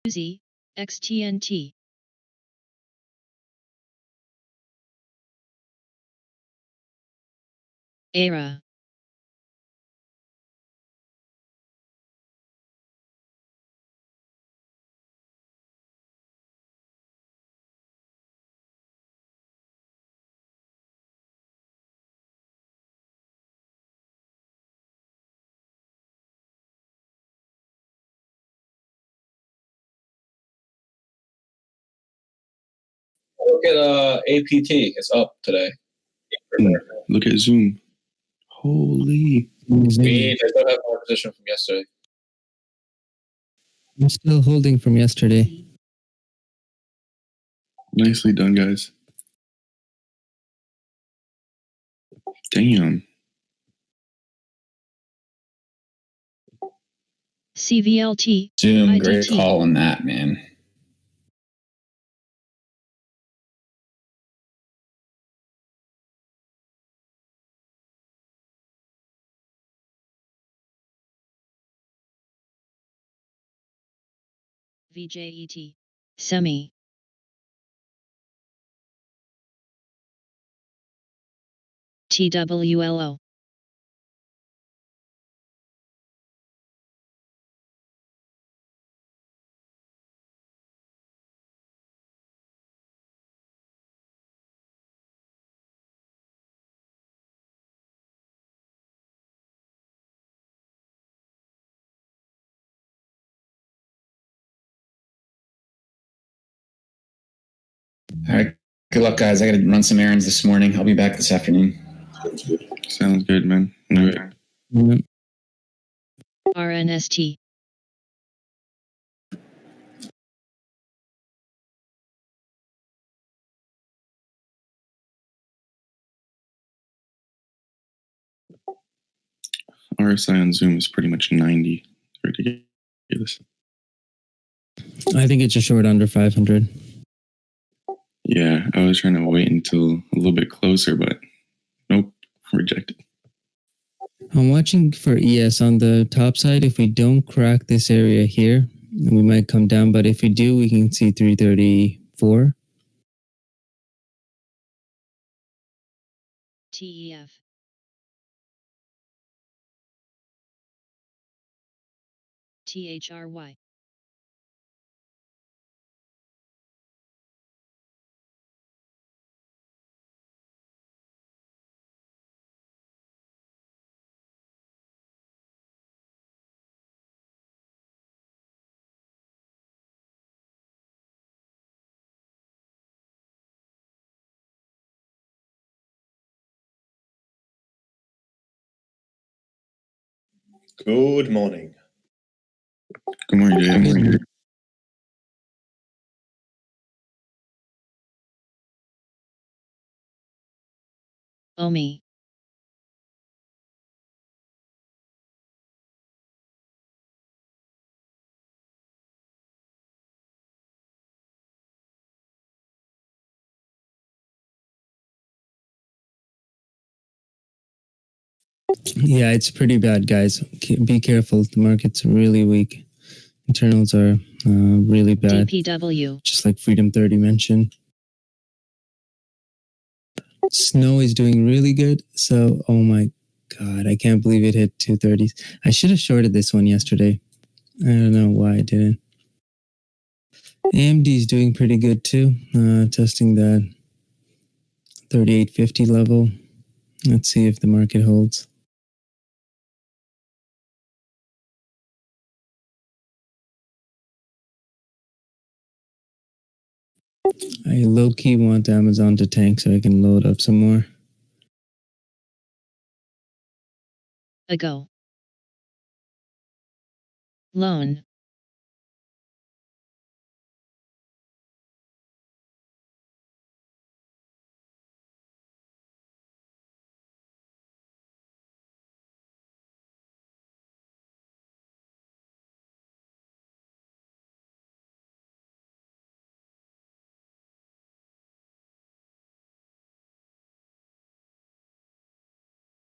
Z, XTNT. ERA. Look at APT. It's up today. Look at Zoom. Holy. Sweet. I still have my position from yesterday. I'm still holding from yesterday. Nicely done, guys. Damn. CVLT. Zoom, IDT. great call on that, man. VJET. Semi. TWLO. All right. Good luck, guys. I got to run some errands this morning. I'll be back this afternoon. Sounds good, man. Do it. RNST. RSI on Zoom is pretty much 90. Ridiculous. I think it's a short under 500. Yeah, I was trying to wait until a little bit closer, but nope, rejected. I'm watching for ES on the top side. If we don't crack this area here, we might come down, but if we do, we can see 334. TEF. THRY. Good morning. Good morning, Jay. Good morning. OMI. Yeah, it's pretty bad, guys. Be careful. The market's really weak. Internals are really bad. DPW. Just like Freedom 30 mentioned. Snow is doing really good. So, oh my God, I can't believe it hit 230s. I should have shorted this one yesterday. I don't know why I didn't. AMD is doing pretty good too. Testing that 3850 level. Let's see if the market holds. I low-key want Amazon to tank so I can load up some more. Ago. Loan.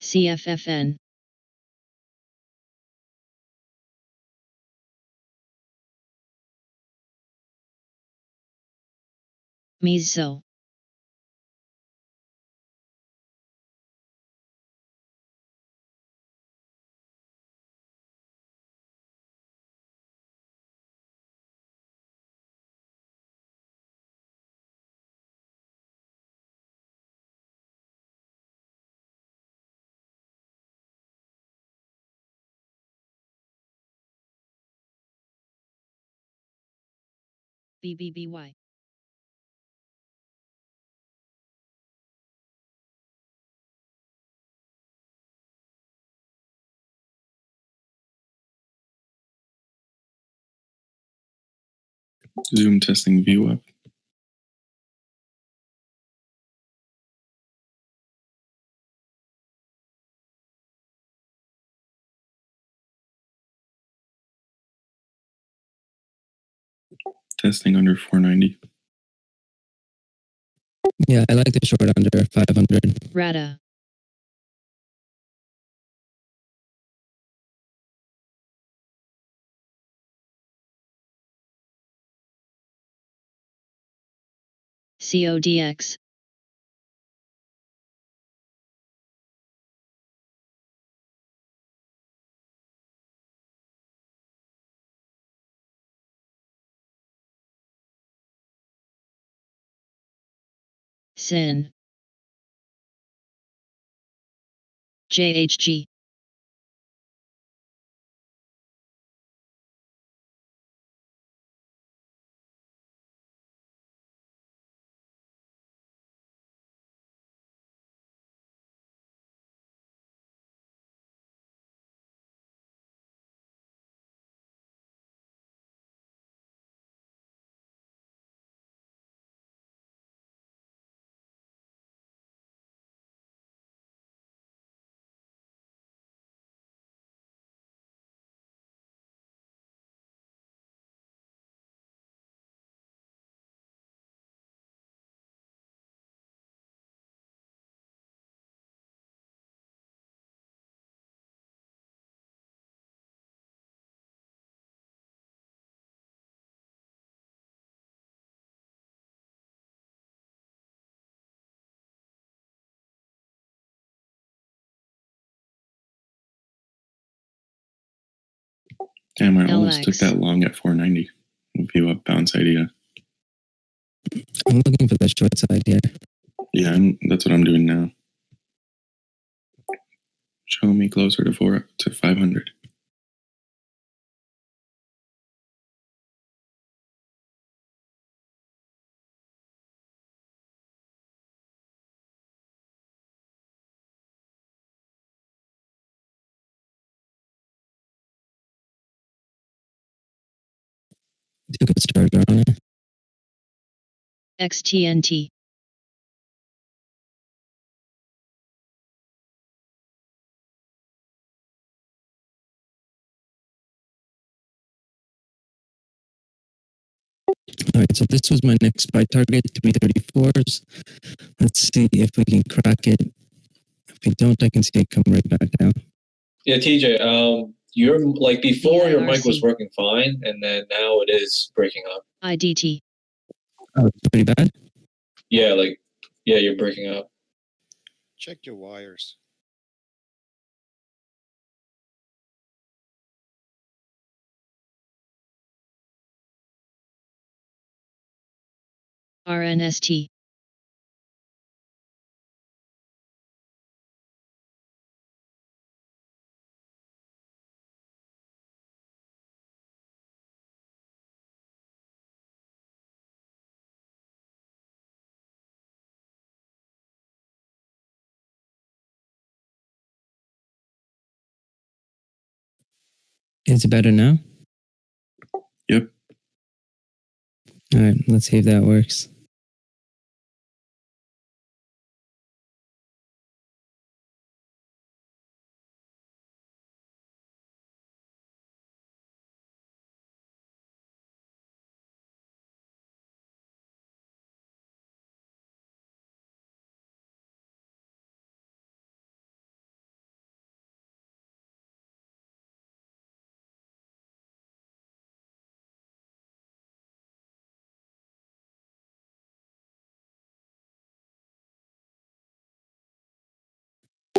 CFFN. Miso. BBBY. Zoom testing view up. Testing under 490. Yeah, I like the short under 500. Rata. CODX. Sin. JHG. Damn, I almost LX. took that long at 490. View up bounce idea. I'm looking for the short side here. Yeah, that's what I'm doing now. Show me closer to 500. Took a starter on it. XTNT. All right, so this was my next buy target, 334s. Let's see if we can crack it. If we don't, I can see it come right back down. Yeah, TJ, your like before your mic was VIRC. working fine, and then now it is breaking up. IDT. Oh, it's pretty bad. Yeah, you're breaking up. Check your wires. RNST. Is it better now? Yep. All right, let's see if that works.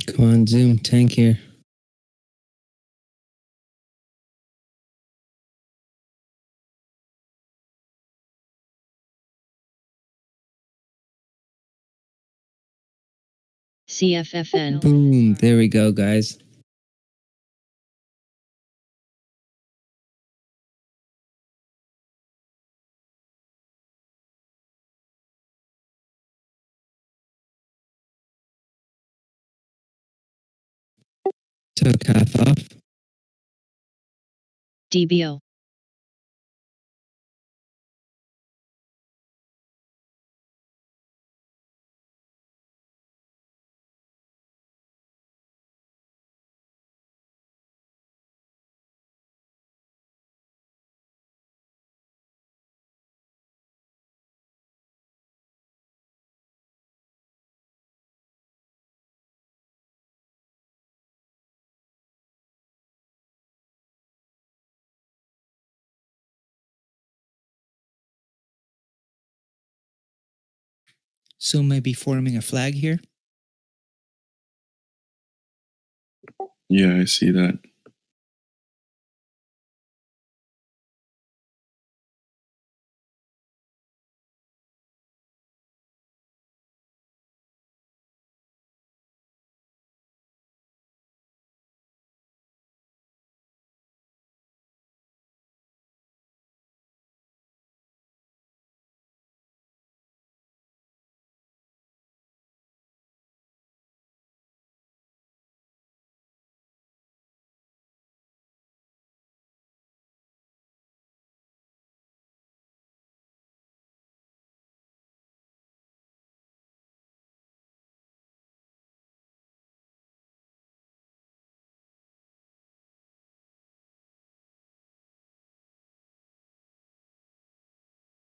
Come on, Zoom. Tank here. CFFN. Boom. There we go, guys. Took half off. DBO. So maybe forming a flag here. Yeah, I see that.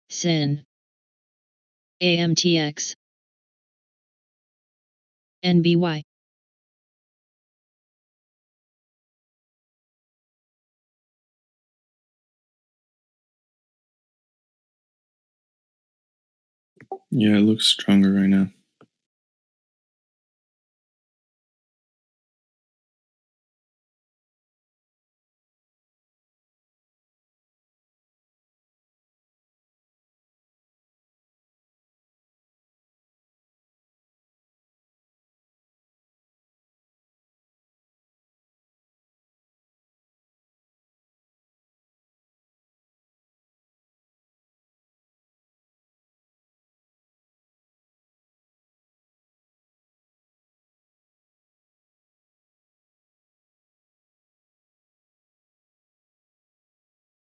SIN. AMTX. NBY. Yeah, it looks stronger right now.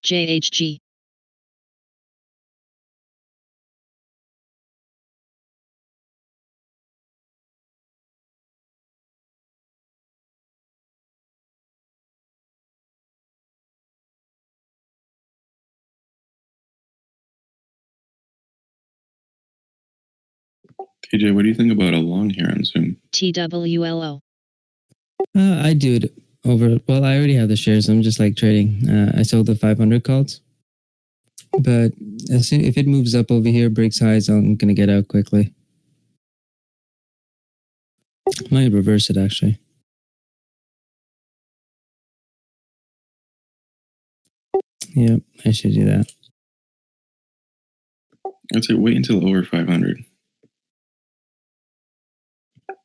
JHG. KJ, what do you think about a long here on Zoom? TWLO. I do it over. Well, I already have the shares. I'm just like trading. I sold the 500 calls. But as soon if it moves up over here, breaks highs, I'm gonna get out quickly. Might reverse it actually. Yep, I should do that. I'd say wait until over 500.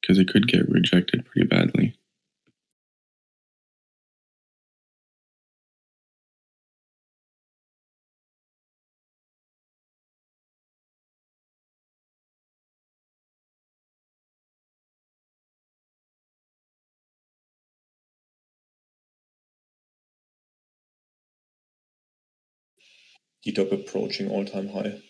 Because it could get rejected pretty badly. DDOP approaching all-time high.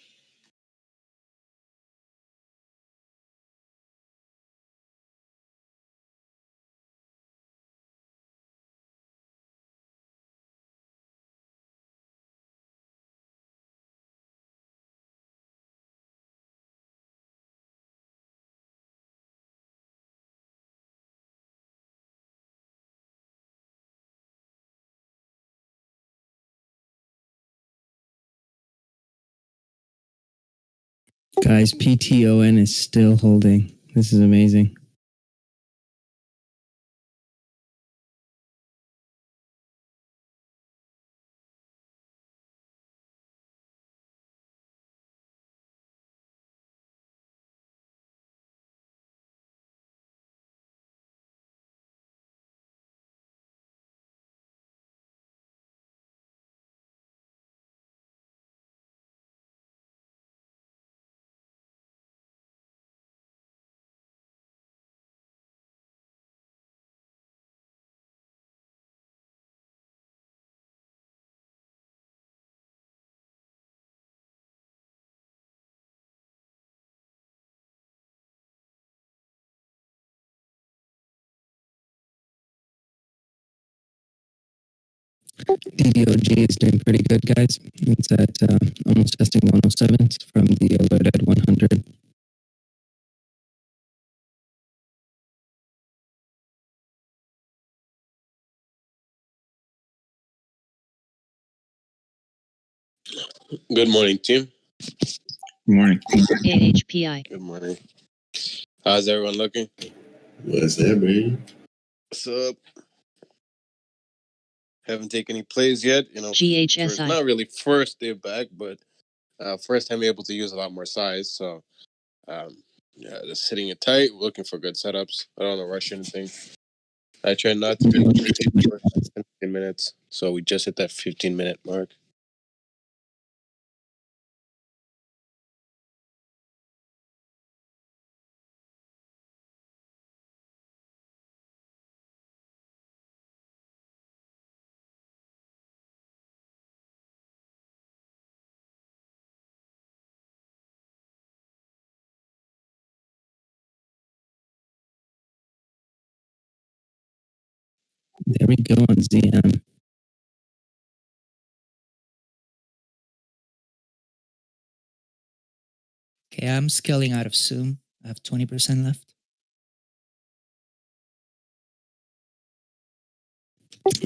Guys, PTON is still holding. This is amazing. DDOG is doing pretty good, guys. It's at almost testing 107s from the alert at 100. Good morning, team. Good morning. AHPI. Good morning. How's everyone looking? What's that, baby? What's up? Haven't taken any plays yet. GHSI. Not really first day back, but first time able to use a lot more size. So, just hitting it tight, looking for good setups. I don't want to rush anything. I try not to be for 15 minutes. So we just hit that 15-minute mark. There we go on ZM. Okay, I'm scaling out of Zoom. I have 20% left.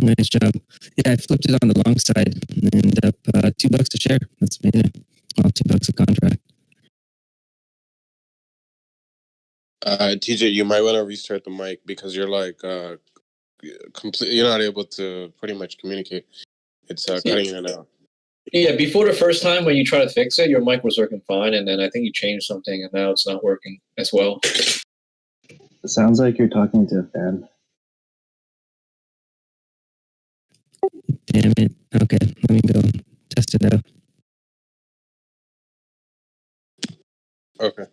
Nice job. Yeah, I flipped it on the long side and ended up $2 a share. That's amazing. Well, $2 a contract. TJ, you might want to restart the mic because you're like completely. You're not able to pretty much communicate. It's cutting in and out. Yeah, before the first time when you try to fix it, your mic was working fine, and then I think you changed something, and now it's not working as well. It sounds like you're talking to a fan. Damn it. Okay, let me go test it out. Okay.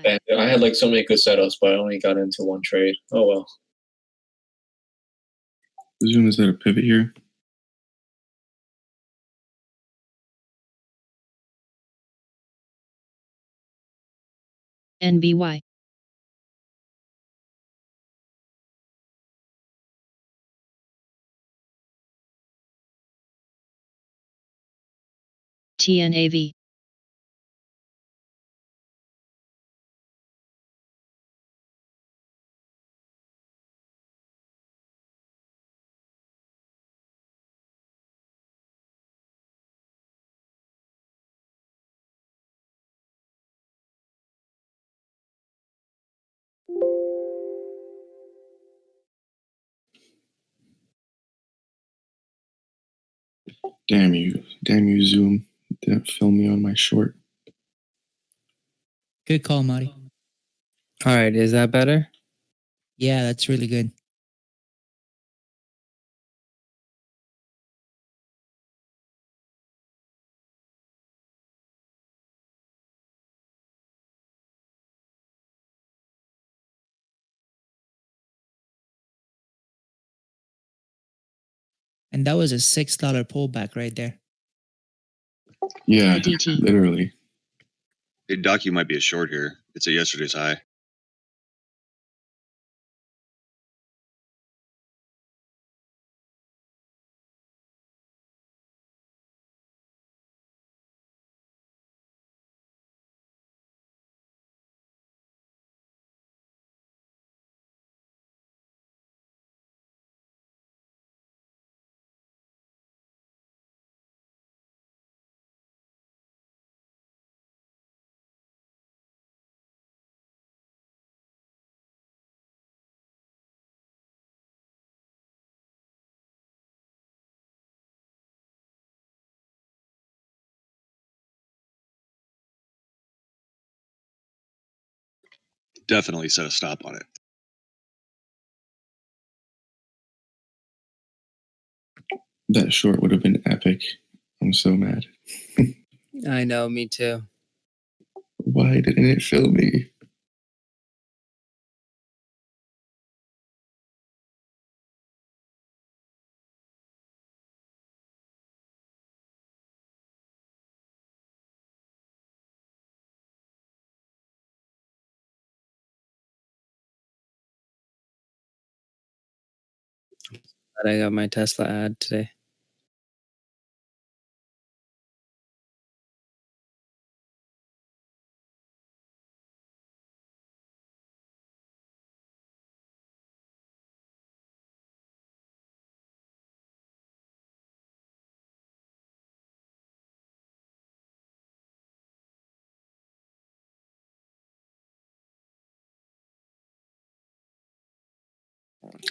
And I had like so many good setups, but I only got into one trade. Oh well. Zoom is at a pivot here. NBY. TNAV. Damn you, Zoom. Didn't fill me on my short. Good call, Marty. All right, is that better? Yeah, that's really good. And that was a $6 pullback right there. Yeah, IDT. literally. Hey, Doc, you might be a short here. It's at yesterday's high. Definitely set a stop on it. That short would have been epic. I'm so mad. I know, me too. Why didn't it fill me? Glad I got my Tesla ad today.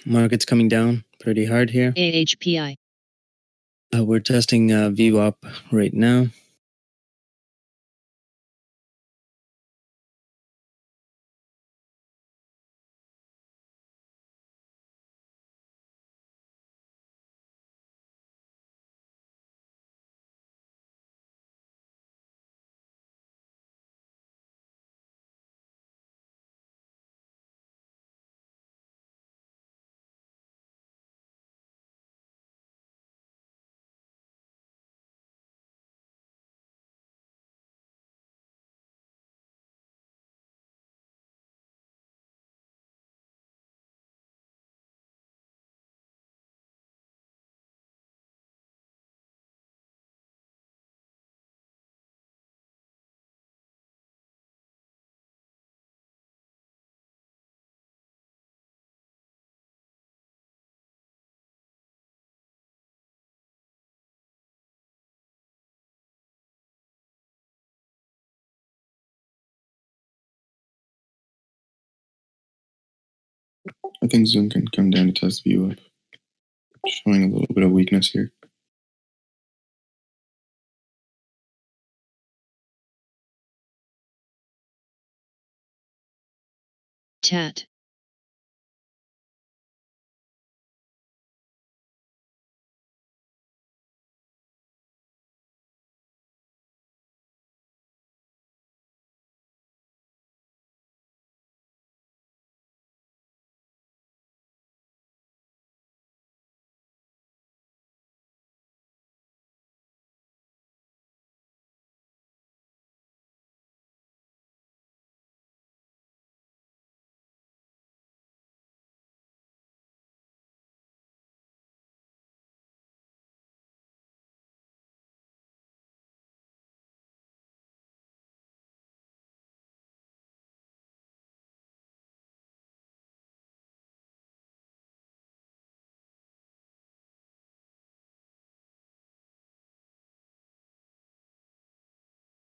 Market's coming down pretty hard here. AHPI. We're testing VWAP right now. I think Zoom can come down to test view up. Showing a little bit of weakness here. TAT.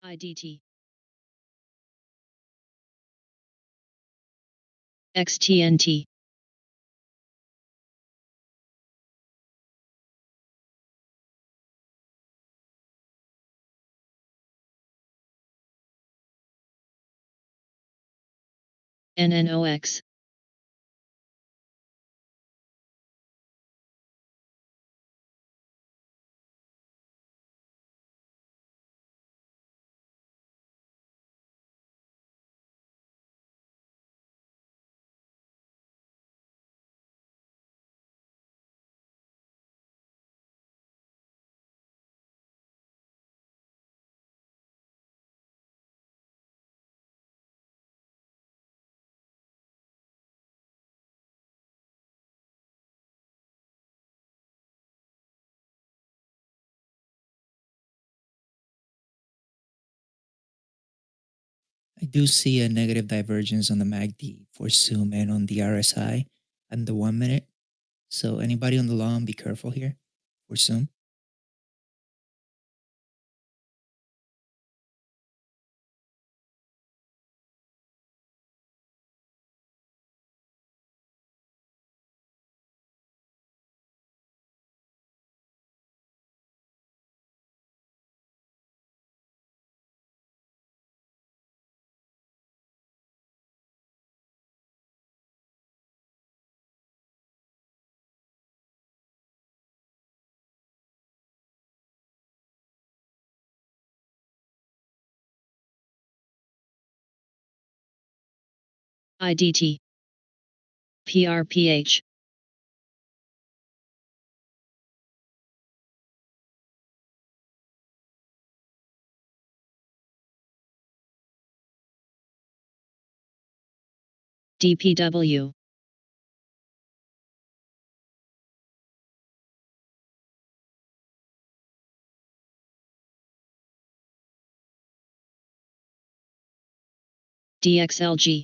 IDT. XTNT. NNOX. I do see a negative divergence on the MACD for Zoom and on the RSI and the 1 minute. So anybody on the long, be careful here for Zoom. IDT. PRPH. DPW. DXLG.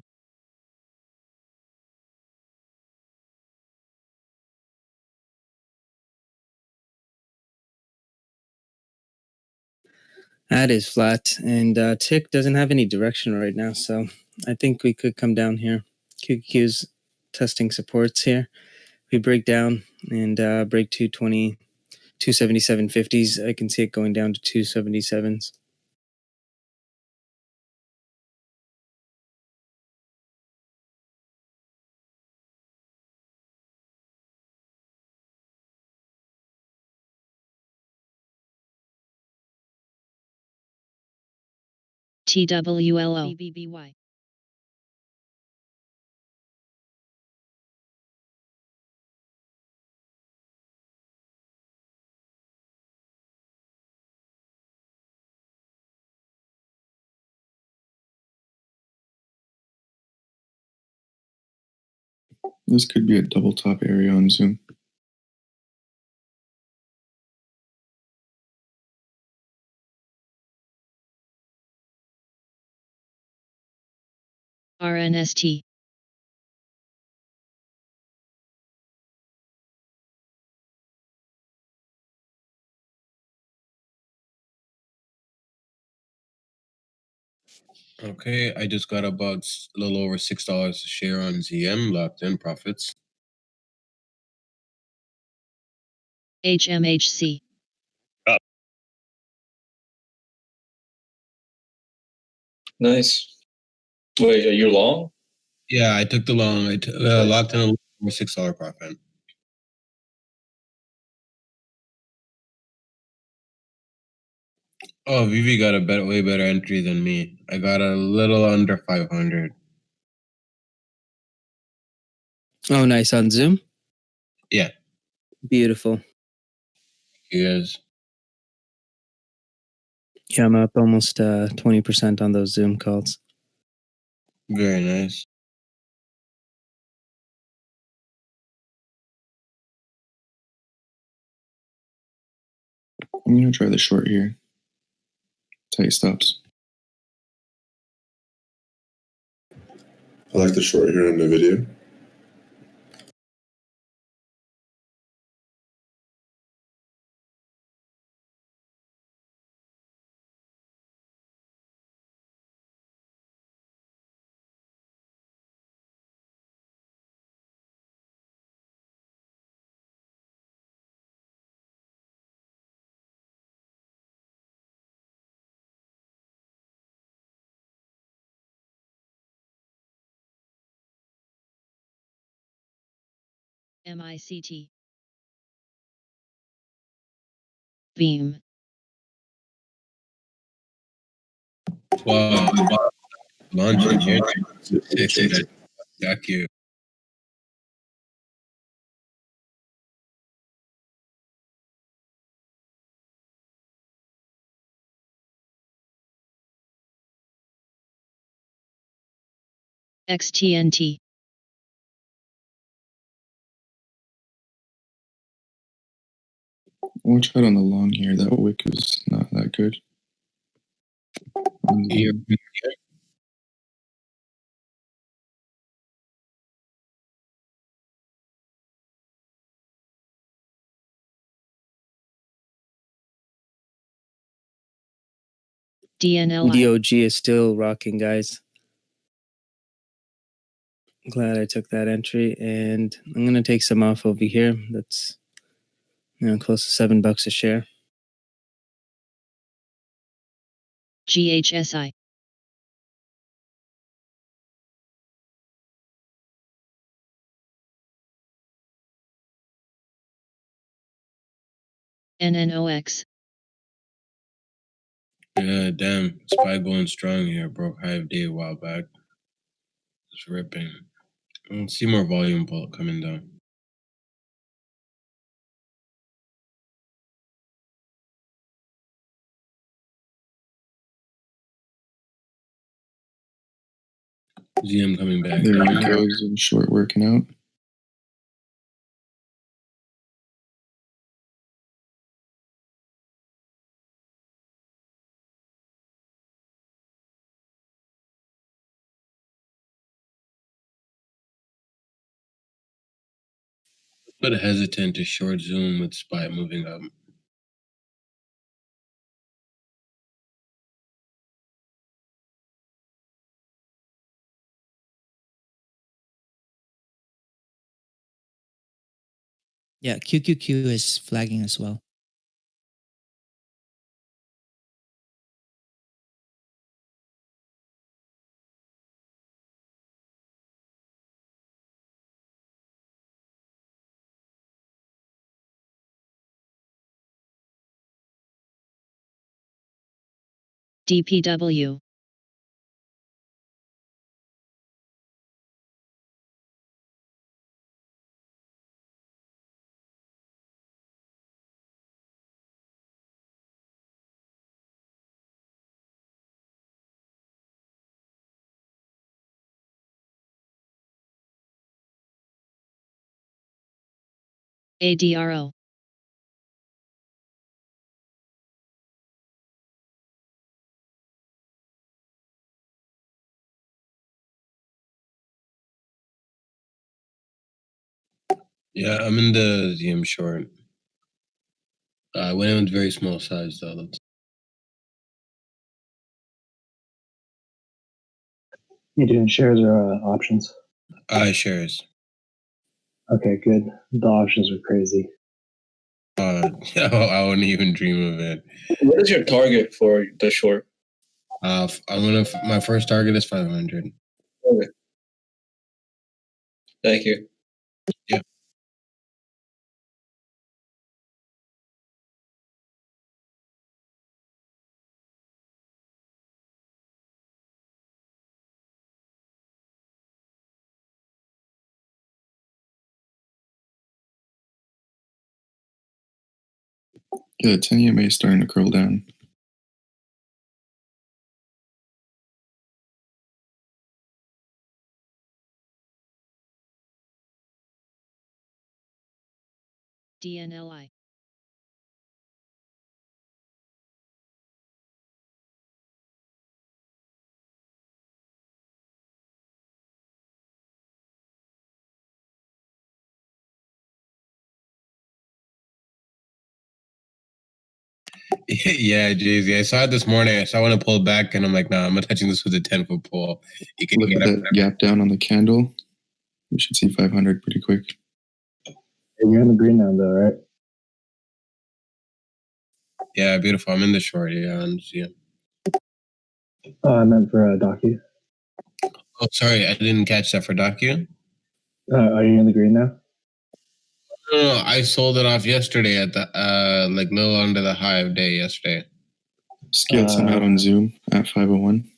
That is flat, and tick doesn't have any direction right now, so I think we could come down here. QQ's testing supports here. We break down and break 220, 277.50s. I can see it going down to 277s. TWLO BBY. This could be a double top area on Zoom. RNST. Okay, I just got about a little over $6 a share on ZM, locked in profits. HMHC. Nice. Wait, are you long? Yeah, I took the long. I locked in a little over $6 profit. Oh, Vivi got a way better entry than me. I got a little under 500. Oh, nice on Zoom. Yeah. Beautiful. Yes. Yeah, I'm up almost 20% on those Zoom calls. Very nice. I'm gonna try the short here. Tight stops. I like the short here in the video. MICT. Beam. Wow. Launching here. Thank you. XTNT. Watch out on the long here. That wick is not that good. DNLI. DOG is still rocking, guys. Glad I took that entry, and I'm gonna take some off over here. That's close to $7 a share. GHSI. NNOX. Yeah, damn. Spy going strong here. Broke high of day a while back. It's ripping. I don't see more volume coming down. ZM coming back. There he goes in short working out. But hesitant to short Zoom with SPY moving up. Yeah, QQQ is flagging as well. DPW. ADRO. Yeah, I'm in the ZM short. I went in with very small size though. You doing shares or options? Shares. Okay, good. The options are crazy. I wouldn't even dream of it. What is your target for the short? My first target is 500. Okay. Thank you. Yeah. Yeah, the 10 EMA is starting to curl down. DNLI. Yeah, Jay-Z. I saw it this morning. I saw when it pulled back, and I'm like, nah, I'm not touching this with a 10-foot pole. You can Look at that gap down on the candle. We should see 500 pretty quick. You're in the green now, though, right? Yeah, beautiful. I'm in the short. Yeah, on ZM. Oh, I meant for Docu. Oh, sorry, I didn't catch that for Docu. Are you in the green now? No, I sold it off yesterday at the like low under the high of day yesterday. Scaled some out on Zoom at 501.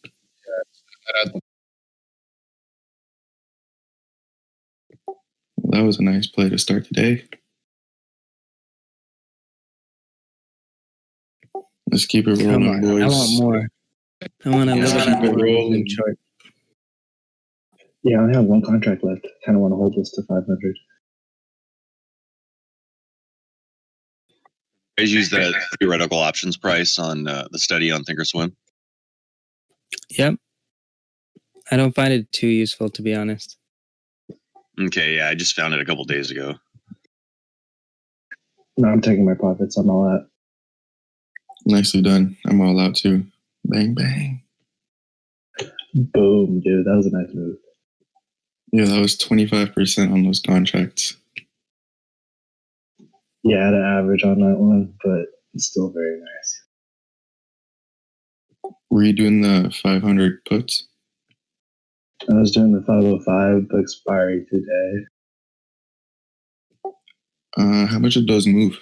Well, that was a nice play to start the day. Let's keep it rolling, Come on, boys. I want more. I want a Let's little keep bit it more rolling. short. Yeah, I only have one contract left. Kind of want to hold this to 500. I use the theoretical options price on the study on Thinkorswim. Yep. I don't find it too useful, to be honest. Okay, yeah, I just found it a couple days ago. No, I'm taking my profits on all that. Nicely done. I'm all out too. Bang, bang. Boom, dude. That was a nice move. Yeah, that was 25% on those contracts. Yeah, I had an average on that one, but it's still very nice. Were you doing the 500 puts? I was doing the 505 expiry today. How much did those move?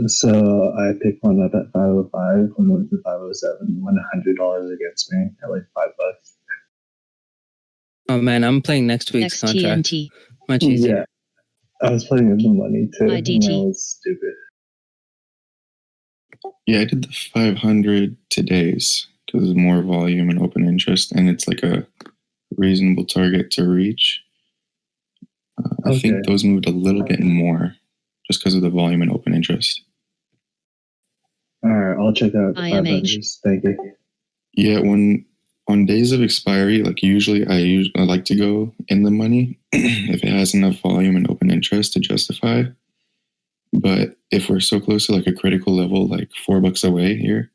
So I picked one up at 505, one went to 507, won $100 against me at like $5. Oh man, I'm playing next week's contract. XTNT. Much easier. Yeah, I was putting in the money too. IDT. And that was stupid. Yeah, I did the 500 today's because there's more volume and open interest, and it's like a reasonable target to reach. I think those moved a little bit more just because of the volume and open interest. All right, I'll check out the IMH. 500s. Thank you. Yeah, when On days of expiry, like usually I like to go in the money if it has enough volume and open interest to justify. But if we're so close to like a critical level, like $4 away here,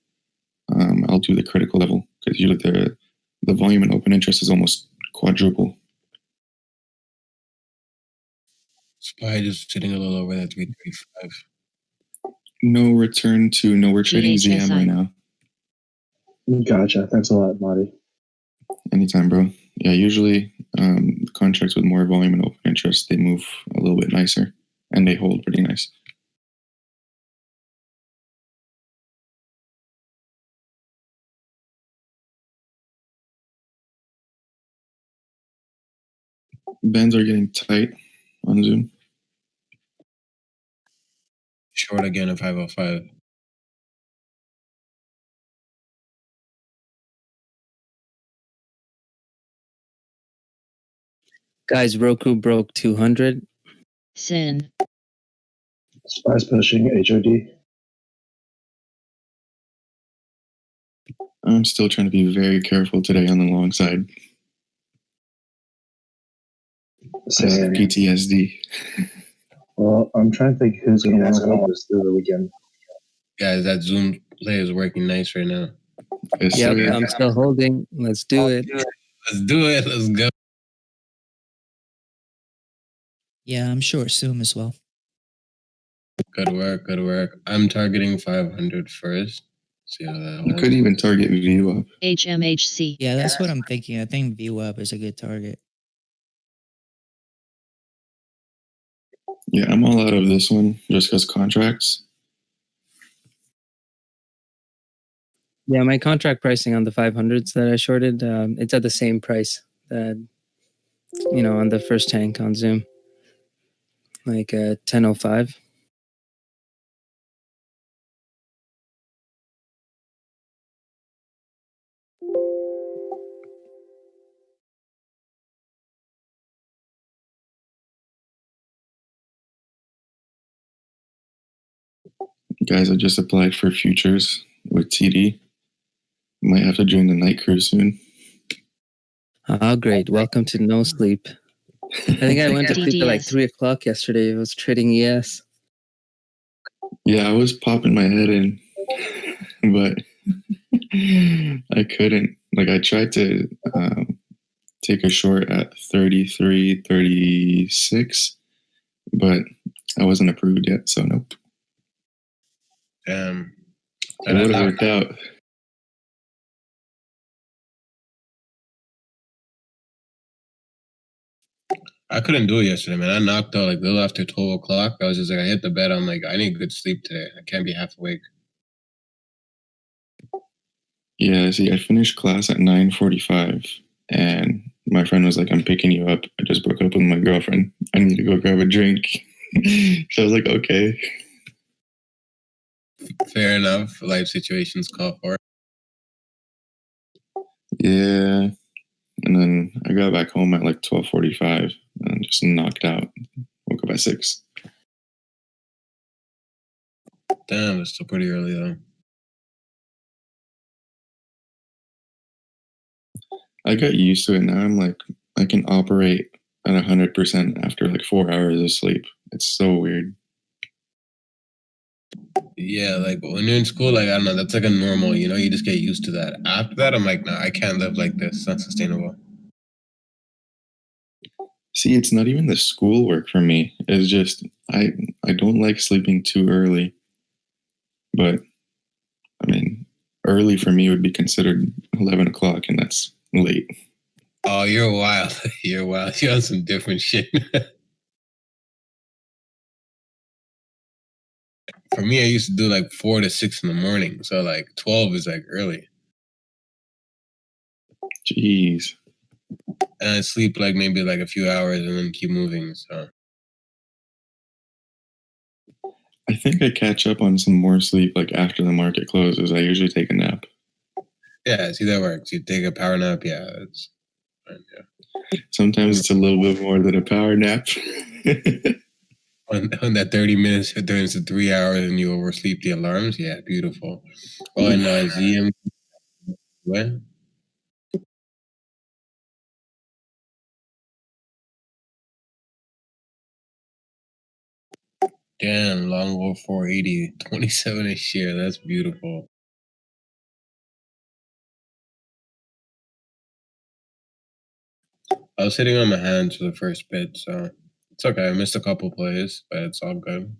I'll do the critical level because usually the volume and open interest is almost quadruple. SPY just sitting a little over that 335. No return to no. We're trading ZM right now. Gotcha. Thanks a lot, Marty. Anytime, bro. Yeah, usually contracts with more volume and open interest, they move a little bit nicer and they hold pretty nice. Bands are getting tight on Zoom. Short again at 505. Guys, Roku broke 200. Sin. SPY's pushing HOD. I'm still trying to be very careful today on the long side. Same. PTSD. Well, I'm trying to think who's going to hold this through the weekend. Guys, that Zoom play is working nice right now. Yes, Yep, sir. I'm still holding. Let's do it. Let's do it. Let's go. Yeah, I'm sure Zoom as well. Good work. Good work. I'm targeting 500 first. See how that You holds. couldn't even target VWAP. HMHC. Yeah, that's what I'm thinking. I think VWAP is a good target. Yeah, I'm all out of this one just because contracts. Yeah, my contract pricing on the 500s that I shorted, it's at the same price that, on the first tank on Zoom. Like 10.05. Guys, I just applied for futures with TD. Might have to join the night crew soon. Oh, great. Welcome to No Sleep. I think I went to sleep at like DDS. 3 o'clock yesterday. I was trading ES. Yeah, I was popping my head in, but I couldn't. Like, I tried to take a short at 33, 36, but I wasn't approved yet, so nope. Damn. It would have worked out. I couldn't do it yesterday, man. I knocked out like a little after 12 o'clock. I was just like, I hit the bed. I'm like, I need good sleep today. I can't be half awake. Yeah, see, I finished class at 9:45, and my friend was like, I'm picking you up. I just broke up with my girlfriend. I need to go grab a drink. So I was like, okay. Fair enough. Life situations call for it. Yeah. And then I got back home at like 12:45 and just knocked out. Woke up at 6. Damn, it's still pretty early though. I got used to it now. I'm like, I can operate at 100% after like 4 hours of sleep. It's so weird. Yeah, like when you're in school, like I don't know, that's like a normal, you just get used to that. After that, I'm like, no, I can't live like this. It's not sustainable. See, it's not even the schoolwork for me. It's just I don't like sleeping too early. But I mean, early for me would be considered 11 o'clock, and that's late. Oh, you're wild. You're wild. You're on some different shit. For me, I used to do like 4 to 6 in the morning. So like 12 is like early. Jeez. And I sleep like maybe like a few hours and then keep moving. So I think I catch up on some more sleep like after the market closes. I usually take a nap. yeah, see, that works. You take a power nap. Yeah, that's fine. Yeah. Sometimes it's a little bit more than a power nap. On that 30 minutes, it turns to 3 hours and you oversleep the alarms. Yeah, beautiful. Oh, and ZM. What? Damn, Longbow 480, 27 a share. That's beautiful. I was sitting on my hands for the first bit, so it's okay. I missed a couple plays, but it's all good.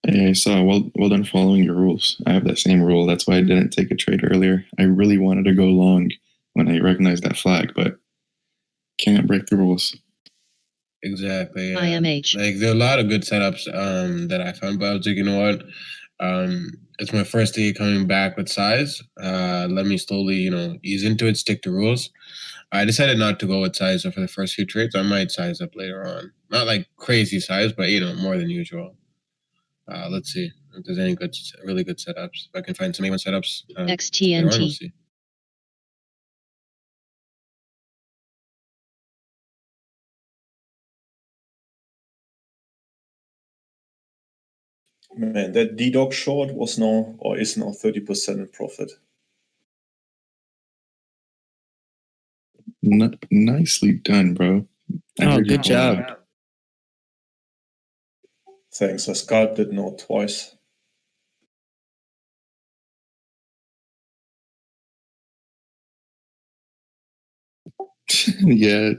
Hey, I saw. Well done following your rules. I have that same rule. That's why I didn't take a trade earlier. I really wanted to go long when I recognized that flag, but can't break the rules. Exactly. Yeah. IMH. Like there are a lot of good setups that I found, but I was like, you know what? It's my first day coming back with size. Let me slowly, ease into it, stick to rules. I decided not to go with size for the first few trades. I might size up later on. Not like crazy size, but more than usual. Let's see if there's any really good setups. If I can find some A1 setups. Later on, we'll XTNT. see. Man, that D-Dog short was now, or is now 30% in profit. Nicely done, bro. Oh, good job. Thanks, I scalped it now twice. Yeah,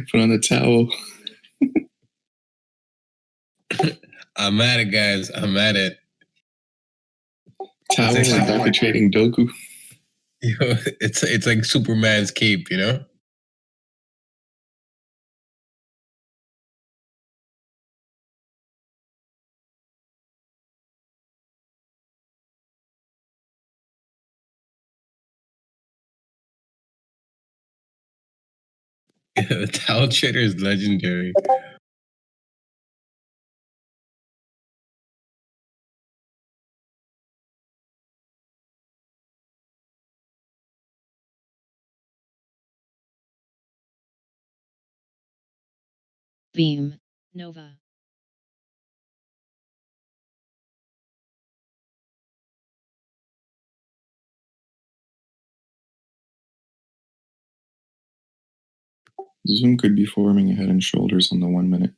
put on the towel. I'm at it, guys. I'm at it. Towel It's like actually- Dr. Trading Doku. It's like Superman's cape, The towel trader is legendary. Beam. Nova. Zoom could be forming a head and shoulders on the 1 minute.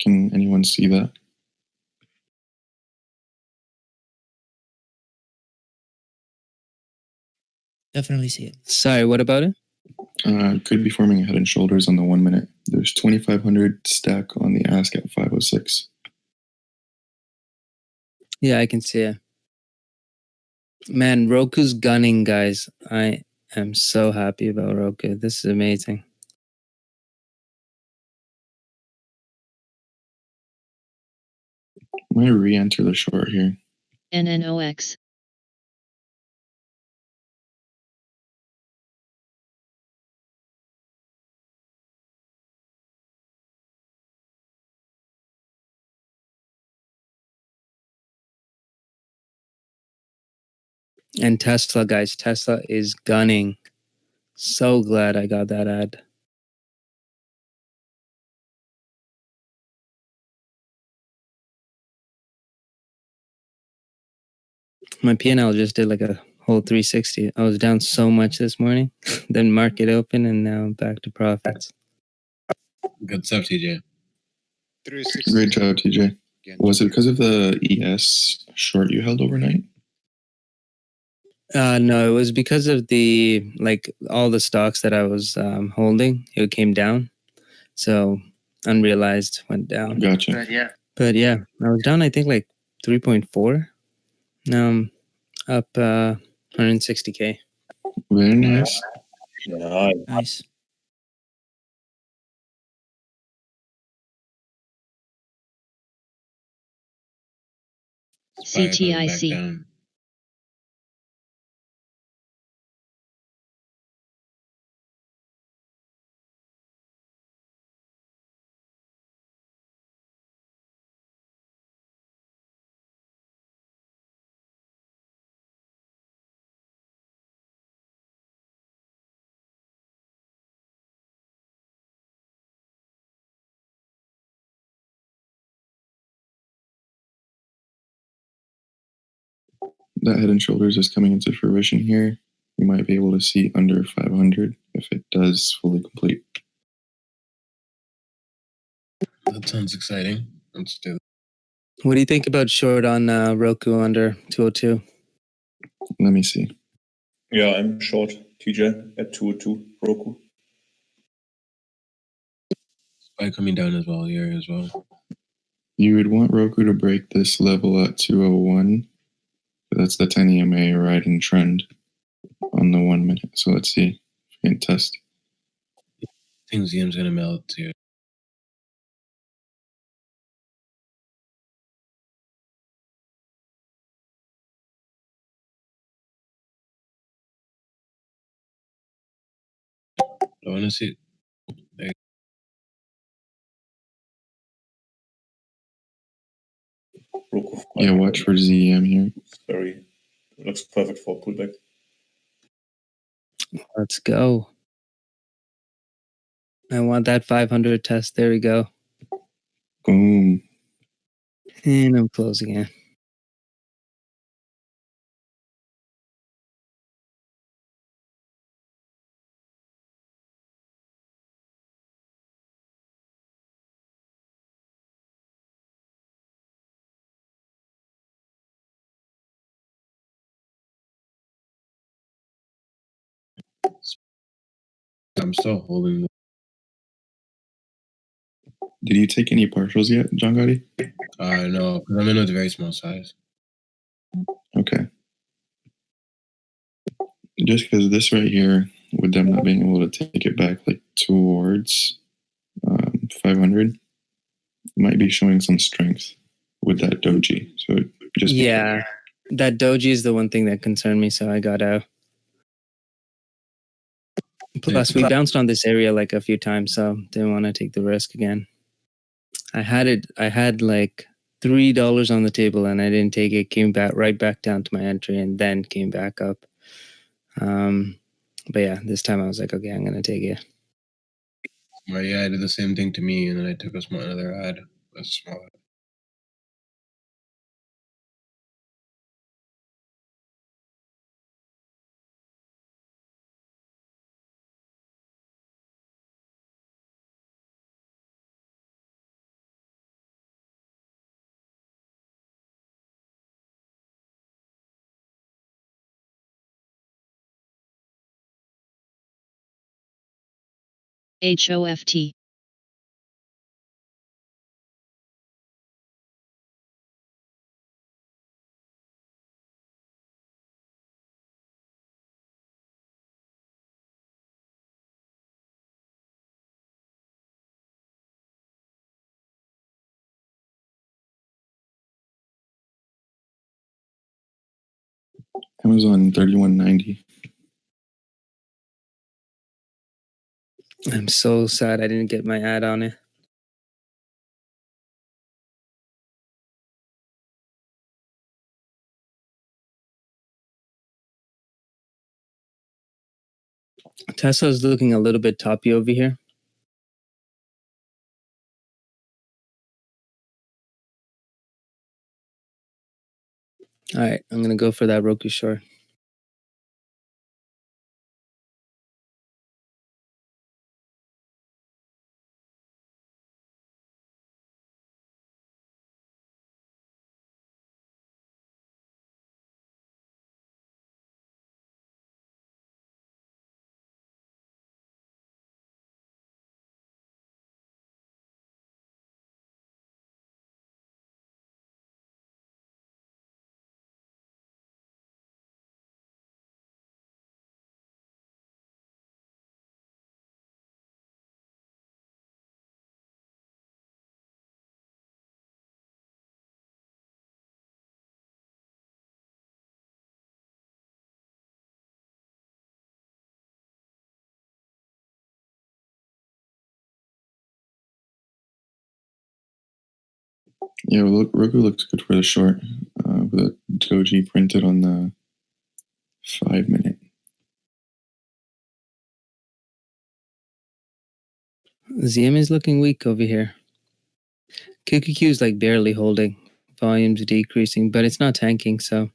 Can anyone see that? Definitely see it. Sorry, what about it? Could be forming a head and shoulders on the 1 minute. There's 2,500 stack on the ask at 506. Yeah, I can see it. Man, Roku's gunning, guys. I am so happy about Roku. This is amazing. Might re-enter the short here. NNOX. And Tesla, guys. Tesla is gunning. So glad I got that ad. My P&L just did like a whole 360. I was down so much this morning. Then market open and now I'm back to profits. Good stuff, TJ. 360. Great job, TJ. Again. Was it because of the ES short you held overnight? No, it was because of all the stocks that I was holding. It came down. So unrealized went down. Gotcha. But yeah, I was down, I think, like 3.4. Now I'm up 160K. Very nice. Nice. Nice. CTIC. that Head and Shoulders is coming into fruition here, you might be able to see under 500 if it does fully complete. That sounds exciting. Let's do that. What do you think about short on Roku under 202? Let me see. Yeah, I'm short TJ at 202 Roku. Spy coming down as well here as well. You would want Roku to break this level at 201. That's the 10 EMA riding trend on the 1 minute. So let's see if we can test. I think ZM's gonna melt too. I want to see. Roku. Yeah, watch for ZM here. It looks perfect for a pullback. Let's go. I want that 500 test. There we go. Boom. And I'm closing it. I'm still holding. Did you take any partials yet, John Gotti? No, because I'm in a very small size. Okay. Just because this right here, with them not being able to take it back like towards 500, might be showing some strength with that doji. So just Yeah, that doji is the one thing that concerned me, so I got out. Plus, we bounced on this area like a few times, so didn't want to take the risk again. I had like $3 on the table, and I didn't take it. Came back right back down to my entry, and then came back up. But yeah, this time I was like, okay, I'm gonna take it. Well, yeah, I did the same thing to me, and then I took another ad. A small ad. HOFT. Amazon 3190. I'm so sad I didn't get my ad on it. Tesla's looking a little bit toppy over here. All right, I'm gonna go for that Roku short. Yeah, Roku looks good for the short with a doji printed on the 5 minute. ZM is looking weak over here. QQQ is like barely holding. Volume's decreasing, but it's not tanking, so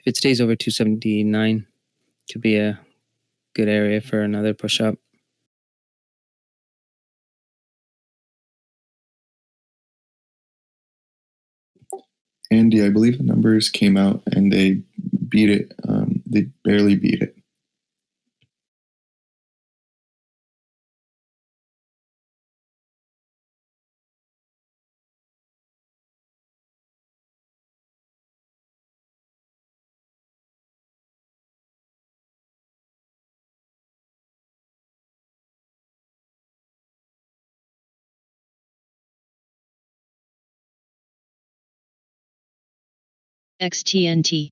If it stays over 279, could be a good area for another push up. Andy, I believe the numbers came out and they beat it. They barely beat it. XTNT.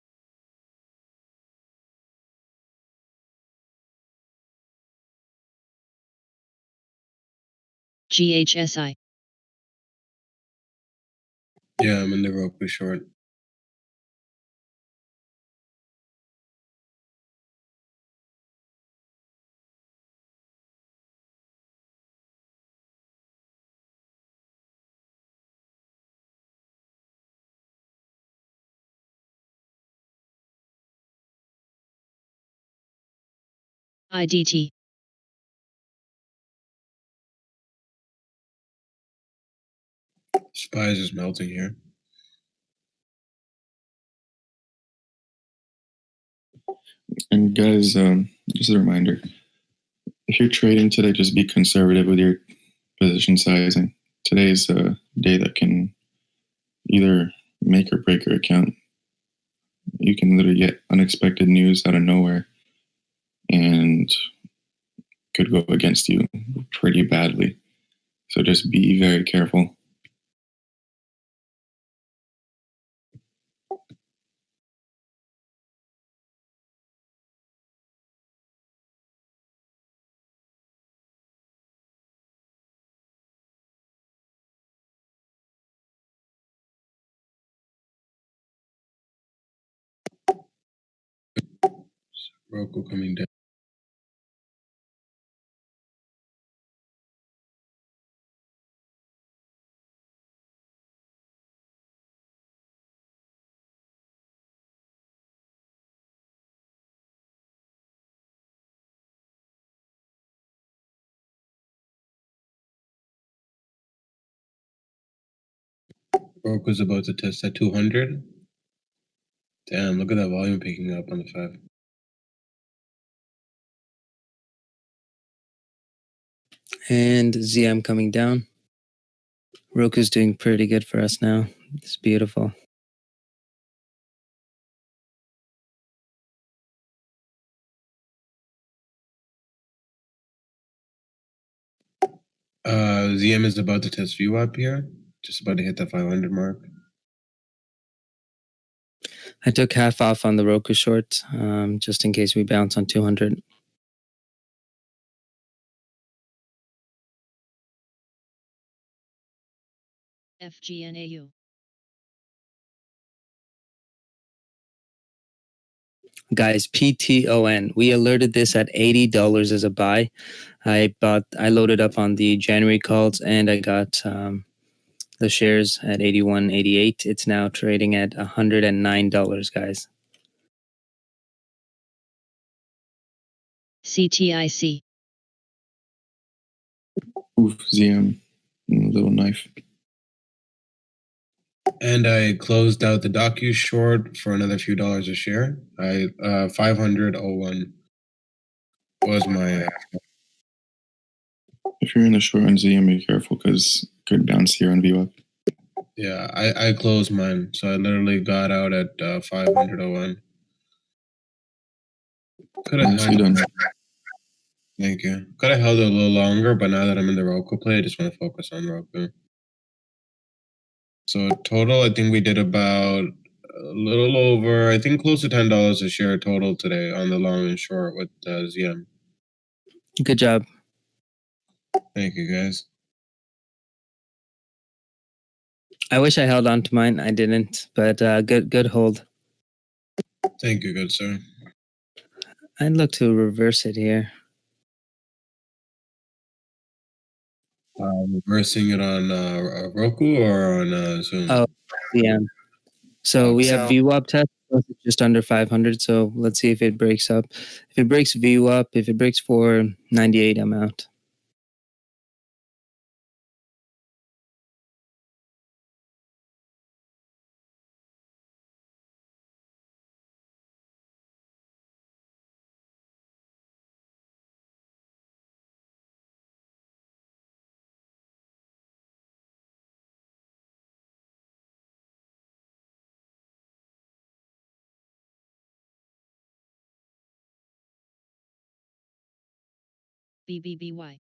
GHSI. Yeah, I'm in the Roku short. IDT. Spies is melting here. And guys, just a reminder, if you're trading today, just be conservative with your position sizing. Today's a day that can either make or break your account. You can literally get unexpected news out of nowhere and could go against you pretty badly. So just be very careful. Roku coming down. Roku's about to test at 200. Damn, look at that volume picking up on the 5. And ZM coming down. Roku's doing pretty good for us now. It's beautiful. ZM is about to test VWAP here. Just about to hit that 500 mark. I took half off on the Roku short, just in case we bounce on 200. FGNAU. Guys, PTON. We alerted this at $80 as a buy. I loaded up on the January calls and I got the shares at 81.88. It's now trading at $109, guys. CTIC. Oof, ZM, little knife. And I closed out the Docu short for another few dollars a share. 500.01 was my. If you're in the short on ZM, be careful because could bounce here on VWAP. Yeah, I closed mine, so I literally got out at 500.01. Could have done. Thank you. Could have held it a little longer, but now that I'm in the Roku play, I just want to focus on Roku. So total, I think we did about a little over, I think close to $10 a share total today on the long and short with ZM. Good job. Thank you, guys. I wish I held on to mine. I didn't, but good hold. Thank you, good sir. I'd look to reverse it here. Reversing it on Roku or on Zoom? Oh, yeah. So we have VWAP test just under 500. So let's see if it breaks up. If it breaks VU up, if it breaks 498, I'm out. BBBY.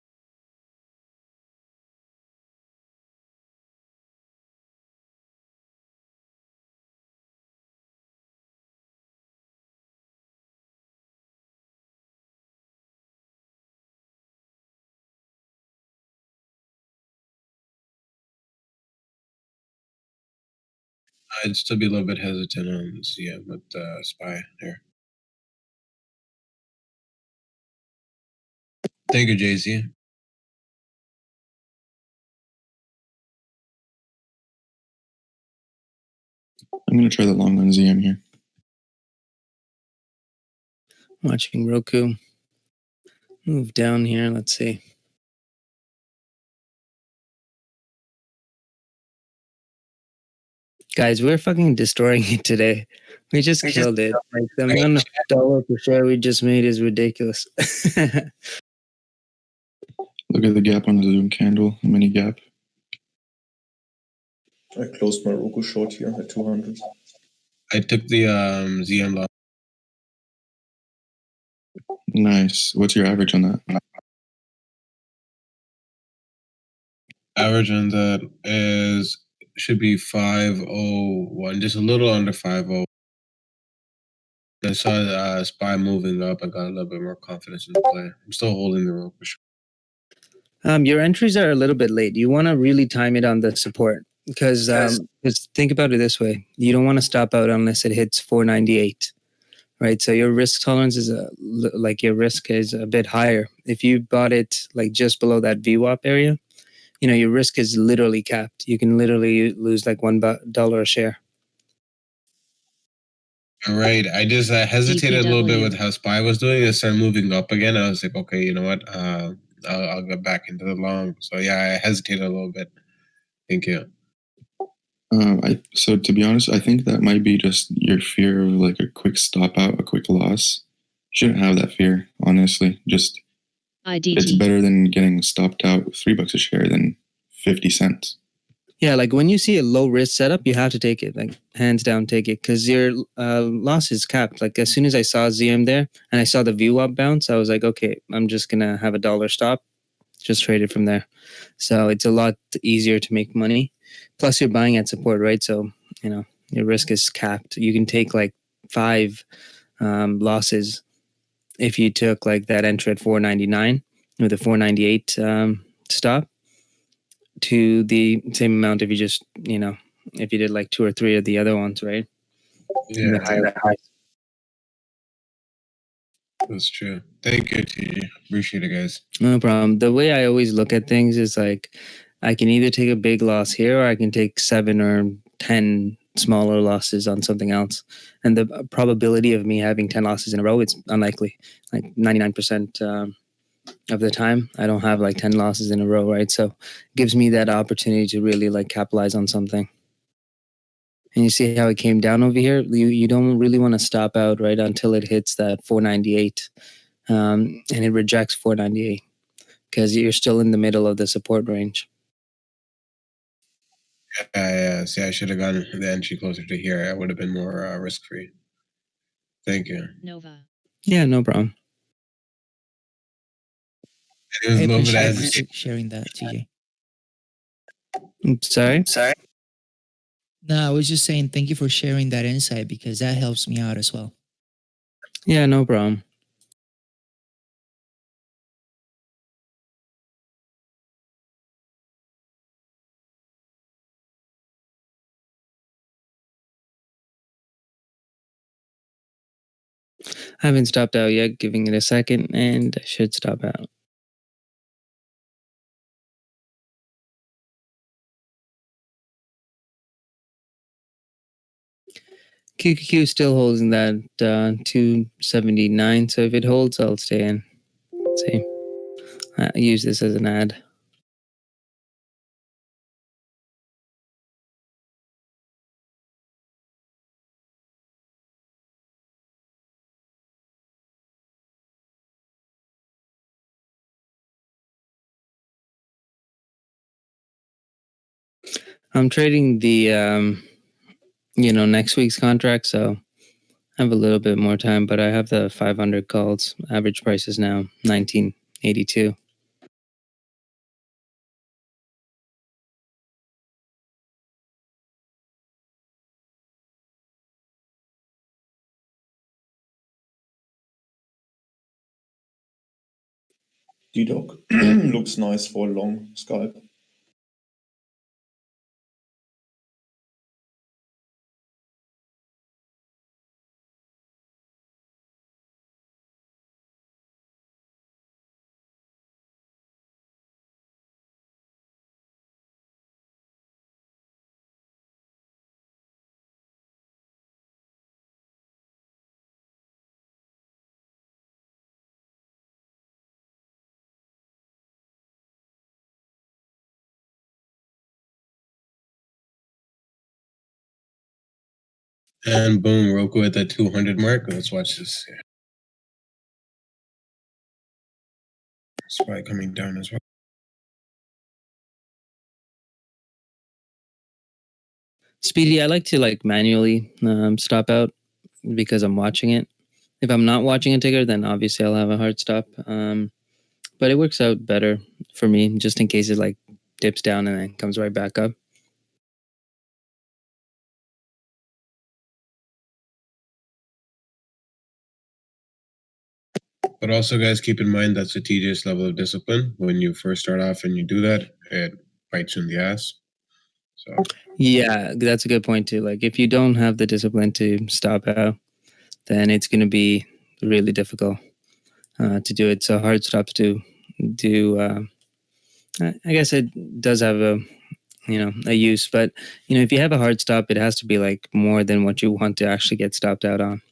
I'd still be a little bit hesitant on CM with SPY here. Thank you, JC. I'm going to try the long on ZM here. Watching Roku. Move down here. Let's see. Guys, we're fucking destroying it today. We just killed it. Like the amount of dollar per share we just made is ridiculous. Look at the gap on the Zoom candle, mini gap. I closed my Roku short here at 200. I took the ZM long. Nice. What's your average on that? Average on that should be 501, just a little under 50. I saw SPY moving up. I got a little bit more confidence in the play. I'm still holding the rope for sure. Your entries are a little bit late. You want to really time it on the support because think about it this way: you don't want to stop out unless it hits 498, right? So your risk tolerance is your risk is a bit higher. If you bought it like just below that VWAP area, your risk is literally capped. You can literally lose like $1 a share. Right. I just hesitated a little bit with how SPY was doing. It started moving up again. I was like, okay, you know what? I'll get back into the long. So yeah, I hesitated a little bit. Thank you. So to be honest, I think that might be just your fear of like a quick stop out, a quick loss. You shouldn't have that fear, honestly. Just it's better than getting stopped out $3 a share than 50 cents. Yeah, like when you see a low risk setup, you have to take it, like hands down, take it because your loss is capped. Like as soon as I saw ZM there and I saw the VWAP bounce, I was like, okay, I'm just gonna have $1 stop, just trade it from there. So it's a lot easier to make money. Plus, you're buying at support, right? So your risk is capped. You can take like 5 losses if you took like that entry at 499 with a 498 stop. To the same amount if you just, if you did like 2 or 3 of the other ones, right? Yeah, that's true. Thank you, TG. Appreciate it, guys. No problem. The way I always look at things is like, I can either take a big loss here or I can take 7 or 10 smaller losses on something else. And the probability of me having 10 losses in a row, it's unlikely. Like 99% of the time, I don't have like 10 losses in a row, right? So it gives me that opportunity to really like capitalize on something. And you see how it came down over here? You don't really want to stop out, right, until it hits that 498 and it rejects 498 because you're still in the middle of the support range. Yeah. See, I should have gotten the entry closer to here. I would have been more risk-free. Thank you. Nova. Yeah, no problem. I appreciate sharing that, TJ. Sorry? No, I was just saying thank you for sharing that insight because that helps me out as well. Yeah, no problem. I haven't stopped out yet, giving it a second, and I should stop out. QQQ is still holding that 279. So if it holds, I'll stay in. See, I use this as an ad. I'm trading the next week's contract, so I have a little bit more time, but I have the 500 calls. Average price is now 1982. DDoc looks nice for a long scalp. And boom, Roku at that 200 mark. Let's watch this. Yeah. SPY coming down as well. Speedy, I like to manually stop out because I'm watching it. If I'm not watching a ticker, then obviously I'll have a hard stop. But it works out better for me, just in case it dips down and then comes right back up. But also, guys, keep in mind that's a tedious level of discipline. When you first start off and you do that, it bites you in the ass. So Yeah, that's a good point too. If you don't have the discipline to stop out, then it's going to be really difficult to do it. So hard stops do. I guess it does have a use, but if you have a hard stop, it has to be more than what you want to actually get stopped out on.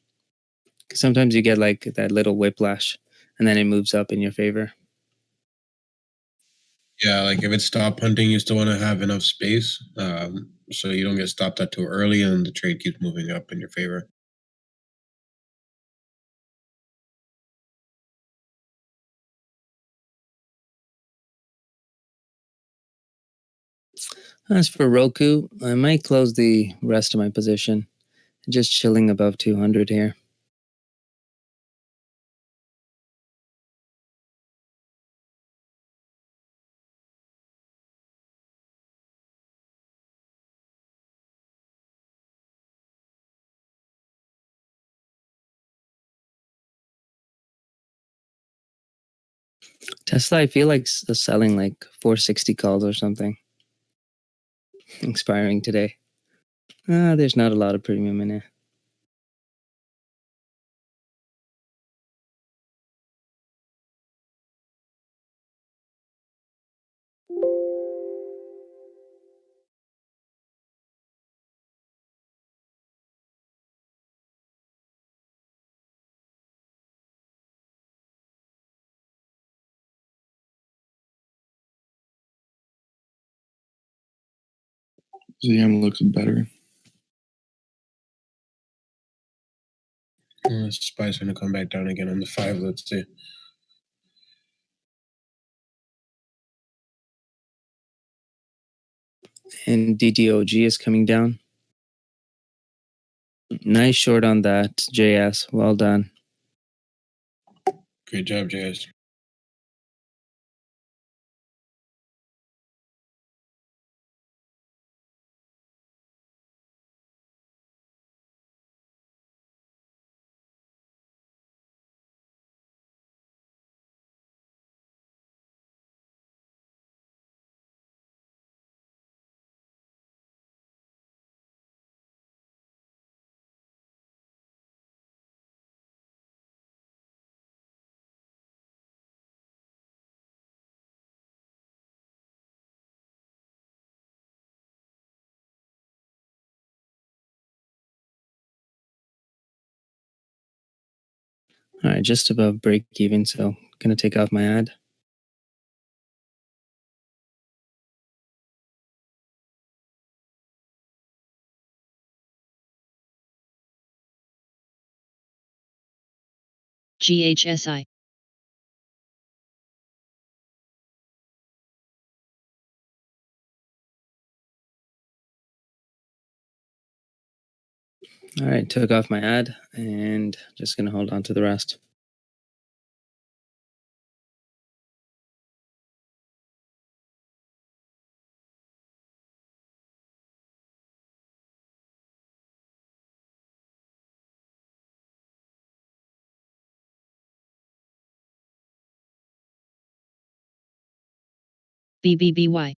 'Cause sometimes you get that little whiplash, and then it moves up in your favor. yeah, if it's stop hunting, you still want to have enough space, so you don't get stopped out too early, and the trade keeps moving up in your favor. As for Roku, I might close the rest of my position. Just chilling above 200 here. Tesla, I feel selling 460 calls or something. Expiring today. There's not a lot of premium in it. ZM looks better. SPY's going to come back down again on the 5. Let's see. And DDOG is coming down. Nice short on that, JS. Well done. Great job, JS. All right, just above break even, so gonna take off my ad. GHSI. All right, took off my ad and just gonna hold on to the rest. BBBY.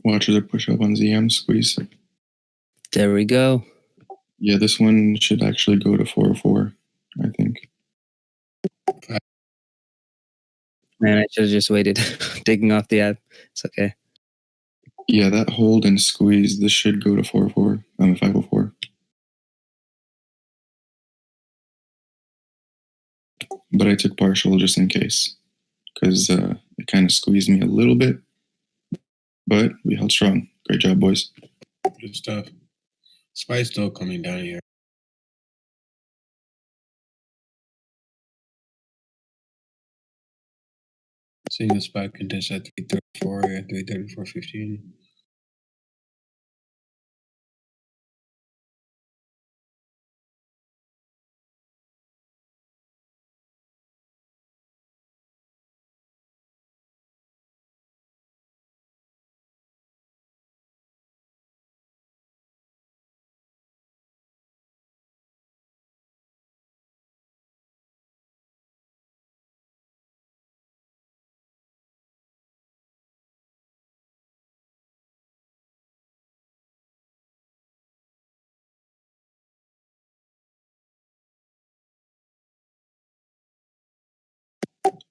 Watch as I push up on ZM squeeze. There we go. Yeah, this one should actually go to 404, I think. Man, I should have just waited. Taking off the ad. It's okay. Yeah, that hold and squeeze, this should go to 404. 504. But I took partial just in case, because it kind of squeezed me a little bit. But we held strong. Great job, boys. Good stuff. SPY still coming down here. Seeing the SPY contest at 334 and 334.15.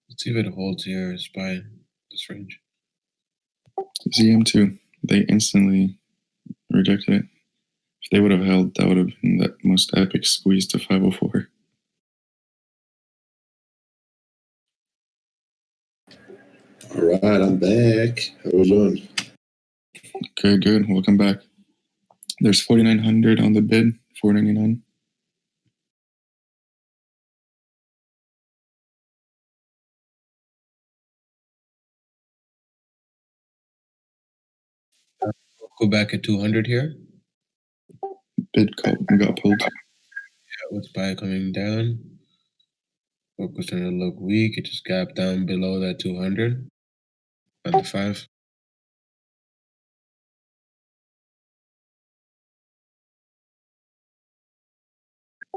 Let's see if it holds here, SPY, this range. ZM2, they instantly rejected it. If they would have held, that would have been that most epic squeeze to 504. All right, I'm back. How we doing? Okay, good. Welcome back. There's 4,900 on the bid, 499. Go back at 200 here. Bid got pulled. Yeah, with SPY coming down. Focus on to look weak. It just gapped down below that 200 on the 5.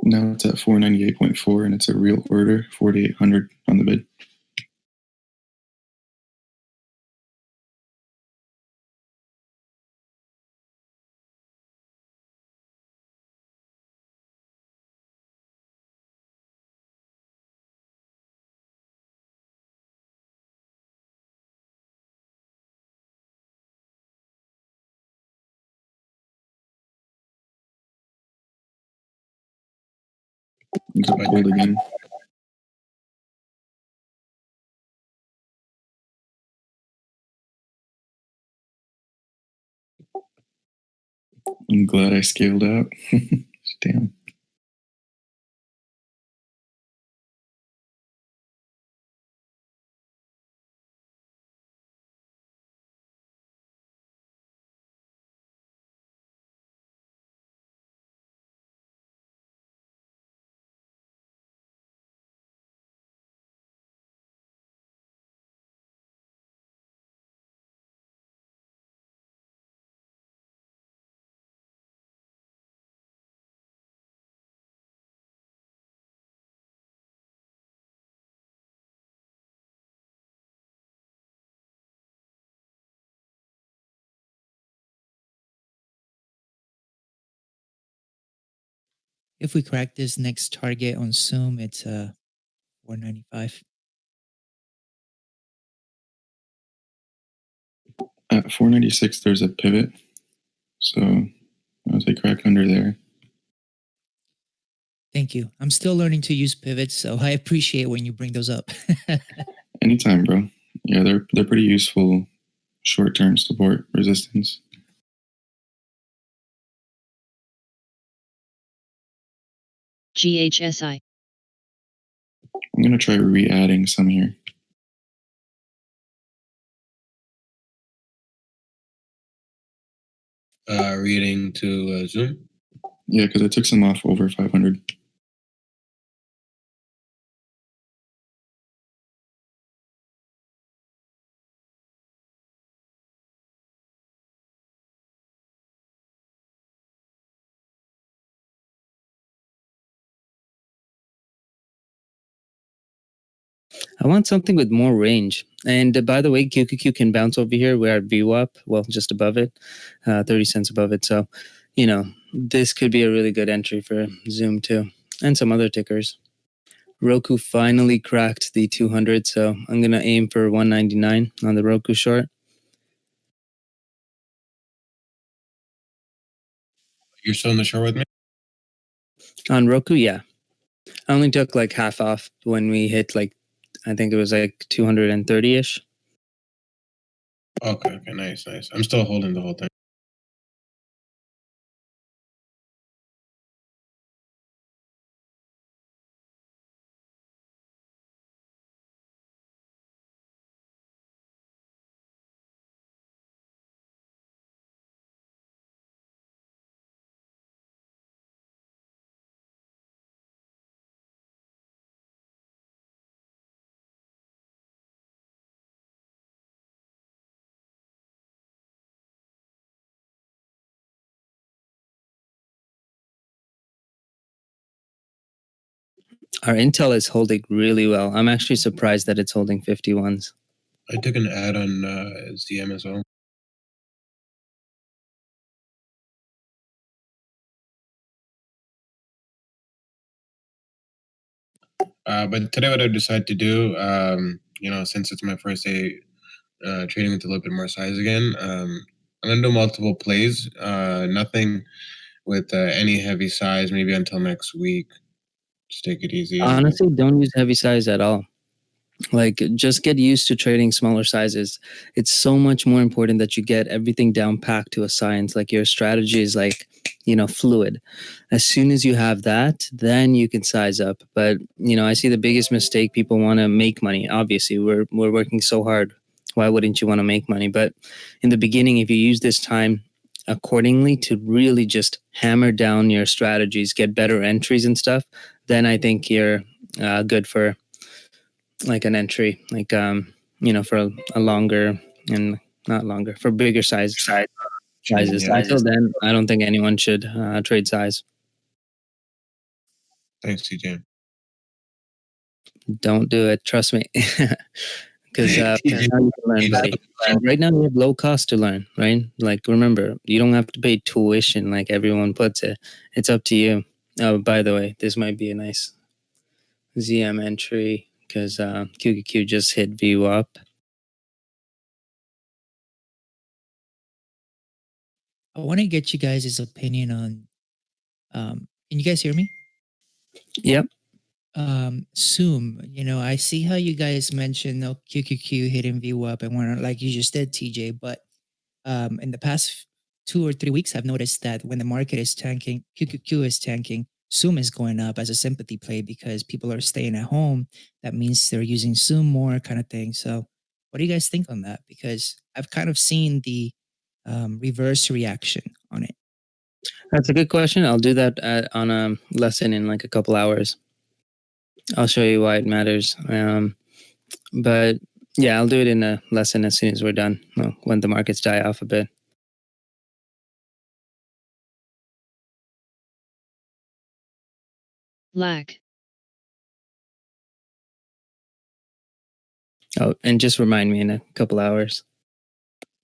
Now it's at 498.4 and it's a real order, 4,800 on the bid. Got pulled again. I'm glad I scaled out. Damn. If we crack this next target on Zoom, it's 495. At 496, there's a pivot. So I would say crack under there. Thank you. I'm still learning to use pivots, so I appreciate when you bring those up. Anytime, bro. Yeah, they're pretty useful short-term support resistance. GHSI. I'm gonna try re-adding some here. Reading to Zoom. Yeah, because I took some off over 500. I want something with more range. And by the way, QQQ can bounce over here. We're at VWAP, well, just above it, 30 cents above it. So, this could be a really good entry for Zoom too, and some other tickers. Roku finally cracked the 200, so I'm going to aim for 199 on the Roku short. You're still in the short with me? On Roku, yeah. I only took like half off when we hit I think it was like 230-ish. Okay, nice. I'm still holding the whole thing. Our Intel is holding really well. I'm actually surprised that it's holding 51s. I took an ad on ZM as well. But today, what I decided to do, since it's my first day trading with a little bit more size again, I'm gonna do multiple plays. Nothing with any heavy size. Maybe until next week. Just take it easy. Honestly, don't use heavy size at all. Just get used to trading smaller sizes. It's so much more important that you get everything down packed to a science. Your strategy is fluid. As soon as you have that, then you can size up. But, I see the biggest mistake. People want to make money. Obviously, we're working so hard. Why wouldn't you want to make money? But in the beginning, if you use this time accordingly to really just hammer down your strategies, get better entries and stuff, then I think you're good for an entry, for a longer and not longer, for bigger sizes. Yeah. Until then, I don't think anyone should trade size. Thanks, CJ. Don't do it. Trust me. Because right now we have low cost to learn, right? Remember, you don't have to pay tuition like everyone puts it. It's up to you. Oh, by the way, this might be a nice ZM entry because QQQ just hit VWAP. I want to get you guys' opinion on. Can you guys hear me? Yep. Zoom. I see how you guys mentioned QQQ hitting VWAP and whatnot, like you just did, TJ. But in the past 2 or 3 weeks, I've noticed that when the market is tanking, QQQ is tanking. Zoom is going up as a sympathy play because people are staying at home. That means they're using Zoom more, kind of thing. So, what do you guys think on that? Because I've kind of seen the reverse reaction on it. That's a good question. I'll do that on a lesson in a couple hours. I'll show you why it matters. But yeah, I'll do it in a lesson as soon as we're done, when the markets die off a bit. Lag. Oh, and just remind me in a couple hours.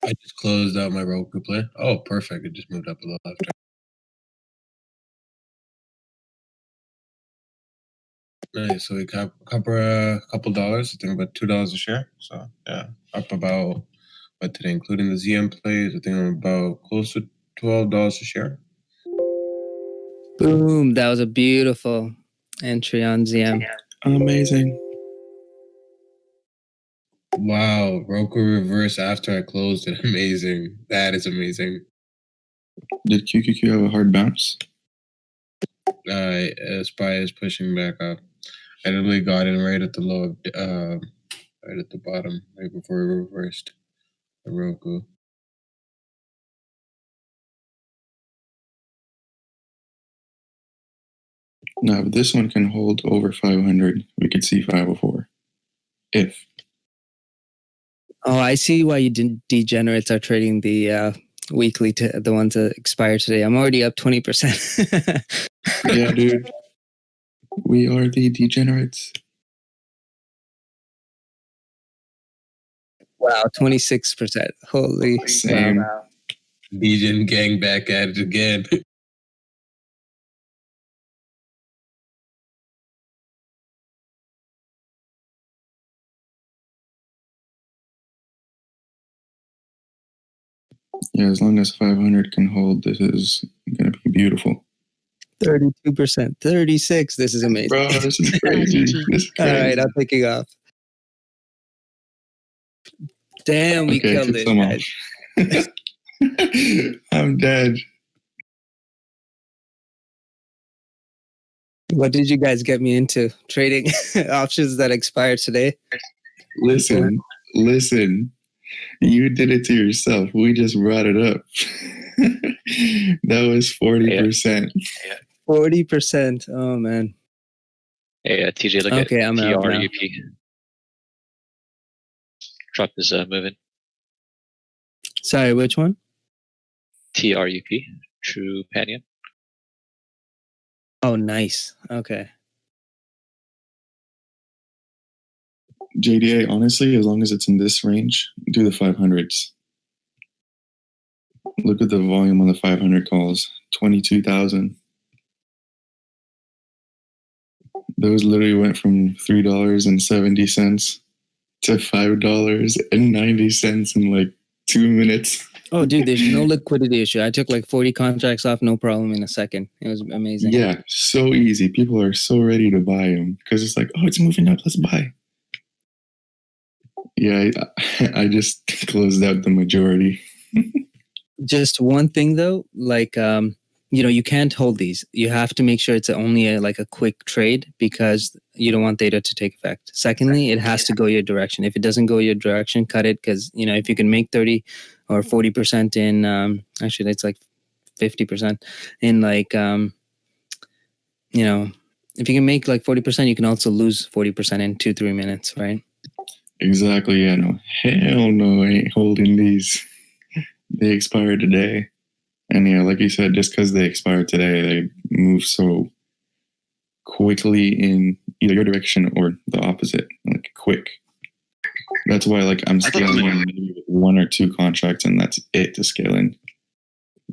I just closed out my Roku play. Oh, perfect. It just moved up a little after. Nice. So we cover a couple dollars. I think about $2 a share. So yeah, up about what today, including the ZM plays. I think I'm about close to $12 a share. Boom! That was a beautiful entry on ZM. Amazing. Wow, Roku reverse after I closed it. Amazing. That is amazing. Did QQQ have a hard bounce? SPY is pushing back up. I literally got in right at the low of, right at the bottom, right before it reversed the Roku. No, but this one can hold over 500. We could see 504. If. Oh, I see why you degenerates are trading the weekly, the ones that expire today. I'm already up 20%. Yeah, dude. We are the degenerates. Wow, 26%. Holy. Same. Wow. Degen gang back at it again. Yeah, as long as 500 can hold, this is going to be beautiful. 32%. 36. This is amazing. Bro, this is crazy. This is crazy. All right, I'm picking off. Damn, we killed took it, some guys. off. I'm dead. What did you guys get me into? Trading options that expire today? Listen. You did it to yourself. We just brought it up. That was 40%. 40%. Oh, man. Hey, TJ, look Okay, at I'm out now. TRUP. Truck is moving. Sorry, which one? TRUP, True Panion. Oh, nice. Okay. JDA, honestly, as long as it's in this range, do the 500s. Look at the volume on the 500 calls. 22,000. Those literally went from $3.70 to $5.90 in like 2 minutes. Oh, dude, there's no liquidity issue. I took like 40 contracts off, no problem in a second. It was amazing. Yeah, so easy. People are so ready to buy them because it's like, oh, it's moving up. Let's buy. Yeah, I just closed out the majority. Just one thing though, like you can't hold these. You have to make sure it's only a quick trade because you don't want data to take effect. Secondly, it has to go your direction. If it doesn't go your direction, cut it because if you can make 30 or 40% in actually that's like 50% in if you can make like 40%, you can also lose 40% in 2-3 minutes, right? Exactly. Yeah, no. Hell no, I ain't holding these. They expire today. And yeah, like you said, just because they expire today, they move so quickly in either your direction or the opposite. Like quick. That's why I'm scaling in maybe with 1 or 2 contracts and that's it to scale in.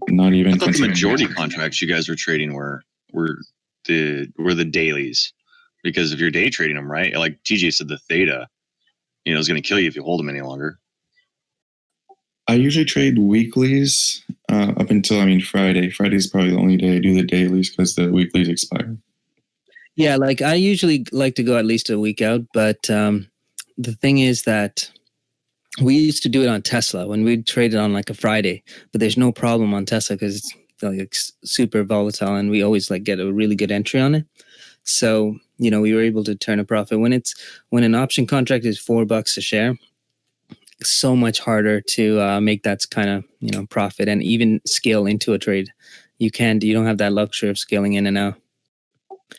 Not even I thought the majority contracts you guys were trading were the dailies. Because if you're day trading them, right? Like TJ said, the theta, is going to kill you if you hold them any longer. I usually trade weeklies up until Friday. Friday's probably the only day I do the dailies because the weeklies expire. Yeah, I usually like to go at least a week out, but the thing is that we used to do it on Tesla when we'd trade it on a Friday, but there's no problem on Tesla because it's super volatile and we always get a really good entry on it. So, we were able to turn a profit. When an option contract is $4 a share, so much harder to make that kind of profit and even scale into a trade. You don't have that luxury of scaling in and out.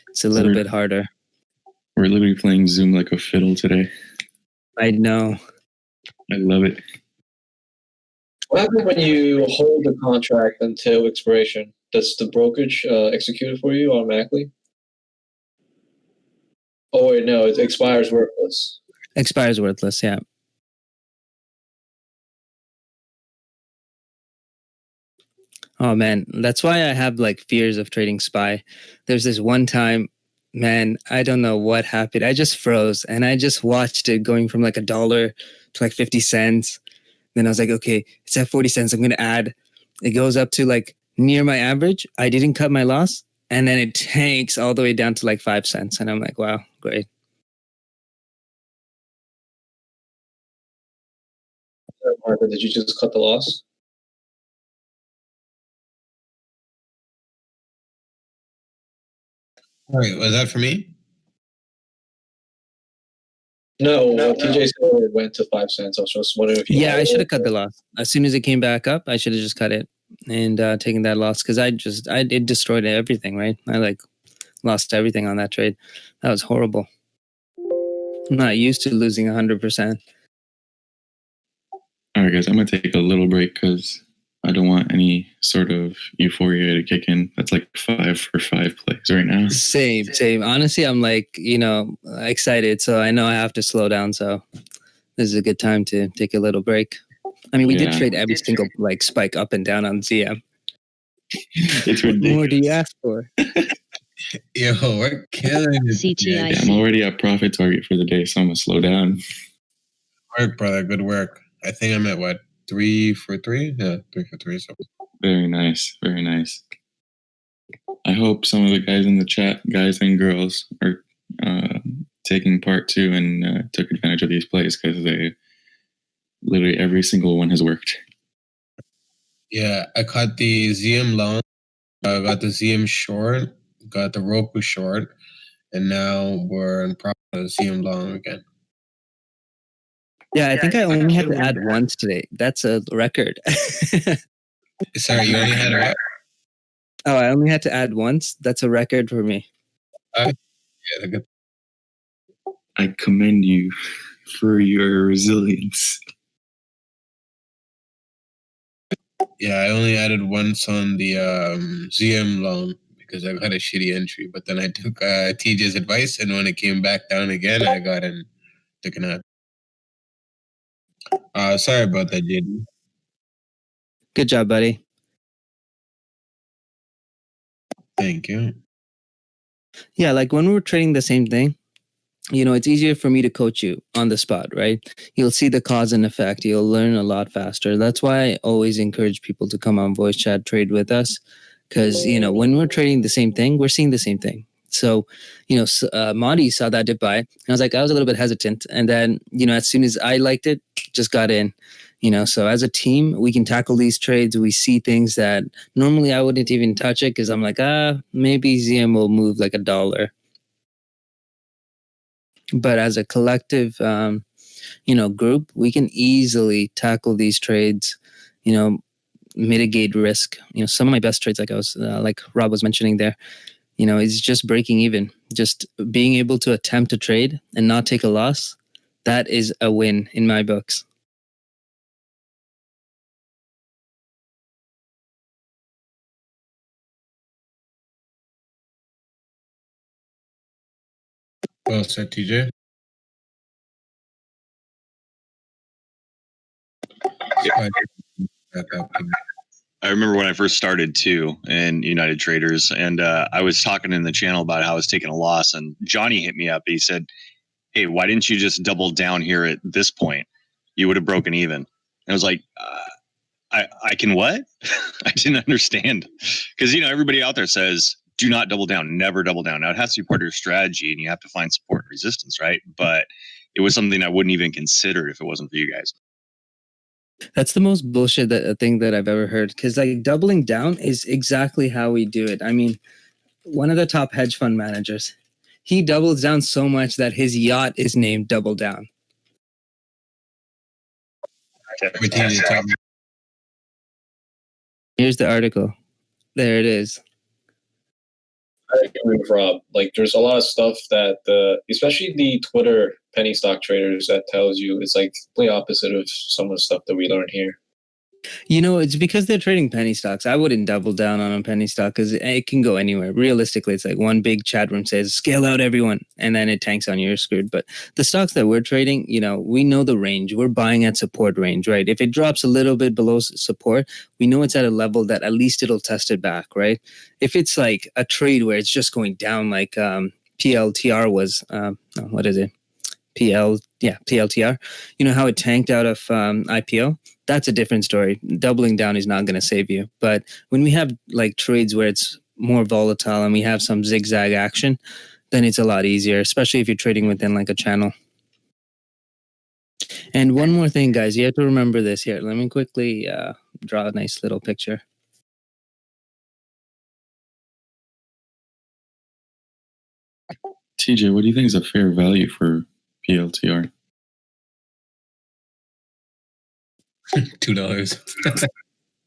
It's a little bit harder. We're literally playing Zoom like a fiddle today. I know. I love it. What happens when you hold the contract until expiration? Does the brokerage execute it for you automatically? Oh wait, no, it expires worthless. Expires worthless, yeah. Oh man, that's why I have fears of trading SPY. There's this one time Man, I don't know what happened. I just froze and I just watched it going from like $1 to like 50 cents. Then I was like, okay, it's at 40 cents. I'm going to add. It goes up to like near my average. I didn't cut my loss. And then it tanks all the way down to like 5 cents. And I'm like, wow, great. Marco, did you just cut the loss? Wait, was that for me? No, TJ said it went to 5 cents. I was just wondering if you. Yeah, I should have cut the loss. As soon as it came back up, I should have just cut it and taken that loss because it destroyed everything, right? I like lost everything on that trade. That was horrible. I'm not used to losing 100%. All right, guys, I'm going to take a little break because I don't want any sort of euphoria to kick in. That's like 5 for 5 plays right now. Same. Honestly, I'm like, excited. So I know I have to slow down. So this is a good time to take a little break. I mean, we did trade every single like spike up and down on ZM. It's ridiculous. What more do you ask for? Yo, we're killing it. CTI. Yeah, I'm already at profit target for the day, so I'm going to slow down. Work, brother. Good work. I think I'm at what? 3 for 3? Yeah, 3 for 3. So Very nice. Very nice. I hope some of the guys in the chat, guys and girls, are taking part too and took advantage of these plays because they literally every single one has worked. yeah, I caught the ZM long, got the ZM short, got the Roku short, and now we're in profit of ZM long again. Yeah, I think I only had to add once today. That's a record. Sorry, you only had a what? Oh, I only had to add once. That's a record for me. Yeah, good. I commend you for your resilience. Yeah, I only added once on the ZM long because I got a shitty entry, but then I took TJ's advice, and when it came back down again, I got in, took an ad. Sorry about that, JD. Good job, buddy. Thank you. Yeah, like when we were trading the same thing, it's easier for me to coach you on the spot, right? You'll see the cause and effect. You'll learn a lot faster. That's why I always encourage people to come on voice chat, trade with us. Because, when we're trading the same thing, we're seeing the same thing. So, Monty saw that dip buy. I was like, I was a little bit hesitant. And then, as soon as I liked it, just got in. So as a team, we can tackle these trades. We see things that normally I wouldn't even touch it because I'm like, maybe ZM will move like $1. But as a collective, group, we can easily tackle these trades, mitigate risk. Some of my best trades, like Rob was mentioning there, is just breaking even. Just being able to attempt a trade and not take a loss. That is a win in my books. Well said, TJ. I remember when I first started too in United Traders, and I was talking in the channel about how I was taking a loss, and Johnny hit me up. He said, "Hey, why didn't you just double down here at this point? You would have broken even." And I was like, I can what? I didn't understand. Because, everybody out there says, do not double down, never double down. Now, it has to be part of your strategy, and you have to find support and resistance, right? But it was something I wouldn't even consider if it wasn't for you guys. That's the most bullshit thing that I've ever heard. Because, doubling down is exactly how we do it. I mean, one of the top hedge fund managers, he doubles down so much that his yacht is named Double Down. Here's the article. There it is. I agree with Rob. Like, there's a lot of stuff that, especially the Twitter penny stock traders, that tells you it's like the opposite of some of the stuff that we learn here. It's because they're trading penny stocks. I wouldn't double down on a penny stock because it can go anywhere. Realistically, it's like one big chat room says, scale out everyone, and then it tanks on you, you're screwed. But the stocks that we're trading, we know the range. We're buying at support range, right? If it drops a little bit below support, we know it's at a level that at least it'll test it back, right? If it's like a trade where it's just going down like PLTR was, no, what is it? PLTR. You know how it tanked out of IPO? That's a different story. Doubling down is not going to save you. But when we have like trades where it's more volatile and we have some zigzag action, then it's a lot easier, especially if you're trading within like a channel. And one more thing, guys, you have to remember this here. Let me quickly draw a nice little picture. TJ, what do you think is a fair value for PLTR? $2.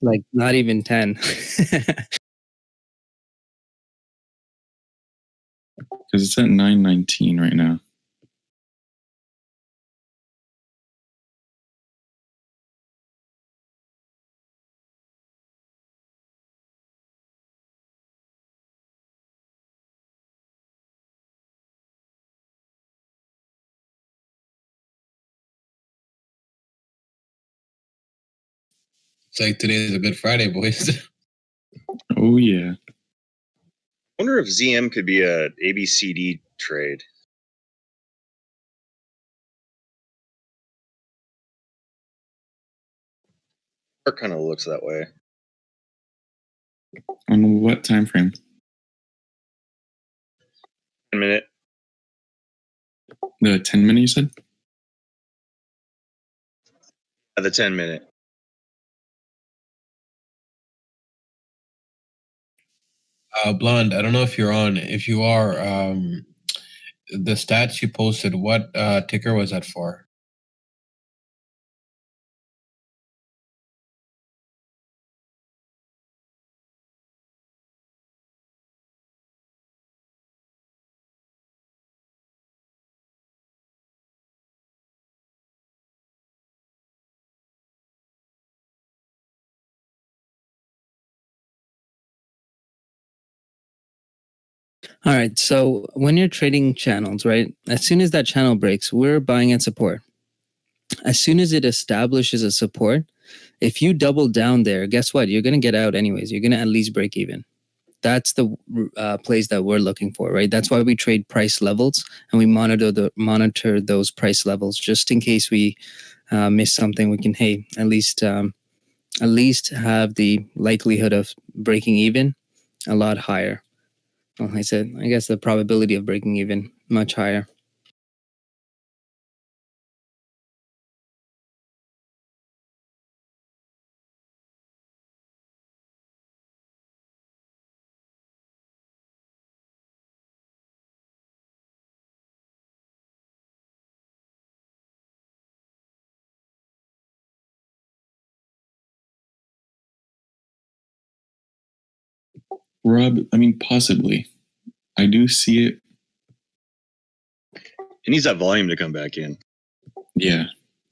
Like not even 10. Because it's at 919 right now. It's like today is a good Friday, boys. Oh yeah. I wonder if ZM could be a ABCD trade. It kind of looks that way. On what time frame? 10 minute. The 10 minute you said? The 10 minute. Blonde, I don't know if you're on. If you are, the stats you posted, what ticker was that for? All right. So when you're trading channels, right, as soon as that channel breaks, we're buying at support. As soon as it establishes a support, if you double down there, guess what? You're going to get out anyways. You're going to at least break even. That's the plays that we're looking for, right? That's why we trade price levels and we monitor those price levels just in case we miss something. We can, at least have the likelihood of breaking even a lot higher. Well, I guess the probability of breaking even much higher. Rob, I mean, possibly. I do see it. It needs that volume to come back in. Yeah.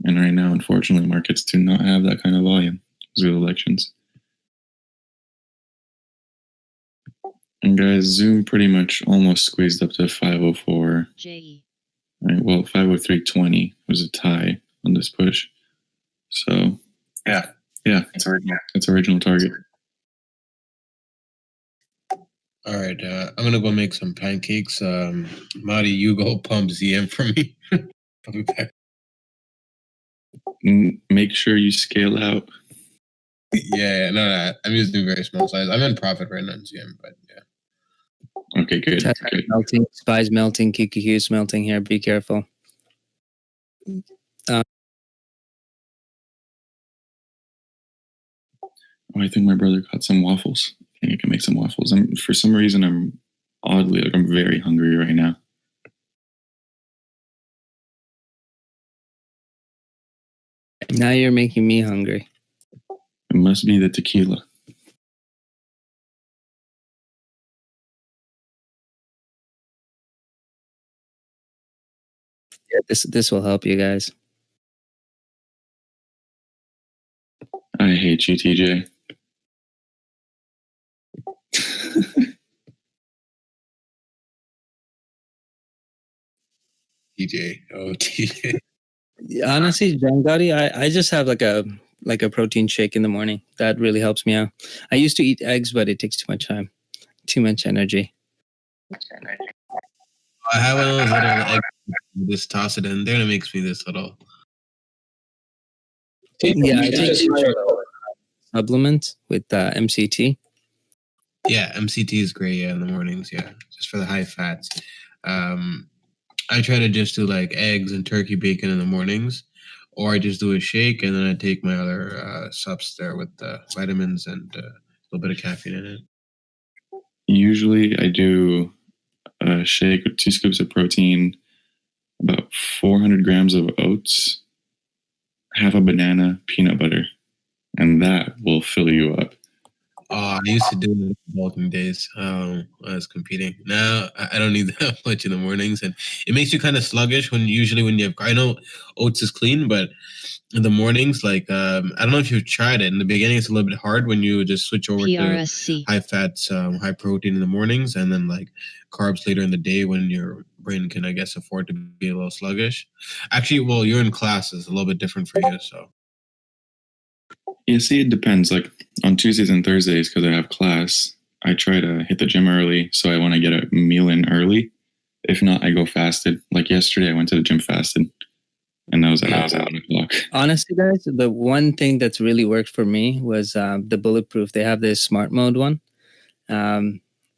And right now, unfortunately, markets do not have that kind of volume because of elections. And guys, Zoom pretty much almost squeezed up to 504. JE. Right, well, 503.20 was a tie on this push. So, yeah, it's original target. All right, I'm gonna go make some pancakes. Marty, you go pump ZM for me. I'll be back. Make sure you scale out. Yeah, no, I'm using very small size. I'm in profit right now in ZM, but yeah. Okay, good. Melting, SPY's melting, QQQ's melting here. Be careful. Oh, I think my brother got some waffles. I think I can make some waffles. For some reason, I'm very hungry right now. Now you're making me hungry. It must be the tequila. Yeah, this will help you guys. I hate you, TJ. TJ. Honestly, Jangadi, I just have like a protein shake in the morning. That really helps me out. I used to eat eggs, but it takes too much time, too much energy. I have one of those little eggs. Just toss it in there, and it makes me this little. Yeah, I You take just try supplement with MCT. Yeah, MCT is great. Yeah, in the mornings. Yeah, just for the high fats. I try to just do like eggs and turkey bacon in the mornings, or I just do a shake and then I take my other subs there with vitamins and a little bit of caffeine in it. Usually I do a shake with 2 scoops of protein, about 400 grams of oats, half a banana, peanut butter, and that will fill you up. Oh, I used to do it in the bulking days. I was competing. Now I don't need that much in the mornings, and it makes you kind of sluggish when you have. I know oats is clean, but in the mornings, like I don't know if you've tried it. In the beginning, it's a little bit hard when you just switch over PRSC. to high fats, high protein in the mornings, and then like carbs later in the day when your brain can, I guess, afford to be a little sluggish. Actually, well, you're in classes, a little bit different for you, so. Yeah, see, it depends. Like on Tuesdays and Thursdays, because I have class, I try to hit the gym early, so I want to get a meal in early. If not, I go fasted. Like yesterday, I went to the gym fasted, and that was at 1 o'clock. Honestly, guys, the one thing that's really worked for me was the Bulletproof. They have this smart mode one.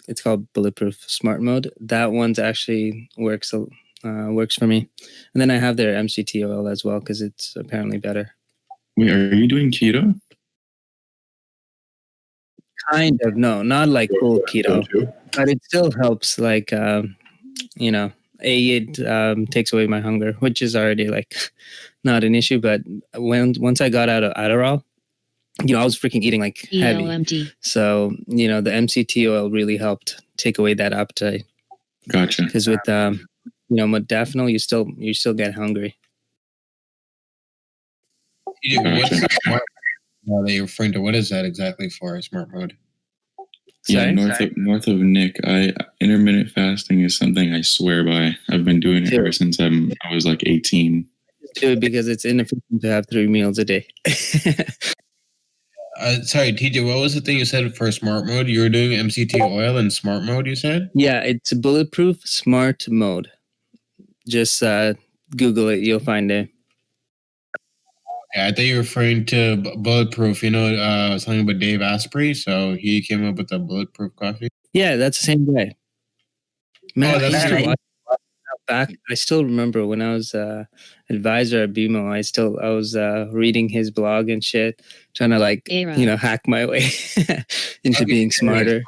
It's called Bulletproof Smart Mode. That one's actually works for me. And then I have their MCT oil as well because it's apparently better. Wait, are you doing keto? Kind of, no, not like full keto, but it still helps. Like, it takes away my hunger, which is already like not an issue. But once I got out of Adderall, I was freaking eating like heavy. ELMT. So, the MCT oil really helped take away that appetite. Gotcha. Because with modafinil, you still get hungry. What's the smart mode that you're referring to? What is that exactly for? Smart mode? Yeah, north of Nick, intermittent fasting is something I swear by. I've been doing it ever since I was like 18. Do it because it's inefficient to have 3 meals a day. Sorry, TJ, what was the thing you said for smart mode? You were doing MCT oil in smart mode, you said? Yeah, it's Bulletproof Smart Mode. Just Google it, you'll find it. Yeah, I thought you were referring to Bulletproof, something about Dave Asprey. So he came up with the Bulletproof coffee. Yeah, that's the same guy. Man, I still remember when I was advisor at BMO. I was reading his blog and shit, trying to hack my way into being smarter.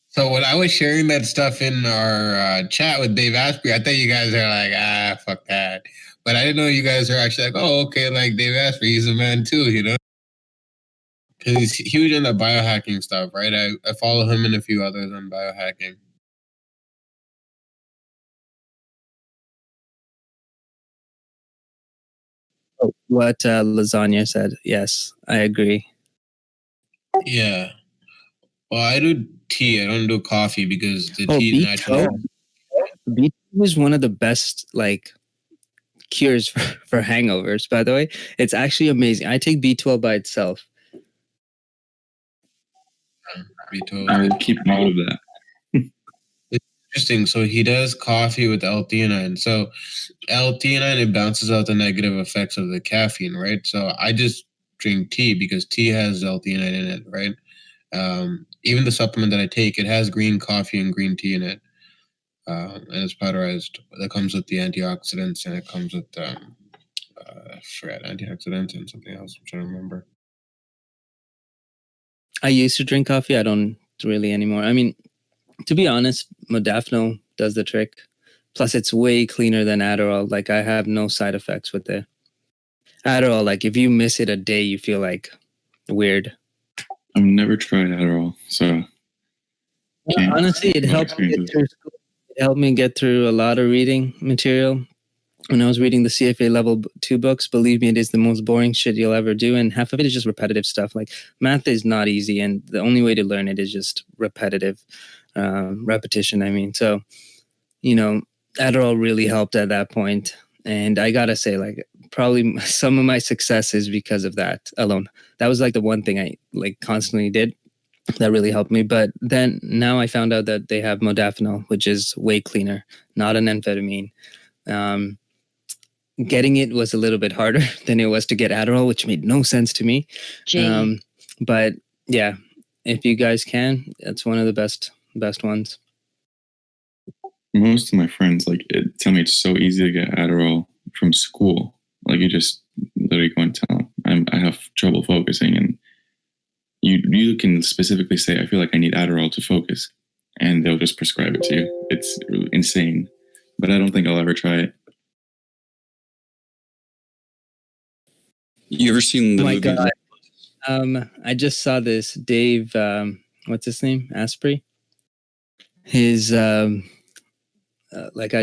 So when I was sharing that stuff in our chat with Dave Asprey, I thought you guys are like, fuck that. But I didn't know you guys are actually like, oh, okay, like Dave Asprey, he's a man too, Because he's huge into biohacking stuff, right? I follow him and a few others on biohacking. What Lasagna said. Yes, I agree. Yeah. Well, I do tea. I don't do coffee because the tea is natural. B12 is one of the best cures for hangovers, by the way. It's actually amazing. I take B12 by itself. B12. I will keep note of that. It's interesting. So he does coffee with L-theanine. So L-theanine, it bounces out the negative effects of the caffeine, right? So I just drink tea because tea has L-theanine in it, right? Even the supplement that I take, it has green coffee and green tea in it. And it's powderized. That comes with the antioxidants, and it comes with antioxidants and something else. I'm trying to remember. I used to drink coffee. I don't really anymore. I mean, to be honest, modafinil does the trick. Plus, it's way cleaner than Adderall. Like, I have no side effects with it. Adderall, like, if you miss it a day, you feel weird. I've never tried Adderall, so honestly, it helped me get through school. It helped me get through a lot of reading material. When I was reading the CFA Level 2 books, believe me, it is the most boring shit you'll ever do, and half of it is just repetitive stuff. Like, math is not easy, and the only way to learn it is just repetitive repetition. I mean, so Adderall really helped at that point, and I gotta say, probably some of my success is because of that alone. That was the one thing I constantly did. That really helped me. But then now I found out that they have modafinil, which is way cleaner, not an amphetamine. Getting it was a little bit harder than it was to get Adderall, which made no sense to me. But yeah, if you guys can, it's one of the best ones. Most of my friends tell me it's so easy to get Adderall from school. Like you just literally go and tell them I have trouble focusing, and you can specifically say I feel like I need Adderall to focus, and they'll just prescribe it to you. It's insane, but I don't think I'll ever try it. You ever seen the Oh my movie? God. I just saw this Dave, what's his name? Asprey. His, I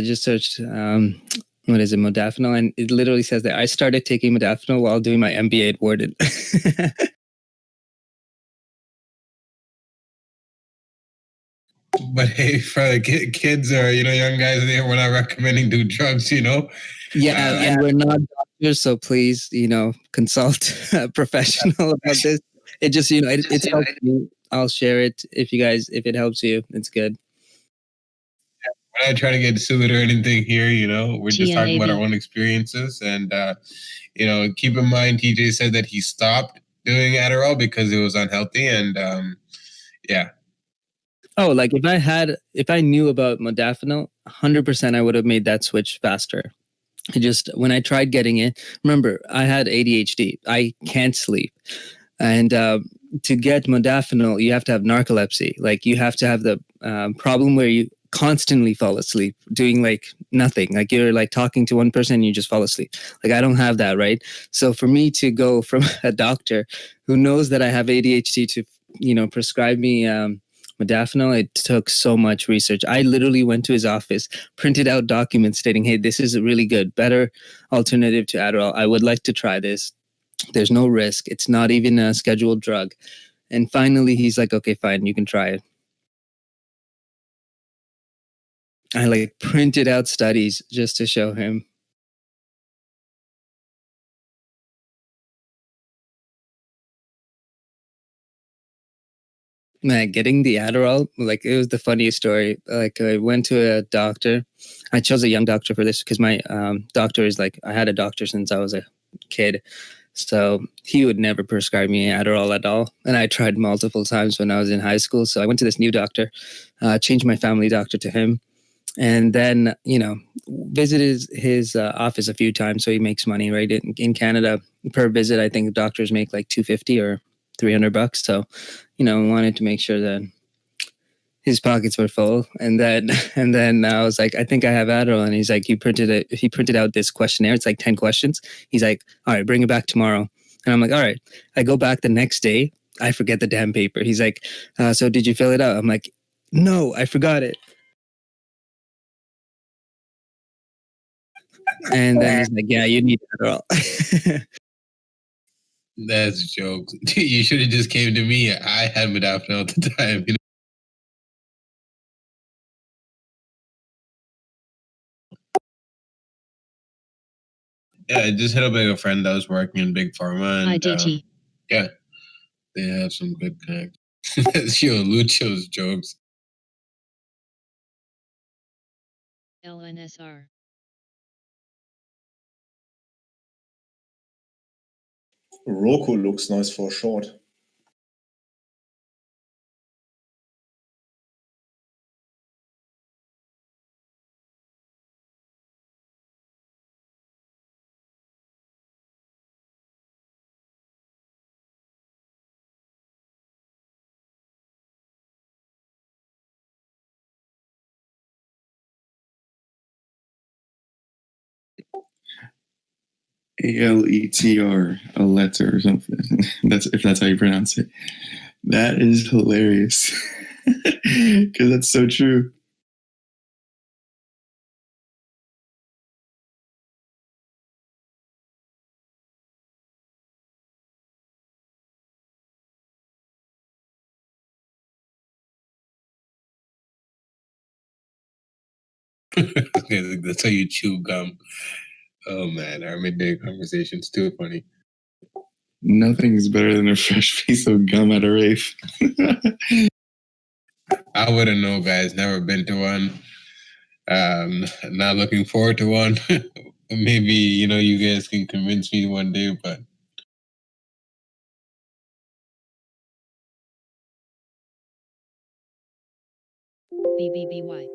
just searched, what is it, modafinil, and it literally says that I started taking modafinil while doing my MBA at Wharton. But hey, for the kids or young guys there, we're not recommending do drugs. Yeah, and we're not doctors, so please, consult a professional about this. It just, it's helped me. I'll share it if it helps you. It's good. We're not trying to get sued or anything here. We're just talking about our own experiences, and keep in mind, TJ said that he stopped doing Adderall because it was unhealthy, and yeah. Oh, like if I knew about modafinil, 100% I would have made that switch faster. When I tried getting it, remember, I had ADHD. I can't sleep. And to get modafinil, you have to have narcolepsy. Like you have to have the problem where you constantly fall asleep doing nothing. Like you're talking to one person and you just fall asleep. Like I don't have that, right? So for me to go from a doctor who knows that I have ADHD to, prescribe me modafinil, it took so much research. I literally went to his office, printed out documents stating, hey, this is a really good, better alternative to Adderall. I would like to try this. There's no risk. It's not even a scheduled drug. And finally, he's like, okay, fine, you can try it. I printed out studies just to show him. Man, getting the Adderall, it was the funniest story. I went to a doctor. I chose a young doctor for this because my doctor is I had a doctor since I was a kid. So he would never prescribe me Adderall at all. And I tried multiple times when I was in high school. So I went to this new doctor, changed my family doctor to him. And then, visited his office a few times. So he makes money, right? In Canada, per visit, I think doctors make $250 or $300. So, wanted to make sure that his pockets were full. And then I was like, I think I have Adderall. And he's like, he printed out this questionnaire. It's 10 questions. He's like, all right, bring it back tomorrow. And I'm like, all right. I go back the next day. I forget the damn paper. He's like, so did you fill it out? I'm like, no, I forgot it. And then he's like, yeah, you need Adderall. That's jokes. You should have just came to me. I had modafinil at the time. Yeah, I just hit up a friend that was working in Big Pharma. And, IDT. Yeah, they have some good connect. Yo, Lucho's jokes. LNSR. Roku looks nice for short. ALETR, a letter or something. If that's how you pronounce it. That is hilarious. Because that's so true. That's how you chew gum. Oh man, our midday conversation's too funny. Nothing's better than a fresh piece of gum at a rave. I wouldn't know, guys. Never been to one. Not looking forward to one. Maybe you guys can convince me one day, but BBBY.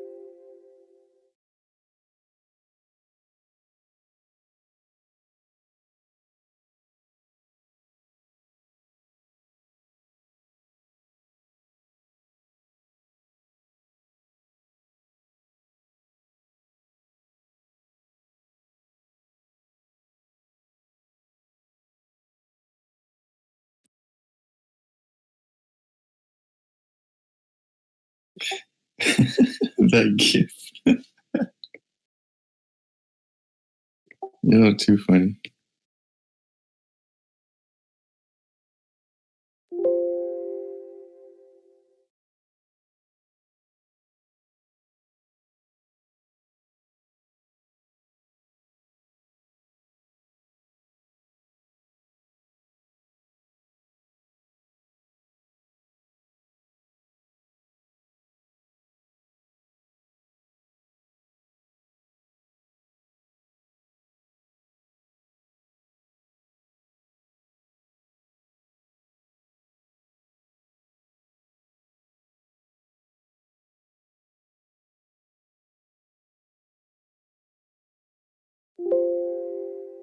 That gift. Too funny.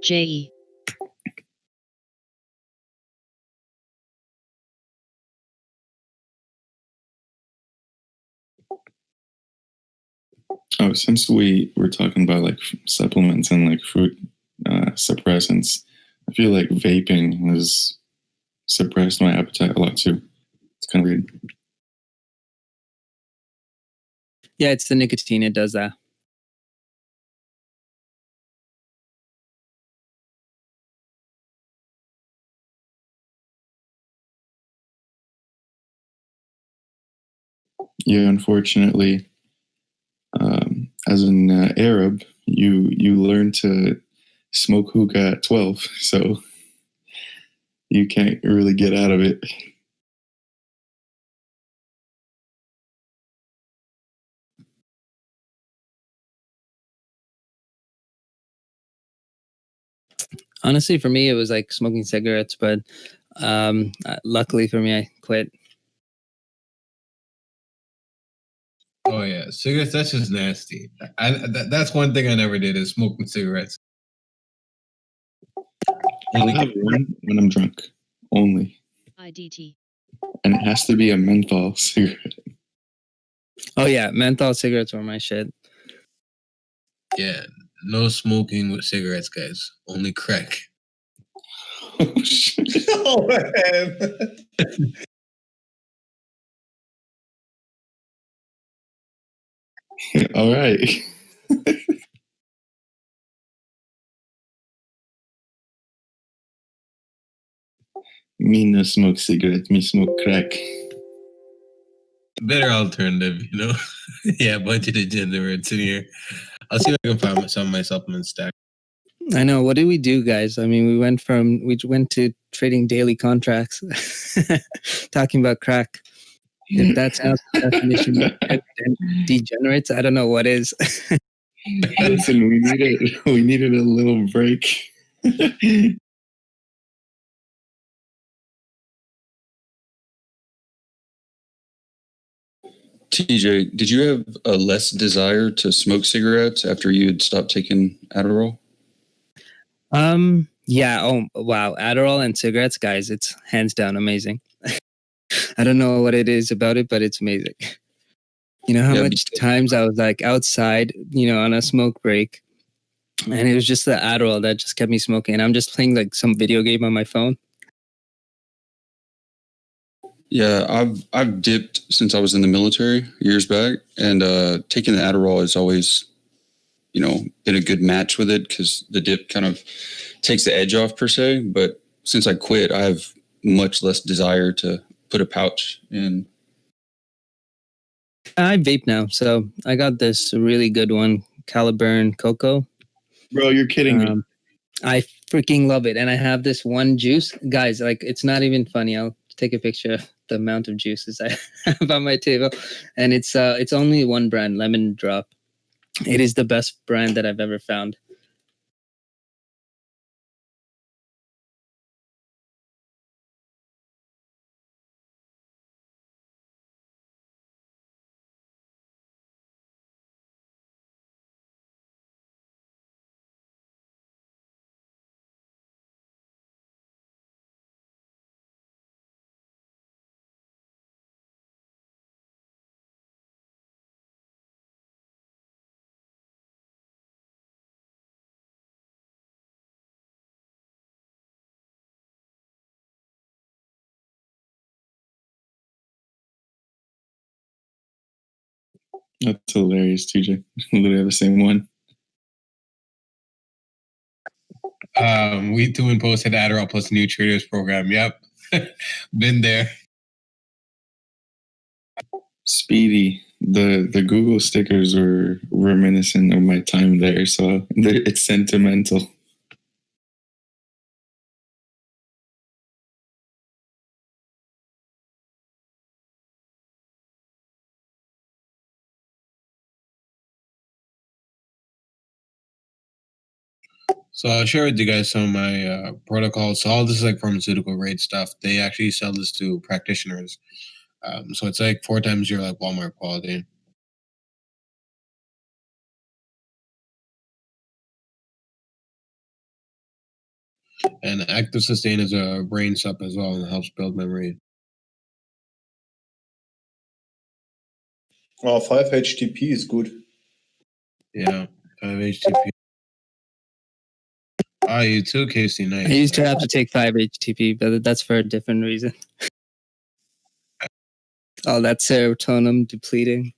JE. Oh, since we were talking about like supplements and like food suppressants, I feel like vaping has suppressed my appetite a lot too. It's kind of weird. Yeah, it's the nicotine. It does that. Yeah, unfortunately, as an Arab, you learn to smoke hookah at 12, so you can't really get out of it. Honestly, for me, it was like smoking cigarettes, but luckily for me, I quit. oh yeah, cigarettes. That's just nasty. That's one thing I never did is smoking cigarettes. I'll have one when I'm drunk, only. IDT. And it has to be a menthol cigarette. Oh yeah, menthol cigarettes were my shit. Yeah, no smoking with cigarettes, guys. Only crack. Oh, shit. Oh, man. All right. Me no smoke cigarette, me smoke crack. Better alternative, Yeah, a bunch of degenerates in here. I'll see if I can find some of my supplements stack. I know. What did we do, guys? I mean, we went to trading daily contracts, talking about crack. If that's not the definition of degenerates, I don't know what is. Listen, we needed a little break. TJ, did you have a less desire to smoke cigarettes after you had stopped taking Adderall? Yeah. Oh, wow. Adderall and cigarettes, guys, it's hands down amazing. I don't know what it is about it, but it's amazing. You know how much times I was like outside, on a smoke break, and it was just the Adderall that just kept me smoking. And I'm just playing like some video game on my phone. Yeah, I've dipped since I was in the military years back, and taking the Adderall has always, been a good match with it because the dip kind of takes the edge off per se. But since I quit, I have much less desire to put a pouch in. I vape now, so I got this really good one, Caliburn Cocoa. Bro, you're kidding me. I freaking love it. And I have this one juice, guys. Like, it's not even funny. I'll take a picture of the amount of juices I have on my table, and it's only one brand, Lemon Drop. It is the best brand that I've ever found. That's hilarious, TJ. Literally have the same one. We too posted Adderall plus new traders program. Yep. Been there. Speedy. The Google stickers were reminiscent of my time there, so it's sentimental. So I'll share with you guys some of my protocols. So all this is like pharmaceutical grade stuff. They actually sell this to practitioners. So it's like 4 times your like Walmart quality. And Active Sustain is a brain sup as well and helps build memory. 5-HTP is good. Yeah, 5-HTP. You too, Casey. Nice. I used to have to take 5-HTP, but that's for a different reason. Oh, that serotonin depleting.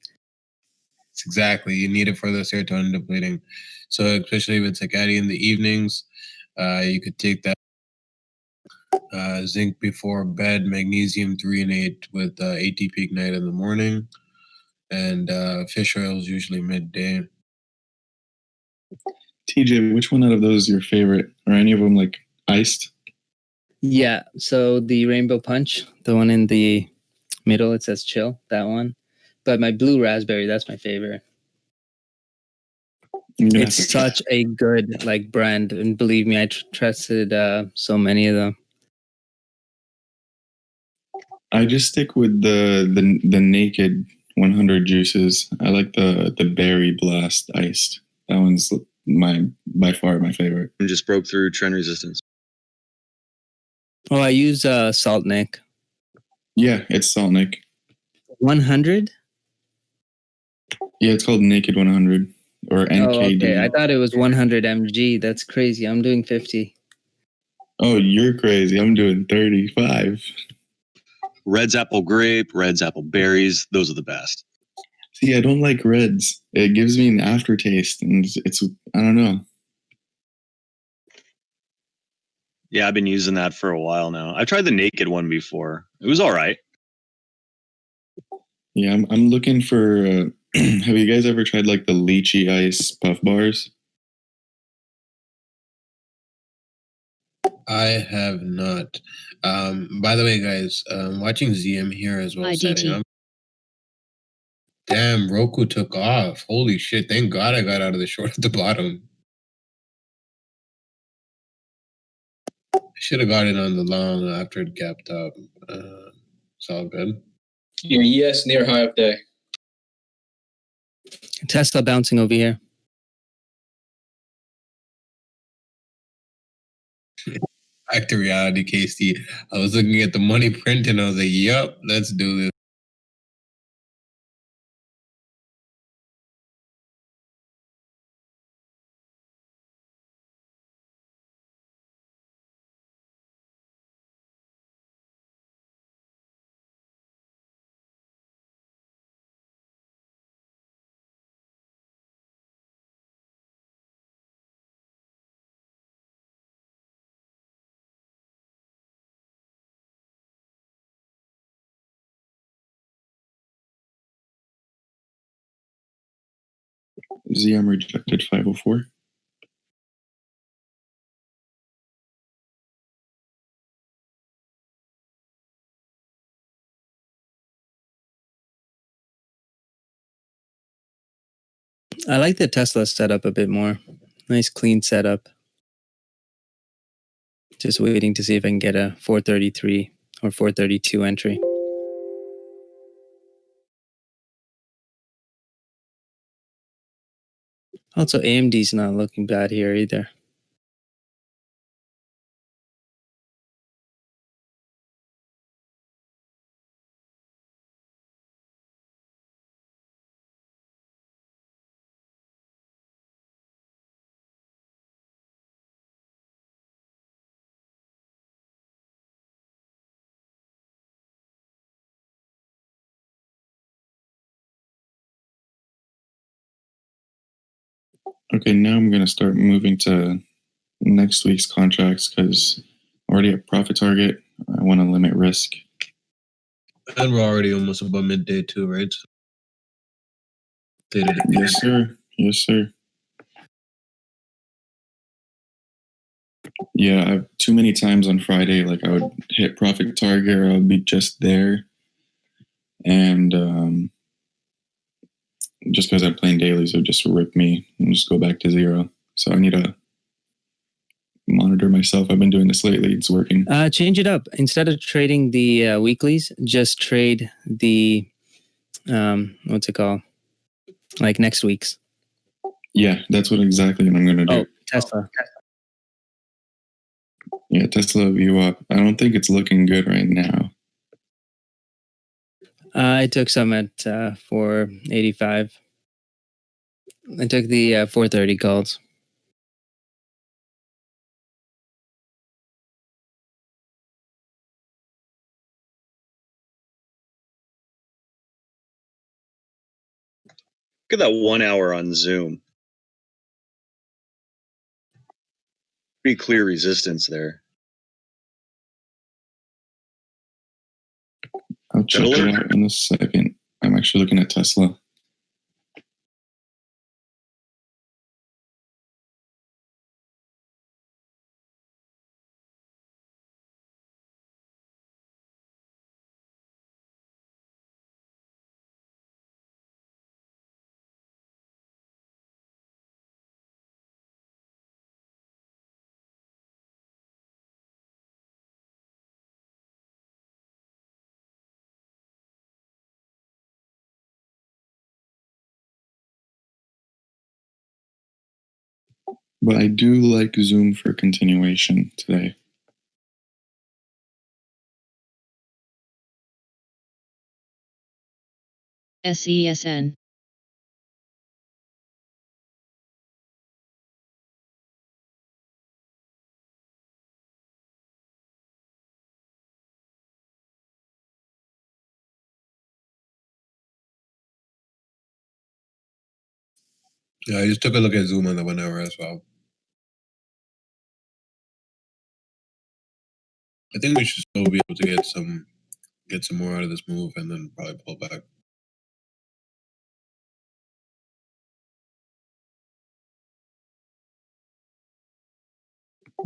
It's exactly. You need it for the serotonin depleting. So especially if it's like Addy in the evenings, you could take that zinc before bed, magnesium 3 and 8 with ATP Ignite in the morning, and fish oil is usually midday. TJ, which one out of those is your favorite? Are any of them like iced? Yeah, so the Rainbow Punch, the one in the middle, it says chill, that one. But my blue raspberry, that's my favorite. It's such a good like brand, and believe me, I trusted so many of them. I just stick with the naked 100 juices. I like the berry blast iced. That one's by far my favorite. And just broke through trend resistance. Oh, I use Salt Nick. Yeah, it's Salt Nick. 100? Yeah, it's called Naked 100 or NKD. Oh, okay. I thought it was 100 mg. That's crazy. I'm doing 50. Oh, you're crazy. I'm doing 35. Red's apple grape, Red's apple berries. Those are the best. See, I don't like reds. It gives me an aftertaste, and it's I don't know. Yeah, I've been using that for a while now. I tried the naked one before. It was all right. Yeah, I'm looking for. Have you guys ever tried like the lychee ice puff bars? I have not. By the way, guys, watching ZM here as well. Setting up. Damn, Roku took off. Holy shit. Thank God I got out of the short at the bottom. I should have got it on the long after it gapped up. It's all good. Your ES near high up day. Tesla bouncing over here. Back to reality, Casey. I was looking at the money print and I was like, yup, let's do this. ZM rejected 504. I like the Tesla setup a bit more. Nice clean setup. Just waiting to see if I can get a 433 or 432 entry. Also, AMD's not looking bad here either. Okay, now I'm going to start moving to next week's contracts because already at profit target. I want to limit risk. And we're already almost above midday too, right? So Yes, sir. Yes, sir. Yeah, too many times on Friday, like I would hit profit target or I would be just there. And just because I'm playing dailies, it would just rip me and just go back to zero. So I need to monitor myself. I've been doing this lately. It's working. Change it up. Instead of trading the weeklies, just trade the, what's it called? Like next week's. Yeah, that's what exactly what I'm going to do. Oh, Tesla. Yeah, Tesla VWAP. I don't think it's looking good right now. I took some at 485. I took the 430 calls. Look at that 1 hour on Zoom. Pretty clear resistance there. I'll check it out in a second. I'm actually looking at Tesla. But I do like Zoom for continuation today. SESN. Yeah, I just took a look at Zoom on the 1 hour as well. I think we should still be able to get some more out of this move and then probably pull back.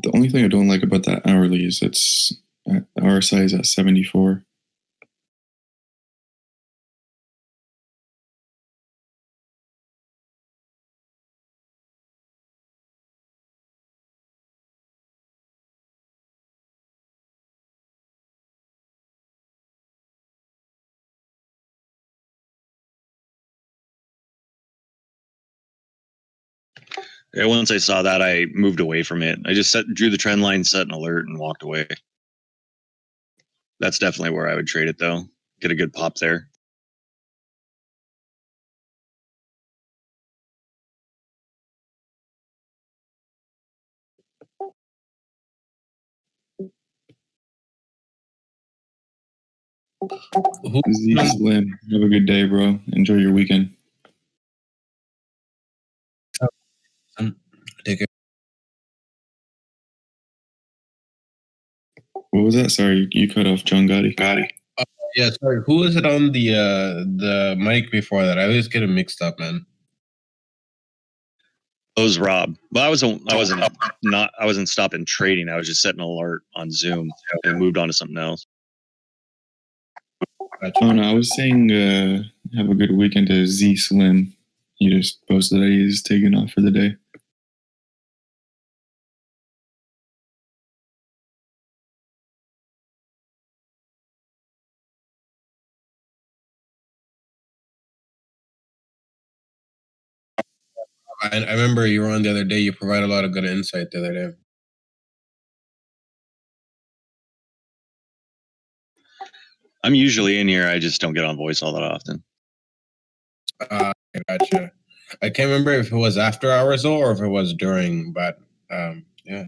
The only thing I don't like about that hourly is it's at RSI is at 74. Yeah, once I saw that, I moved away from it. I just drew the trend line, set an alert, and walked away. That's definitely where I would trade it, though. Get a good pop there. Z Slim, have a good day, bro. Enjoy your weekend. Take it. What was that? Sorry, you cut off John Gotti. Yeah, sorry. Who was it on the mic before that? I always get it mixed up, man. It was Rob. But I wasn't stopping trading. I was just setting an alert on Zoom and moved on to something else. Oh no, I was saying have a good weekend to Z Slim. He just posted that he's taking off for the day. I remember you were on the other day. You provided a lot of good insight the other day. I'm usually in here. I just don't get on voice all that often. Gotcha. I can't remember if it was after hours though, or if it was during. But yeah.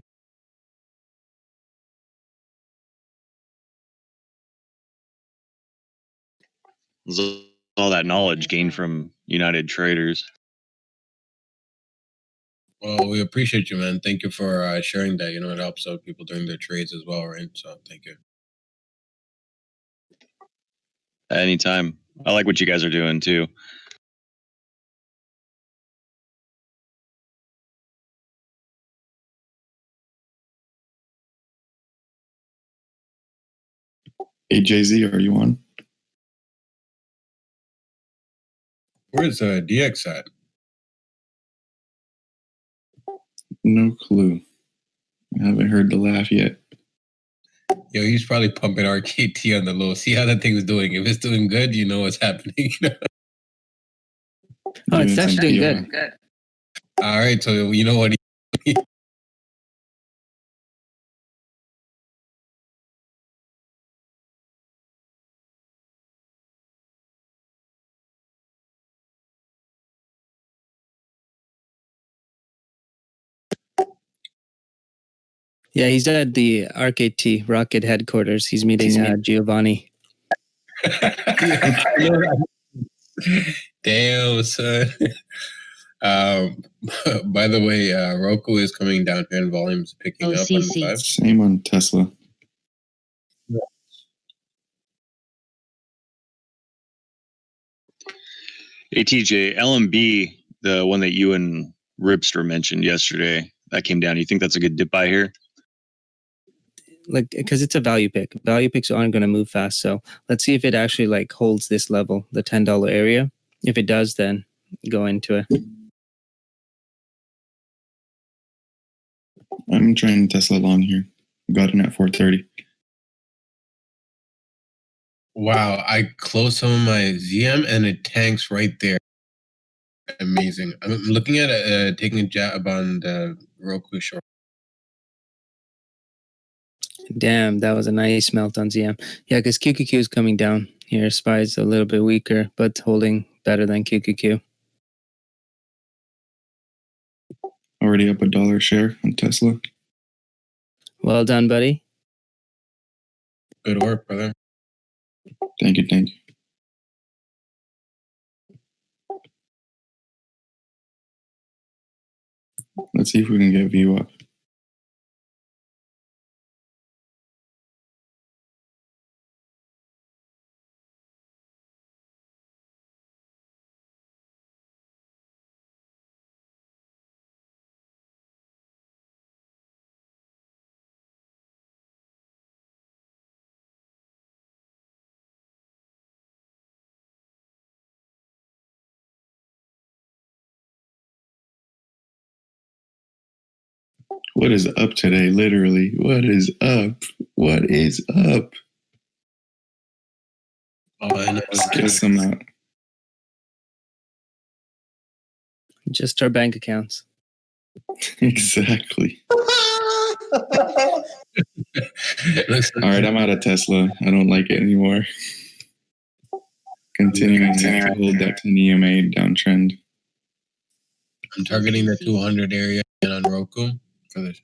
There's all that knowledge gained from United Traders. Well, we appreciate you, man. Thank you for sharing that. You know, it helps out people during their trades as well, right? So thank you. Anytime. I like what you guys are doing too. Hey, Jay-Z, are you on? Where's DX at? No clue. I haven't heard the laugh yet. Yo, he's probably pumping RKT on the low. See how that thing is doing. If it's doing good, you know what's happening. Oh, it's actually doing good. All right, so you know what? Yeah, he's at the RKT Rocket headquarters. He's meeting Giovanni. Damn, son. By the way, Roku is coming down here and volume's picking up on the 5. Same on Tesla. Hey, TJ, LMB, the one that you and Ripster mentioned yesterday, that came down. You think that's a good dip buy here? Like, because it's a value pick. Value picks aren't going to move fast. So let's see if it actually like holds this level, the $10 area. If it does, then go into it. I'm trying Tesla long here. Got in at 430. Wow, I closed some of my ZM and it tanks right there. Amazing. I'm looking at taking a jab on the Roku short. Damn, that was a nice melt on ZM. Yeah, because QQQ is coming down here. SPY's a little bit weaker, but holding better than QQQ. Already up $1 share on Tesla. Well done, buddy. Good work, brother. Thank you, thank you. Let's see if we can get view up. What is up today? Literally, what is up? What is up? Let's get some out. Just our bank accounts. Exactly. All right, I'm out of Tesla. I don't like it anymore. Continuing to hold that 10 EMA downtrend. I'm targeting the 200 area on Roku for this.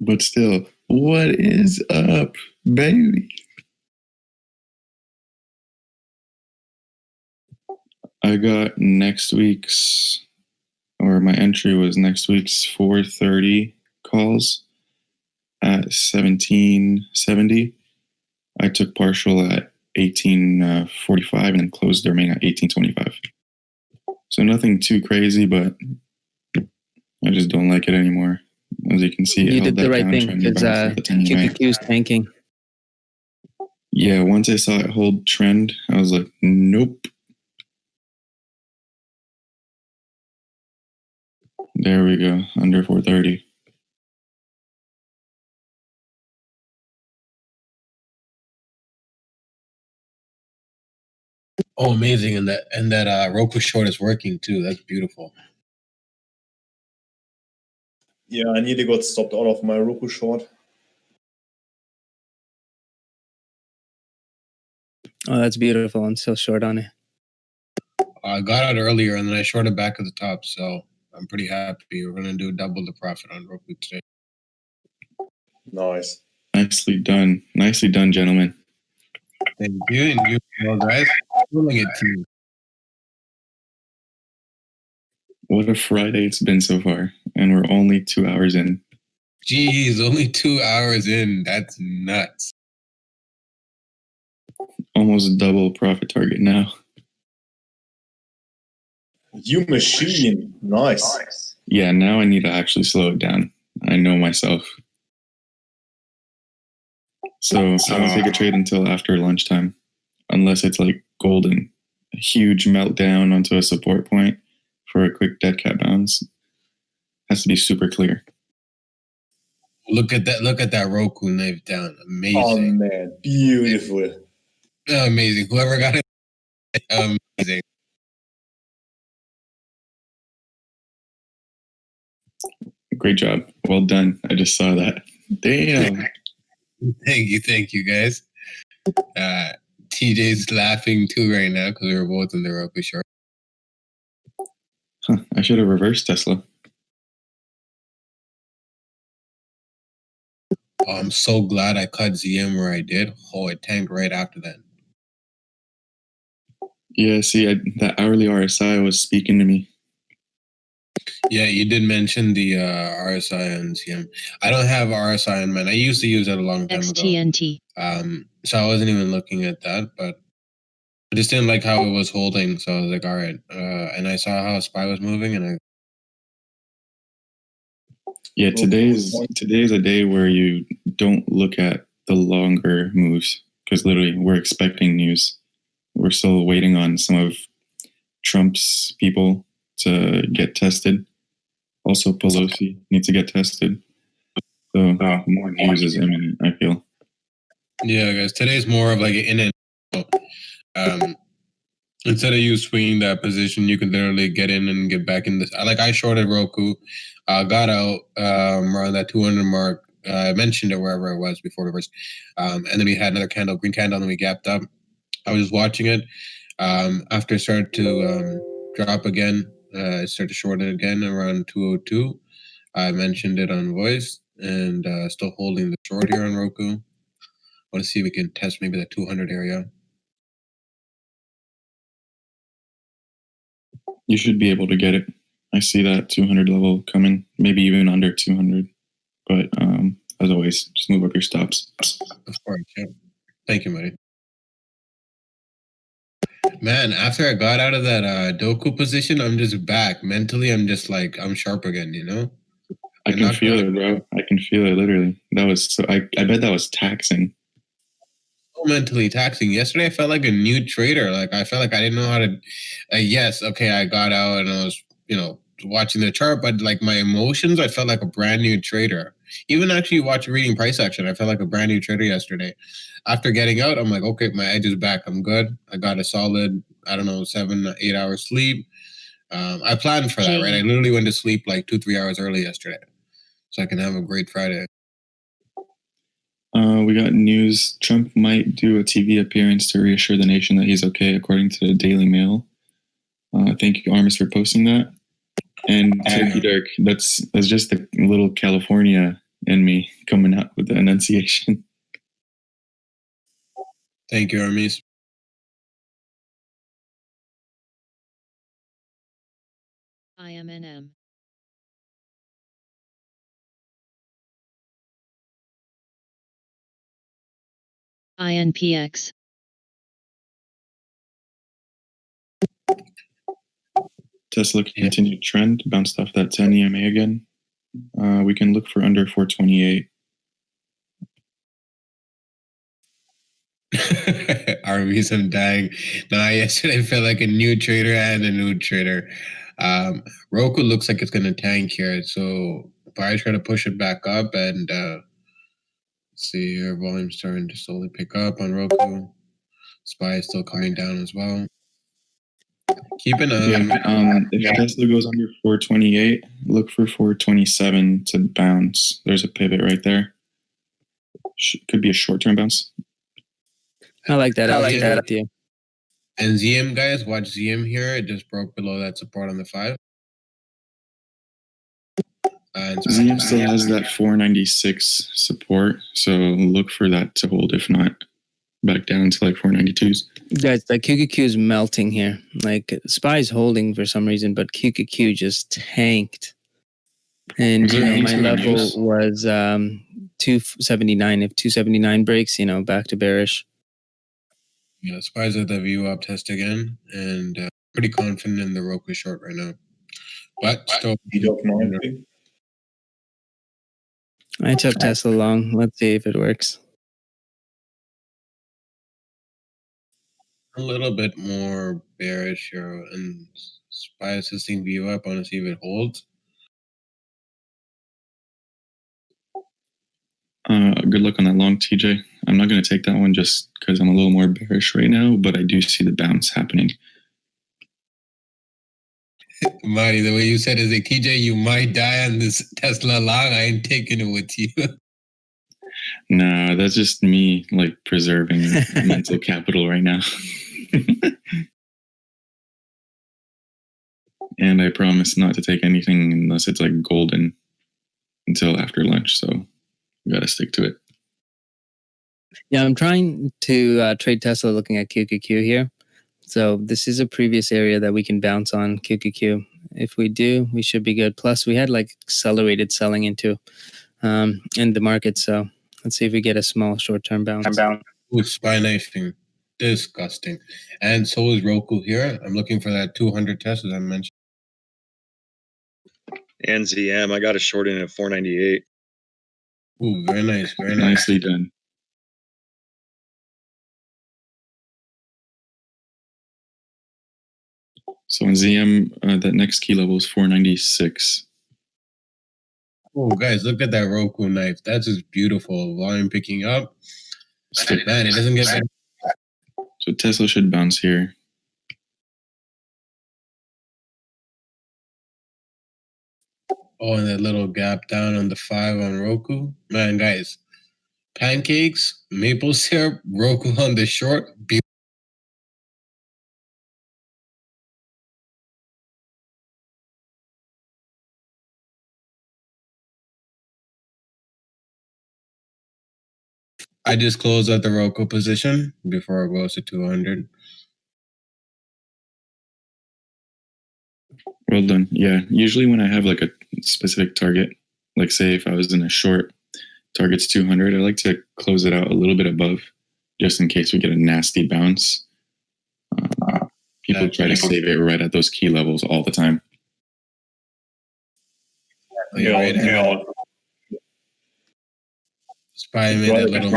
But still, what is up, baby? I got next week's, or my entry was next week's 4:30 calls at 1770. I took partial at 1845 and then closed the remaining at 1825. So nothing too crazy, but I just don't like it anymore. As you can see, You did the right thing because QQQ is tanking. Yeah, once I saw it hold trend, I was like, nope. There we go, under 430. Oh, amazing! And that Roku short is working too. That's beautiful. Yeah, I nearly got stopped out of my Roku short. Oh, that's beautiful. I'm still short on it. I got out earlier and then I shorted back at the top, so I'm pretty happy. We're gonna do double the profit on Roku today. Nice. Nicely done. Nicely done, gentlemen. Thank you, and you well, guys. Killing it too. What a Friday it's been so far, and we're only 2 hours in. Jeez, only 2 hours in. That's nuts. Almost double profit target now. You machine. Nice. Yeah, now I need to actually slow it down. I know myself. So I don't take a trade until after lunchtime, unless it's like golden. A huge meltdown onto a support point for a quick dead cat bounce. Has to be super clear. Look at that Roku knife down. Amazing. Oh man, beautiful. Amazing. Whoever got it, amazing. Great job. Well done. I just saw that. Damn. Thank you, guys. TJ's laughing too right now because we were both in the Roku short. Huh, I should have reversed Tesla. Oh, I'm so glad I cut ZM where I did. Oh, it tanked right after that. Yeah, see, that hourly RSI was speaking to me. Yeah, you did mention the RSI on ZM. I don't have RSI on mine. I used to use it a long time ago. XTNT. So I wasn't even looking at that, but I just didn't like how it was holding. So I was like, all right. And I saw how SPY was moving, and Yeah, today's a day where you don't look at the longer moves because literally we're expecting news. We're still waiting on some of Trump's people to get tested. Also, Pelosi needs to get tested. So more news is imminent, I feel. yeah, guys, today's more of like an in and instead of you swinging that position, you can literally get in and get back in this. Like I shorted Roku, got out around that 200 mark. I mentioned it wherever it was before the first, and then we had another candle, green candle, and then we gapped up. I was just watching it. After it started to drop again, I started to short it again around 202. I mentioned it on voice and still holding the short here on Roku. I want to see if we can test maybe the 200 area. You should be able to get it. I see that 200 level coming, maybe even under 200. But as always, just move up your stops. Of course, yeah. Thank you, buddy. Man, after I got out of that Doku position, I'm just back. Mentally, I'm just like, I'm sharp again, you know? I can feel it, bro. I can feel it, literally. That was so, I bet that was taxing. So mentally taxing. Yesterday, I felt like a new trader. Like, I felt like I didn't know how to, yes, okay, I got out and I was, watching the chart, but like my emotions, I felt like a brand new trader. Even actually reading price action, I felt like a brand new trader yesterday. After getting out, I'm like, okay, my edge is back. I'm good. I got a solid, 7-8 hours sleep. I planned for that, right? I literally went to sleep like 2-3 hours early yesterday so I can have a great Friday. We got news. Trump might do a TV appearance to reassure the nation that he's okay, according to the Daily Mail. Thank you, Armis, for posting that. And Turkey Dirk, that's just the little California in me coming out with the enunciation. Thank you, Armis. IMNM. INPX. Tesla continued trend, bounced off that 10 EMA again. We can look for under 428. RVs, I'm dying. Nah, yesterday felt like a new trader and a new trader. Roku looks like it's gonna tank here, so probably try to push it back up and let's see here, volume starting to slowly pick up on Roku. SPY is still coming down as well. Keep an eye. If Tesla goes under 428, look for 427 to bounce. There's a pivot right there. Could be a short-term bounce. I like that. I'll take that with you. And ZM, guys, watch ZM here. It just broke below that support on the 5. And ZM still has that 496 support, so look for that to hold. If not, back down to like 492s. Guys, like QQQ is melting here. Like SPY's holding for some reason, but QQQ just tanked. And you know, my level was 279. If 279 breaks, you know, back to bearish. Yeah, SPY's at the view up test again, and pretty confident in the Roku short right now. But still, I took Tesla long. Let's see if it works. A little bit more bearish here, and SPY assisting view up. I want to see if it holds. Good luck on that long, TJ. I'm not going to take that one just because I'm a little more bearish right now, but I do see the bounce happening. Marty, the way you said is like, TJ, you might die on this Tesla long. I ain't taking it with you. Nah, that's just me like preserving mental capital right now. And I promise not to take anything unless it's like golden until after lunch. So you got to stick to it. Yeah, I'm trying to trade Tesla looking at QQQ here. So this is a previous area that we can bounce on QQQ. If we do, we should be good. Plus, we had like accelerated selling into in the market. So let's see if we get a small short-term bounce. Ooh, SPY knifing. Disgusting. And so is Roku here. I'm looking for that 200 test, as I mentioned. And ZM, I got a short in at 498. Ooh, very nice. Very nice. Nicely done. So in ZM, that next key level is 496. Oh, guys, look at that Roku knife. That's just beautiful. Volume picking up. Man, it doesn't get better. So Tesla should bounce here. Oh, and that little gap down on the 5 on Roku. Man, guys, pancakes, maple syrup, Roku on the short. I just closed out the Roku position before it goes to 200. Well done. Yeah, usually when I have like a specific target, like say if I was in a short, target's 200, I like to close it out a little bit above, just in case we get a nasty bounce. People try to save it right at those key levels all the time. SPY made that little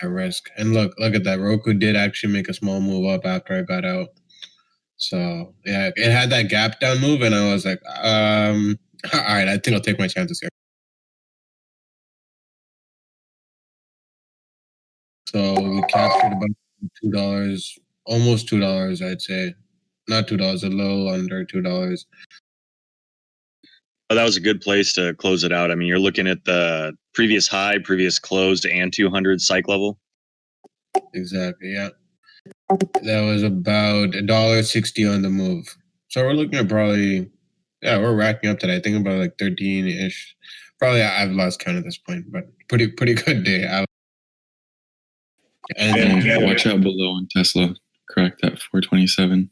the risk. And look at that. Roku did actually make a small move up after I got out. So yeah, it had that gap down move, and I was like, all right, I think I'll take my chances here. So we captured about $2, almost $2, I'd say. Not $2, a little under $2. Oh, that was a good place to close it out. I mean, you're looking at the previous high, previous closed, and 200 psych level. Exactly, yeah. That was about $1.60 on the move. So we're looking at probably, yeah, we're racking up today. I think about like 13-ish. Probably I've lost count at this point, but pretty good day. And watch out below on Tesla. Correct that 427.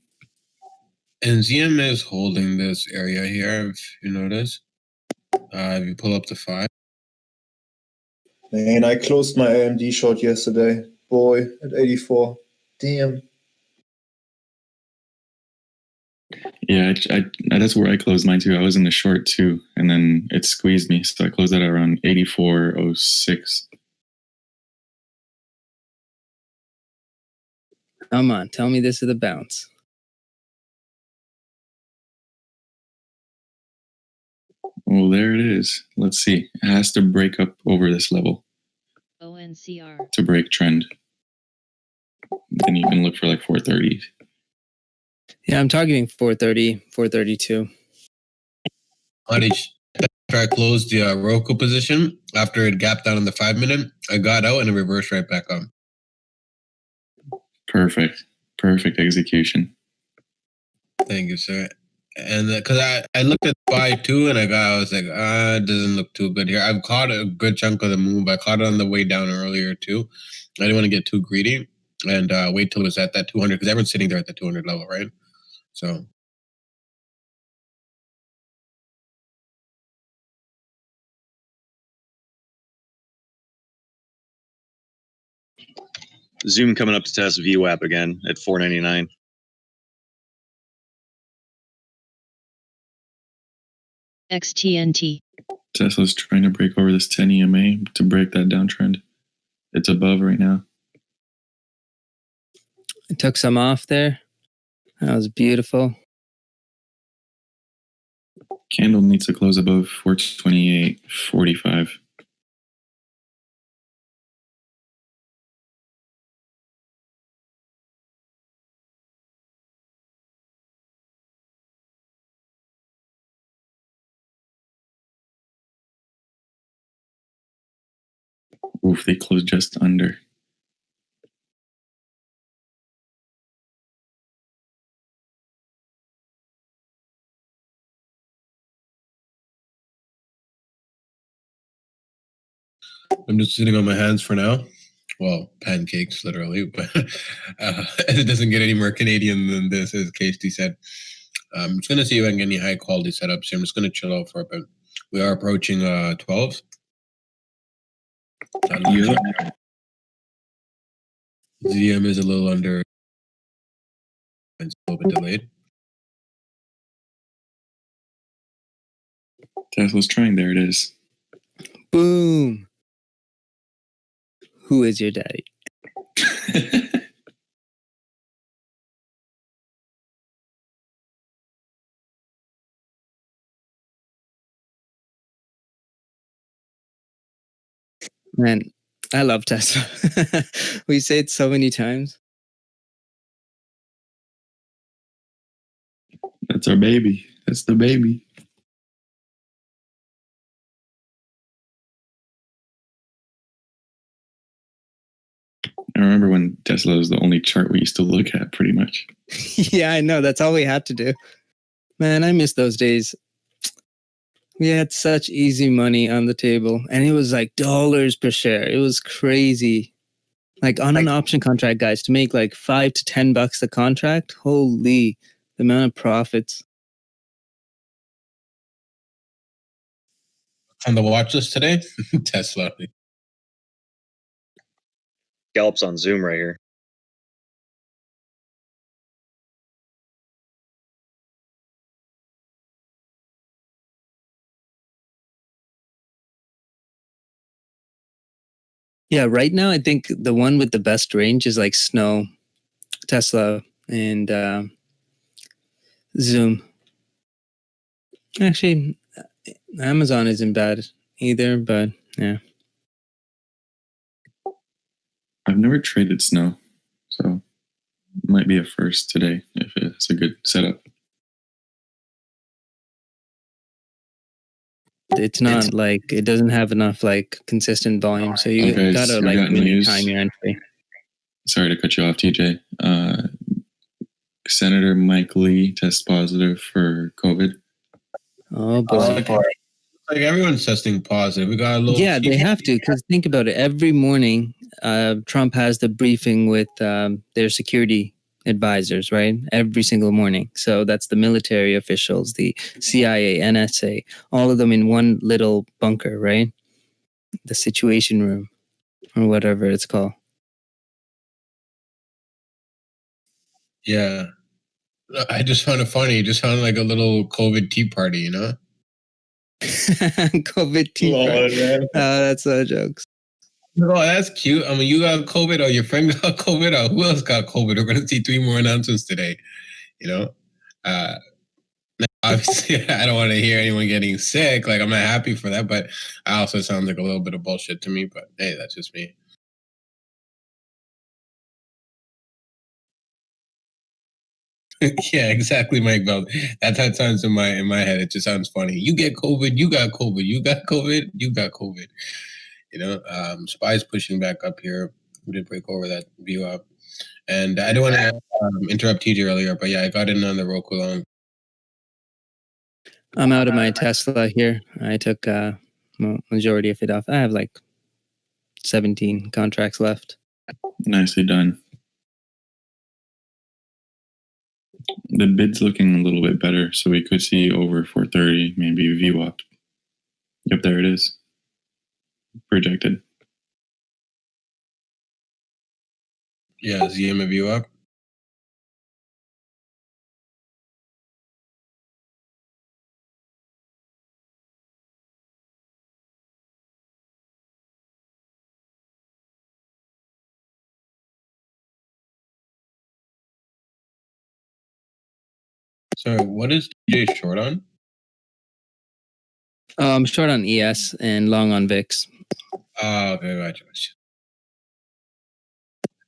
And ZM is holding this area here, if you notice. If you pull up the 5. Man, I closed my AMD short yesterday. Boy, at 84. Damn. Yeah, I that's where I closed mine too. I was in the short too, and then it squeezed me, so I closed that around 84.06. Come on, tell me this is the bounce. Well, there it is. Let's see. It has to break up over this level ONCR. to break trend. Then you can look for like 430. Yeah, I'm targeting 430, 432. After I closed the Roku position, after it gapped down in the 5 minute, I got out and it reversed right back up. Perfect. Perfect execution. Thank you, sir. And because I looked at buy too, and I was like, it doesn't look too good here. I've caught a good chunk of the move. I caught it on the way down earlier too. I didn't want to get too greedy and wait till it was at that 200 because everyone's sitting there at the 200 level, right? So. Zoom coming up to test VWAP again at 499. XTNT. Tesla's trying to break over this 10 EMA to break that downtrend. It's above right now. I took some off there. That was beautiful. Candle needs to close above 428.45. Oof, they closed just under. I'm just sitting on my hands for now. Well, pancakes, literally, but it doesn't get any more Canadian than this, as KST said. I'm just going to see if I can get any high quality setups here. I'm just going to chill out for a bit. We are approaching 12. ZM is a little under. It's a little bit delayed. Tesla's trying. There it is. Boom. Who is your daddy? Man, I love Tesla. We say it so many times. That's our baby. That's the baby. I remember when Tesla was the only chart we used to look at pretty much. Yeah, I know. That's all we had to do. Man, I miss those days. We had such easy money on the table, and it was like dollars per share. It was crazy. Like on an option contract, guys, to make like $5 to $10 a contract. Holy, the amount of profits. On the watch list today, Tesla. Scalps on Zoom right here. Yeah, right now I think the one with the best range is like Snow, Tesla, and Zoom. Actually, Amazon isn't bad either, but yeah. I've never traded Snow, so it might be a first today if it's a good setup. It's not like it doesn't have enough like consistent volume, so you Okay, gotta so like got really news. time your entry. Sorry to cut you off, TJ. Senator Mike Lee tests positive for COVID. Oh boy. Like everyone's testing positive. We got a little. Yeah, they have to, because think about it. Every morning, Trump has the briefing with their security advisors, right? Every single morning. So that's the military officials, the CIA, NSA, all of them in one little bunker, right? The Situation Room, or whatever it's called. Yeah. I just found it funny. It just sounded like a little COVID tea party, you know? COVID tea party. Oh, that's so jokes. Oh, that's cute. I mean, you got COVID, or your friend got COVID, or who else got COVID? We're gonna see 3 more announcements today. You know, uh, obviously, I don't want to hear anyone getting sick. Like, I'm not happy for that, but it also sounds like a little bit of bullshit to me. But hey, that's just me. Yeah, exactly, Mike Bell. That's how it sounds in my head. It just sounds funny. You get COVID, you got COVID, you got COVID, you got COVID. You know, Spy's pushing back up here. We did break over that view up. And I don't want to interrupt TJ earlier, but yeah, I got in on the Roku long. I'm out of my Tesla here. I took majority of it off. I have like 17 contracts left. Nicely done. The bid's looking a little bit better, so we could see over 430, maybe view up. Yep, there it is. Projected. Yeah, ZM view up. So what is TJ short on? I'm short on ES and long on VIX. Oh, okay, gotcha.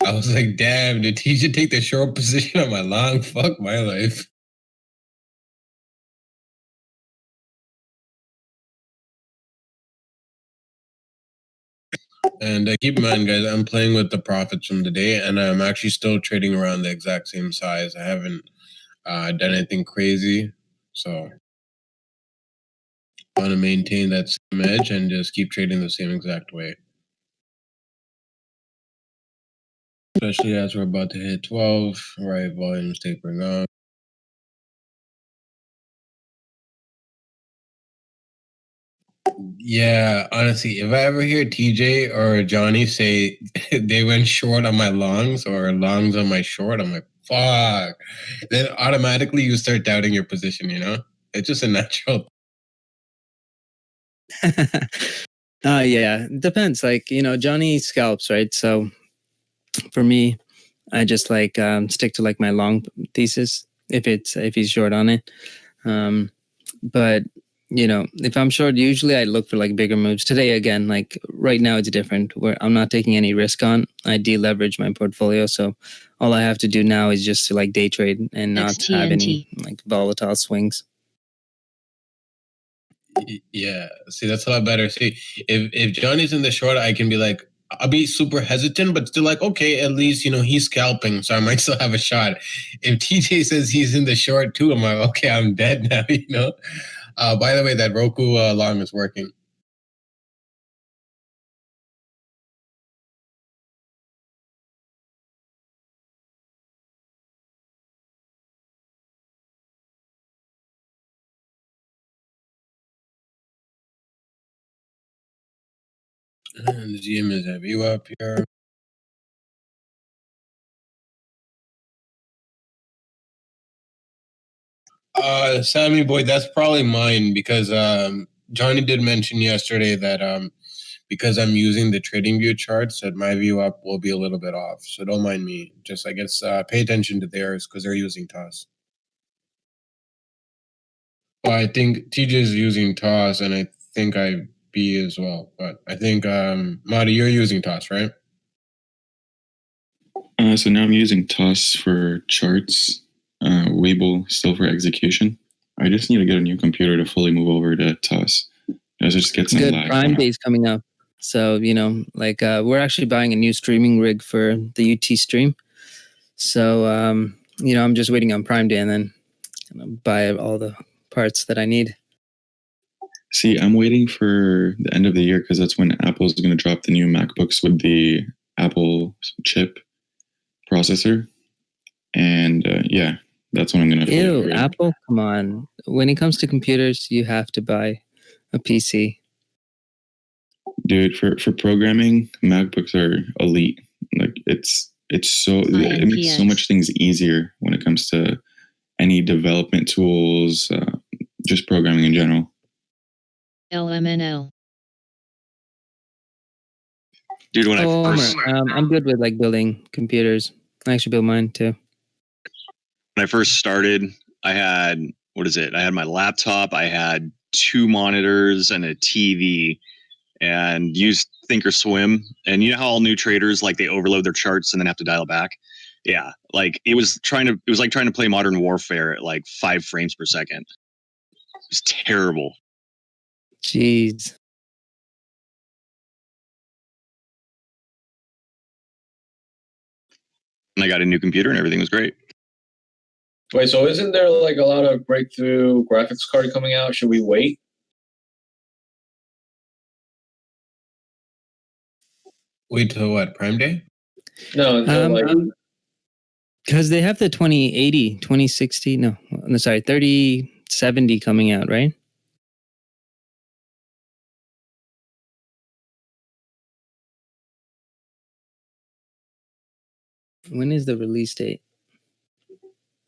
I was like, damn, did TJ take the short position on my long? Fuck my life. And keep in mind, guys, I'm playing with the profits from today, and I'm actually still trading around the exact same size. I haven't done anything crazy, so I want to maintain that same edge and just keep trading the same exact way. Especially as we're about to hit 12, right? Volume's tapering off. Yeah, honestly, if I ever hear TJ or Johnny say they went short on my longs or longs on my short, I'm like, fuck. Then automatically you start doubting your position, you know? It's just a natural. Yeah, depends. Like, you know, Johnny scalps, right? So for me, I just like stick to like my long thesis if he's short on it. But you know, if I'm short, usually I look for like bigger moves. Today, again, like right now, it's different. Where I'm not taking any risk on. I deleverage my portfolio, so all I have to do now is just to like day trade and not have any like volatile swings. Yeah, see, that's a lot better. See, if Johnny's in the short, I can be like, I'll be super hesitant, but still like, okay, at least, you know, he's scalping, so I might still have a shot. If TJ says he's in the short too, I'm like, okay, I'm dead now, you know? By the way, that Roku long is working. And the GM is a view up here. Sammy boy, that's probably mine because Johnny did mention yesterday that because I'm using the trading view charts, that my view up will be a little bit off. So don't mind me. Just I guess pay attention to theirs because they're using TOS. Well, I think TJ is using TOS, and I think I be as well. But I think Marty, you're using TOS, right? So now I'm using TOS for charts, Webull still for execution. I just need to get a new computer to fully move over to TOS. It just gets Good. Prime Day is coming up. So, you know, like we're actually buying a new streaming rig for the UT stream. So, you know, I'm just waiting on Prime Day and then buy all the parts that I need. See, I'm waiting for the end of the year because that's when Apple's going to drop the new MacBooks with the Apple chip processor. And yeah, that's when I'm going to. Ew, Apple? Come on. When it comes to computers, you have to buy a PC. Dude, for programming, MacBooks are elite. Like it makes so much things easier when it comes to any development tools, just programming in general. LMNL. Dude, when I Oh, first I'm good with like building computers. I actually build mine too. when I first started, I had I had my laptop, I had 2 monitors and a TV, and used Thinkorswim. And you know how all new traders like they overload their charts and then have to dial back? Yeah, like it was like trying to play Modern Warfare at like 5 frames per second. It was terrible. Jeez. And I got a new computer and everything was great. Wait, so isn't there like a lot of breakthrough graphics card coming out? Should we wait? Wait till what? Prime Day? No, Because they have the 2080, 2060, no, sorry, 3070 coming out, right? When is the release date?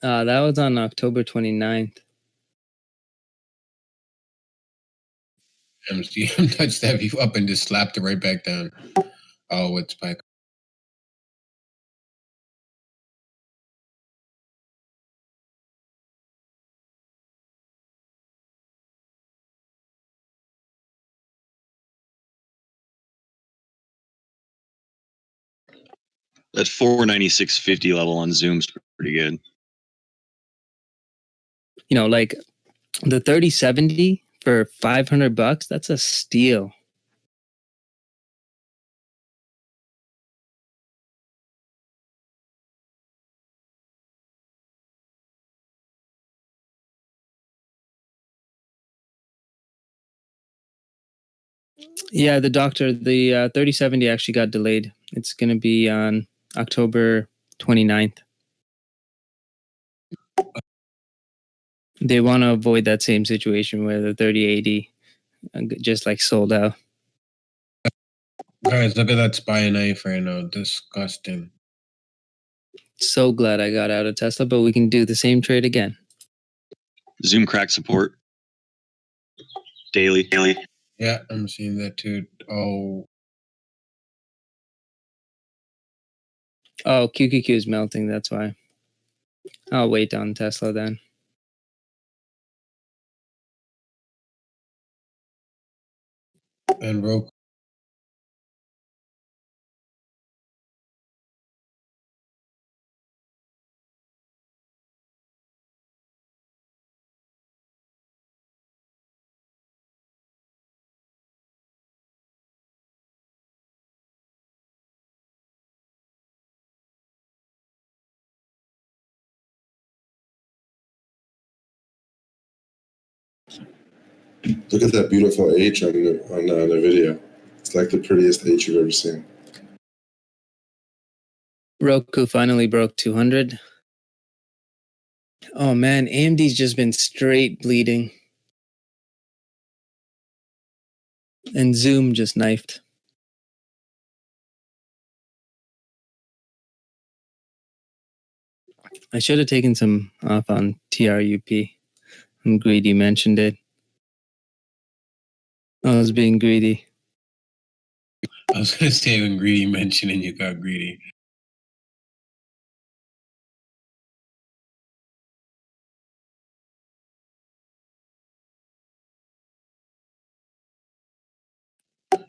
That was on October 29th. I'm touched that view up and just slapped it right back down. Oh, it's back. That 496.50 level on Zoom's pretty good. You know, like the 3070 for $500, that's a steal. Yeah, the 3070 actually got delayed. It's going to be on October 29th. They want to avoid that same situation where the 3080 just like sold out. Guys, look at that spy knife right now. Disgusting. So glad I got out of Tesla, but we can do the same trade again. Zoom crack support. Daily. Yeah, I'm seeing that too. Oh, QQQ is melting. That's why. I'll wait on Tesla then. and Roku. Look at that beautiful H on the video. It's like the prettiest H you've ever seen. Roku finally broke 200. Oh man, AMD's just been straight bleeding. And Zoom just knifed. I should have taken some off on TRUP. I'm greedy, mentioned it. I was being greedy. I was going to say when greedy mentioned and you got greedy.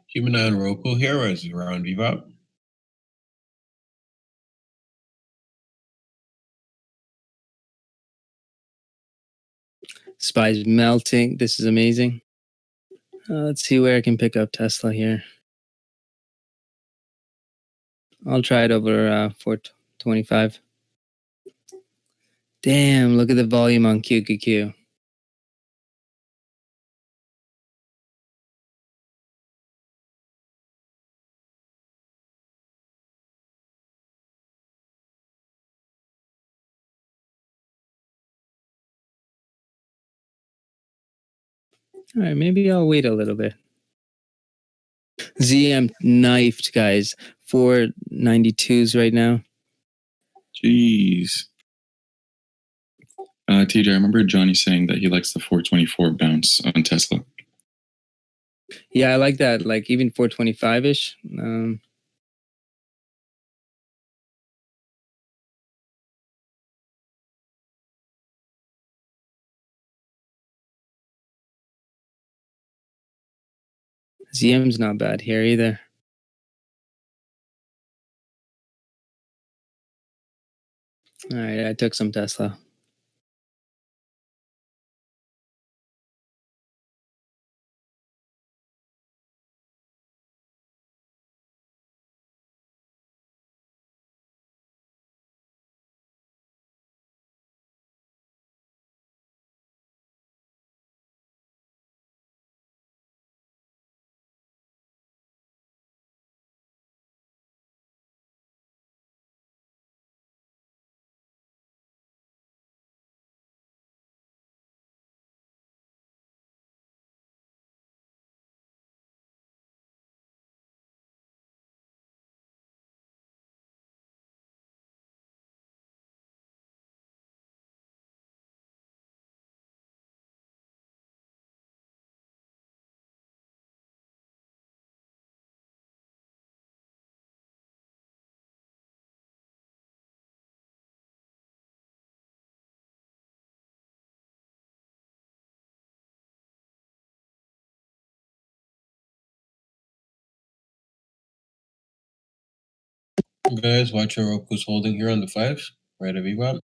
Human Eye on Roku here, or is it around Bebop? Spy's melting. This is amazing. Let's see where I can pick up Tesla here. I'll try it over 425. Damn, look at the volume on QQQ. All right, maybe I'll wait a little bit. ZM knifed, guys. 492s right now. Jeez. TJ, I remember Johnny saying that he likes the 424 bounce on Tesla. Yeah, I like that. Like even 425-ish. ZM's not bad here either. All right, I took some Tesla. Guys, watch your Roku's holding here on the 5s. Right of VWAP.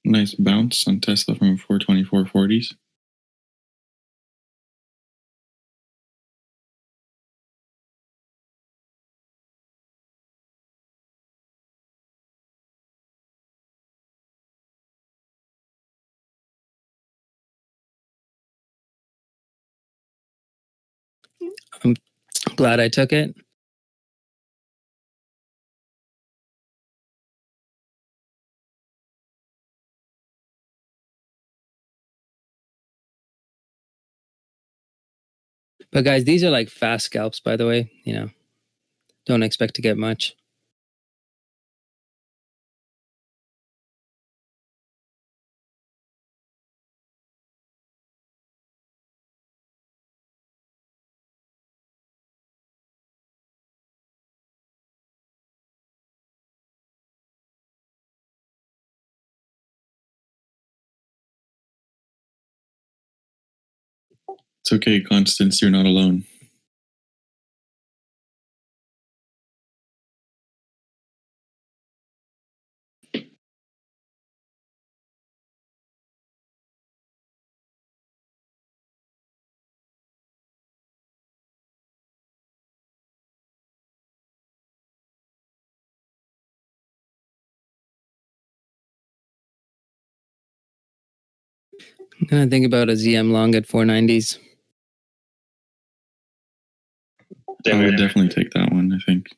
Nice bounce on Tesla from 424.40s. I'm glad I took it. But guys, these are like fast scalps, by the way. You know, don't expect to get much. It's okay, Constance. You're not alone. I'm gonna think about a ZM long at 490s. I would definitely take that one, I think.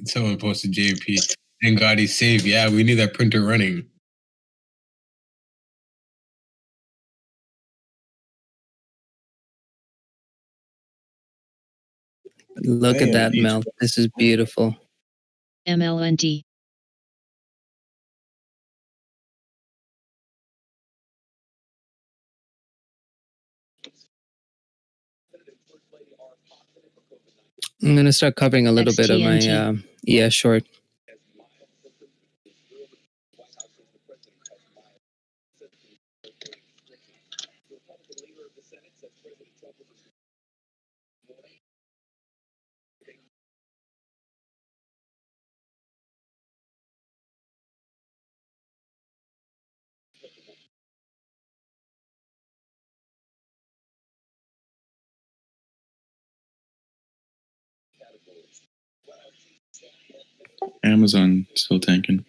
Someone posted JP. Thank God he's safe. Yeah, we need that printer running. Look at that melt. This is beautiful. MLNT. I'm gonna start covering a little bit of my XTNT. ES short. Amazon still tanking.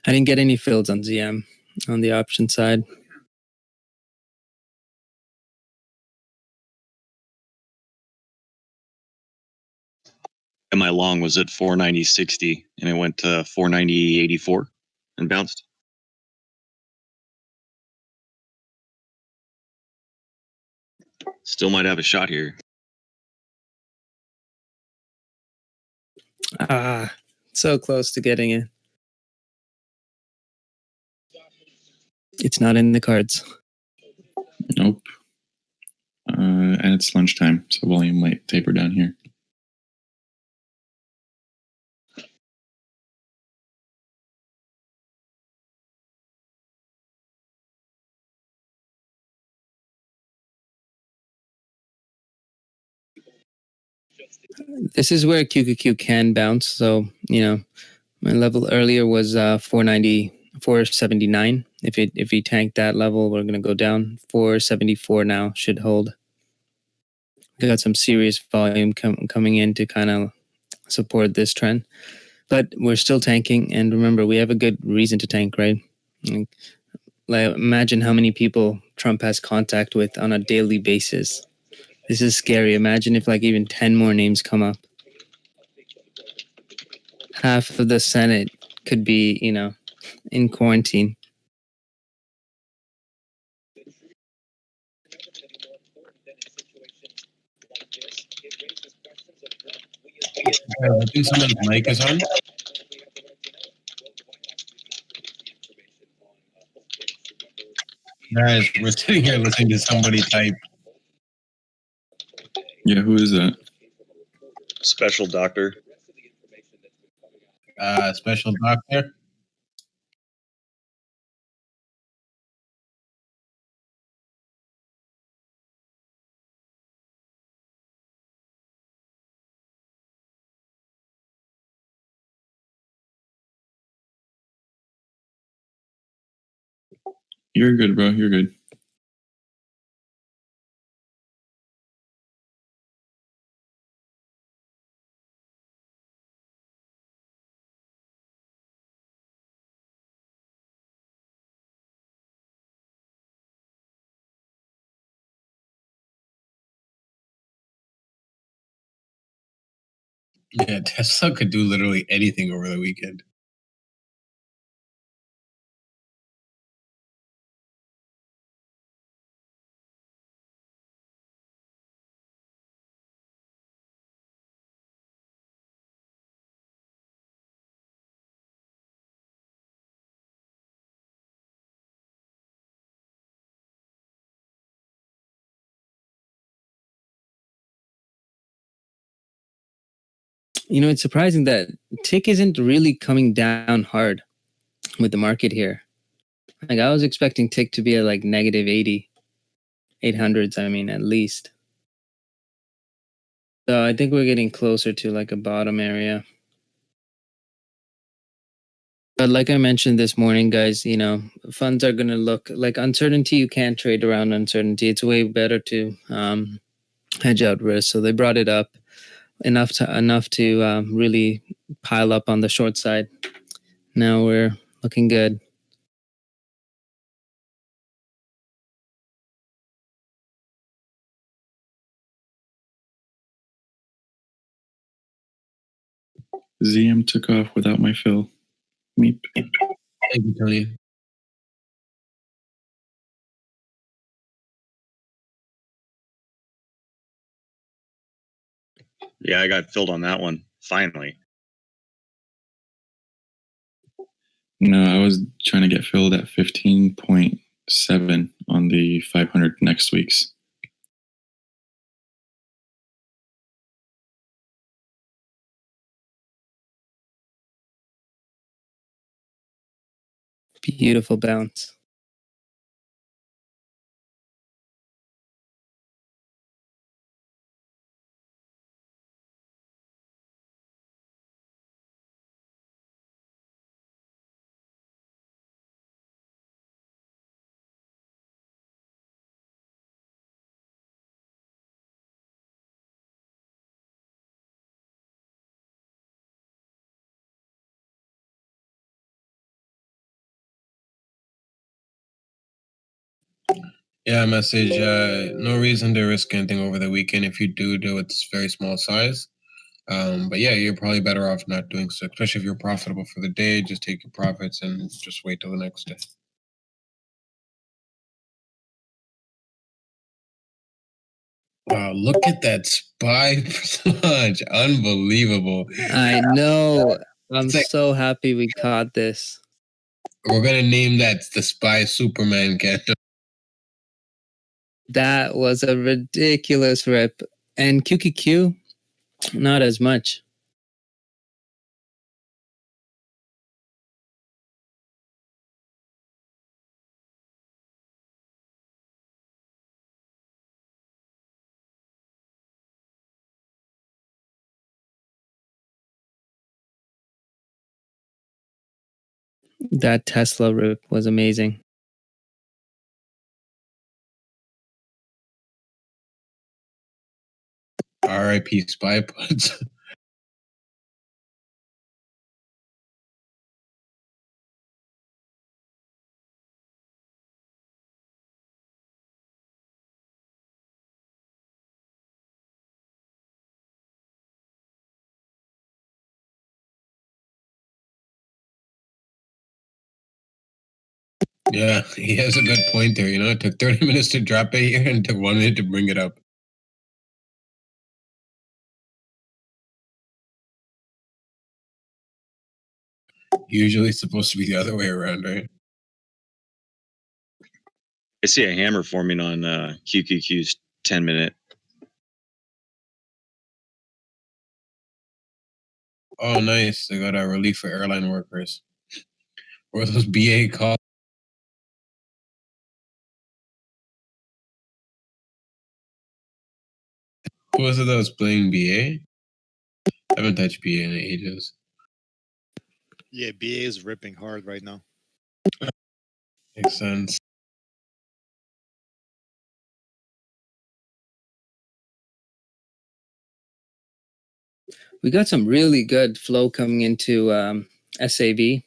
I didn't get any fills on ZM on the option side. And my long was at 490.60 and it went to 490.84 and bounced. Still might have a shot here. Ah, so close to getting it. It's not in the cards. Nope. And it's lunchtime, so volume might taper down here. This is where QQQ can bounce. So, my level earlier was 490, 479. If we tank that level, we're going to go down. 474 now should hold. We got some serious volume coming in to kind of support this trend. But we're still tanking. And remember, we have a good reason to tank, right? Like imagine how many people Trump has contact with on a daily basis. This is scary. Imagine if like even 10 more names come up. Half of the Senate could be, in quarantine. I think someone's mic is on. Guys, we're sitting here listening to somebody type. Yeah, who is that? Special doctor. Special doctor. You're good, bro. You're good. Yeah, Tesla could do literally anything over the weekend. It's surprising that tick isn't really coming down hard with the market here. Like I was expecting tick to be at like negative 80, 800s, I mean, at least. So I think we're getting closer to like a bottom area. But like I mentioned this morning, guys, funds are going to look like uncertainty. You can't trade around uncertainty. It's way better to hedge out risk. So they brought it up enough to really pile up on the short side. Now we're looking good. ZM took off without my fill. Meep. Thank you, Tony. Yeah, I got filled on that one. Finally. No, I was trying to get filled at 15.7 on the 500 next week's. Beautiful bounce. Yeah, message. No reason to risk anything over the weekend. If you do it's very small size. But yeah, you're probably better off not doing so, especially if you're profitable for the day. Just take your profits and just wait till the next day. Wow, look at that SPY percentage. Unbelievable. I know. I'm It's like- so happy we caught this. We're going to name that the SPY Superman candle. That was a ridiculous rip. And QQQ, not as much. That Tesla rip was amazing. RIP SPY puts. Yeah, he has a good point there. It took 30 minutes to drop it here and took 1 minute to bring it up. Usually it's supposed to be the other way around, right? I see a hammer forming on QQQ's 10-minute. Oh, nice. They got a relief for airline workers. Or those BA calls. Who was it that was playing BA? I haven't touched BA in ages. Yeah, BA is ripping hard right now. Makes sense. We got some really good flow coming into SAV.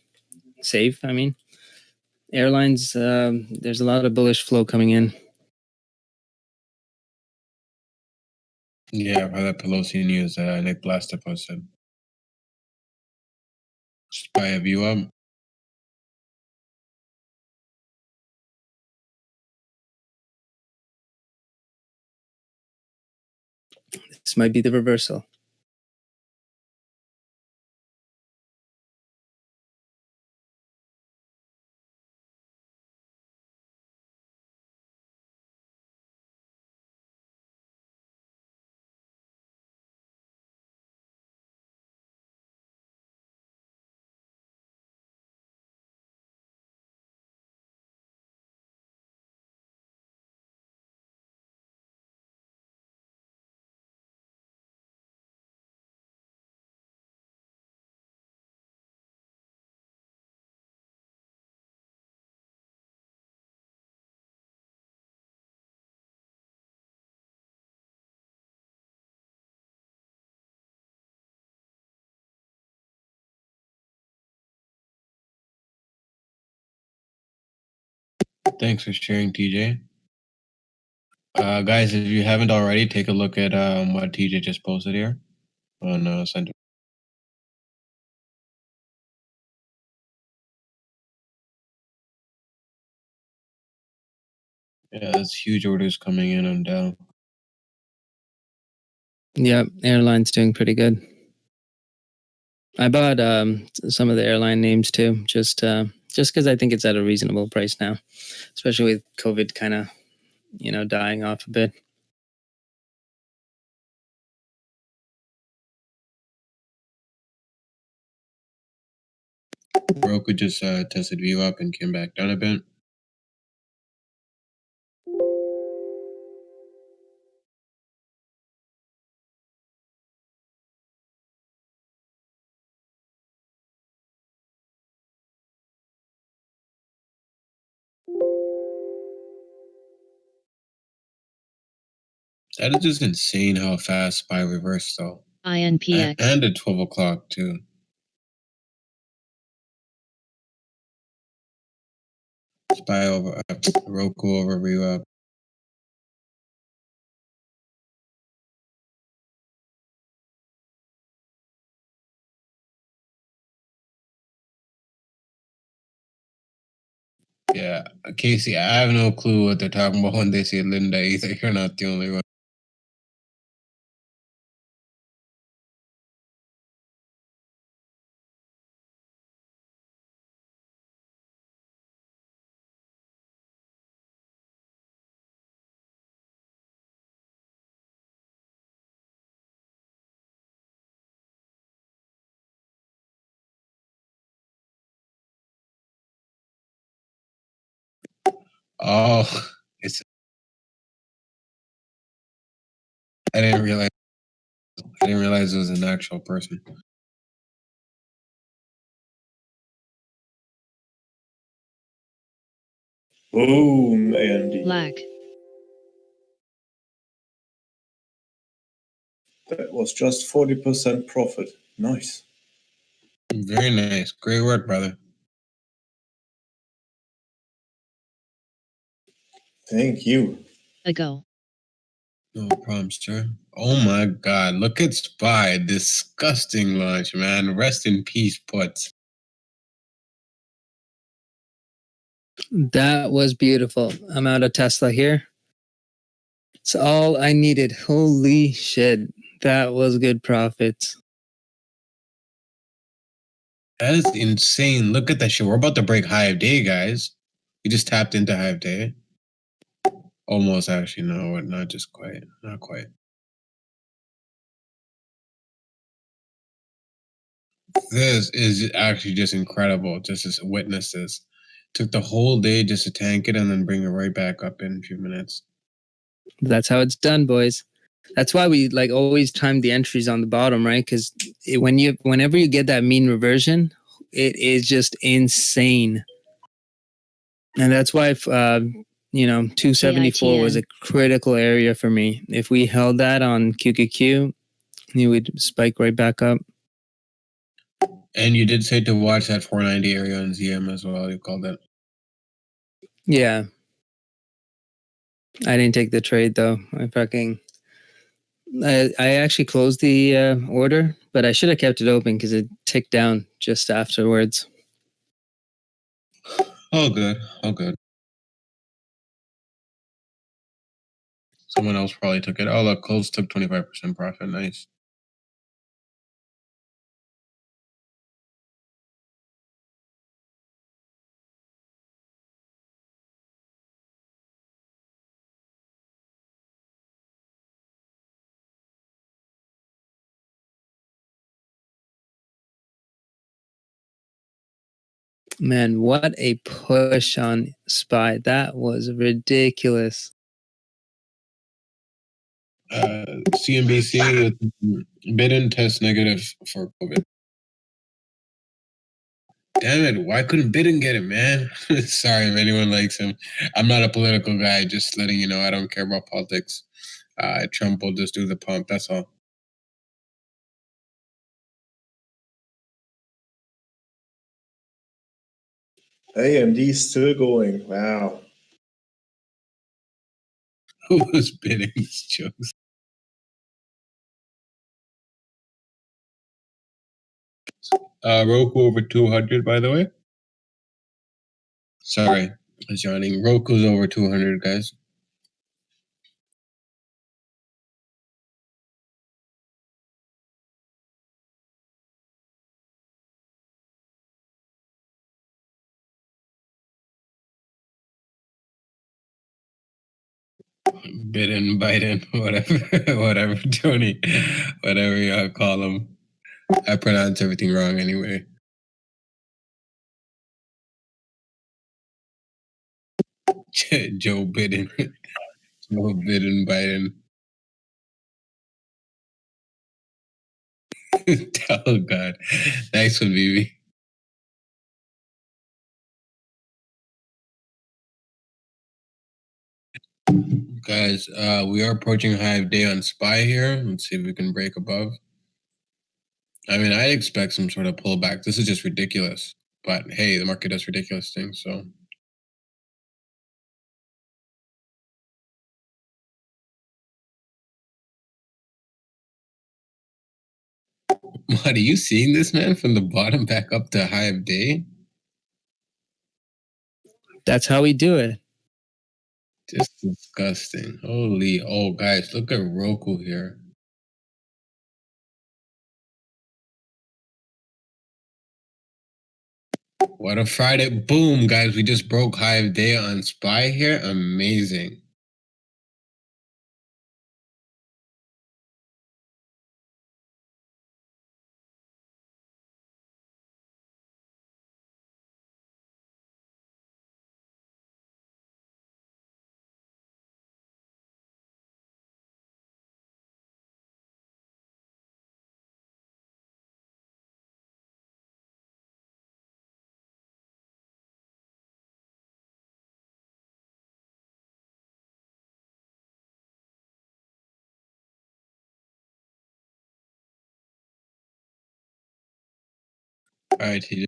Save, I mean. Airlines, there's a lot of bullish flow coming in. Yeah, by that Pelosi news Nick Blaster posted. Just buy a view up. This might be the reversal. Thanks for sharing, TJ. Guys, if you haven't already, take a look at what TJ just posted here on Center. Yeah, there's huge orders coming in on Dow. Yeah, airline's doing pretty good. I bought some of the airline names too, just because I think it's at a reasonable price now, especially with COVID kind of, dying off a bit. Roku just tested view up and came back down a bit. That is just insane how fast SPY reversed though. INPX. And at 12 o'clock too. SPY over Roku over view up. Yeah, Casey, I have no clue what they're talking about when they say Linda either. You're not the only one. Oh, it's. I didn't realize. I didn't realize it was an actual person. Boom, AMD. Lag. That was just 40% profit. Nice. Very nice. Great work, brother. Thank you. Ago. No problem, sir. Oh my God! Look at Spy. Disgusting launch, man. Rest in peace, Putz. That was beautiful. I'm out of Tesla here. It's all I needed. Holy shit. That was good profits. That is insane. Look at that shit. We're about to break high of day, guys. We just tapped into high of day. Almost, actually. No, not just quite. Not quite. This is actually just incredible. Just to witness this. Took the whole day just to tank it and then bring it right back up in a few minutes. That's how it's done, boys. That's why we like always time the entries on the bottom, right? Because whenever you get that mean reversion, it is just insane. And that's why 274 was a critical area for me. If we held that on QQQ, you would spike right back up. And you did say to watch that 490 area on ZM as well. You called that. Yeah. I didn't take the trade though. I actually closed the order, but I should have kept it open because it ticked down just afterwards. Oh, good. Oh, good. Someone else probably took it. Oh, look, Coles took 25% profit. Nice. Man, what a push on SPY. That was ridiculous. CNBC bid and test negative for COVID. Damn it, why couldn't Biden get it, man? Sorry if anyone likes him. I'm not a political guy, just letting you know I don't care about politics. Trump will just do the pump, that's all. AMD still going. Wow. Who was bidding these jokes? Roku over 200, by the way. Sorry, Johnny. Roku's over 200, guys. Biden, Biden, whatever, whatever, Tony, whatever y'all call him. I pronounce everything wrong anyway. Joe Biden. Joe Biden, Biden. Oh, God. Nice one, BB. Guys, we are approaching high of day on SPY here. Let's see if we can break above. I mean, I expect some sort of pullback. This is just ridiculous. But hey, the market does ridiculous things, so. What, are you seeing this, man, from the bottom back up to high of day? That's how we do it. Just disgusting. Holy, oh guys, look at Roku here. What a Friday. Boom, guys. We just broke high of day on SPY here. Amazing. All right, TJ.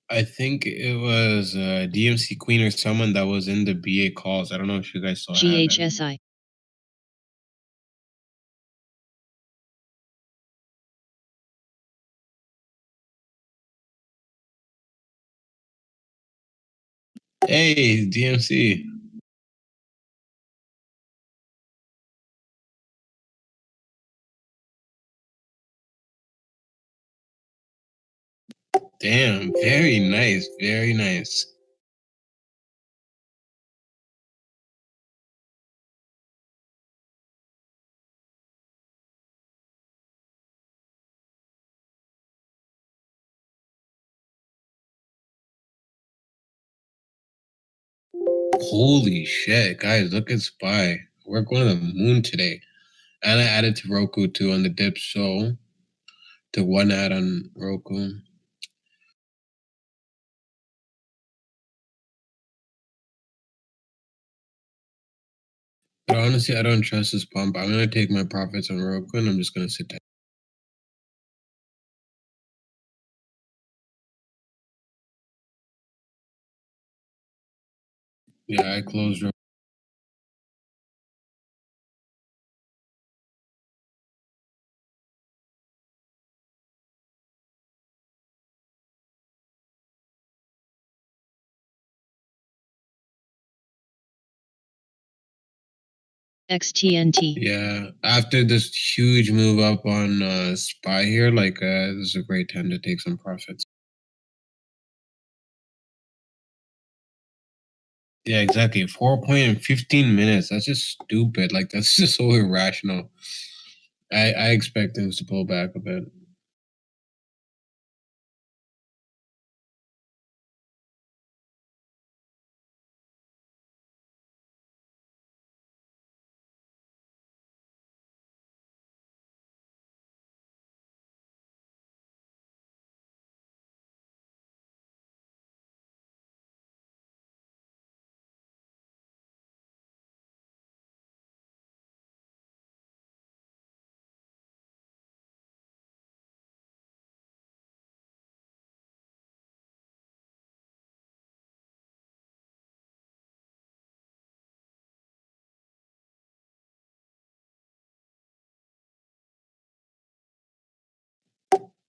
I think it was DMC Queen or someone that was in the BA calls. I don't know if you guys still have it. GHSI. Hey, DMC. Damn, very nice, very nice. Holy shit, guys, look at SPY. We're going to the moon today. And I added to Roku too on the dip, so to one ad on Roku. But honestly, I don't trust this pump. I'm gonna take my profits on Roku and I'm just gonna sit tight. Yeah, I closed Roku. XTNT. Yeah, after this huge move up on SPY here, like this is a great time to take some profits. Yeah, exactly. 4 point in 15 minutes. That's just stupid. Like that's just so irrational. I expect things to pull back a bit.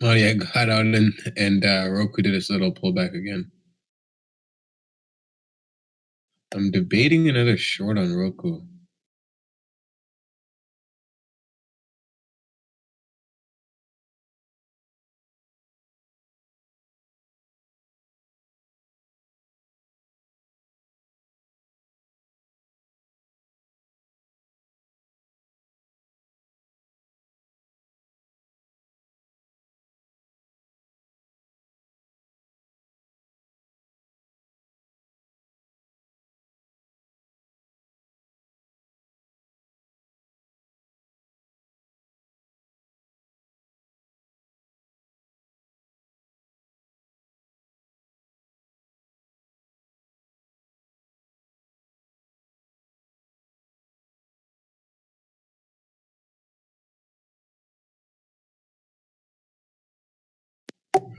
Oh yeah, got out and Roku did its little pullback again. I'm debating another short on Roku.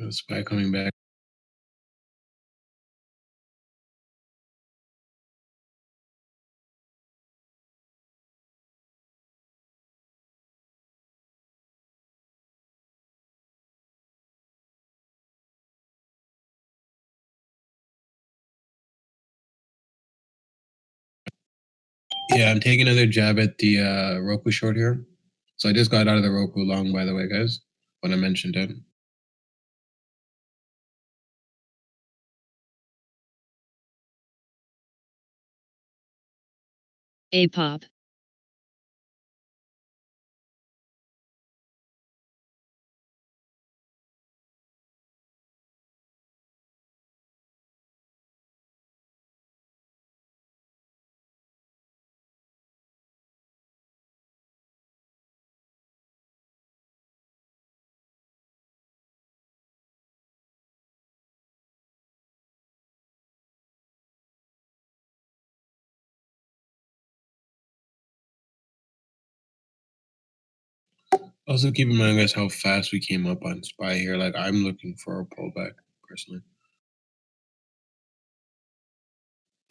SPY coming back. Yeah, I'm taking another jab at the Roku short here. So I just got out of the Roku long, by the way, guys, when I mentioned it. APOP. Also, keep in mind, guys, how fast we came up on SPY here. Like, I'm looking for a pullback, personally.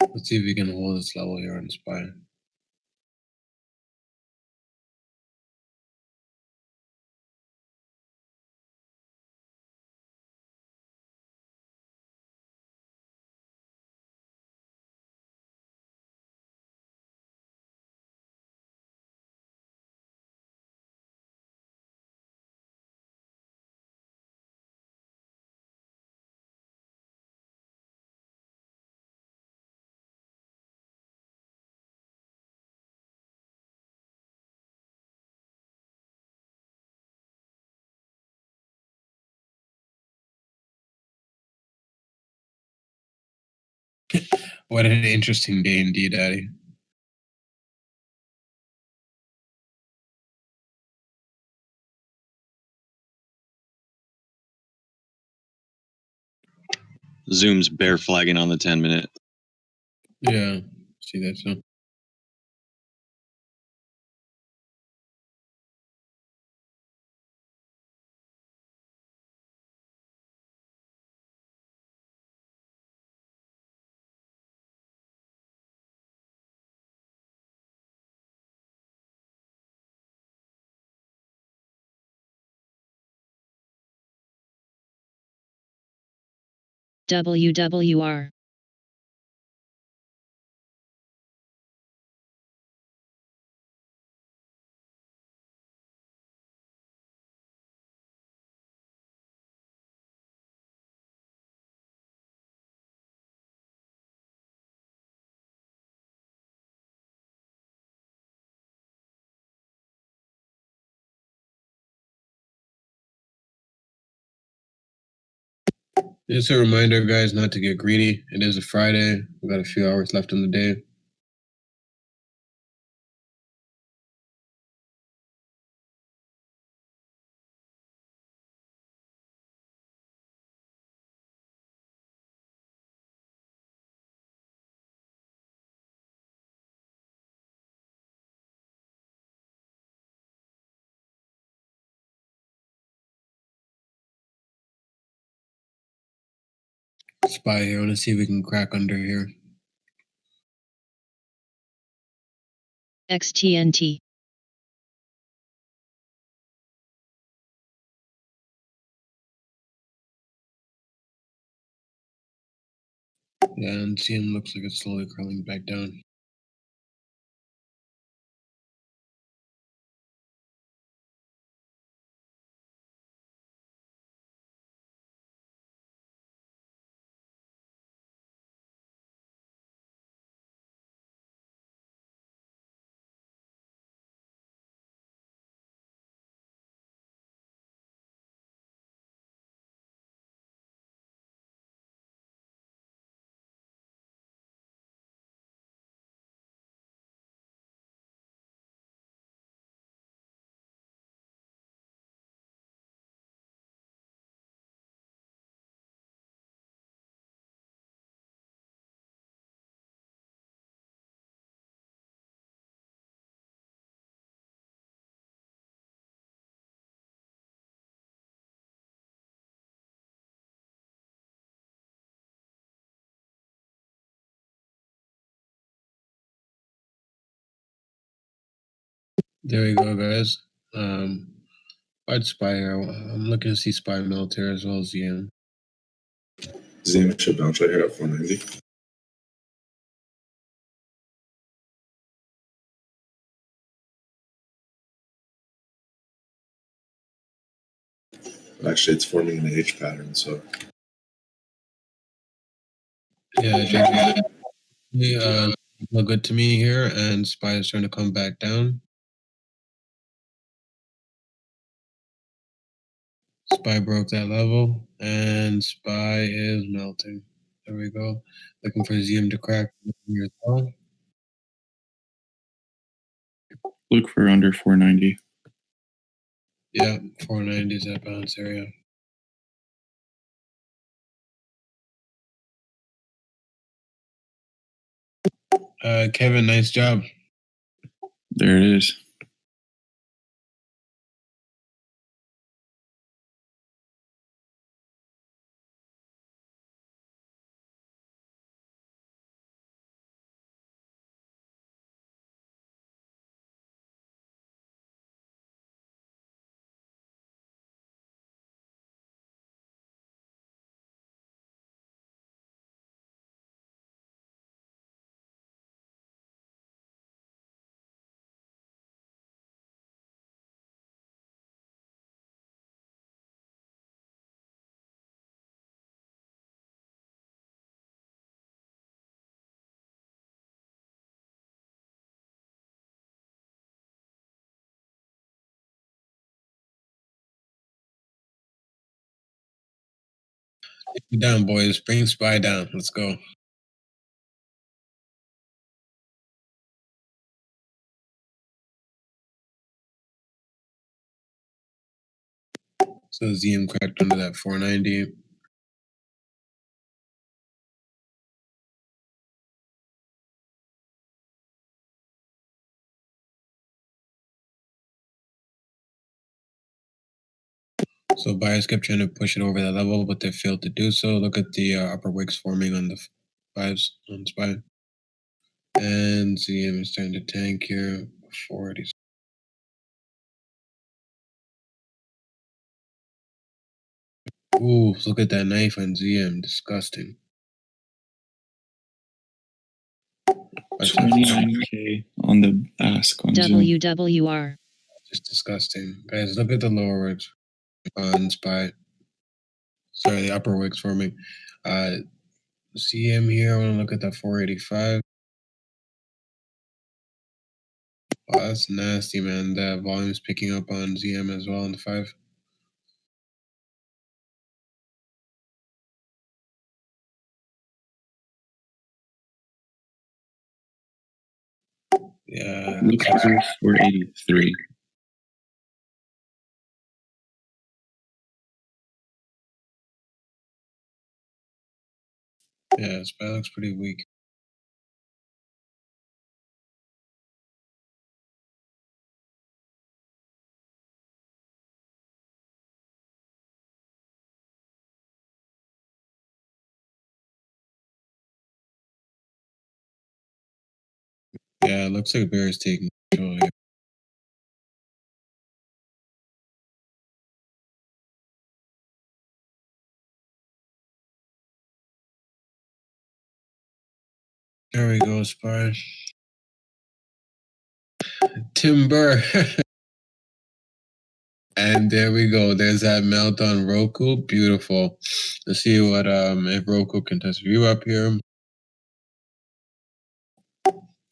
Let's see if we can hold this level here on SPY. What an interesting day indeed, Addy. Zoom's bear flagging on the 10-minute. Yeah, see that, so. WWR. Just a reminder, guys, not to get greedy. It is a Friday. We've got a few hours left in the day. SPY here. I want to see if we can crack under here. XTNT. Yeah, and CM looks like it's slowly crawling back down. There we go, guys. I'd SPY here. I'm looking to see SPY melt here as well as ZM. ZM should bounce right here at 490. Actually, it's forming an H pattern, so. Yeah, look good to me here, and SPY is trying to come back down. SPY broke that level, and SPY is melting. There we go. Looking for ZM to crack here as well. Look for under 490. Yeah, 490 is that bounce area. Kevin, nice job. There it is. Take it down, boys. Bring SPY down. Let's go. So ZM cracked under that 490. So buyers kept trying to push it over that level, but they failed to do so. Look at the upper wicks forming on the fives on SPY. And ZM is starting to tank here. 480. Ooh, look at that knife on ZM. Disgusting. 29K on the ask on Zoom. WWR. Just disgusting. Guys, look at the lower wicks on SPY. Sorry, the upper wicks forming. ZM here, I want to look at that 485. Oh, that's nasty, man. The volume's picking up on ZM as well in the 5. Yeah. Look for 483. Yeah, SPY looks pretty weak. Yeah, it looks like Bear is taking control here. There we go, SPY. Timber. And there we go. There's that melt on Roku. Beautiful. Let's see what if Roku can test view up here.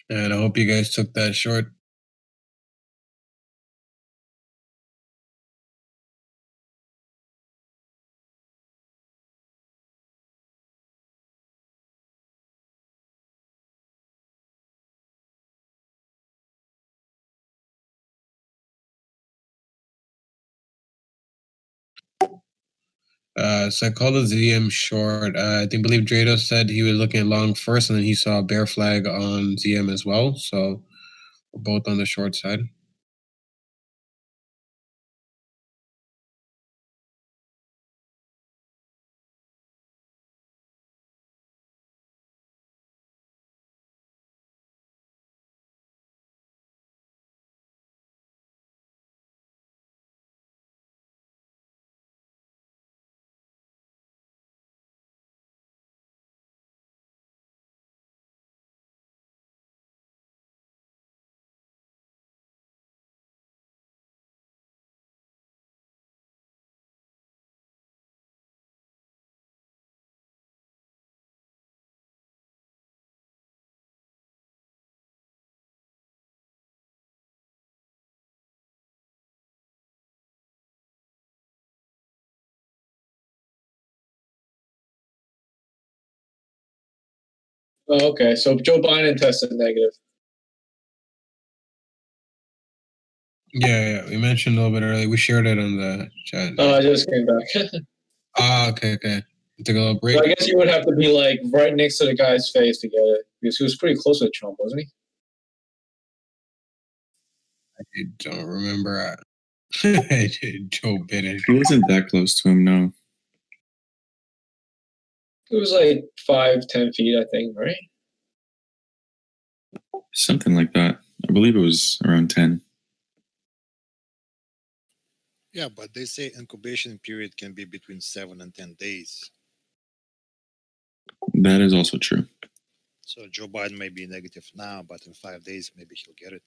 And I hope you guys took that short. So I called the ZM short. I believe Drado said he was looking at long first, and then he saw a bear flag on ZM as well. So we're both on the short side. Oh, okay. So Joe Biden tested negative. Yeah, we mentioned a little bit earlier. We shared it on the chat. Oh, I just came back. Okay. You took a little break. So I guess you would have to be like right next to the guy's face to get it because he was pretty close to Trump, wasn't he? I don't remember. Joe Biden. He wasn't that close to him, no. It was like 5-10 feet, I think, right? Something like that. I believe it was around 10. Yeah, but they say incubation period can be between 7 and 10 days. That is also true. So Joe Biden may be negative now, but in 5 days, maybe he'll get it.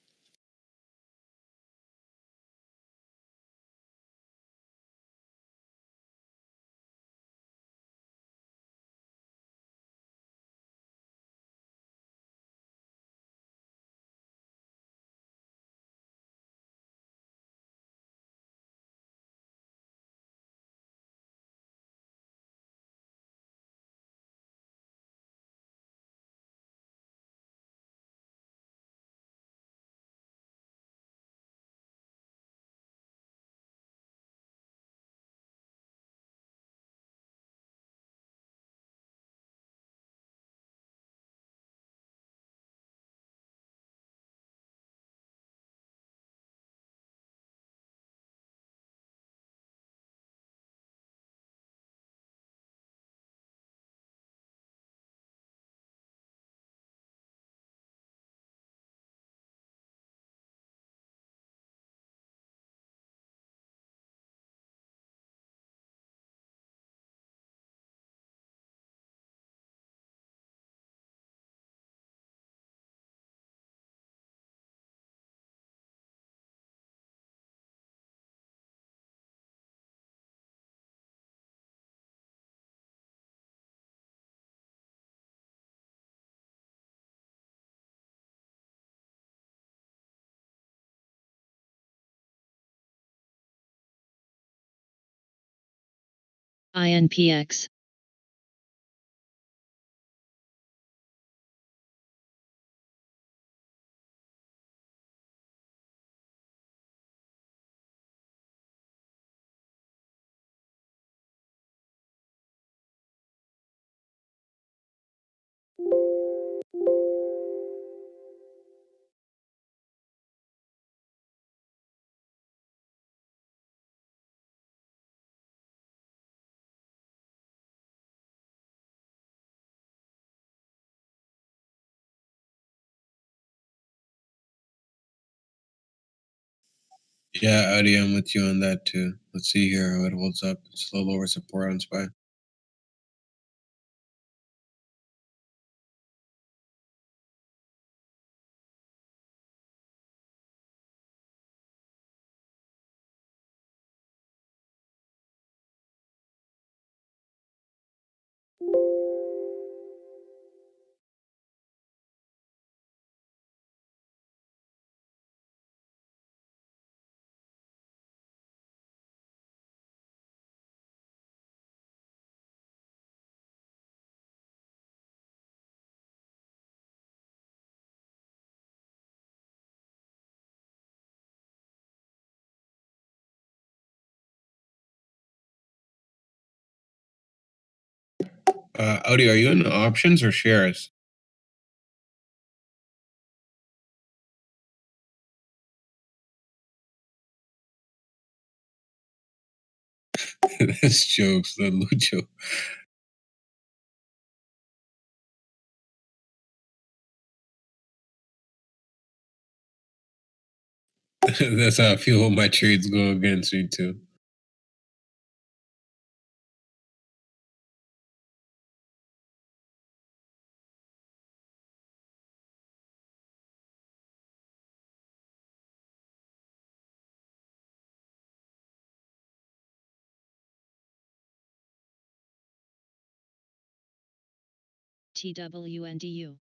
INPX. Yeah, Adi, I'm with you on that too. Let's see here how it holds up. It's a little lower support on SPY. Audi, are you in options or shares? That's jokes, the Lucho. That's how I feel when my trades go against me too. TWNDU.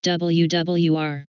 WWR.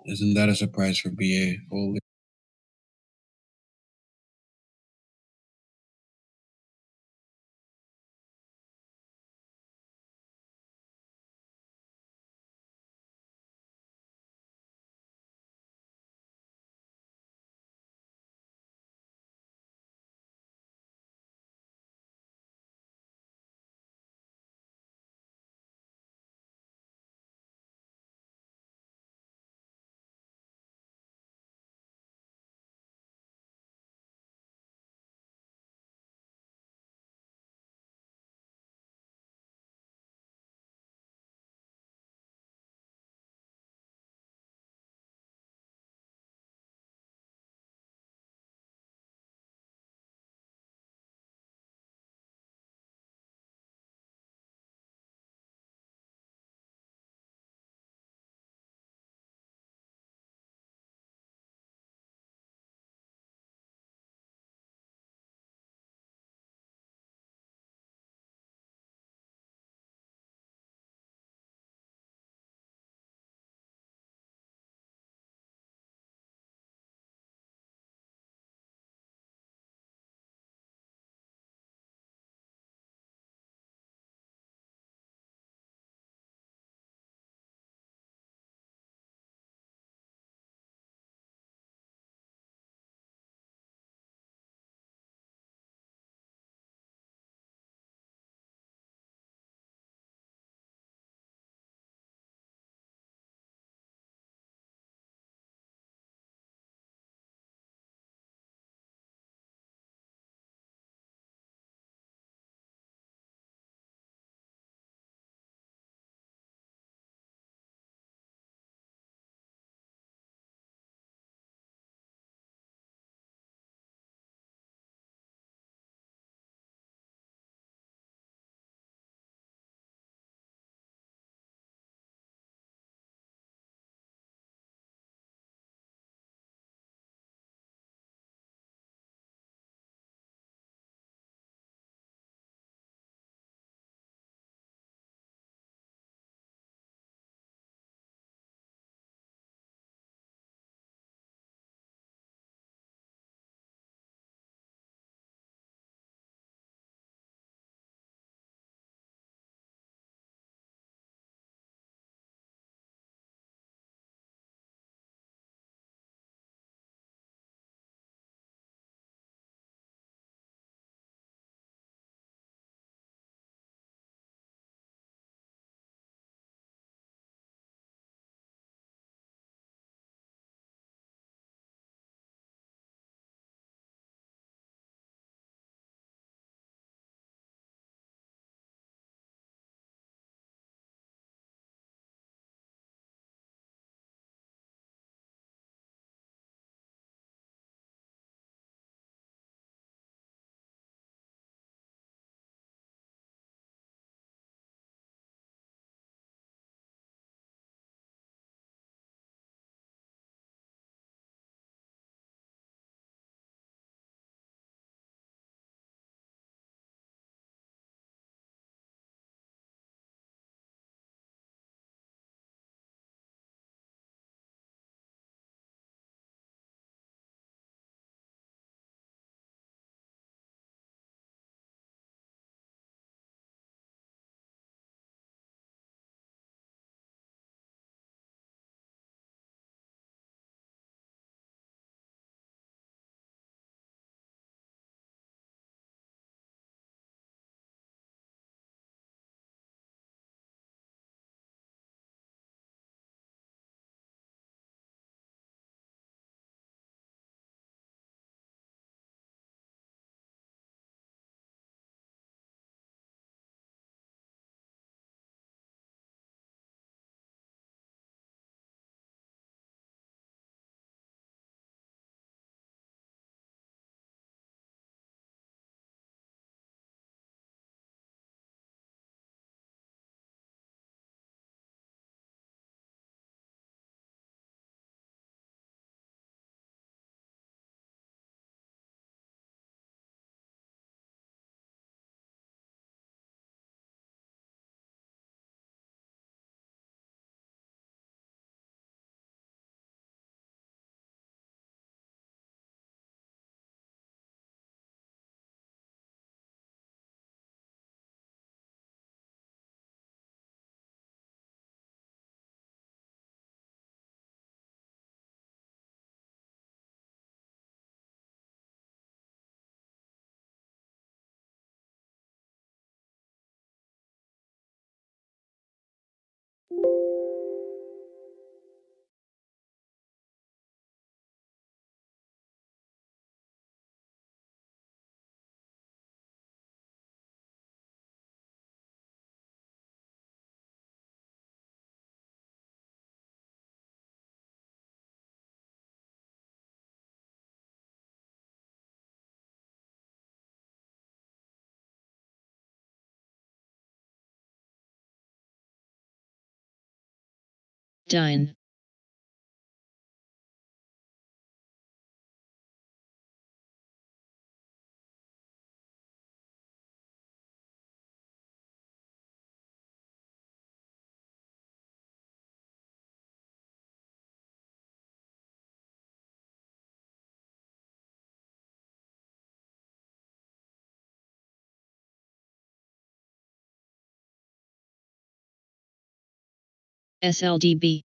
Isn't that a surprise for BA? Holy. Done. SLDB.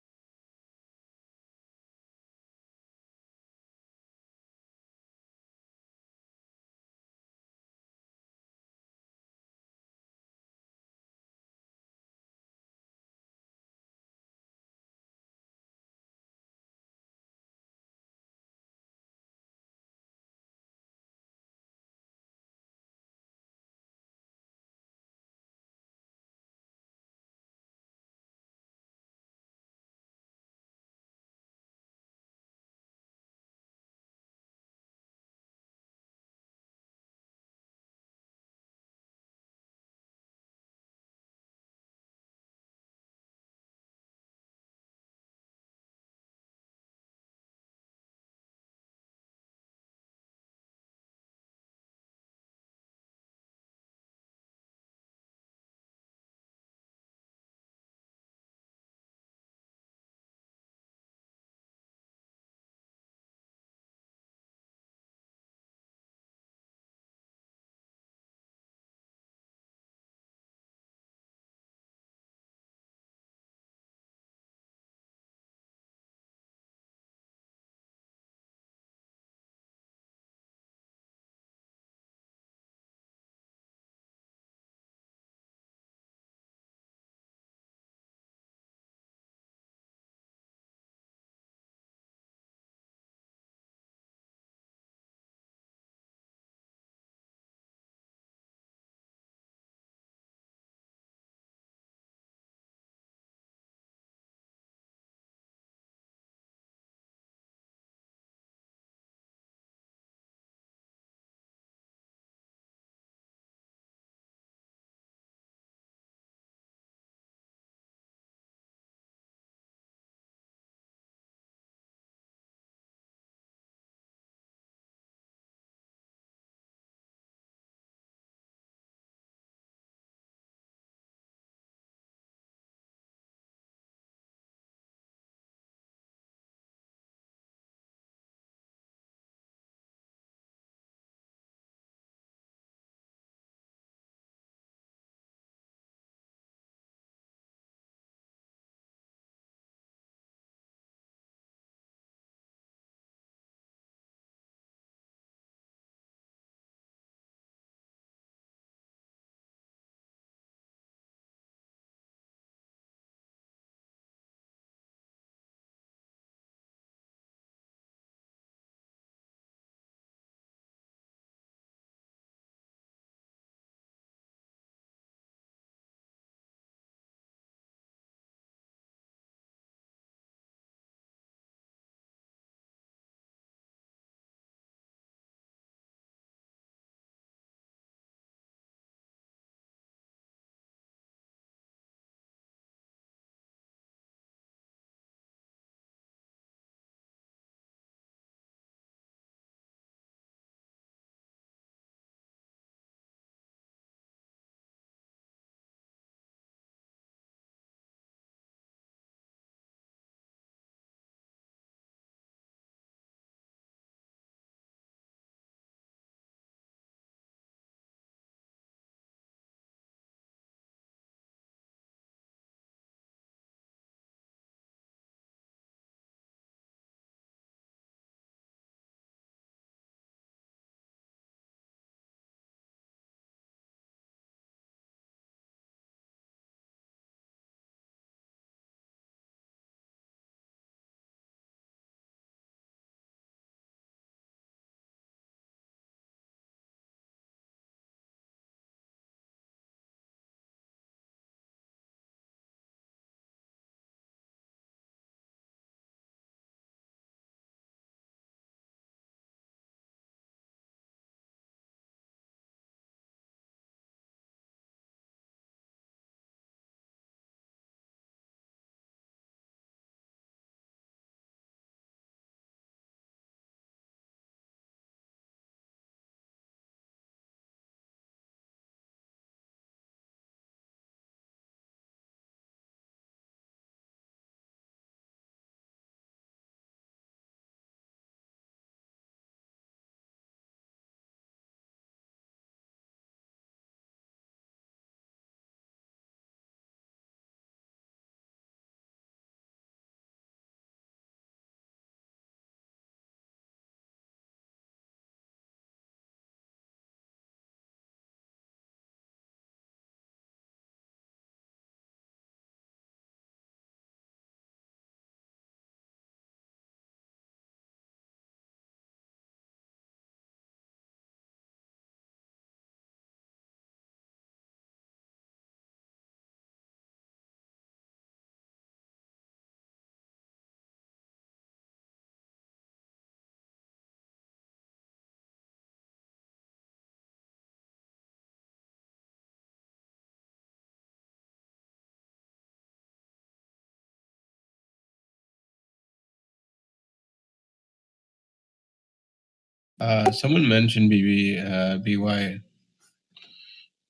Someone mentioned BY.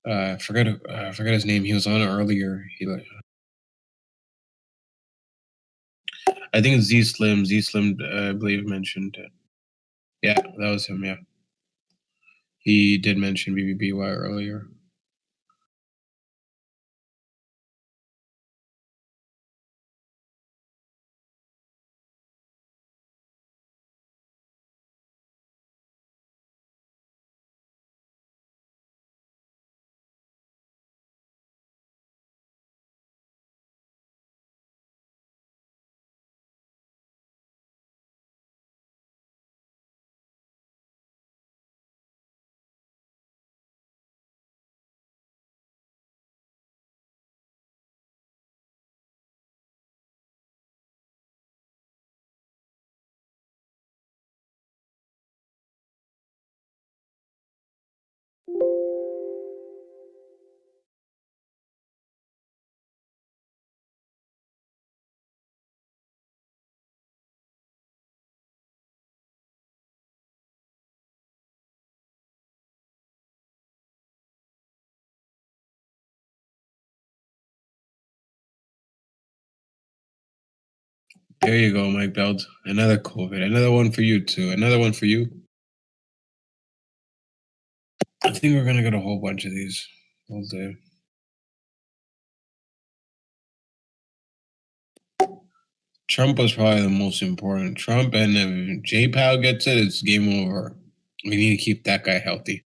I forgot his name. He was on earlier. I think it's Z Slim. Z Slim, I believe, mentioned it. Yeah, that was him. Yeah, he did mention BBBY earlier. There you go, Mike Belt. Another COVID. Another one for you too. Another one for you. I think we're gonna get a whole bunch of these all day. Trump was probably the most important. Trump, and if J Powell gets it, it's game over. We need to keep that guy healthy.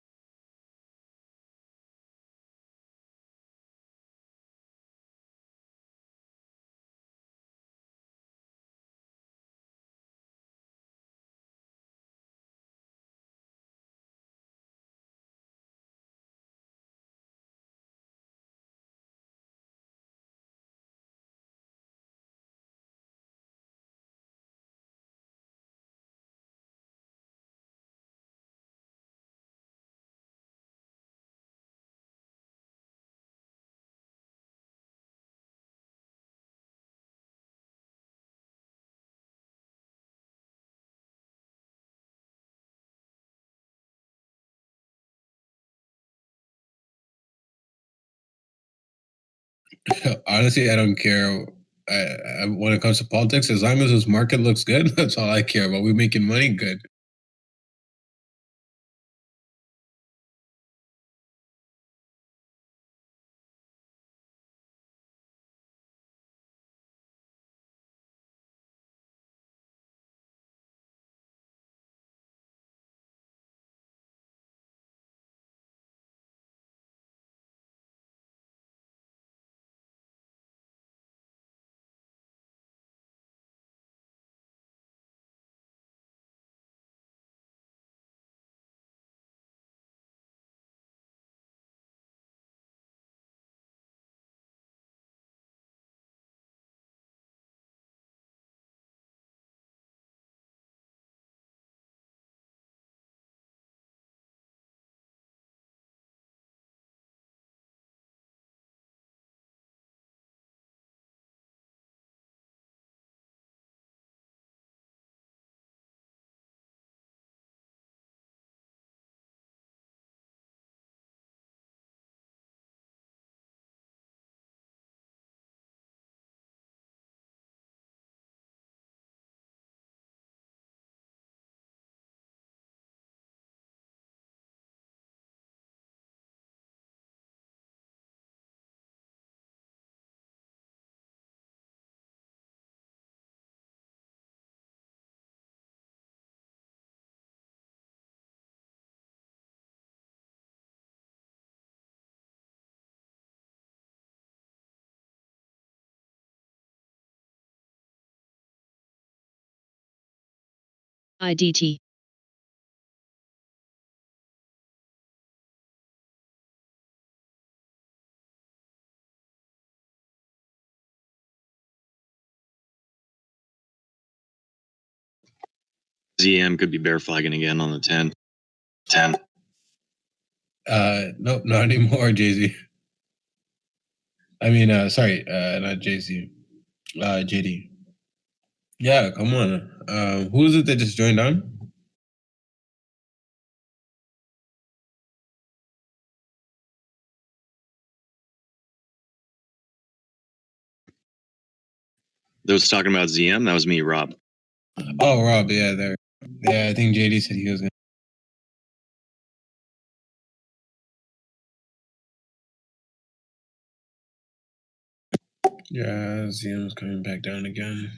Honestly, I don't care. When it comes to politics, as long as this market looks good, that's all I care about. We're making money, good. IDT. ZM could be bear flagging again on the 10. Nope, not anymore, Jay Z. I mean, sorry, not Jay Z. JD. Yeah, come on. Who is it that just joined on? Those talking about ZM, that was me, Rob. Oh, Rob, yeah, there. Yeah, I think JD said he was gonna. Yeah, ZM's coming back down again.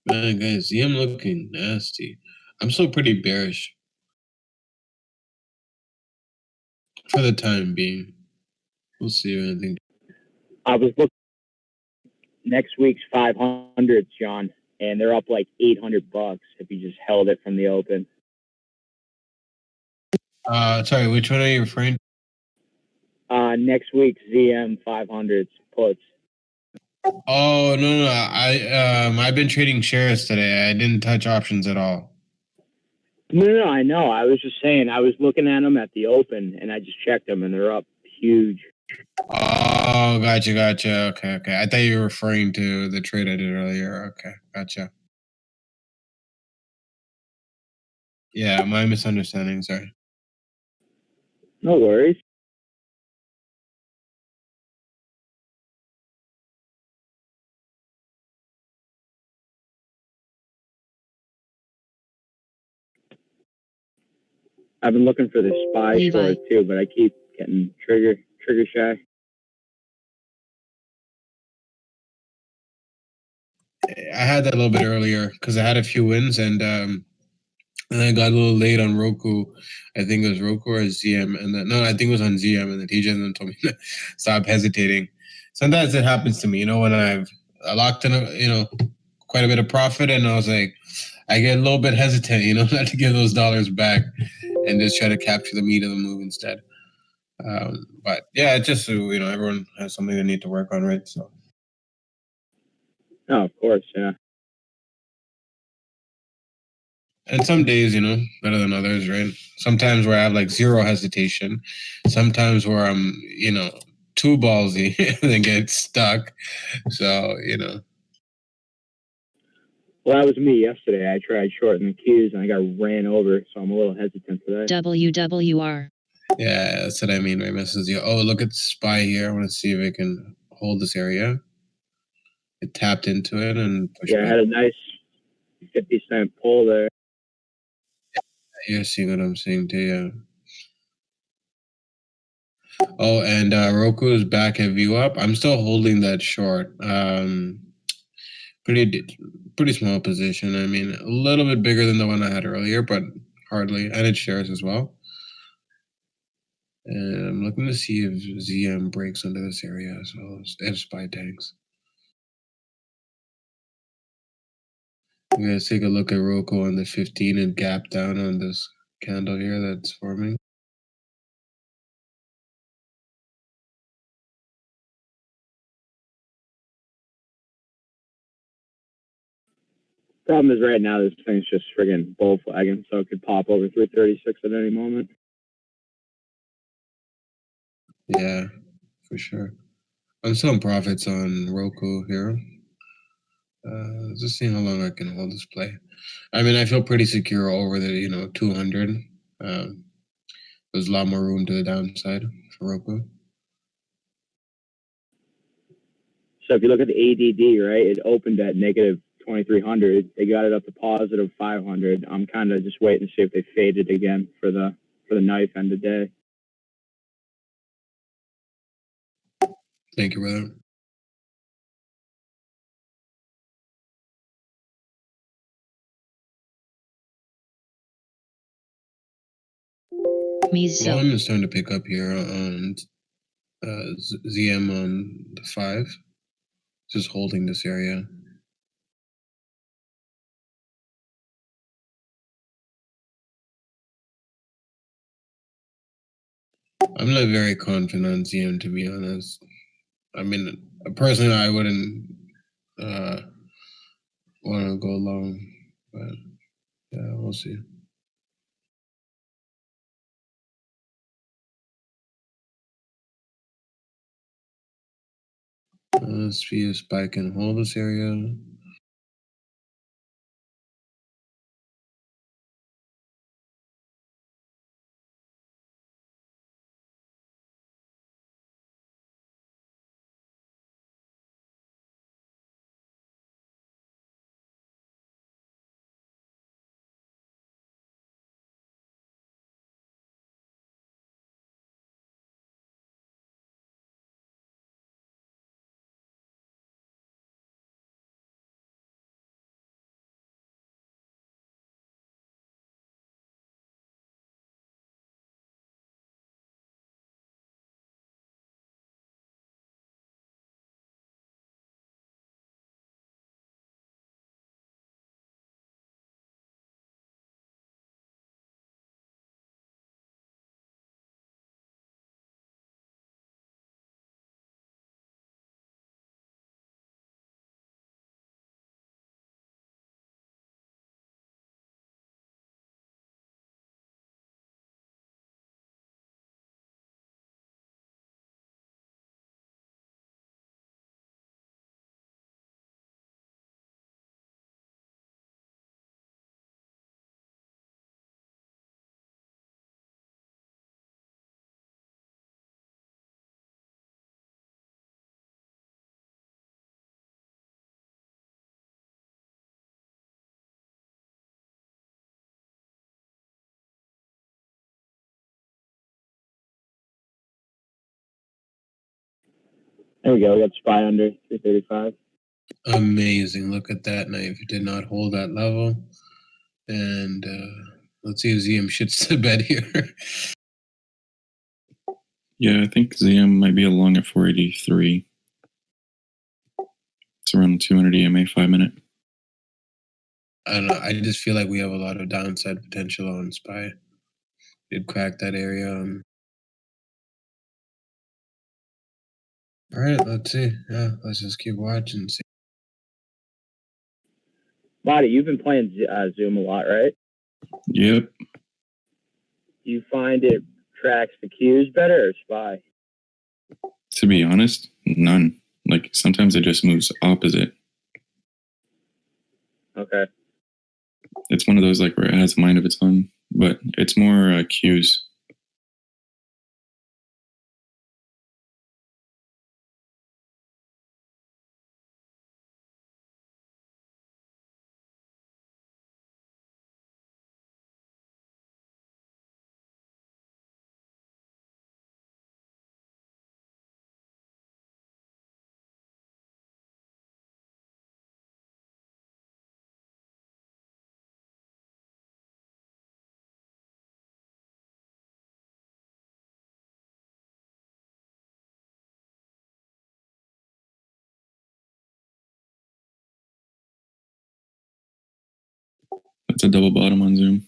Man, guys, ZM looking nasty. I'm still pretty bearish for the time being. We'll see what I think. I was looking next week's 500s, John, and they're up like $800 if you just held it from the open. Sorry, which one are you referring to? Next week's ZM 500s puts. Oh no, I've been trading shares today. I didn't touch options at all. No, I know. I was just saying, I was looking at them at the open, and I just checked them, and they're up huge. Oh, gotcha. Okay. I thought you were referring to the trade I did earlier. Okay, gotcha. Yeah, my misunderstanding. Sorry. No worries. I've been looking for the SPY Levi. short too, but I keep getting trigger shy. I had that a little bit earlier because I had a few wins and I got a little late on Roku. I think it was Roku or ZM, and then no, I think it was on ZM, and the TJ then told me to stop hesitating. Sometimes it happens to me, when I locked in, quite a bit of profit, and I was like, I get a little bit hesitant, not to give those dollars back, and just try to capture the meat of the move instead. But yeah, it's just everyone has something they need to work on, right? So. Oh, of course, yeah. And some days, better than others, right? Sometimes where I have like zero hesitation, sometimes where I'm, too ballsy and then get stuck. So, Well, that was me yesterday. I tried shorting the Qs and I got ran over, so I'm a little hesitant today. WWR. Yeah, that's what I mean. My message, oh, look at SPY here. I want to see if it can hold this area. It tapped into it and pushed I had a nice 50-cent pull there. You're seeing what I'm seeing too, yeah. Oh, and Roku is back at view up. I'm still holding that short. Pretty small position. I mean, a little bit bigger than the one I had earlier, but hardly. And it shares as well. And I'm looking to see if ZM breaks under this area as well as SPY tanks. I'm gonna take a look at Roku on the 15 and gap down on this candle here that's forming. Problem is right now this thing's just friggin' bull flagging, so it could pop over 336 at any moment. Yeah, for sure. I'm still in profits on Roku here. Just seeing how long I can hold this play. I mean, I feel pretty secure over the 200. There's a lot more room to the downside for Roku. So if you look at the ADD, right, it opened at negative 2,300. They got it up to positive 500. I'm kind of just waiting to see if they fade it again for the knife end of day. Thank you, brother. Volume is starting to pick up here on ZM on the 5. Just holding this area. I'm not very confident on ZM, to be honest. I mean, personally, I wouldn't want to go long, but yeah, we'll see. Let's see if SPY can hold this area. There we go. We got SPY under 335. Amazing. Look at that knife. It did not hold that level. And let's see if ZM shits the bed here. Yeah, I think ZM might be along at 483. It's around 200 EMA 5-minute. I don't know. I just feel like we have a lot of downside potential on SPY. Did crack that area. All right, let's see. Yeah, let's just keep watching. See. Marty, you've been playing Zoom a lot, right? Yep. Do you find it tracks the cues better or SPY? To be honest, none. Like sometimes it just moves opposite. Okay. It's one of those like where it has a mind of its own, but it's more cues. That's a double bottom on Zoom.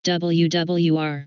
WWR.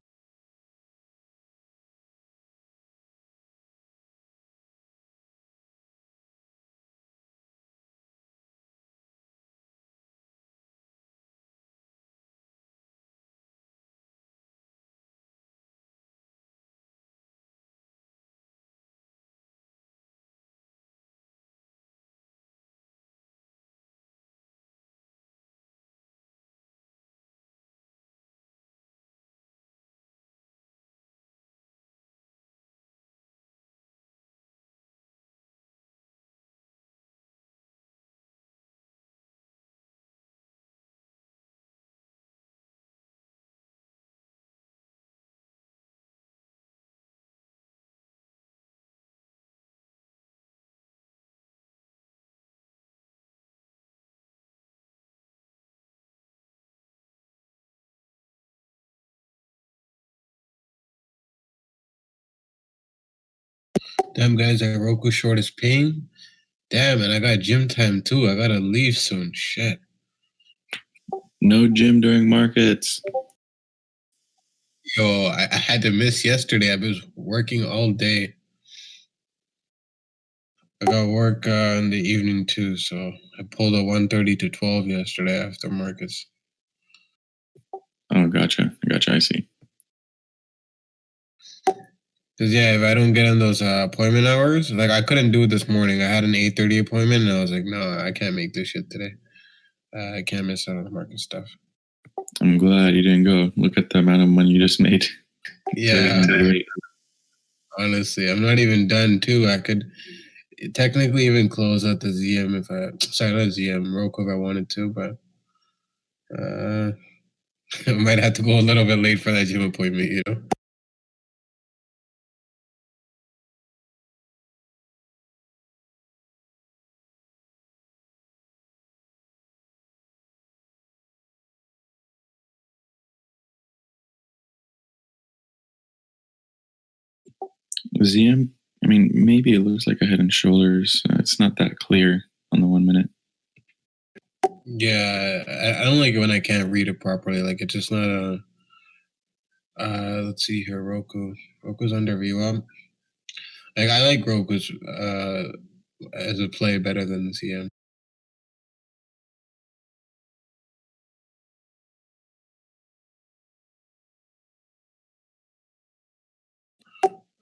Damn, guys, that Roku short is paying. Damn, and I got gym time too. I gotta leave soon. Shit. No gym during markets. Yo, I had to miss yesterday. I was working all day. I got work in the evening too, so I pulled a 1:30 to 12 yesterday after markets. Oh, gotcha. I see. Cause yeah, if I don't get in those appointment hours, like I couldn't do it this morning. I had an 8:30 appointment, and I was like, no, I can't make this shit today. I can't miss out on the market stuff. I'm glad you didn't go. Look at the amount of money you just made. Yeah, honestly, I'm not even done too. I could technically even close out the ZM if I not ZM Roku if I wanted to, but I might have to go a little bit late for that gym appointment, you know. ZM, I mean, maybe it looks like a Head and Shoulders. It's not that clear on the 1 minute. Yeah, I don't like it when I can't read it properly. Like it's just not a. Let's see here, Roku. Roku's under VWAP. Like I like Roku's as a play better than CM.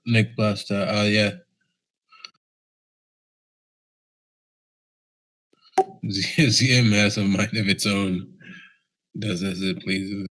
Nick Busta. Oh yeah. ZM has a mind of its own. Does as it pleases.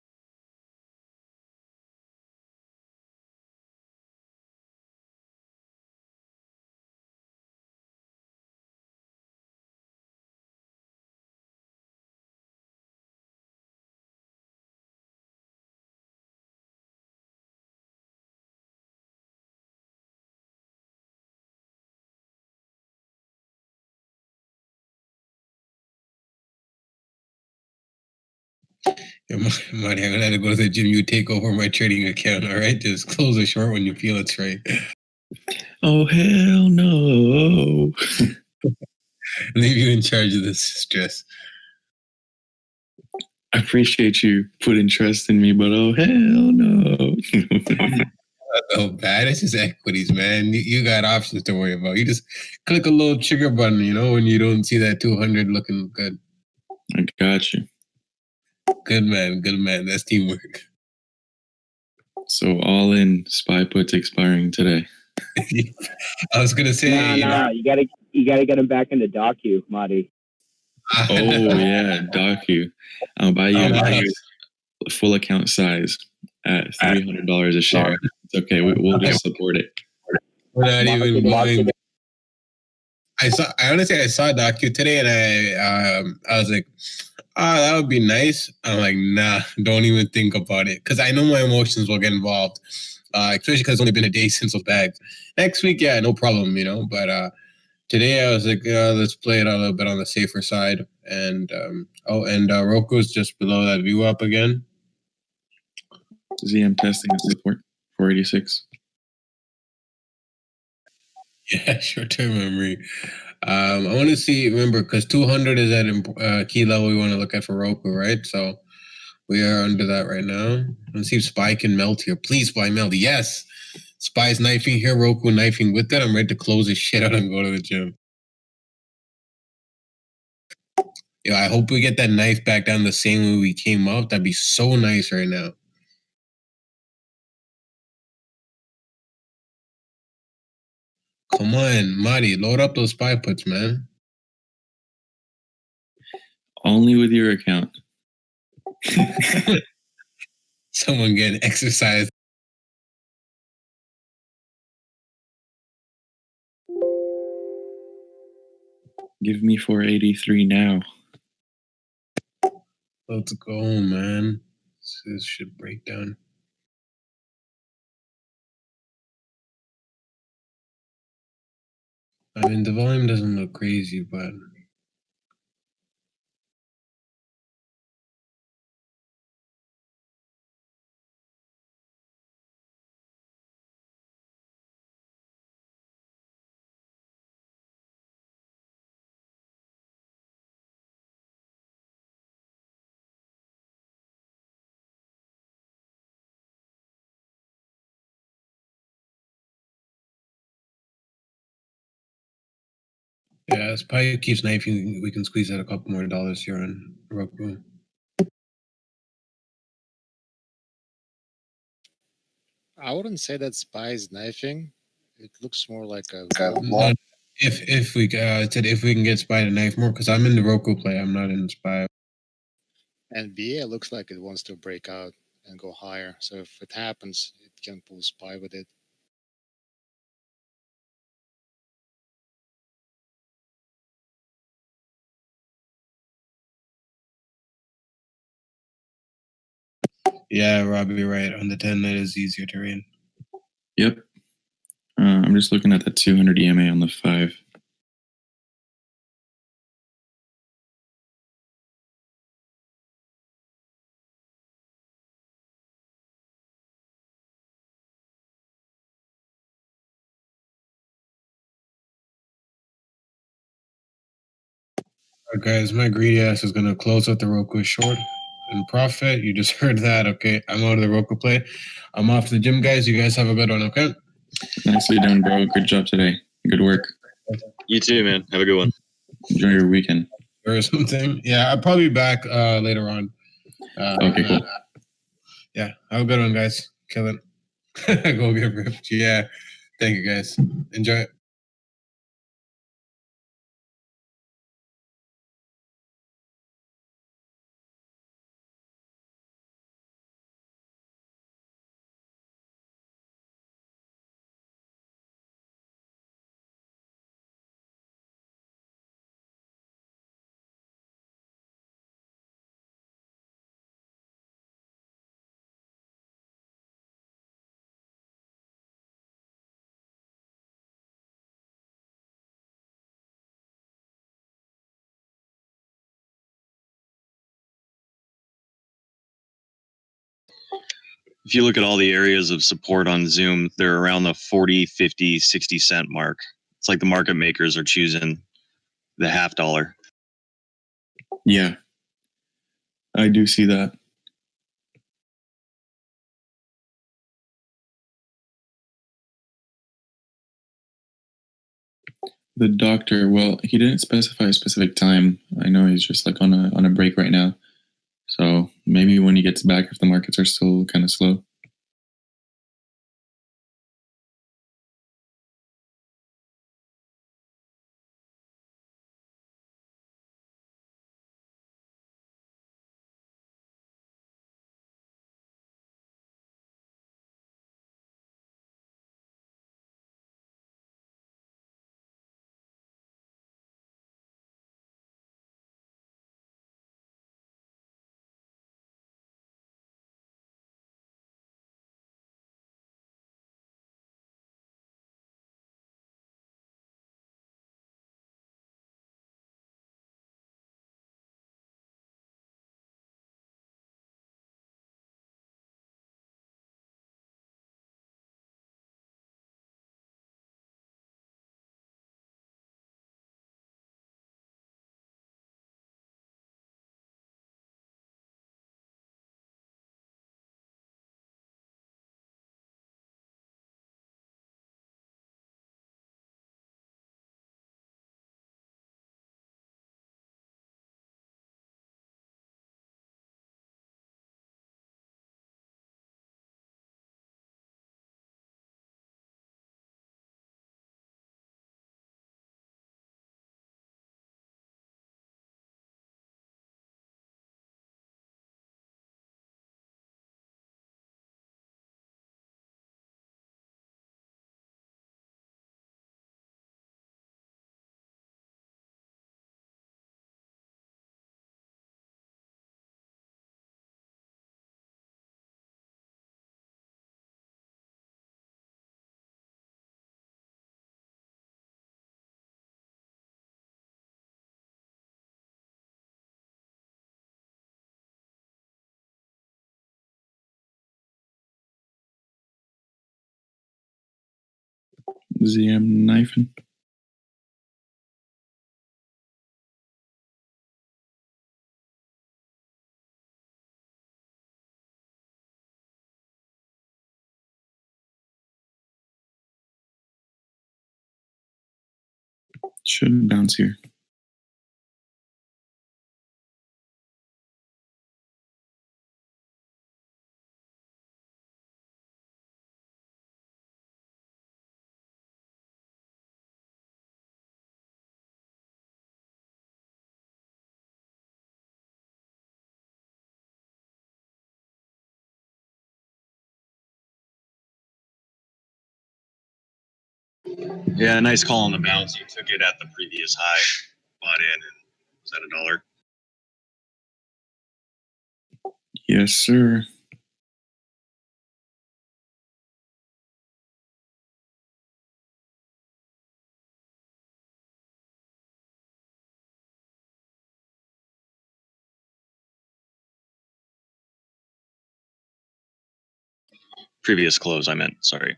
Yeah, Marty, I'm gonna have to go to the gym. You take over my trading account, all right? Just close the short when you feel it's right. Oh, hell no. Leave you in charge of this stress. I appreciate you putting trust in me, but oh, hell no. Oh, bad. It's just equities, man. You got options to worry about. You just click a little trigger button, you know, when you don't see that 200 looking good. I got you. Good man. Good man. That's teamwork. So all in SPY puts expiring today. I was gonna say, No, you gotta get him back into docu, Marty. Oh yeah, docu. I'll buy you a full account size at $300 a share. It's okay. We'll just support it. We're not even going. I honestly saw docu today, and I was like, that would be nice. I'm like, nah, don't even think about it, because I know my emotions will get involved, especially because it's only been a day since those bags. Next week, yeah, no problem, you know. But today I was like, let's play it a little bit on the safer side. And Roku's just below that VWAP again. ZM testing and support 486. Yeah, short-term memory. I want to see, remember, because 200 is that key level we want to look at for Roku, right? So we are under that right now. Let's see if SPY can melt here. Please, SPY melt. Yes. SPY's knifing here, Roku knifing with it. I'm ready to close this shit out and go to the gym. Yo, I hope we get that knife back down the same way we came up. That'd be so nice right now. Come on, Marty, load up those SPY puts, man. Only with your account. Someone getting exercise. Give me 483 now. Let's go, man. This should break down. I mean, the volume doesn't look crazy, but Yeah, Spy keeps knifing. We can squeeze out a couple more dollars here on Roku. I wouldn't say that Spy is knifing. It looks more like a No, if we said if we can get Spy to knife more, because I'm in the Roku play, I'm not in the Spy. And BA looks like it wants to break out and go higher. So if it happens, it can pull Spy with it. Yeah, Robbie, you're right. On the 10, that is easier to read. Yep. I'm just looking at that 200 EMA on the 5. Alright, guys, my greedy ass is gonna close out the Roku short and profit. You just heard that, okay? I'm out of the Roku play. I'm off to the gym, guys. You guys have a good one, okay? Nicely done, bro. Good job today. Good work. You too, man. Have a good one. Enjoy your weekend. Or something. Yeah, I'll probably be back later on. Okay, cool. Yeah, have a good one, guys. Kill it. Go get ripped. Yeah. Thank you, guys. Enjoy it. If you look at all the areas of support on Zoom, they're around the 40, 50, 60 cent mark. It's like the market makers are choosing the half dollar. Yeah. I do see that. The doctor, well, he didn't specify a specific time. I know he's just like on a break right now. So maybe when he gets back, if the markets are still kind of slow. ZM knifing. Should bounce here. Yeah, nice call on the bounce. You took it at the previous high, bought in, and was that $1? Yes, sir. Previous close, I meant. Sorry.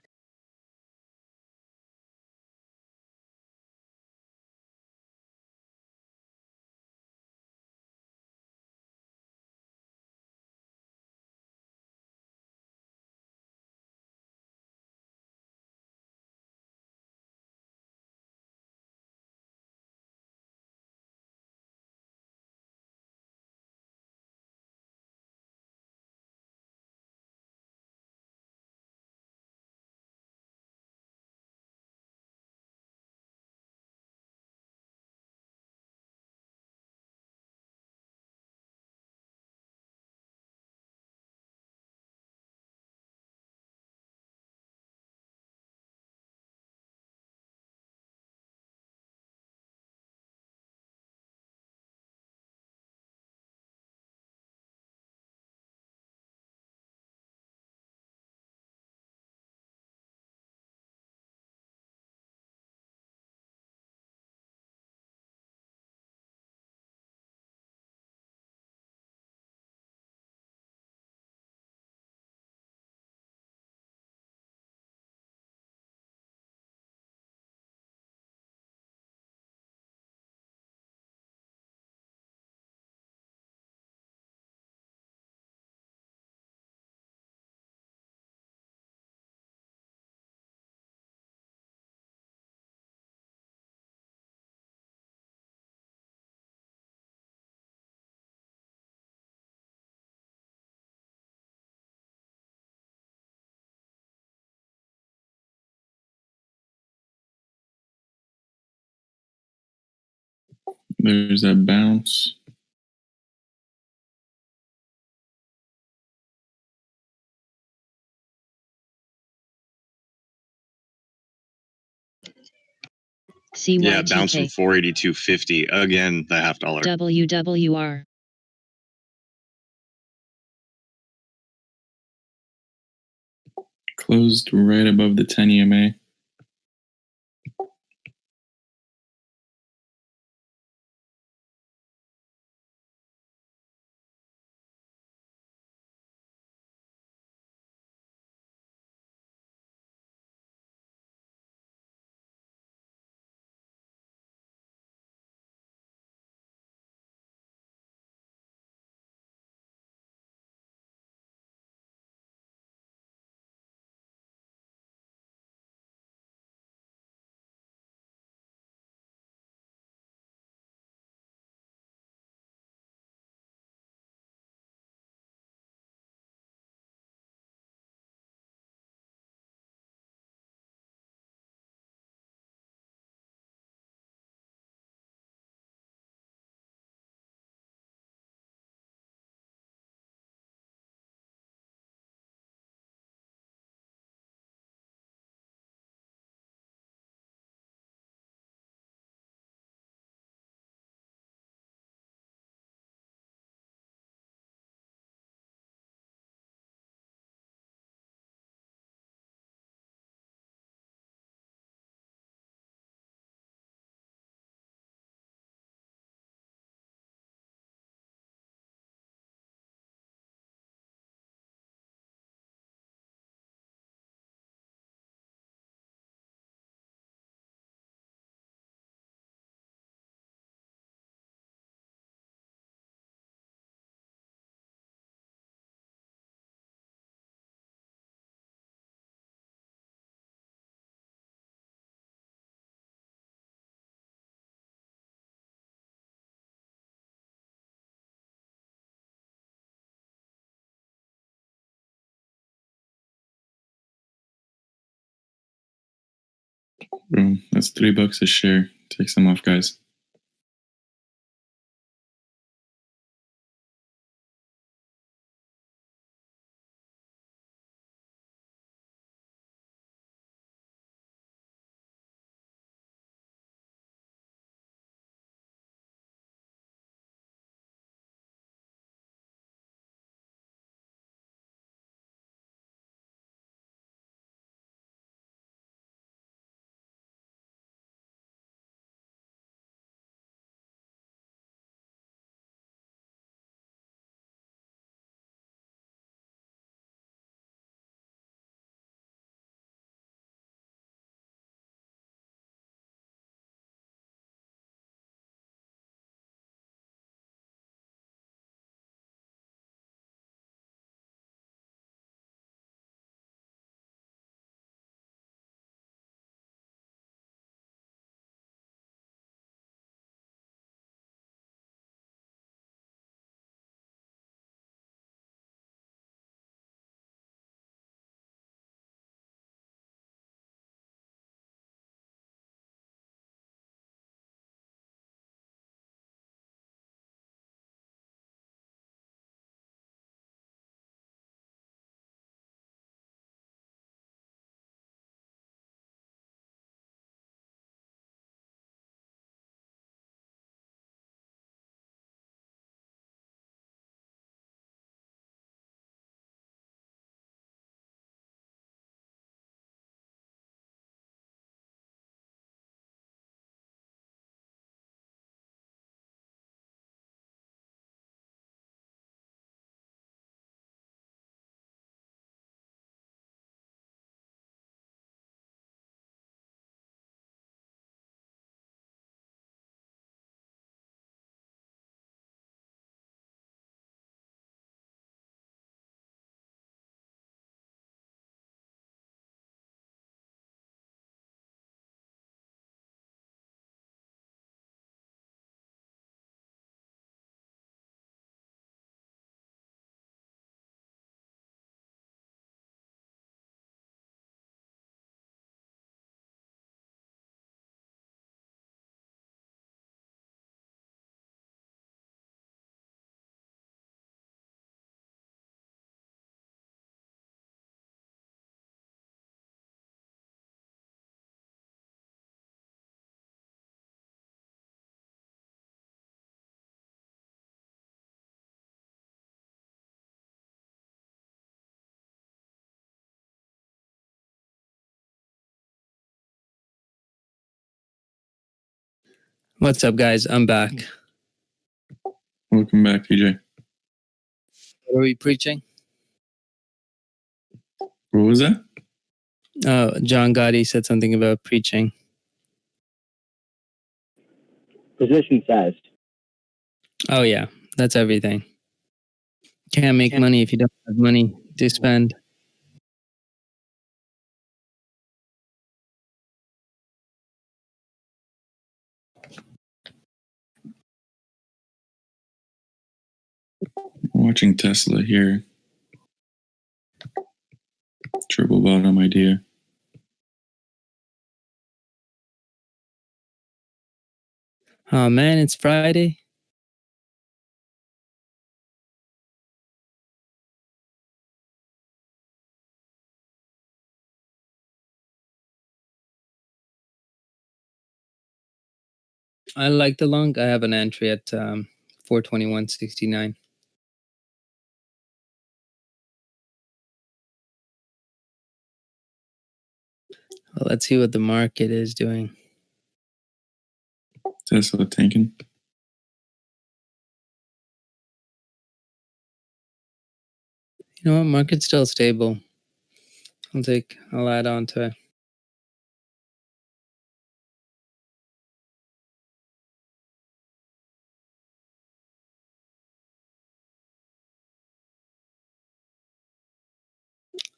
There's that bounce. Yeah, bounce from CYTK. 482.50 again. The $0.50. WWR. Closed right above the 10 EMA. Boom. That's $3 a share. Take some off, guys. What's up, guys? I'm back. Welcome back, TJ. What are we preaching? What was that? Oh, John Gotti said something about preaching. Position size. Oh, yeah. That's everything. Can't make money if you don't have money to spend. I'm watching Tesla here. Triple bottom idea. Oh, man, it's Friday. I like the long. I have an entry at 421.69. Well, let's see what the market is doing. Tesla tanking. You know what? Market's still stable. I'll add on to it.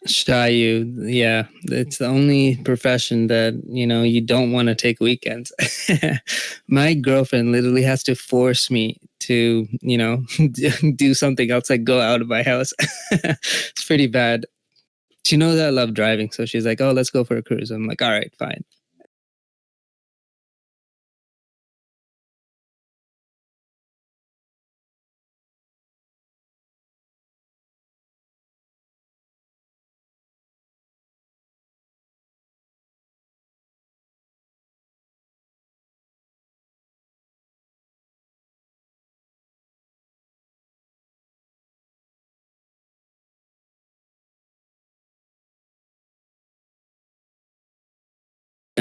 Shayu, yeah, it's the only profession that, you know, you don't want to take weekends. My girlfriend literally has to force me to, you know, do something else, like go out of my house. It's pretty bad. She knows I love driving, so she's like, oh, let's go for a cruise. I'm like, all right, fine.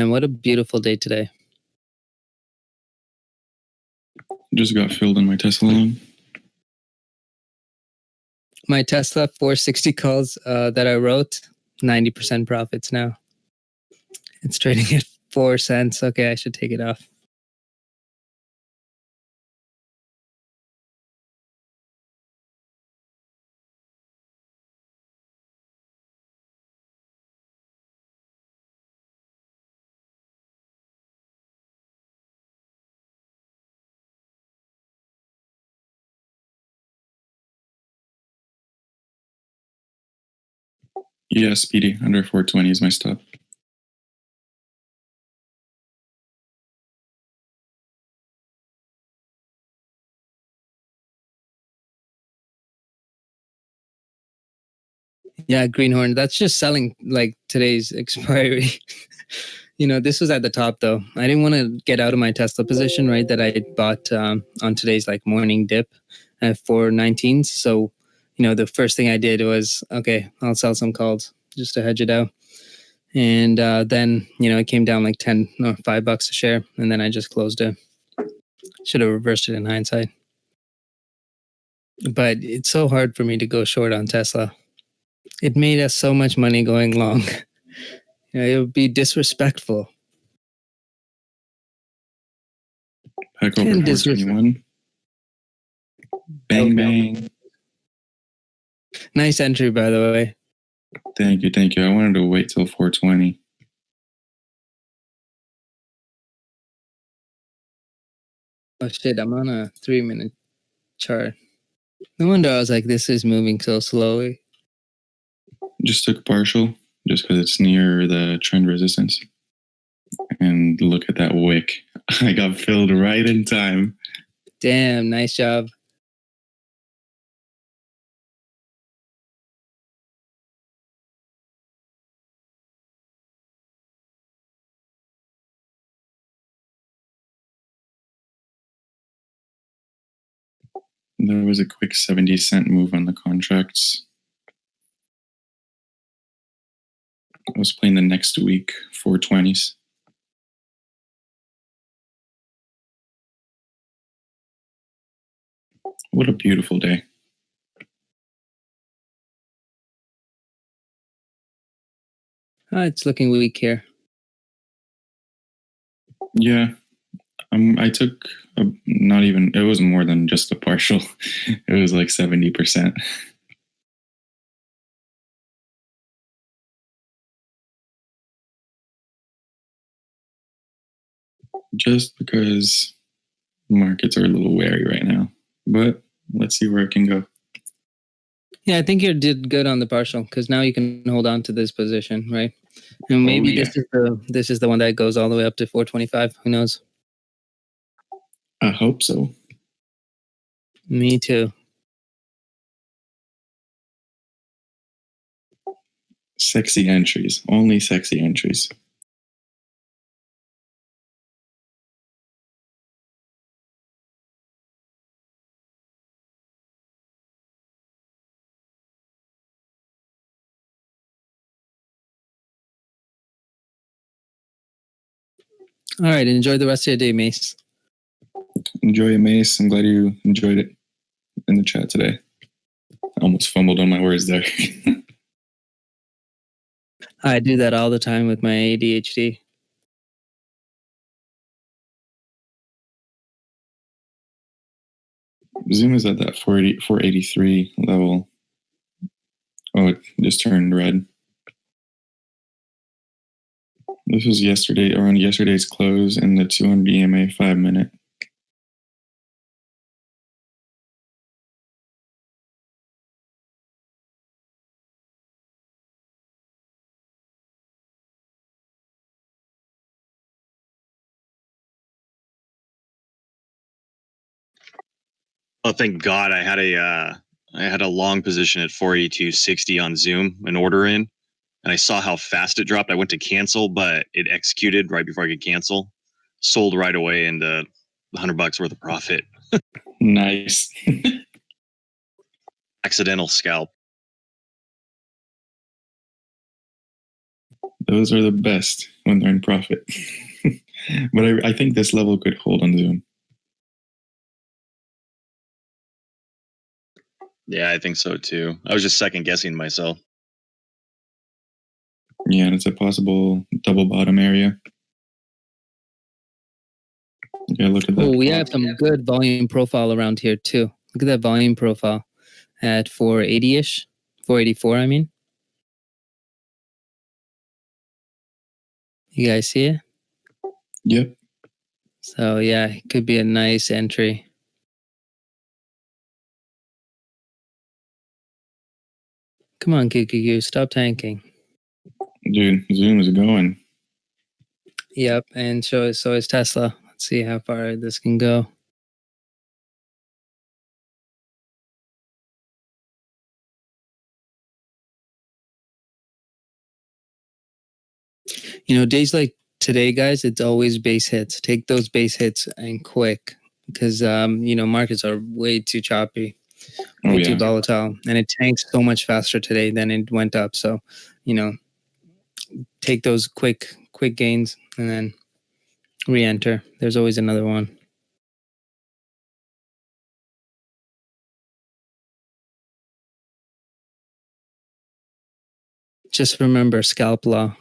And what a beautiful day today. Just got filled in my Tesla line. My Tesla 460 calls that I wrote, 90% profits now. It's trading at 4 cents. Okay, I should take it off. Yeah, Speedy, under 420 is my stop. Yeah, Greenhorn. That's just selling like today's expiry. This was at the top though. I didn't want to get out of my Tesla position, right? That I bought on today's like morning dip at 419. So, the first thing I did was, okay, I'll sell some calls just to hedge it out. And then, it came down like $10 or $5 a share. And then I just closed it. Should have reversed it in hindsight. But it's so hard for me to go short on Tesla. It made us so much money going long. It would be disrespectful. Back over 421. Bang, bang. Nice entry, by the way. Thank you. I wanted to wait till 420. Oh shit, I'm on a 3-minute chart. No wonder I was like, this is moving so slowly. Just took a partial, just because it's near the trend resistance. And look at that wick. I got filled right in time. Damn, nice job. There was a quick 70-cent move on the contracts. I was playing the next week, 420s. What a beautiful day. It's looking weak here. Yeah. I took not even, it was more than just a partial. It was like 70%. Just because markets are a little wary right now. But let's see where it can go. Yeah, I think you did good on the partial because now you can hold on to this position, right? And maybe this is the one that goes all the way up to 425. Who knows? I hope so. Me too. Sexy entries. Only sexy entries. All right. Enjoy the rest of your day, Mace. Enjoy it, Mace. I'm glad you enjoyed it in the chat today. I almost fumbled on my words there. I do that all the time with my ADHD. Zoom is at that 483 level. Oh, it just turned red. This was yesterday, around yesterday's close in the 200 EMA 5-minute. Oh, thank God! I had a long position at 482.60 on Zoom, an order in, and I saw how fast it dropped. I went to cancel, but it executed right before I could cancel. Sold right away into $100 worth of profit. Nice. Accidental scalp. Those are the best when they're in profit. But I think this level could hold on Zoom. Yeah, I think so too. I was just second guessing myself. Yeah, and it's a possible double bottom area. Yeah, look at that. Oh, we have some good volume profile around here too. Look at that volume profile at 480-ish, 484, I mean. You guys see it? Yep. So yeah, it could be a nice entry. Come on, QQQ, stop tanking. Dude, Zoom is going. Yep, and so is Tesla. Let's see how far this can go. You know, days like today, guys, it's always base hits. Take those base hits and quick because, you know, markets are way too choppy, way too volatile. And it tanks so much faster today than it went up. So, you know, take those quick gains and then re-enter. There's always another one. Just remember scalp law.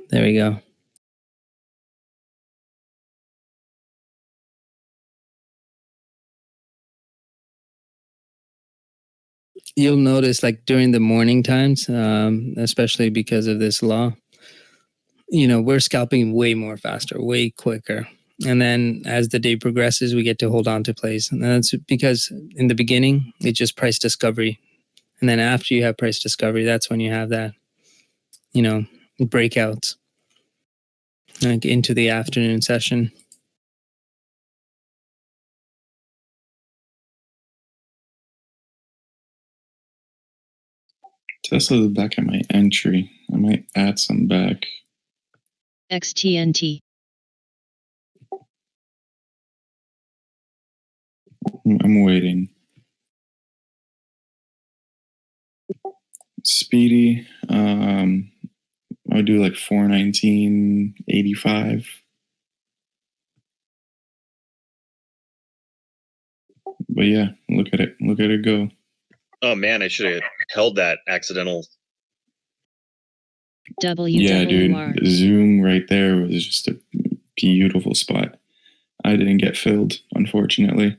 There we go. You'll notice like during the morning times, especially because of this law, you know, we're scalping way more faster, way quicker. And then as the day progresses, we get to hold on to plays. And that's because in the beginning, it's just price discovery. And then after you have price discovery, that's when you have that, you know, breakouts like into the afternoon session. Tesla's back at my entry. I might add some back. XTNT. I'm waiting. Speedy. I'll do like 419.85. But yeah, look at it. Look at it go. Oh man, I should have held that accidental. WWR. Yeah, dude. The Zoom right there was just a beautiful spot. I didn't get filled, unfortunately.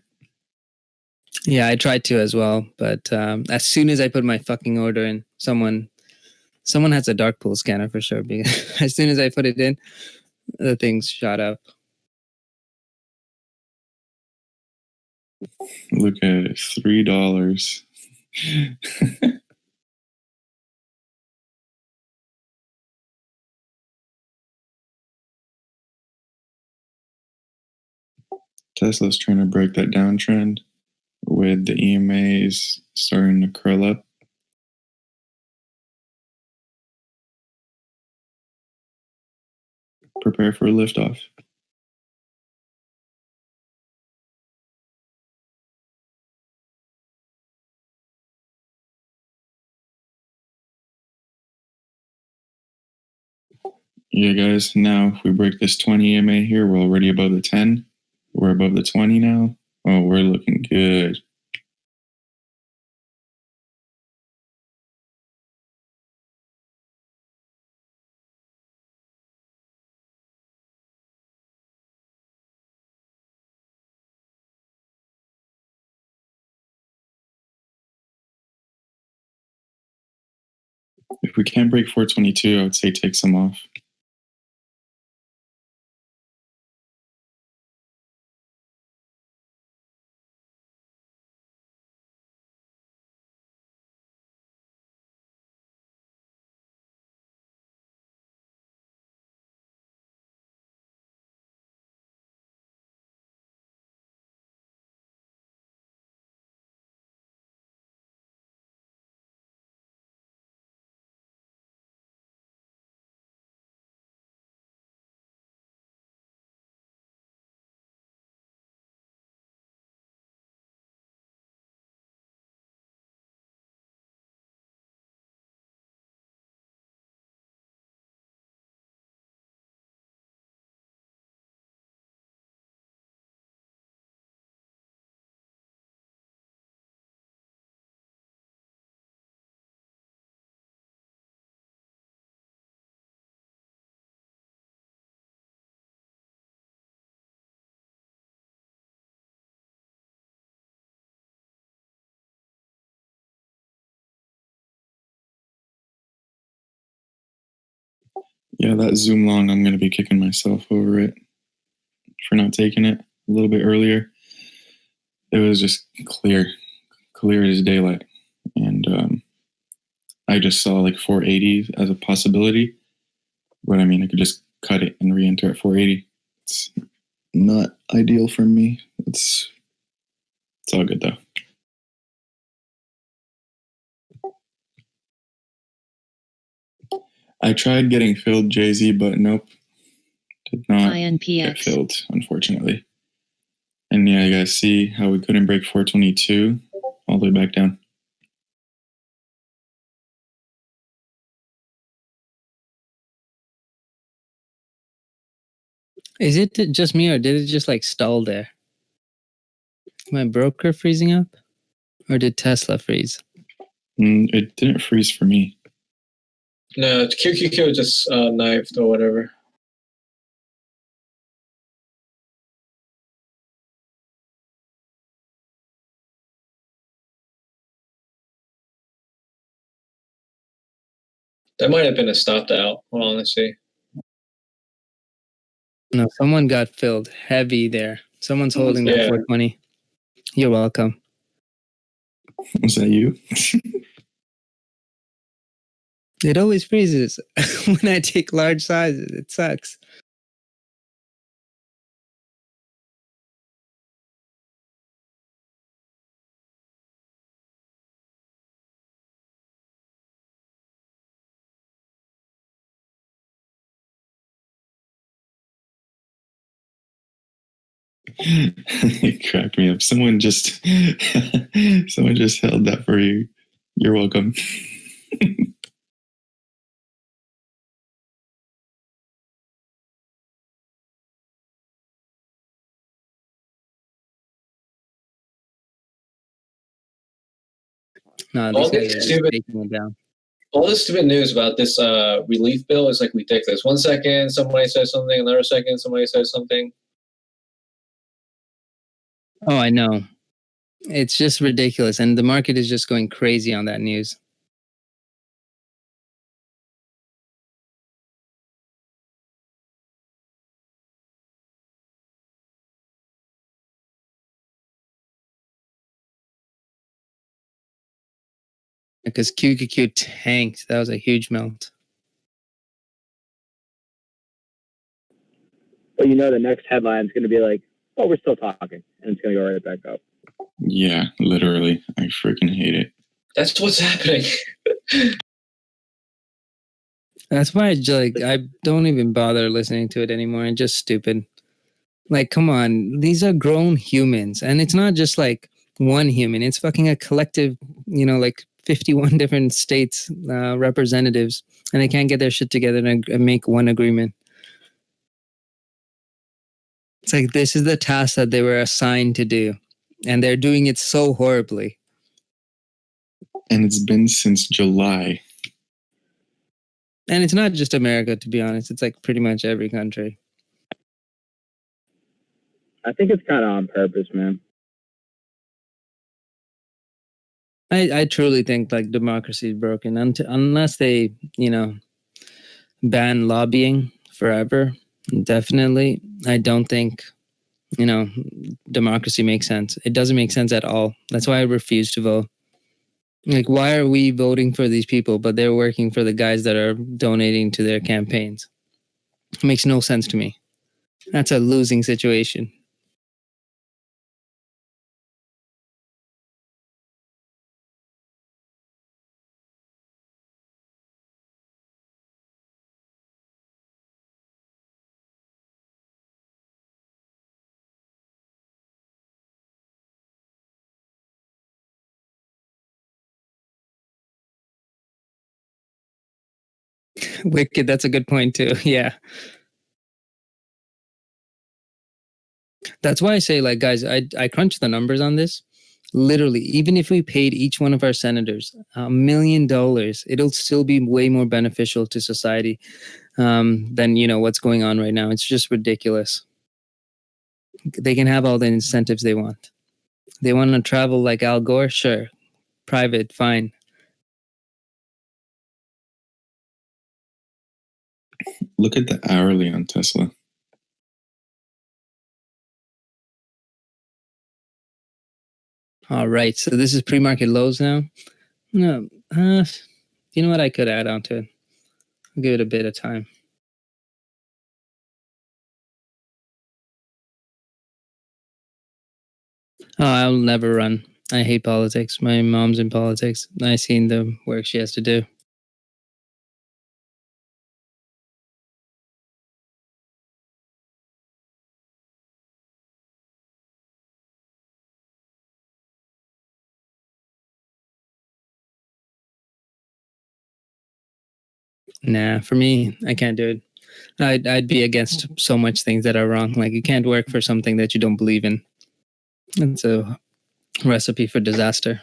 Yeah, I tried to as well. But as soon as I put my fucking order in, someone has a dark pool scanner for sure. Because as soon as I put it in, the things shot up. Look at it, $3. Tesla's trying to break that downtrend with the EMAs starting to curl up. Prepare for a liftoff. Yeah, guys, now if we break this 20 EMA here, we're already above the 10. We're above the 20 now. Oh, we're looking good. If we can't break 422, I would say take some off. Yeah, that Zoom long, I'm going to be kicking myself over it for not taking it a little bit earlier. It was just clear as daylight. And I just saw like 480 as a possibility. But I mean, I could just cut it and re-enter at 480. It's not ideal for me. It's all good though. I tried getting filled, Jay-Z, but nope. Did not get filled, unfortunately. And yeah, you guys see how we couldn't break 422 all the way back down. Is it just me or did it just like stall there? My broker freezing up? Or did Tesla freeze? It didn't freeze for me. No, QQQ just knifed or whatever. That might have been a stopped out. Hold on, let's see. No, someone got filled heavy there. Someone's holding that Yeah. 420. You're welcome. Was that you? It always freezes when I take large sizes. It sucks. It cracked me up. Someone just held that for you. You're welcome. No, All these guys this are just stupid- taking it down. All this stupid news about this relief bill is like ridiculous. 1 second, somebody says something. Another second, somebody says something. Oh, I know. It's just ridiculous. And the market is just going crazy on that news. Because QQQ tanked. That was a huge melt. But you know, the next headline is going to be like, "Oh, we're still talking," and it's going to go right back up. Yeah, literally. I freaking hate it. That's what's happening. That's why I don't even bother listening to it anymore. It's just stupid. Like, come on. These are grown humans. And it's not just like one human. It's fucking a collective, like 51 different states representatives. And they can't get their shit together and make one agreement. It's like, this is the task that they were assigned to do. And they're doing it so horribly. And it's been since July. And it's not just America, to be honest. It's like pretty much every country. I think it's kind of on purpose, man. I truly think like democracy is broken unless they, ban lobbying forever. Definitely. I don't think, democracy makes sense. It doesn't make sense at all. That's why I refuse to vote. Like, why are we voting for these people, but they're working for the guys that are donating to their campaigns? It makes no sense to me. That's a losing situation. Wicked, that's a good point too. Yeah. That's why I say, like, guys, I crunched the numbers on this. Literally, even if we paid each one of our senators $1 million, it'll still be way more beneficial to society than, what's going on right now. It's just ridiculous. They can have all the incentives they want. They want to travel like Al Gore? Sure. Private, fine. Look at the hourly on Tesla. All right, so this is pre-market lows now. No, you know what? I could add on to it. I'll give it a bit of time. Oh, I'll never run. I hate politics. My mom's in politics. I've seen the work she has to do. Nah, for me, I can't do it. I'd be against so much things that are wrong. Like you can't work for something that you don't believe in. It's a recipe for disaster.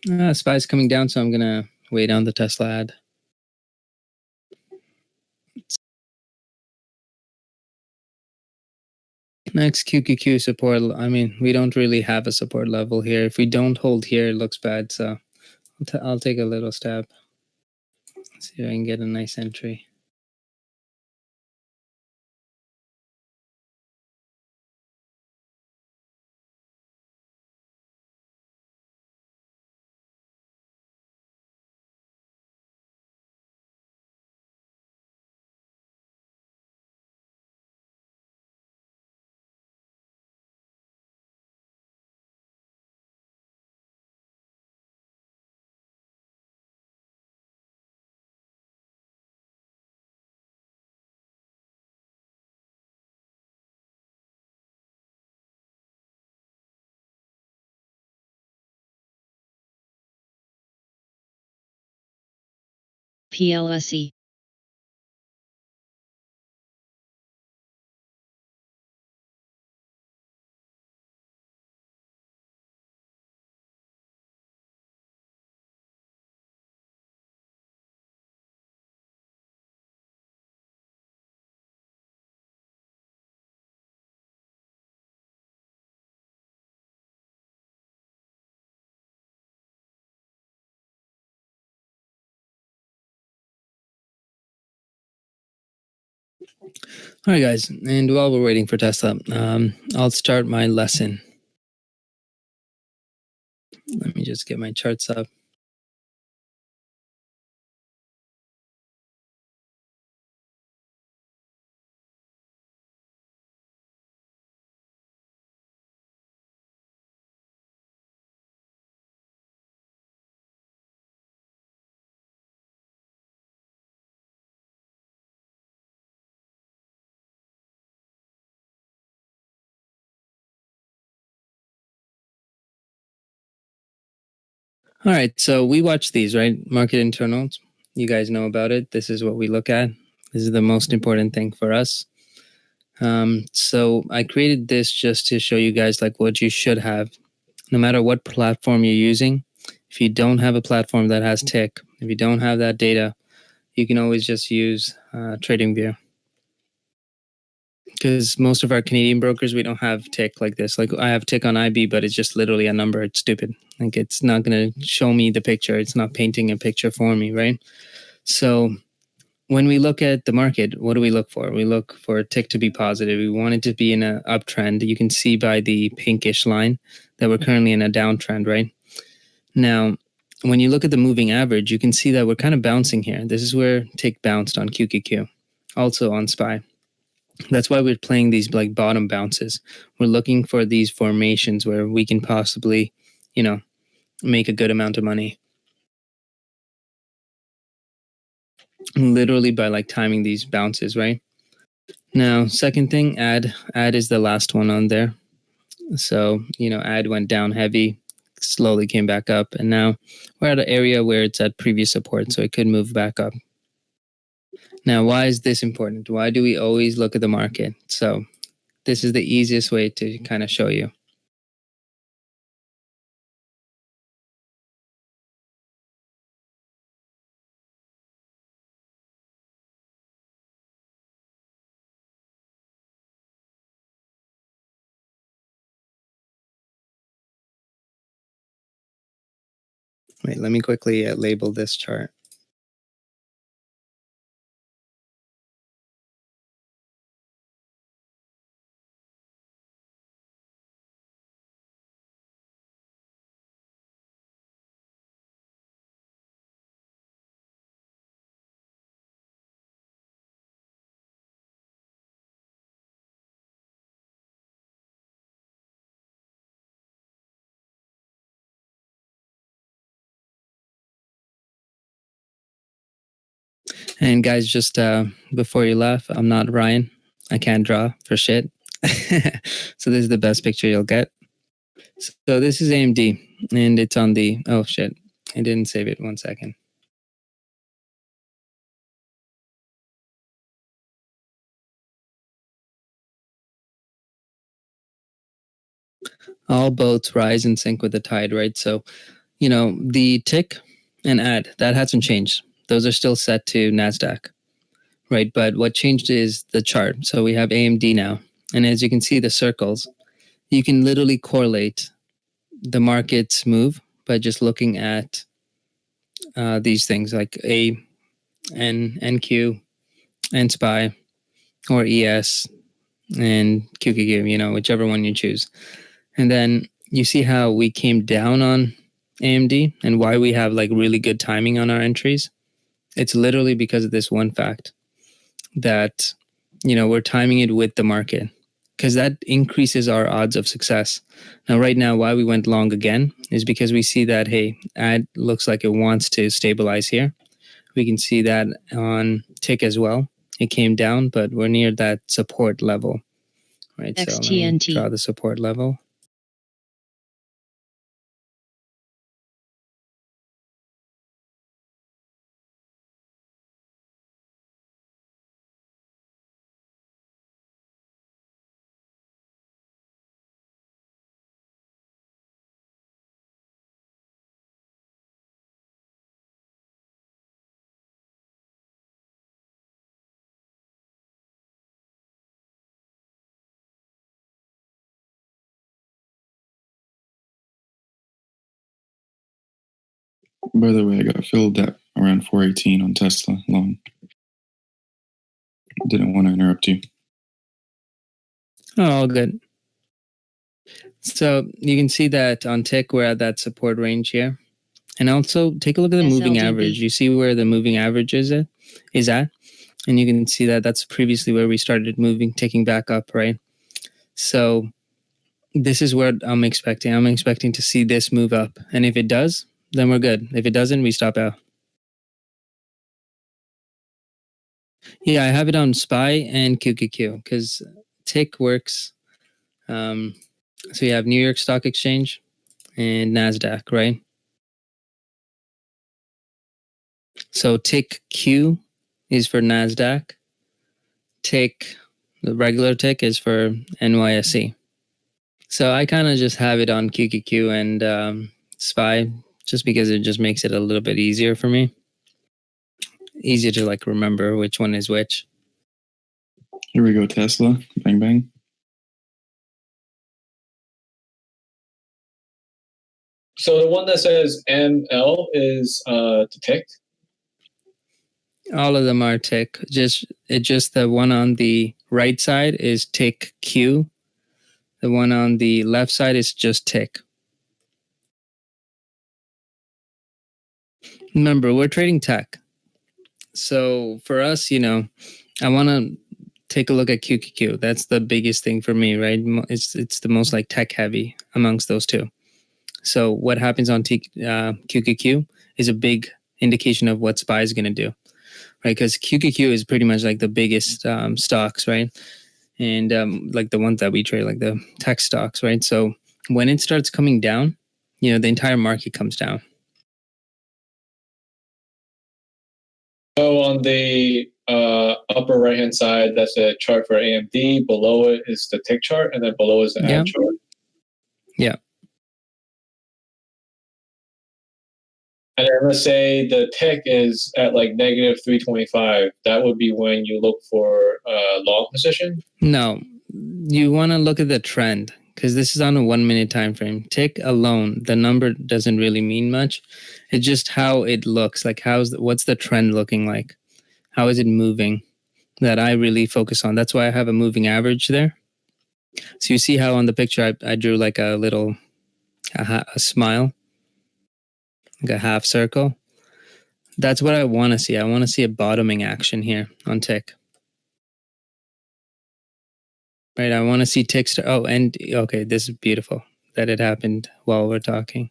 SPY's coming down, so I'm gonna wait on the Tesla ad. Next QQQ support. I mean, we don't really have a support level here. If we don't hold here, it looks bad. So I'll take a little stab. See if I can get a nice entry. PLSE. All right, guys. And while we're waiting for Tesla, I'll start my lesson. Let me just get my charts up. All right, so we watch these, right? Market internals. You guys know about it. This is what we look at. This is the most important thing for us. So I created this just to show you guys like what you should have, no matter what platform you're using. If you don't have a platform that has tick, if you don't have that data, you can always just use TradingView. Because most of our Canadian brokers, we don't have tick like this. Like I have tick on IB, but it's just literally a number. It's stupid. Like it's not going to show me the picture. It's not painting a picture for me, right? So when we look at the market, what do we look for? We look for a tick to be positive. We want it to be in an uptrend. You can see by the pinkish line that we're currently in a downtrend, right? Now, when you look at the moving average, you can see that we're kind of bouncing here. This is where tick bounced on QQQ, also on SPY. That's why we're playing these like bottom bounces. We're looking for these formations where we can possibly, make a good amount of money. Literally by like timing these bounces, right? Now, second thing, ad is the last one on there. So, ad went down heavy, slowly came back up, and now we're at an area where it's at previous support, so it could move back up. Now, why is this important? Why do we always look at the market? So this is the easiest way to kind of show you. Wait, let me quickly label this chart. And guys, just before you laugh, I'm not Ryan. I can't draw for shit. So this is the best picture you'll get. So this is AMD, and it's on the, oh shit, I didn't save it, 1 second. All boats rise in sync with the tide, right? So, you know, the tick and add, that hasn't changed. Those are still set to NASDAQ, right? But what changed is the chart. So we have AMD now. And as you can see, the circles, you can literally correlate the market's move by just looking at these things like A, N, NQ, and SPY, or ES, and QQQ, you know, whichever one you choose. And then you see how we came down on AMD and why we have like really good timing on our entries. It's literally because of this one fact that, you know, we're timing it with the market, because that increases our odds of success. Now, right now, why we went long again is because we see that, hey, AD looks like it wants to stabilize here. We can see that on tick as well. It came down, but we're near that support level, right? So let me draw the support level. By the way, I got filled at around 418 on Tesla long. Didn't want to interrupt you. Oh, all good. So you can see that on tick, we're at that support range here. And also take a look at the moving average. You see where the moving average is at? And you can see that that's previously where we started moving, ticking back up, right? So this is where I'm expecting. I'm expecting to see this move up. And if it does, then we're good. If it doesn't, we stop out. Yeah, I have it on SPY and QQQ because tick works. So you have New York Stock Exchange and NASDAQ, right? So tick Q is for NASDAQ. Tick, the regular tick, is for NYSE. So I kind of just have it on QQQ and SPY just because it just makes it a little bit easier for me. Easier to like remember which one is which. Here we go, Tesla. Bang, bang. So the one that says ML is the tick? All of them are tick. Just the one on the right side is tick Q. The one on the left side is just tick. Remember, we're trading tech. So for us, you know, I want to take a look at QQQ. That's the biggest thing for me, right? It's the most like tech heavy amongst those two. So what happens on QQQ is a big indication of what SPY is going to do, right? Because QQQ is pretty much like the biggest stocks, right? And like the ones that we trade, like the tech stocks, right? So when it starts coming down, the entire market comes down. So on the upper right hand side, that's a chart for AMD. Below it is the tick chart, and then below is the ad chart. Yeah. And then let's say the tick is at like negative 325. That would be when you look for a long position. No, you want to look at the trend because this is on a 1 minute time frame. Tick alone, the number doesn't really mean much. It's just how it looks. Like what's the trend looking like? How is it moving? That I really focus on. That's why I have a moving average there. So you see how on the picture I drew like a little a smile, like a half circle. That's what I want to see. I want to see a bottoming action here on tick. Right, I want to see ticks. Okay, this is beautiful that it happened while we're talking.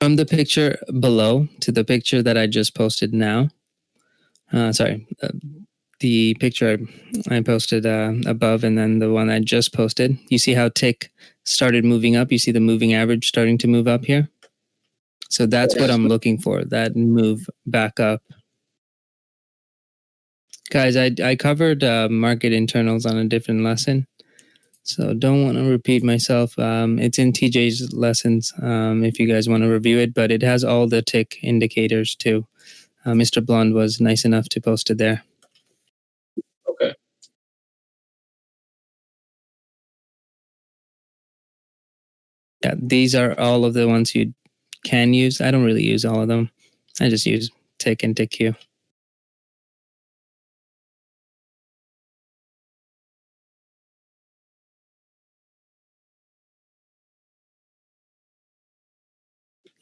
From the picture below to the picture that I just posted now. The picture I posted above and then the one I just posted. You see how tick started moving up? You see the moving average starting to move up here? So that's what I'm looking for, that move back up. Guys, I covered market internals on a different lesson, so don't want to repeat myself. It's in TJ's lessons if you guys want to review it, but it has all the tick indicators too. Mr. Blonde was nice enough to post it there. Okay. Yeah, these are all of the ones you can use. I don't really use all of them. I just use tick and tick Q.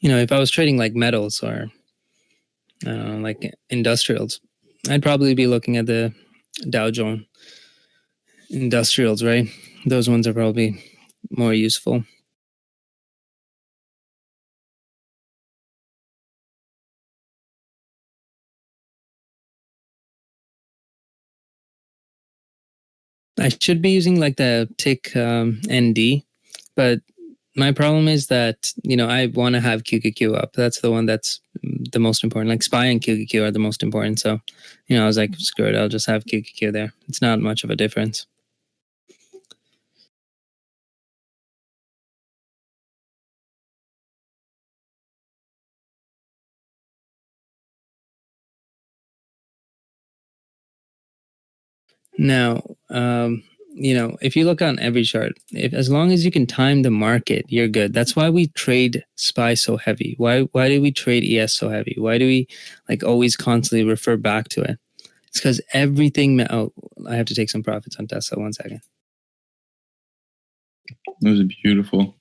If I was trading like metals or like industrials, I'd probably be looking at the Dow Jones industrials, right? Those ones are probably more useful. I should be using like the tick ND, but my problem is that, I want to have QQQ up. That's the one that's the most important. Like SPY and QQQ are the most important. So, I was like, screw it, I'll just have QQQ there. It's not much of a difference. Now, if you look on every chart, as long as you can time the market, you're good. That's why we trade SPY so heavy. Why do we trade ES so heavy? Why do we always constantly refer back to it? It's because everything. Oh, I have to take some profits on Tesla. 1 second. That was beautiful.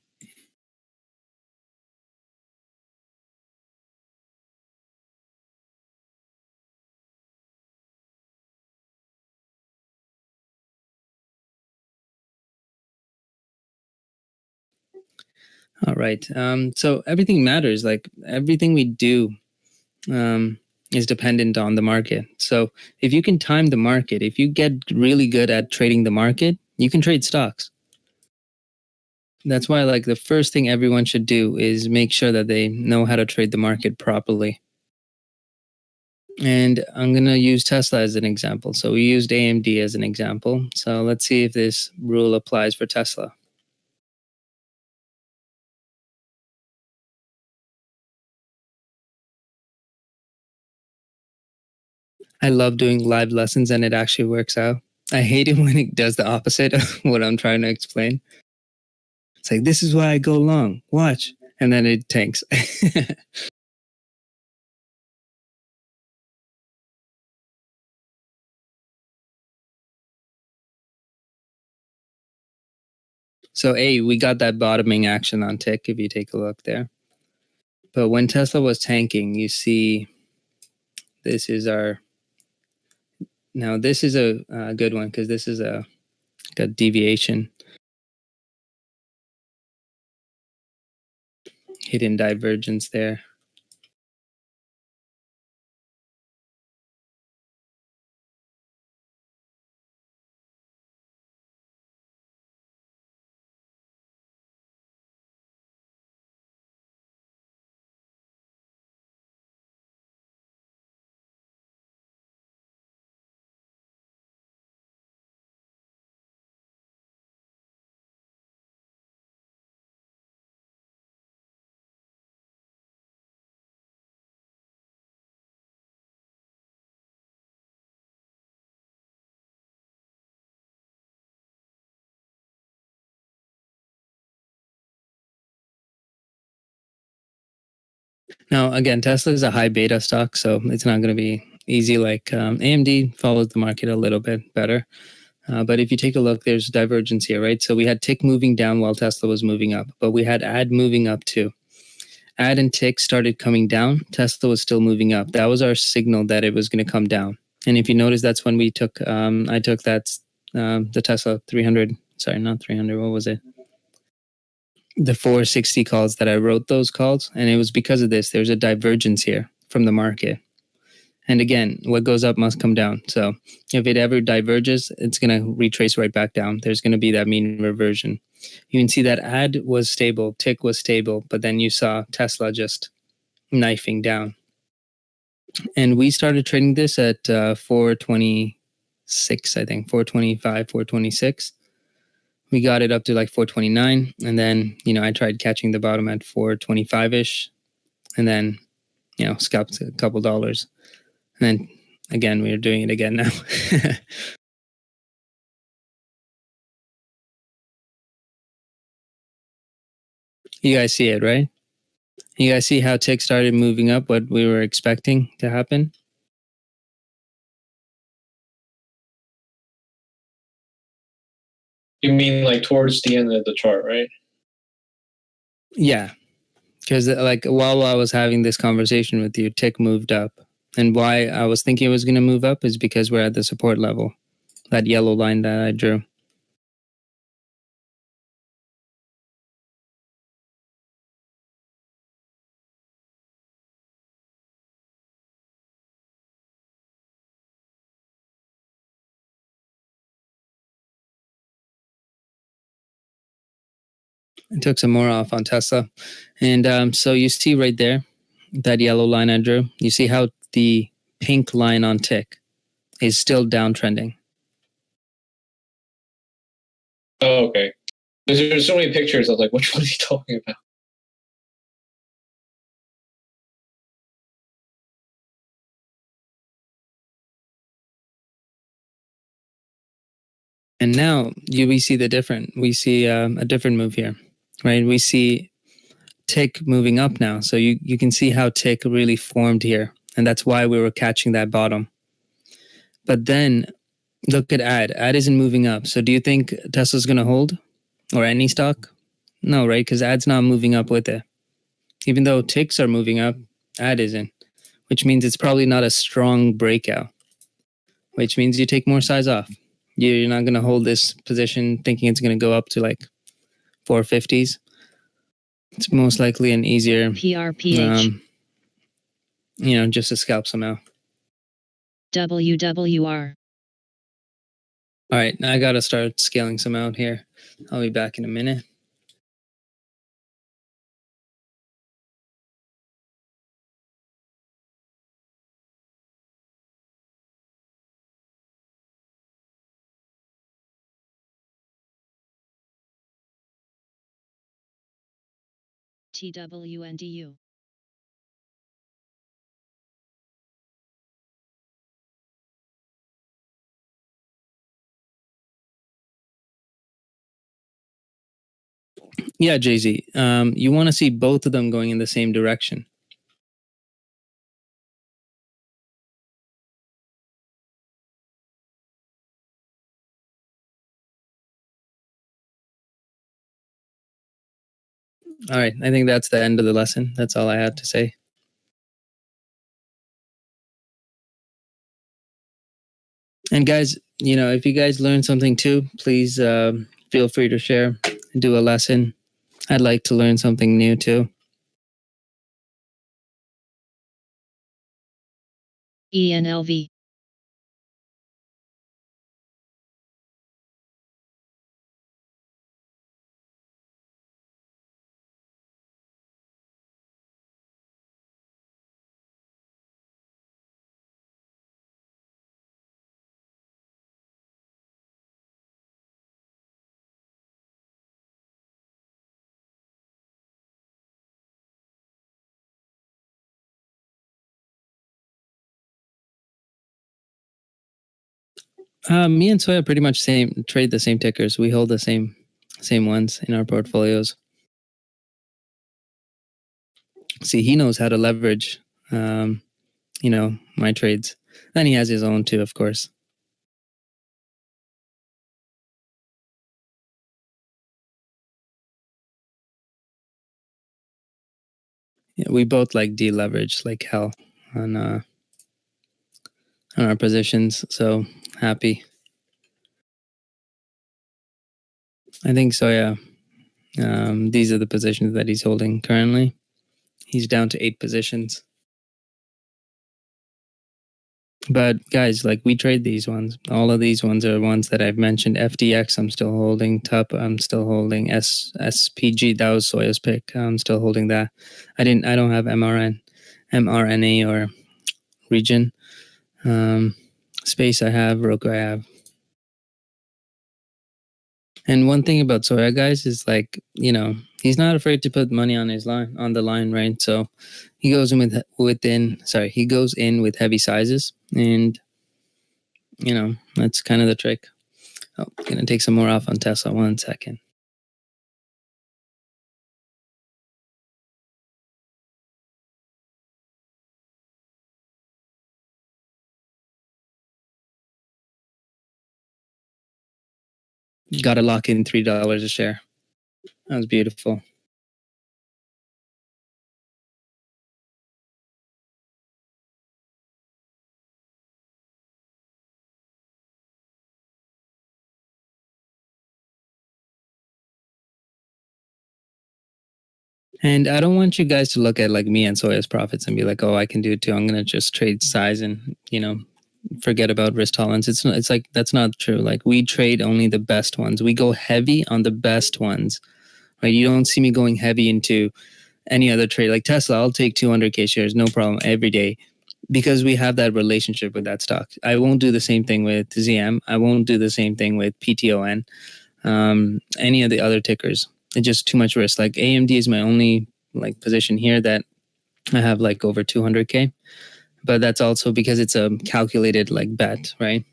All right. So everything matters. Like everything we do is dependent on the market. So if you can time the market, if you get really good at trading the market, you can trade stocks. That's why the first thing everyone should do is make sure that they know how to trade the market properly. And I'm going to use Tesla as an example. So we used AMD as an example. So let's see if this rule applies for Tesla. I love doing live lessons and it actually works out. I hate it when it does the opposite of what I'm trying to explain. It's like, this is why I go long. Watch. And then it tanks. So we got that bottoming action on tick if you take a look there. But when Tesla was tanking, you see this is our... Now this is a good one because this is a deviation. Hidden divergence there. Now, again, Tesla is a high beta stock, so it's not going to be easy. Like AMD follows the market a little bit better. But if you take a look, there's divergence here, right? So we had tick moving down while Tesla was moving up, but we had AD moving up too. AD and tick started coming down. Tesla was still moving up. That was our signal that it was going to come down. And if you notice, that's when we took, I took that, the Tesla 300, sorry, not 300, what was it? The 460 calls that I wrote those calls. And it was because of this. There's a divergence here from the market. And again, what goes up must come down. So if it ever diverges, it's going to retrace right back down. There's going to be that mean reversion. You can see that AD was stable, tick was stable, but then you saw Tesla just knifing down. And we started trading this at 426, I think, 425, 426. We got it up to like 429. And then, I tried catching the bottom at 425-ish. And then, scalped a couple dollars. And then again, we are doing it again now. You guys see it, right? You guys see how tick started moving up, what we were expecting to happen? You mean like towards the end of the chart, right? Yeah. Because like while I was having this conversation with you, tick moved up. And why I was thinking it was going to move up is because we're at the support level, that yellow line that I drew. I took some more off on Tesla. And so you see right there, that yellow line I drew, you see how the pink line on tick is still downtrending. Oh, okay. Because there's so many pictures, I was like, which one is he talking about? And now we see we see a different move here, right? We see tick moving up now. So you can see how tick really formed here. And that's why we were catching that bottom. But then look at AD. AD isn't moving up. So do you think Tesla's going to hold or any stock? No, right? Because AD's not moving up with it. Even though ticks are moving up, AD isn't, which means it's probably not a strong breakout, which means you take more size off. You're not going to hold this position thinking it's going to go up to like 450s. It's most likely an easier, PRPH. Just to scalp somehow. WWR. All right, now I got to start scaling some out here. I'll be back in a minute. TWNDU. Yeah, Jay-Z. You want to see both of them going in the same direction. All right, I think that's the end of the lesson. That's all I had to say. And guys, if you guys learned something too, please feel free to share and do a lesson. I'd like to learn something new too. ENLV. Me and Soya pretty much trade the same tickers. We hold the same ones in our portfolios. See, he knows how to leverage, my trades. And he has his own too, of course. Yeah, we both like deleverage like hell on our positions. So happy. I think so. Yeah. These are the positions that he's holding currently. He's down to 8 positions. But guys, like we trade these ones. All of these ones are ones that I've mentioned. FDX, I'm still holding. TUP, I'm still holding. SPG, that was Soya's pick. I'm still holding that. I don't have mRNA or region. Space I have, Roku I have. And one thing about Soya, guys, is like, he's not afraid to put money on the line, right? So he goes in with heavy sizes, and that's kind of the trick. Oh, gonna take some more off on Tesla. 1 second. Got to lock in $3 a share. That was beautiful. And I don't want you guys to look at like me and Soya's profits and be like, oh, I can do it too. I'm going to just trade size and, forget about risk tolerance. It's like, that's not true. Like we trade only the best ones. We go heavy on the best ones, right? You don't see me going heavy into any other trade. Like Tesla, I'll take 200K shares, no problem, every day, because we have that relationship with that stock. I won't do the same thing with ZM. I won't do the same thing with PTON, any of the other tickers. It's just too much risk. Like AMD is my only like position here that I have like over 200K, but that's also because it's a calculated like bet, right?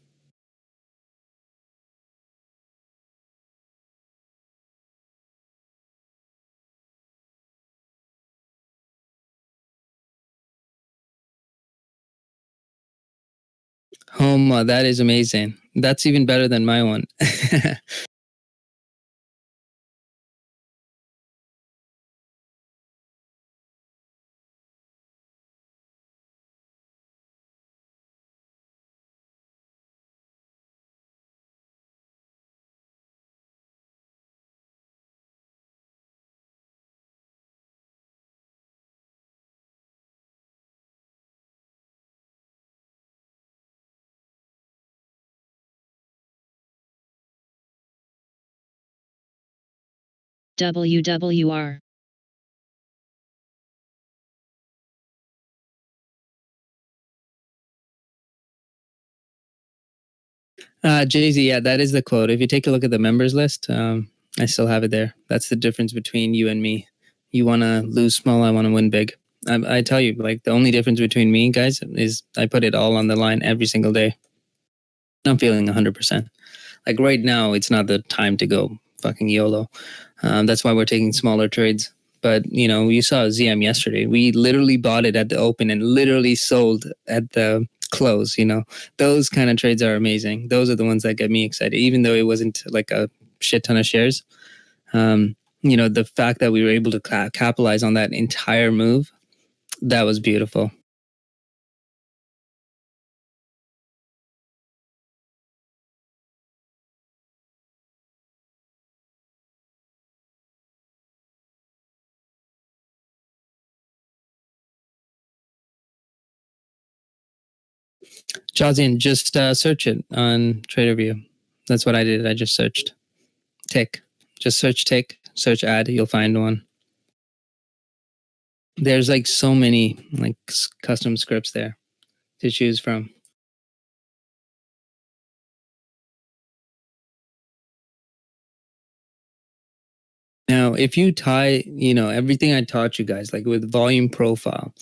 Home, that is amazing. That's even better than my one. WWR. Jay-Z, yeah, that is the quote. If you take a look at the members list, I still have it there. That's the difference between you and me. You want to lose small, I want to win big. I tell you, like the only difference between me, guys, is I put it all on the line every single day. I'm feeling 100%. Like right now, it's not the time to go fucking YOLO. That's why we're taking smaller trades. But, you saw ZM yesterday. We literally bought it at the open and literally sold at the close. Those kind of trades are amazing. Those are the ones that get me excited, even though it wasn't like a shit ton of shares. The fact that we were able to capitalize on that entire move, that was beautiful. Jazian, just search it on TraderView. That's what I did. I just searched tick. Just search tick, search ad, you'll find one. There's like so many like custom scripts there to choose from. Now, if you tie, everything I taught you guys, like with volume profile,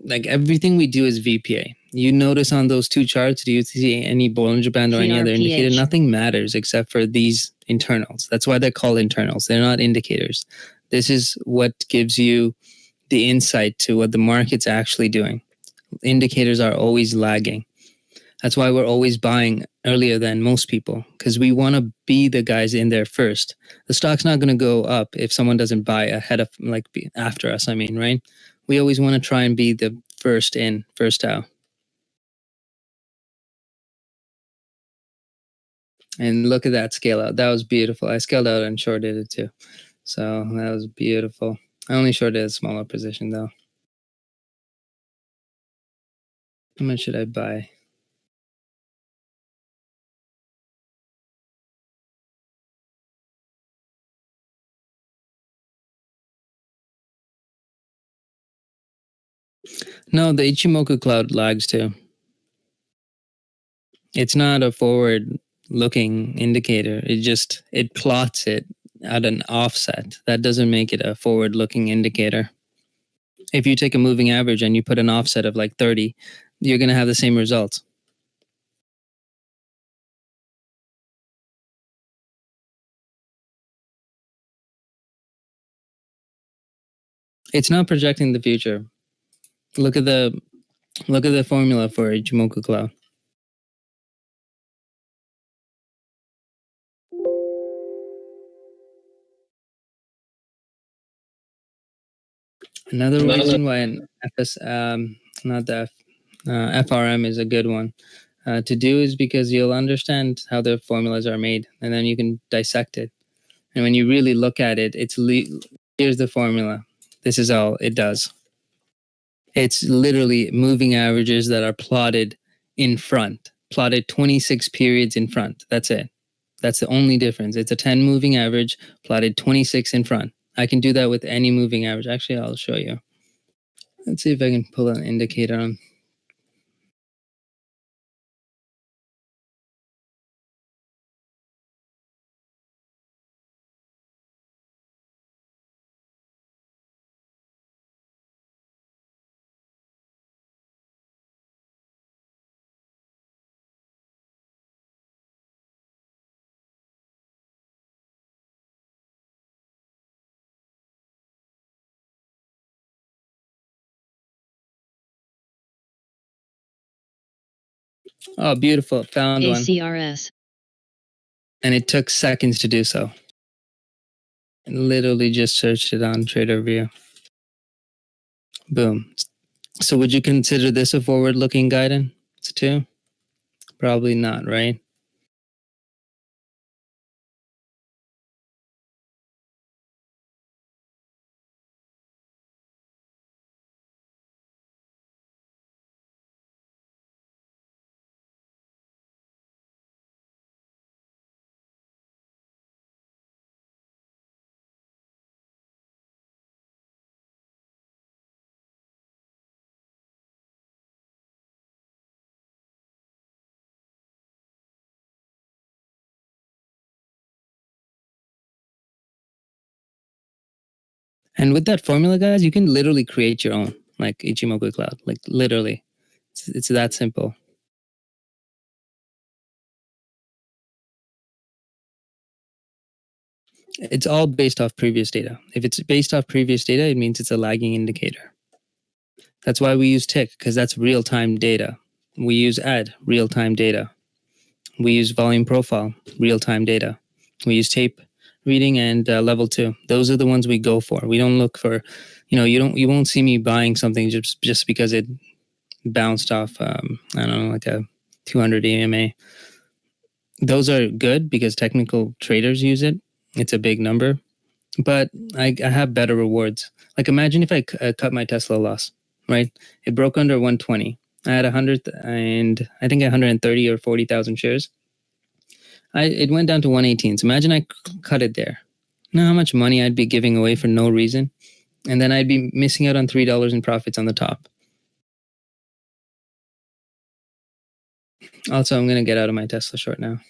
like everything we do is VPA. You notice on those two charts, do you see any Bollinger Band or any other indicator? Nothing matters except for these internals. That's why they're called internals. They're not indicators. This is what gives you the insight to what the market's actually doing. Indicators are always lagging. That's why we're always buying earlier than most people, because we want to be the guys in there first. The stock's not going to go up if someone doesn't buy ahead of, after us, I mean, right? We always want to try and be the first in, first out. And look at that scale out. That was beautiful. I scaled out and shorted it too. So that was beautiful. I only shorted a smaller position though. How much should I buy? No, the Ichimoku cloud lags too. It's not a forward looking indicator. It plots it at an offset. That doesn't make it a forward looking indicator. If you take a moving average and you put an offset of like 30, you're going to have the same results. It's not projecting the future. Look at the formula for Ichimoku cloud. Another reason why an FRM is a good one to do is because you'll understand how the formulas are made, and then you can dissect it. And when you really look at it, here's the formula. This is all it does. It's literally moving averages that are plotted in front, plotted 26 periods in front. That's it. That's the only difference. It's a 10 moving average plotted 26 in front. I can do that with any moving average. Actually, I'll show you. Let's see if I can pull an indicator on. Oh, beautiful. Found one. ACRS. And it took seconds to do so. I literally just searched it on TraderView. Boom. So would you consider this a forward-looking guidance too? Probably not, right? And with that formula, guys, you can literally create your own, like Ichimoku Cloud, like literally. It's that simple. It's all based off previous data. If it's based off previous data, it means it's a lagging indicator. That's why we use tick, because that's real-time data. We use add, real-time data. We use volume profile, real-time data. We use tape reading and level 2. Those are the ones we go for. We don't look for, you won't see me buying something just because it bounced off, I don't know, like a 200 EMA. Those are good because technical traders use it. It's a big number, but I have better rewards. Like imagine if I cut my Tesla loss, right? It broke under 120. I had 100 and I think 130 or 40,000 shares. It went down to 118. So imagine I cut it there. Now how much money I'd be giving away for no reason. And then I'd be missing out on $3 in profits on the top. Also, I'm going to get out of my Tesla short now.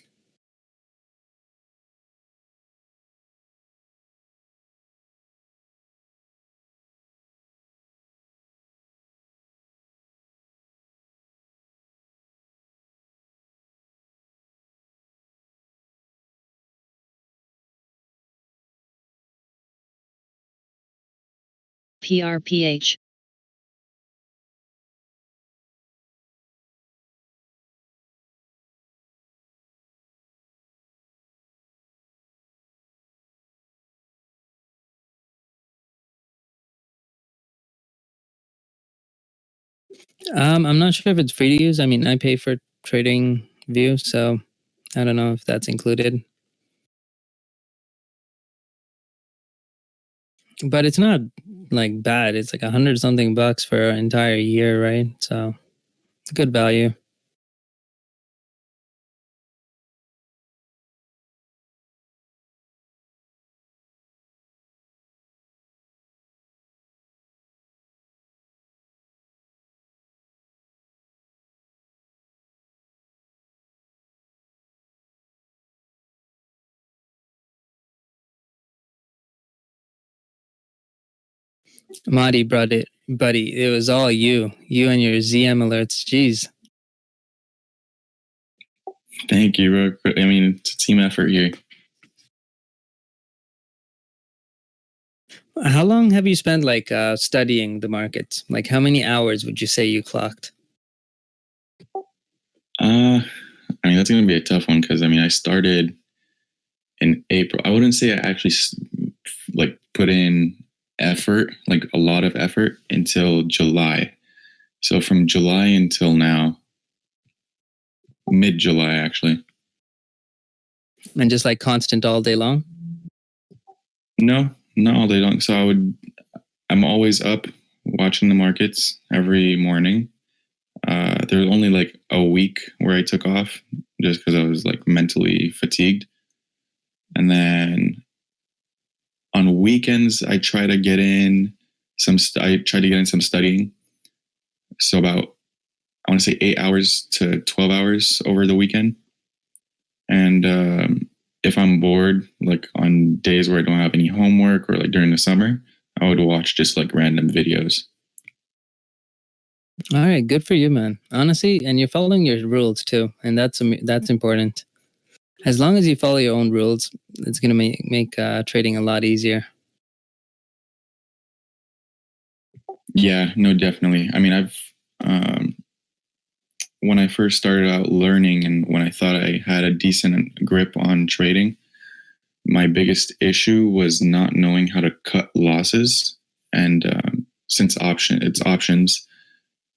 PRPH. I'm not sure if it's free to use. I mean, I pay for Trading View, so I don't know if that's included. But it's not like bad. It's like $100 something for an entire year, right? So it's a good value. Marty brought it, buddy. It was all you and your ZM alerts. Jeez. Thank you, bro. I mean, it's a team effort here. How long have you spent like studying the markets? Like how many hours would you say you clocked? I mean, that's going to be a tough one because I mean, I started in April. I wouldn't say I actually like put in effort, like a lot of effort, until July. So from July until now, mid-July actually. And just like constant all day long? No, not all day long. So I'm always up watching the markets every morning. There was only like a week where I took off just because I was like mentally fatigued. And then on weekends, I try to get in some studying. So about, I want to say 8 hours to 12 hours over the weekend. And if I'm bored, like on days where I don't have any homework or like during the summer, I would watch just like random videos. All right, good for you, man. Honestly, and you're following your rules too, and that's important. As long as you follow your own rules, it's gonna make trading a lot easier. Yeah, no, definitely. I mean, when I first started out learning and when I thought I had a decent grip on trading, my biggest issue was not knowing how to cut losses. And since it's options,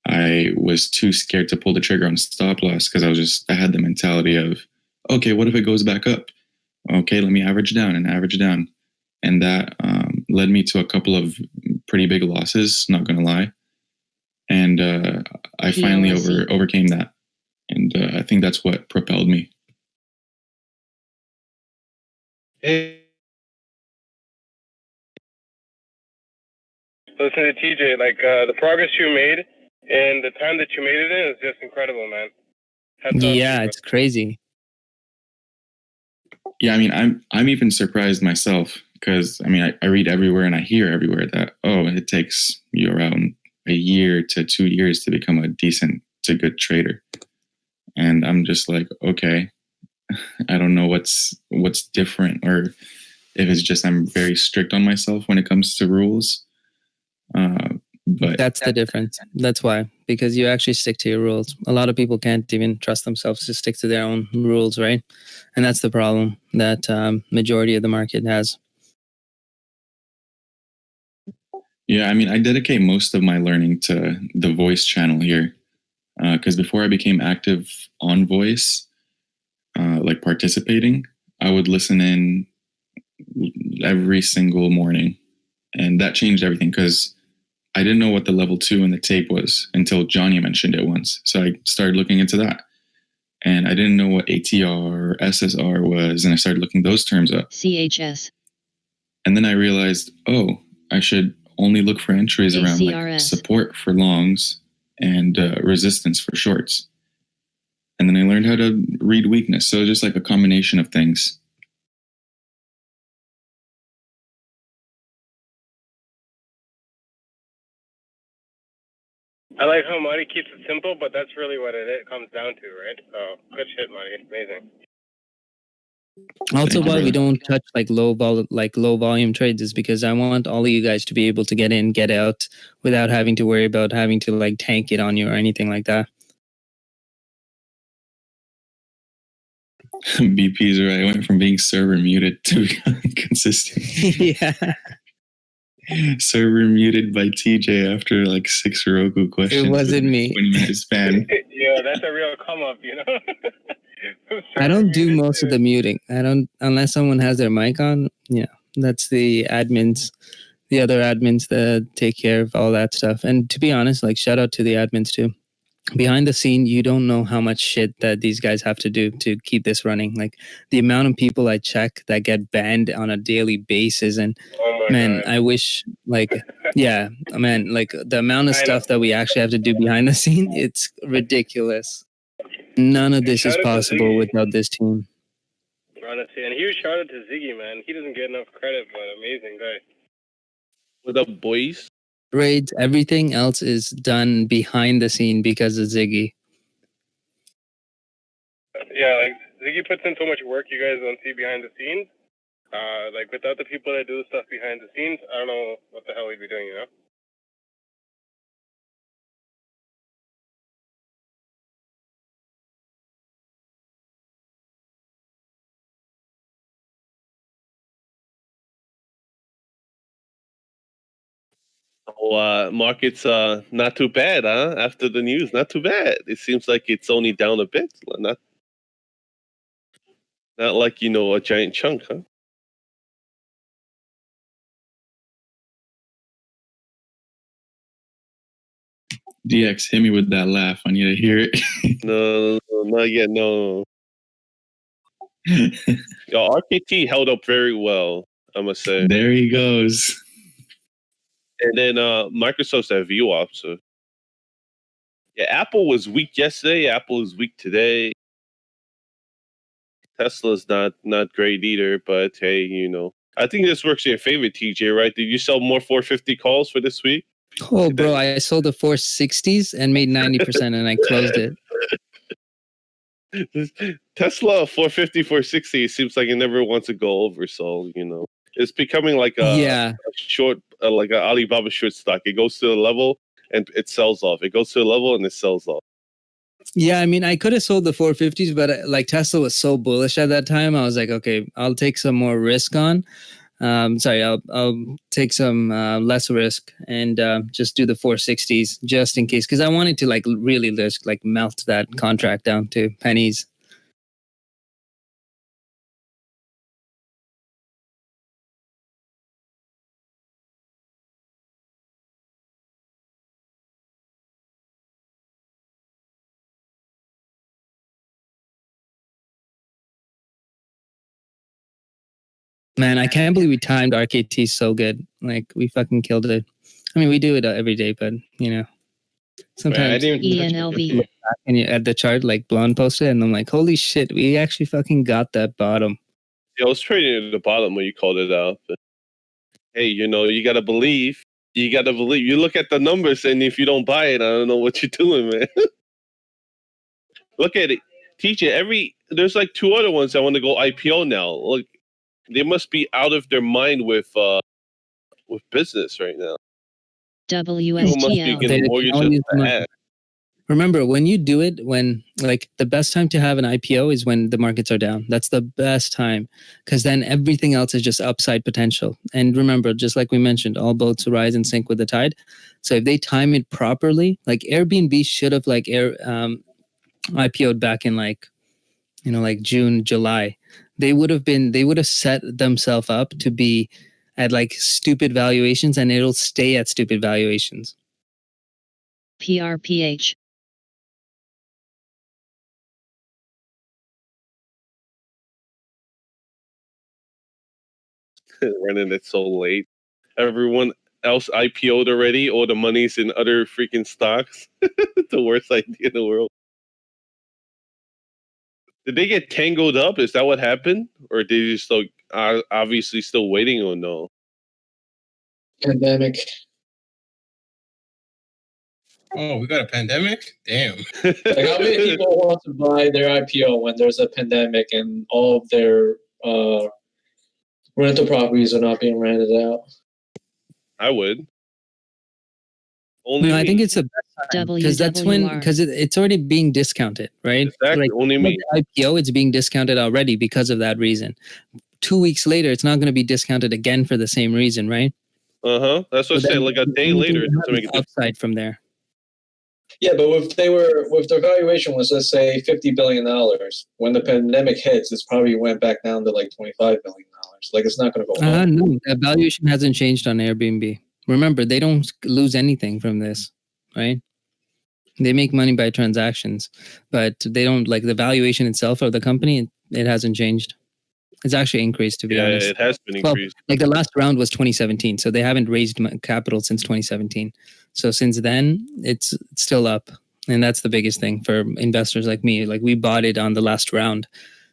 I was too scared to pull the trigger on stop loss because I had the mentality of, okay, what if it goes back up? Okay, let me average down. And that led me to a couple of pretty big losses, not going to lie. And I finally overcame that. And I think that's what propelled me. Listen to TJ, like the progress you made and the time that you made it in is just incredible, man. Yeah, it's crazy. Yeah, I mean, I'm even surprised myself because I mean, I read everywhere and I hear everywhere that it takes you around a year to 2 years to become a decent to good trader, and I'm just like, okay, I don't know what's different, or if it's just I'm very strict on myself when it comes to rules. But that's the difference. That's why, because you actually stick to your rules. A lot of people can't even trust themselves to stick to their own rules, right? And that's the problem that majority of the market has. Yeah, I mean, I dedicate most of my learning to the voice channel here because before I became active on voice, like participating, I would listen in every single morning, and that changed everything because I didn't know what the level 2 in the tape was until Johnny mentioned it once. So I started looking into that. And I didn't know what ATR or SSR was. And I started looking those terms up. CHS. And then I realized, I should only look for entries around like support for longs and resistance for shorts. And then I learned how to read weakness. So just like a combination of things. I like how Marty keeps it simple, but that's really what it comes down to, right? So good shit, Marty. Amazing. Also, Thank you, why we brother. don't touch like low volume trades is because I want all of you guys to be able to get in, get out without having to worry about having to like tank it on you or anything like that. BP's right. I went from being server muted to consistent. Yeah. Server muted by TJ after like 6 Roku questions. It wasn't me. 20-minute span. Yeah, that's a real come up, you know. I don't do most of the muting. I don't unless someone has their mic on. Yeah, that's the admins, the other admins that take care of all that stuff. And to be honest, like shout out to the admins too. Behind the scene, you don't know how much shit that these guys have to do to keep this running. Like the amount of people I check that get banned on a daily basis, and man, I wish like yeah, man, like the amount of stuff that we actually have to do behind the scene, it's ridiculous. None of this is Shout out to possible Ziggy. without this team. Honestly, and huge shout out to Ziggy, man. He doesn't get enough credit, but amazing guy. What up, boys? Raids, everything else is done behind the scene because of Ziggy. Yeah, like Ziggy puts in so much work you guys don't see behind the scenes. Like without the people that do the stuff behind the scenes, I don't know what the hell we'd be doing, you know? Oh, market's not too bad, huh? After the news, not too bad. It seems like it's only down a bit, not like a giant chunk, huh? DX, hit me with that laugh. I need to hear it. No, not yet. No. Yo, RKT held up very well, I must say. There he goes. And then Microsoft's at VWAP. So yeah, Apple was weak yesterday. Apple is weak today. Tesla's not great either, but hey, I think this works in your favor, TJ, right? Did you sell more 450 calls for this week? Oh, bro, I sold the 460s and made 90% and I closed it. Tesla 450, 460 seems like it never wants to go over. So, it's becoming like a short, like an Alibaba short stock. It goes to a level and it sells off. It goes to a level and it sells off. Yeah, I mean, I could have sold the 450s, but like Tesla was so bullish at that time. I was like, okay, I'll take some more risk on. I'll take some less risk and just do the 460s just in case, because I wanted to like really just like melt that contract down to pennies. Man, I can't believe we timed RKT so good. Like we fucking killed it. I mean, we do it every day, but sometimes ENLV. look back and you at the chart like Blonde posted, and I'm like, holy shit, we actually fucking got that bottom. Yeah, I was trading at the bottom when you called it out. But hey, you gotta believe. You gotta believe. You look at the numbers, and if you don't buy it, I don't know what you're doing, man. Look at it, TJ. There's like 2 other ones that want to go IPO now. Look, they must be out of their mind with business right now. People must be WSTL. getting mortgages to add. Remember, when you do it, when like the best time to have an IPO is when the markets are down. That's the best time because then everything else is just upside potential. And remember, just like we mentioned, all boats rise and sink with the tide. So if they time it properly, like Airbnb should have like IPO'd back in like June, July. They would have set themselves up to be at like stupid valuations, and it'll stay at stupid valuations. PRPH. Running it so late. Everyone else IPO'd already, or the money's in other freaking stocks. The worst idea in the world. Did they get tangled up? Is that what happened? Or did they just obviously still waiting or no? Pandemic. Oh, we got a pandemic? Damn. Like, how many people want to buy their IPO when there's a pandemic and all of their rental properties are not being rented out? I would. No, I think it's a bad time because that's when it's already being discounted, right? Exactly. Only me. IPO, it's being discounted already because of that reason. 2 weeks later, it's not going to be discounted again for the same reason, right? That's what I said. Like a day later, it doesn't make a difference. Upside from there. Yeah, but if their valuation was, let's say, $50 billion, when the pandemic hits, it's probably went back down to like $25 billion. Like, it's not going to go up. No, the valuation hasn't changed on Airbnb. Remember, they don't lose anything from this, right? They make money by transactions, but they don't, like, the valuation itself of the company, it hasn't changed. It's actually increased, to be honest. Yeah, it has been increased. Well, like the last round was 2017, so they haven't raised capital since 2017. So since then, it's still up, and that's the biggest thing for investors like me. Like, we bought it on the last round,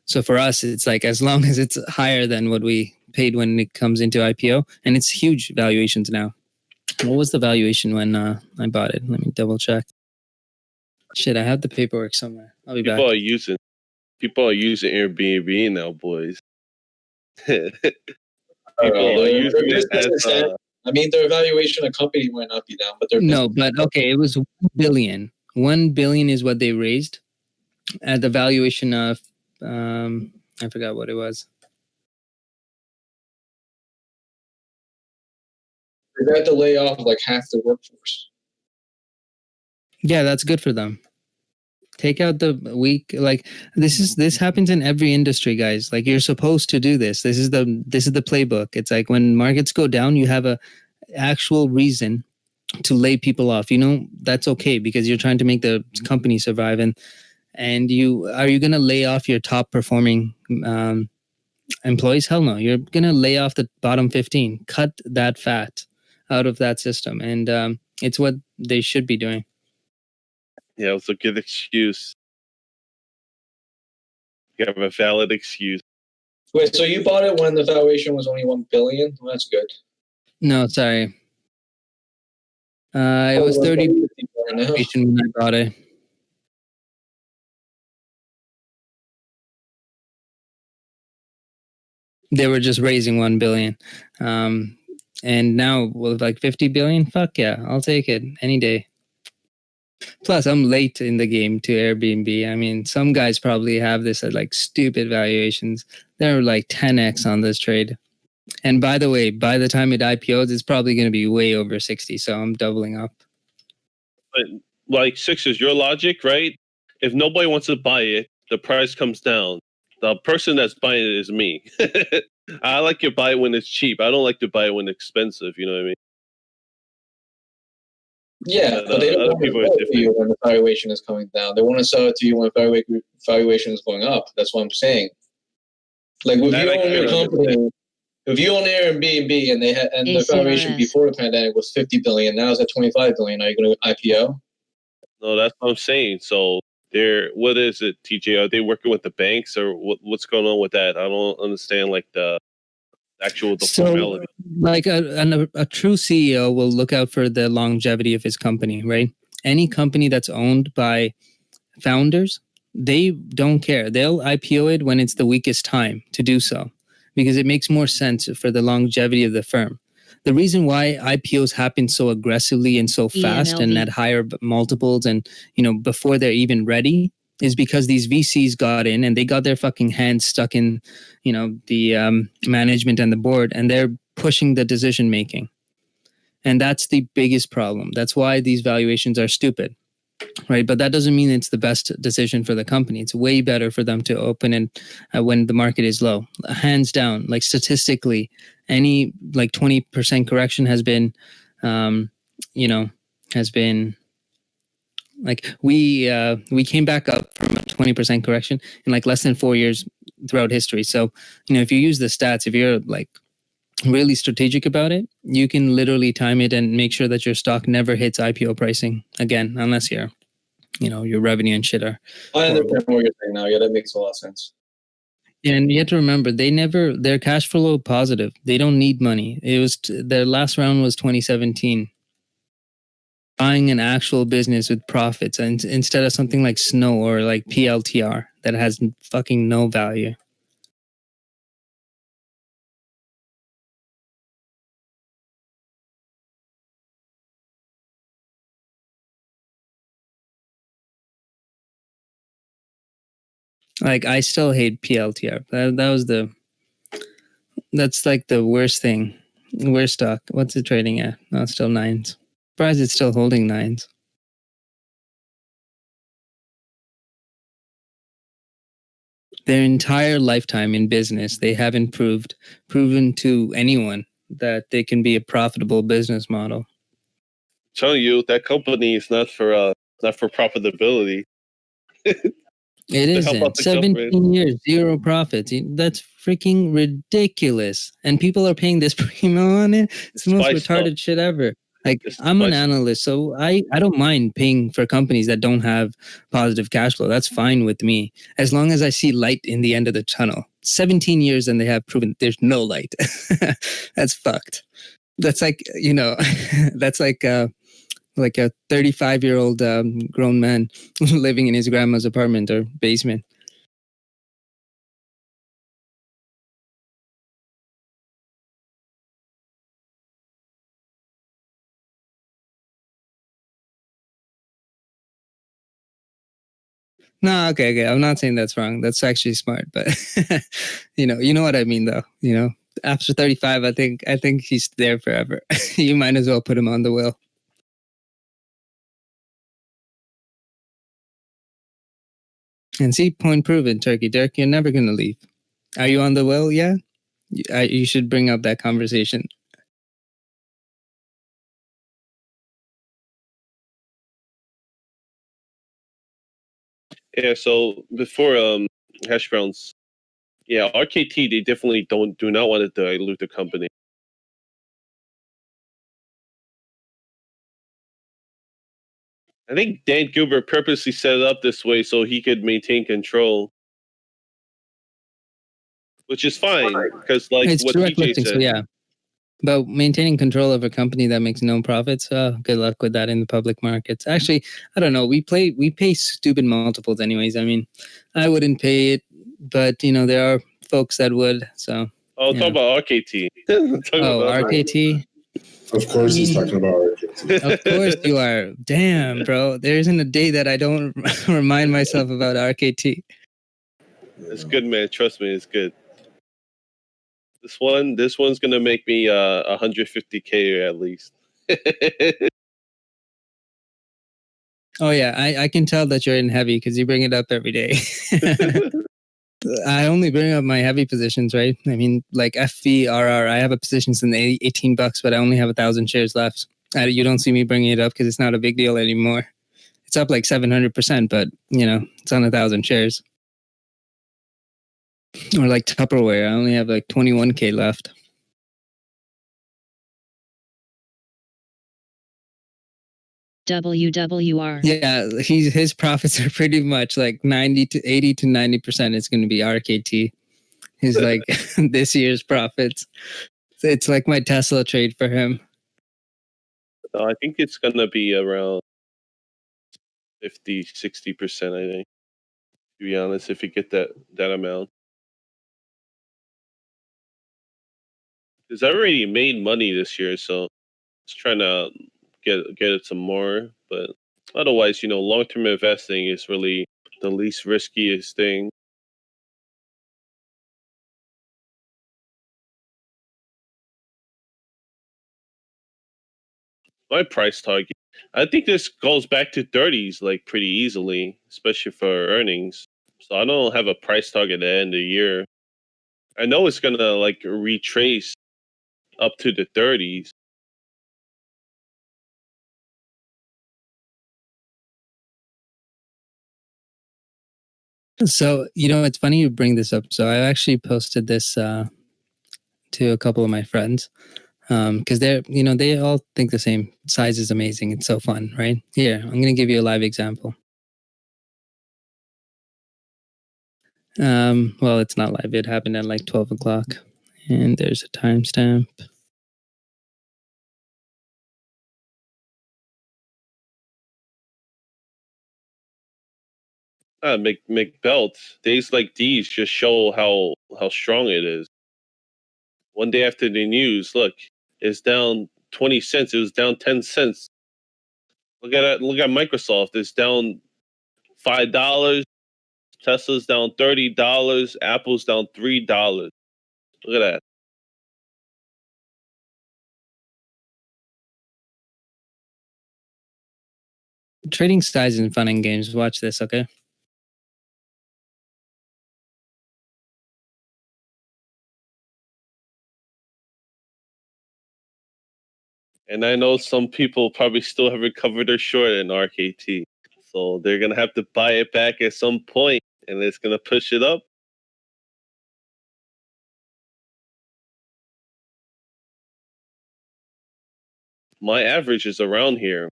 so for us, it's like as long as it's higher than what we paid when it comes into IPO, and it's huge valuations now. What was the valuation when I bought it? Let me double check. Shit, I have the paperwork somewhere. I'll be back. People are using Airbnb now, boys. People are using it as I mean, their valuation of company might not be down, but they're okay, it was 1 billion. 1 billion is what they raised at the valuation of I forgot what it was. They had to lay off like half the workforce. Yeah, that's good for them. Take out the weak. Like, this happens in every industry, guys. Like, you're supposed to do this. This is the playbook. It's like when markets go down, you have a actual reason to lay people off. You know, that's okay because you're trying to make the company survive. And are you going to lay off your top performing employees? Hell no. You're going to lay off the bottom 15. Cut that fat out of that system. And it's what they should be doing. Yeah, it's a good excuse. You have a valid excuse. Wait, so you bought it when the valuation was only 1 billion? Well, that's good. No, sorry. It was 30 when I bought it. They were just raising 1 billion. And now with like 50 billion, fuck yeah, I'll take it any day. Plus, I'm late in the game to Airbnb. I mean, some guys probably have this at like stupid valuations. They're like 10x on this trade. And by the way, by the time it IPOs, it's probably going to be way over 60. So I'm doubling up. But like Sixers, your logic, right? If nobody wants to buy it, the price comes down. The person that's buying it is me. I like to buy it when it's cheap. I don't like to buy it when it's expensive. You know what I mean? Yeah, but they don't want to sell it to you when the valuation is coming down. They want to sell it to you when valuation is going up. That's what I'm saying. Like, if you own your company, if you own Airbnb and the valuation before the pandemic was 50 billion, now it's at 25 billion. Are you going to IPO? No, that's what I'm saying. So what is it, TJ? Are they working with the banks or what's going on with that? I don't understand like the formality. Like a true CEO will look out for the longevity of his company, right? Any company that's owned by founders, they don't care. They'll IPO it when it's the weakest time to do so because it makes more sense for the longevity of the firm. The reason why IPOs happen so aggressively and so fast and at higher multiples and, before they're even ready is because these VCs got in and they got their fucking hands stuck in, the management and the board, and they're pushing the decision making. And that's the biggest problem. That's why these valuations are stupid, right? But that doesn't mean it's the best decision for the company. It's way better for them to open and when the market is low. Hands down, like statistically, any like 20% correction has been, like we came back up from a 20% correction in like less than 4 years throughout history. So, if you use the stats, if you're like really strategic about it, you can literally time it and make sure that your stock never hits IPO pricing again, unless your revenue and shit are. I understand what you're saying now. Yeah, that makes a lot of sense. And you have to remember, they're cash flow positive. They don't need money. Their last round was 2017. buying an actual business with profits, and instead of something like Snow or like PLTR that has fucking no value. Like, I still hate PLTR. That's like the worst thing. Worst stock. What's it trading at? No, it's still 9s. Surprised it's still holding 9s. Their entire lifetime in business, they haven't proven to anyone that they can be a profitable business model. Telling you that company is not for profitability. It isn't. 17 years, 0 profits. That's freaking ridiculous. And people are paying this premium on it. It's the most retarded shit ever. Like, I'm an analyst, so I don't mind paying for companies that don't have positive cash flow. That's fine with me, as long as I see light in the end of the tunnel. 17 years and they have proven there's no light. That's fucked. That's like, that's like a 35-year-old grown man living in his grandma's apartment or basement. No, okay. I'm not saying that's wrong. That's actually smart, but you know what I mean, though. After 35, I think he's there forever. You might as well put him on the will. And see, point proven, Turkey. Dirk, you're never gonna leave. Are you on the will? Yeah. You should bring up that conversation. Yeah, so before hash browns, yeah, RKT, they definitely do not want to dilute the company. I think Dan Gilbert purposely set it up this way so he could maintain control, which is fine because, like, it's what direct TJ listing, said. so yeah. But maintaining control of a company that makes no profits, good luck with that in the public markets. Actually, I don't know. We pay stupid multiples anyways. I mean, I wouldn't pay it, but there are folks that would. So. Oh, talk about RKT. RKT. Of course, he's talking about RKT. Of course you are. Damn, bro. There isn't a day that I don't remind myself about RKT. It's good, man. Trust me, it's good. This one's gonna make me 150K at least. Oh yeah, I can tell that you're in heavy because you bring it up every day. I only bring up my heavy positions, right? I mean, like FVRR, I have a position in $18, but I only have 1,000 shares left. You don't see me bringing it up because it's not a big deal anymore. It's up like 700%, but it's on 1,000 shares. Or like Tupperware, I only have like 21K left. WWR. Yeah, his profits are pretty much like 80 to 90%. It's going to be RKT. He's like this year's profits. It's like my Tesla trade for him. No, I think it's gonna be around 50-60%. I think, to be honest, if you get that amount. Because I already made money this year, so just trying to get it some more. But otherwise, long-term investing is really the least riskiest thing. My price target, I think this goes back to 30s like pretty easily, especially for earnings. So I don't have a price target at the end of the year. I know it's gonna like retrace up to the 30s. So, it's funny you bring this up. So I actually posted this to a couple of my friends because they all think the same. Size is amazing. It's so fun, right? Here, I'm going to give you a live example. Well, it's not live. It happened at like 12 o'clock. And there's a timestamp. Make belts. Days like these just show how strong it is. One day after the news, look, it's down 20 cents. It was down 10 cents. Look at that. Look at Microsoft. It's down $5. Tesla's down $30. Apple's down $3. Look at that. Trading styles and fun and games. Watch this, okay? And I know some people probably still haven't covered their short in RKT. So they're going to have to buy it back at some point, and it's going to push it up. My average is around here.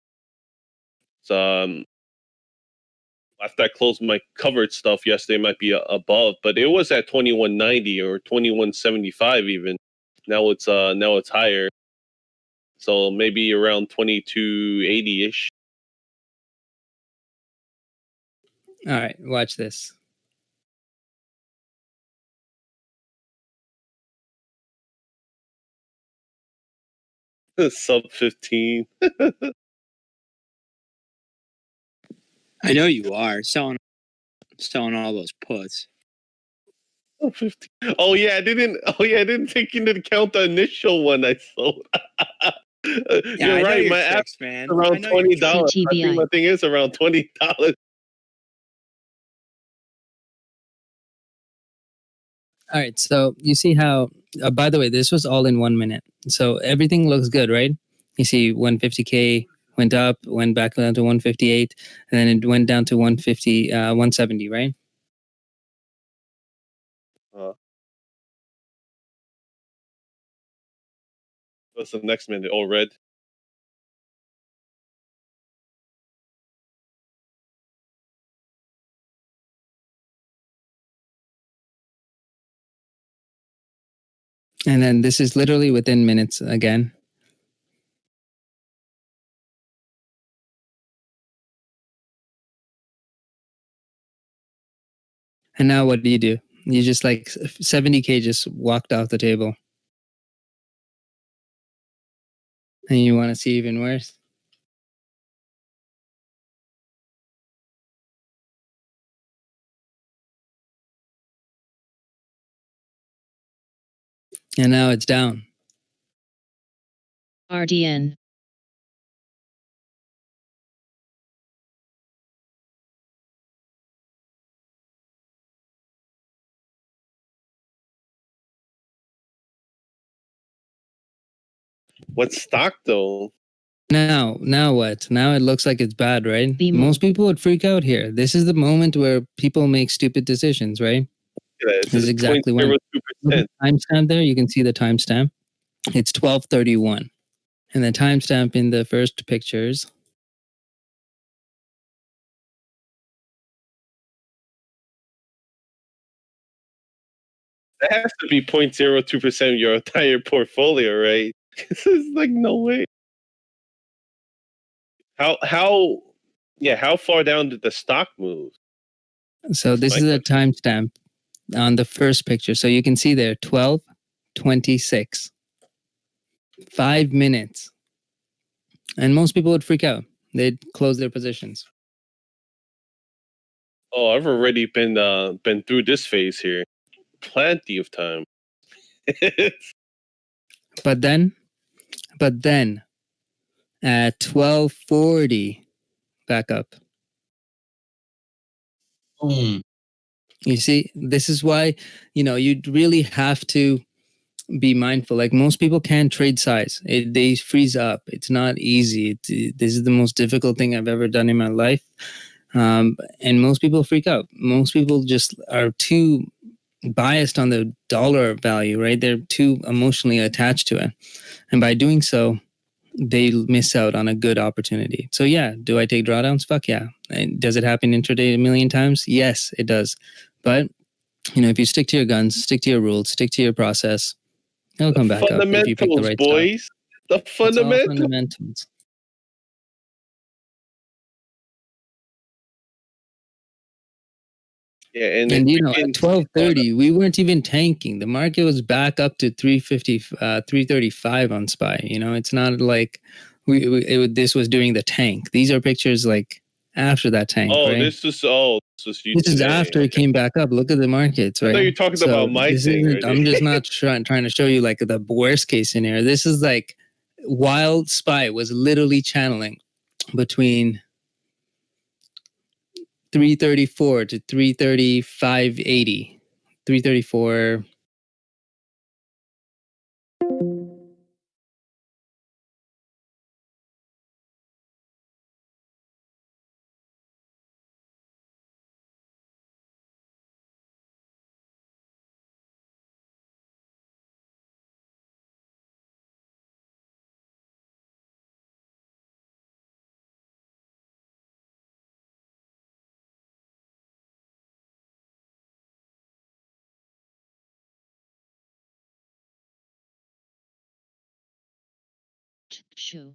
So, after I closed my covered stuff yesterday, it might be above, but it was at 2190 or 2175 even. Now it's higher. So maybe around 2280-ish. All right, watch this. Sub 15. I know you are selling all those puts. Sub 15. Oh yeah, I didn't take into account the initial one I sold. You're right. My app man. around $20. I think my thing is around $20. All right, so you see how, by the way, this was all in 1 minute. So everything looks good, right? You see 150K went up, went back down to 158, and then it went down to 170, right? What's the next minute? All red. And then this is literally within minutes again. And now what do? You just like 70K just walked off the table. And you want to see even worse? And now it's down. RDN. What stock though? Now what? Now it looks like it's bad, right? Most people would freak out here. This is the moment where people make stupid decisions, right? Yeah, this is exactly when. Timestamp there, you can see the timestamp. It's 12:31, and the timestamp in the first pictures. That has to be 0.02% of your entire portfolio, right? This is like no way. How far down did the stock move? So this is a timestamp on the first picture. So you can see there 12:26. 5 minutes. And most people would freak out. They'd close their positions. Oh, I've already been through this phase here. Plenty of time. But then at 12:40 back up. You see, this is why, you'd really have to be mindful. Like most people can't trade size. They freeze up. It's not easy. This is the most difficult thing I've ever done in my life. And most people freak out. Most people just are too biased on the dollar value, right? They're too emotionally attached to it. And by doing so, they miss out on a good opportunity. So yeah, do I take drawdowns? Fuck yeah. And does it happen intraday a million times? Yes, it does. But, if you stick to your guns, stick to your rules, stick to your process, it'll come back up if you pick the right boys. stuff. The fundamentals. Yeah, and And it you know, at became 12:30, we weren't even tanking. The market was back up to 350, 335 on SPY. You know, it's not like this was during the tank. These are pictures like after that tank, right? this was you This is today. after it came back up. Look at the markets, I right? thought you were talking about my this thing isn't. I'm already. just not trying to show you like the worst case scenario. This is like wild SPY was literally channeling between 334 to 335.80, 334. Show.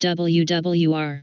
WWR.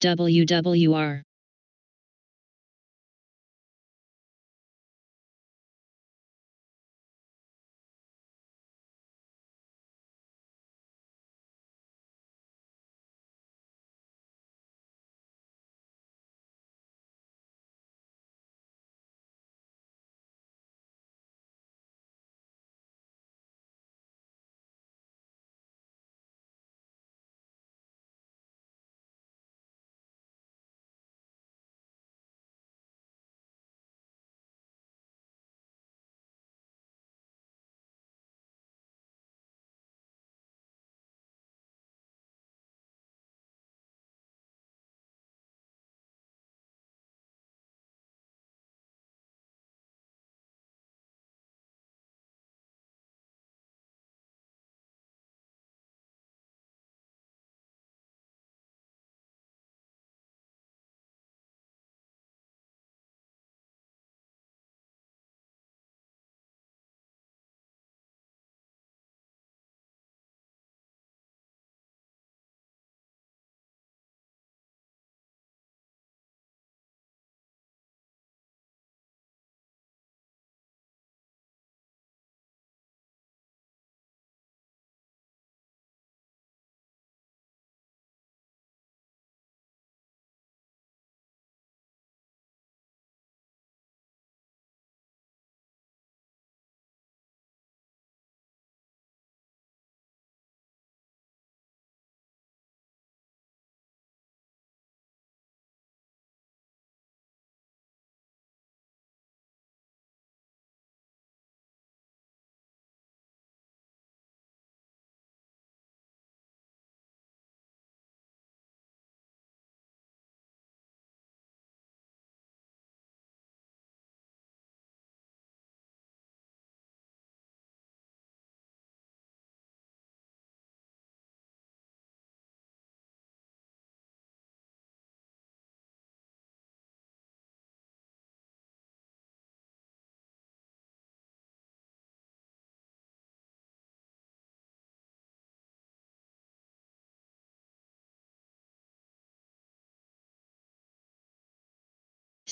WWR.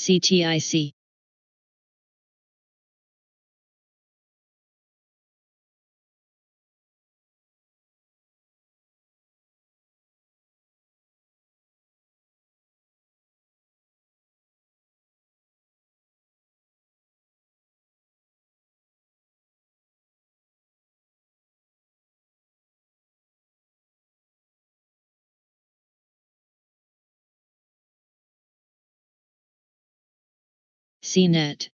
CTIC. CNET.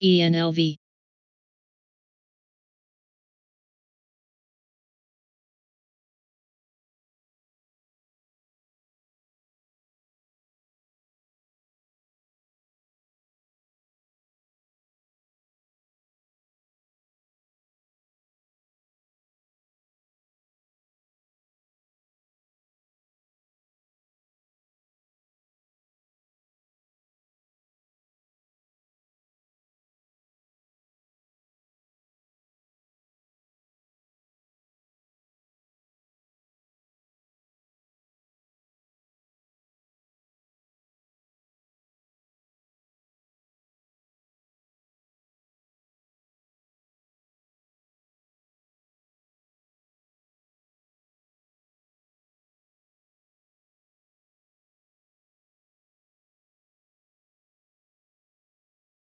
ENLV.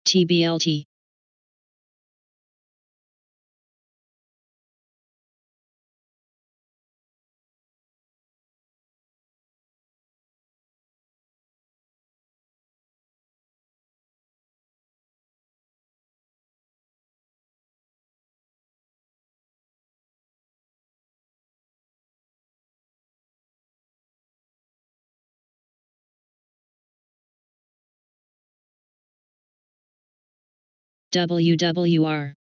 TBLT. WWR.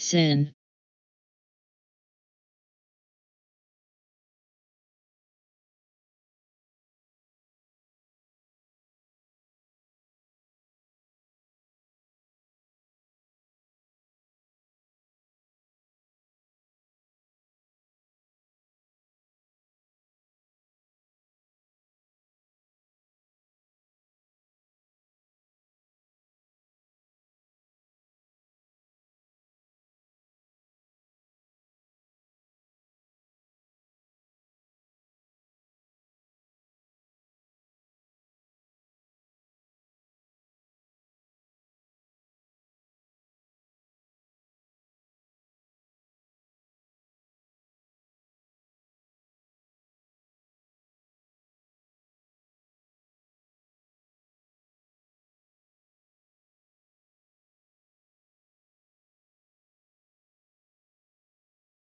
Sin.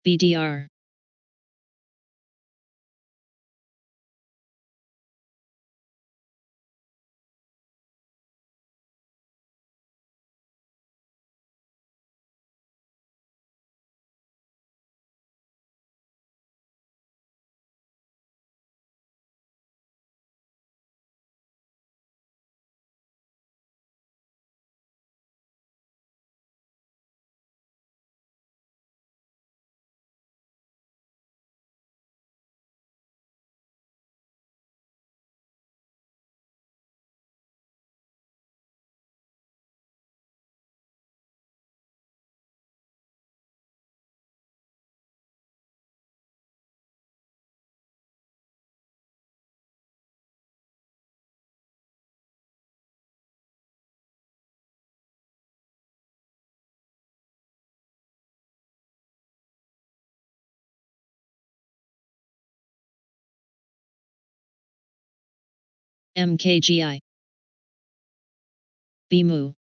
BDR. MKGI. BMO.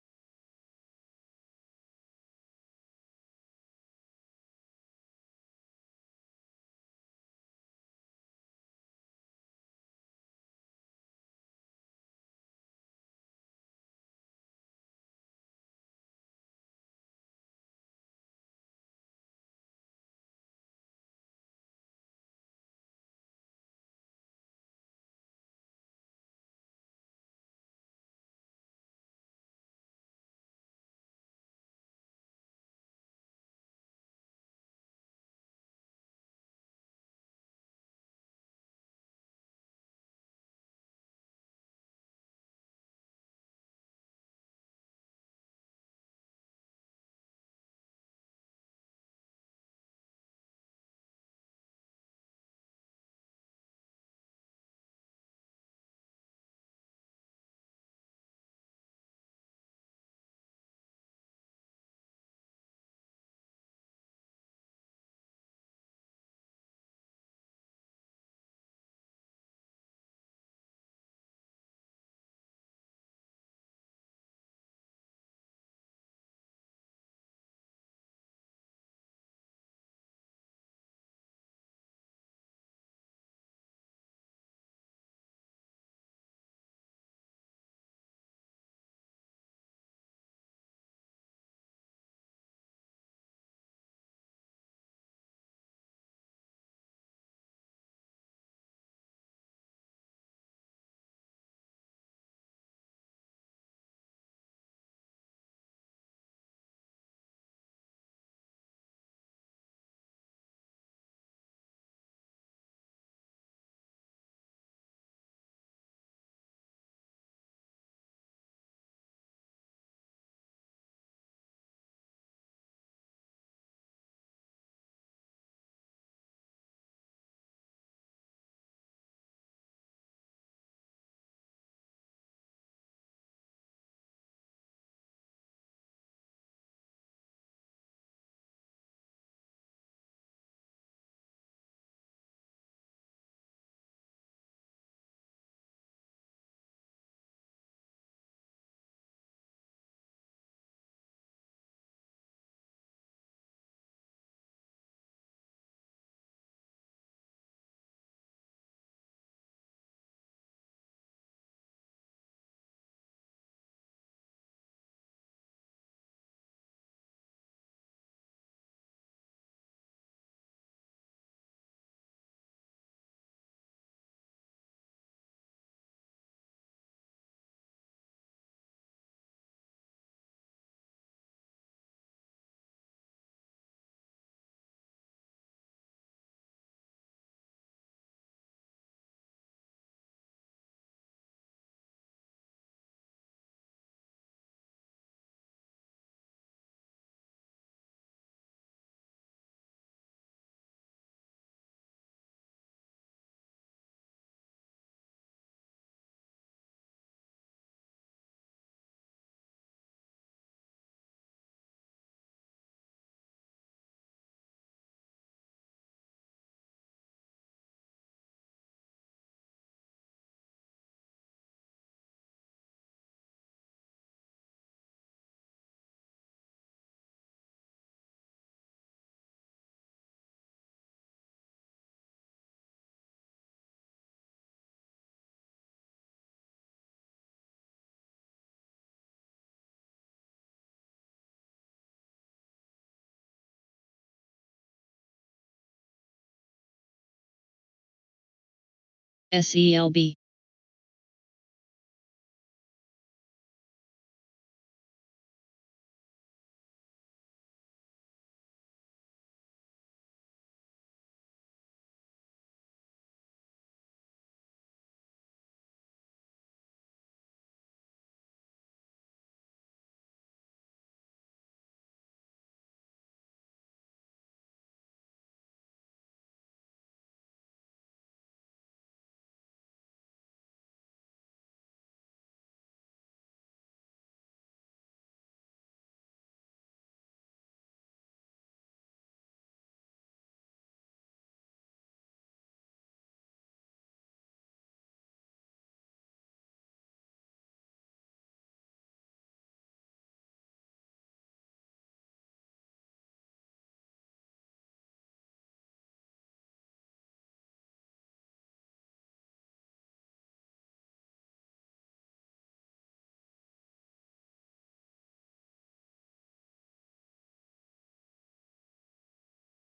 SELB.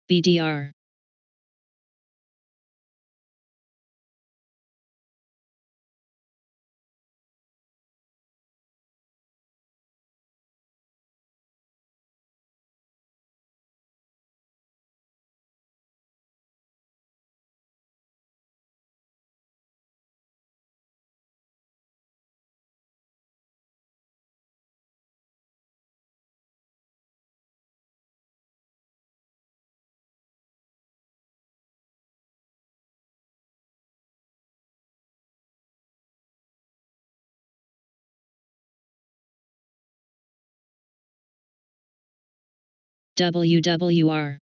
BDR. WWR.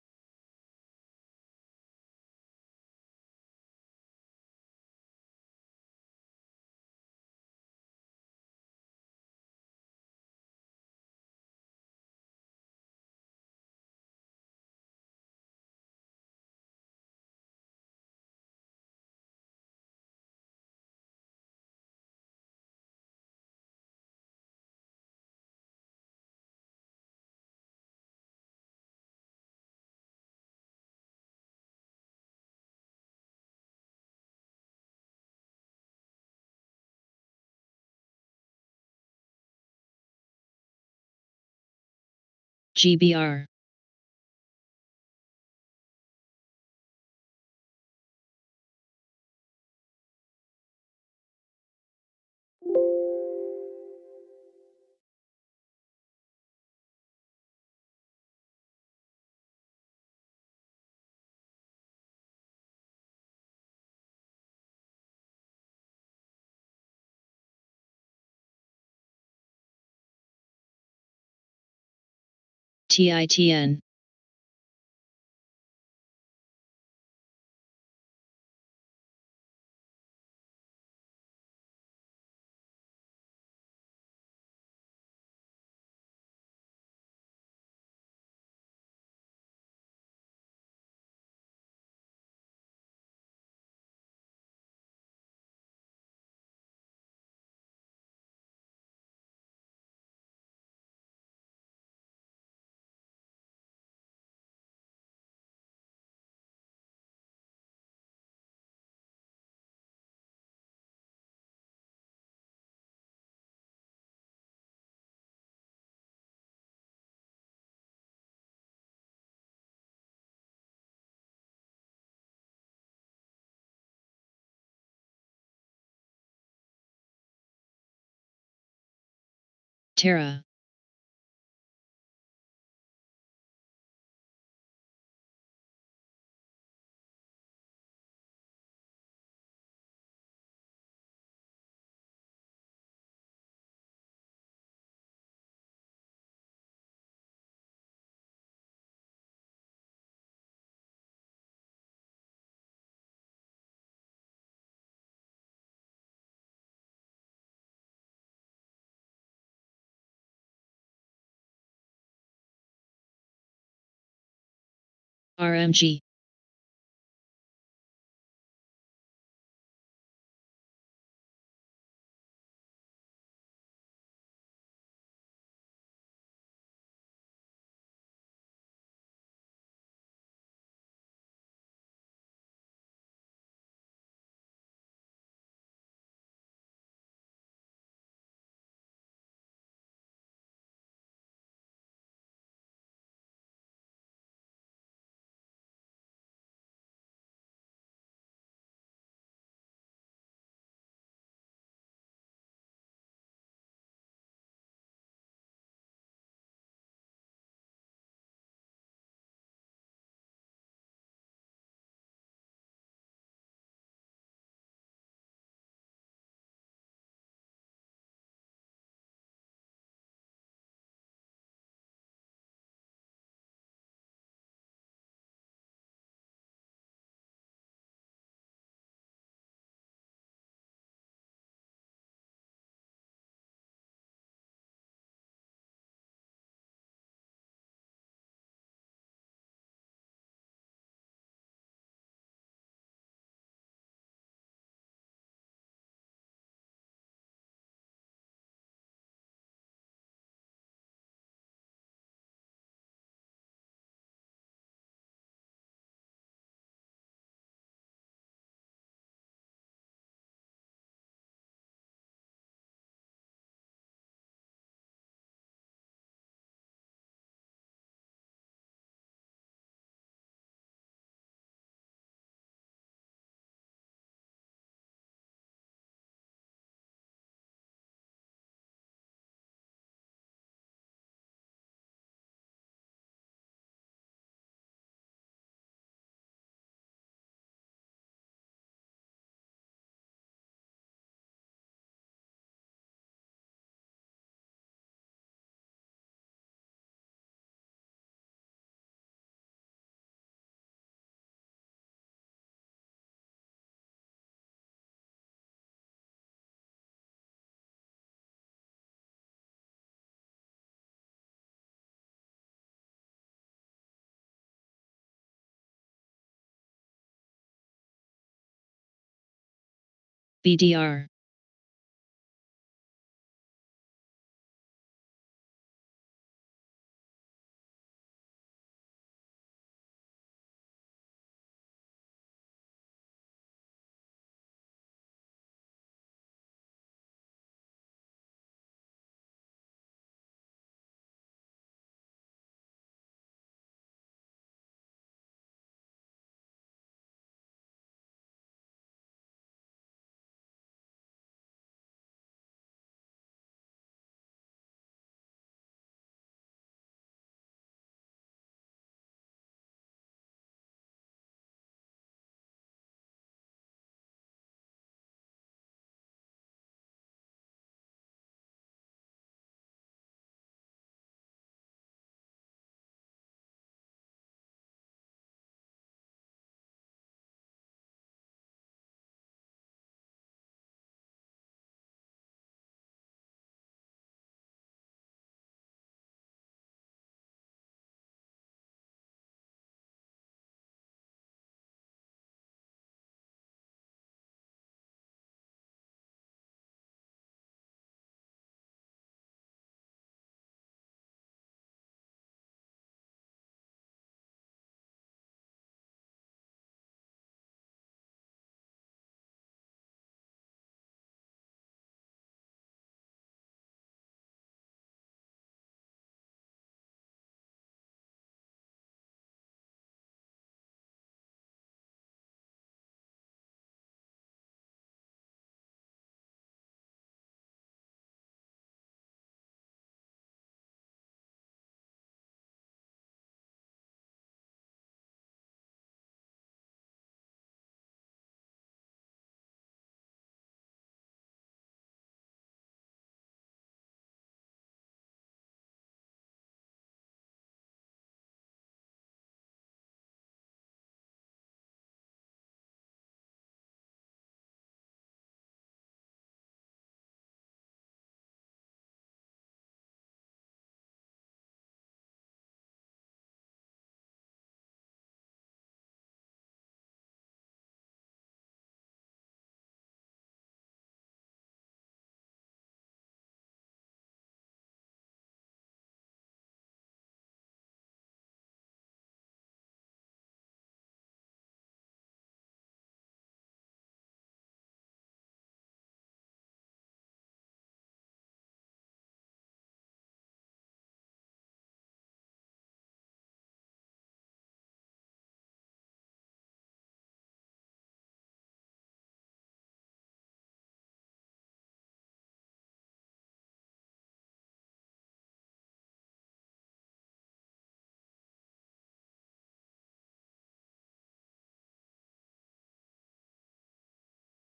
GBR. TITN. Terra. RMG. BDR.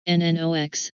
NNOX.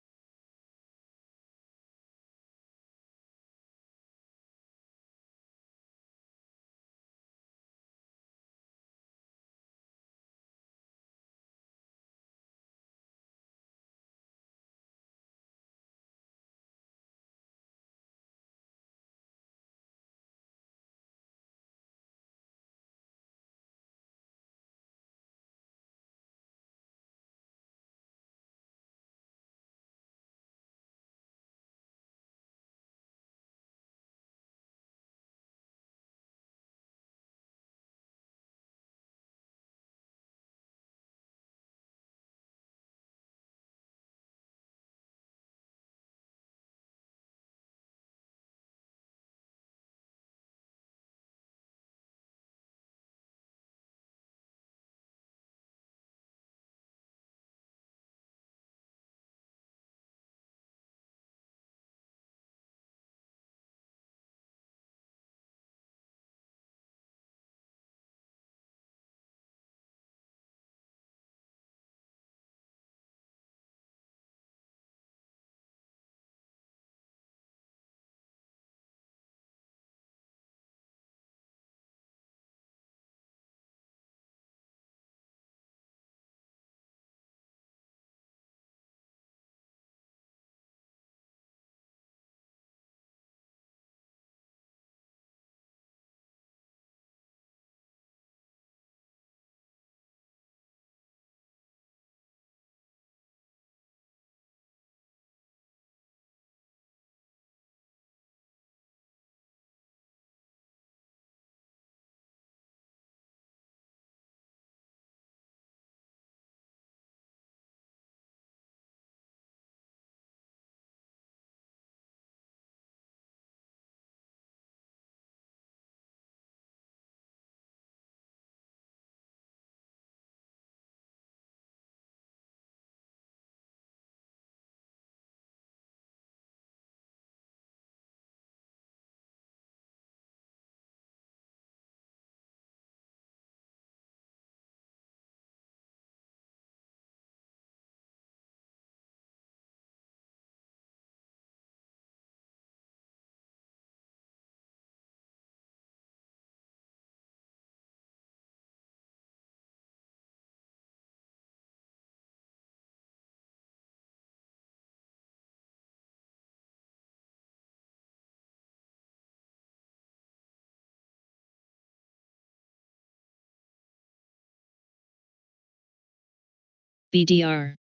BDR.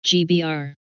GBR.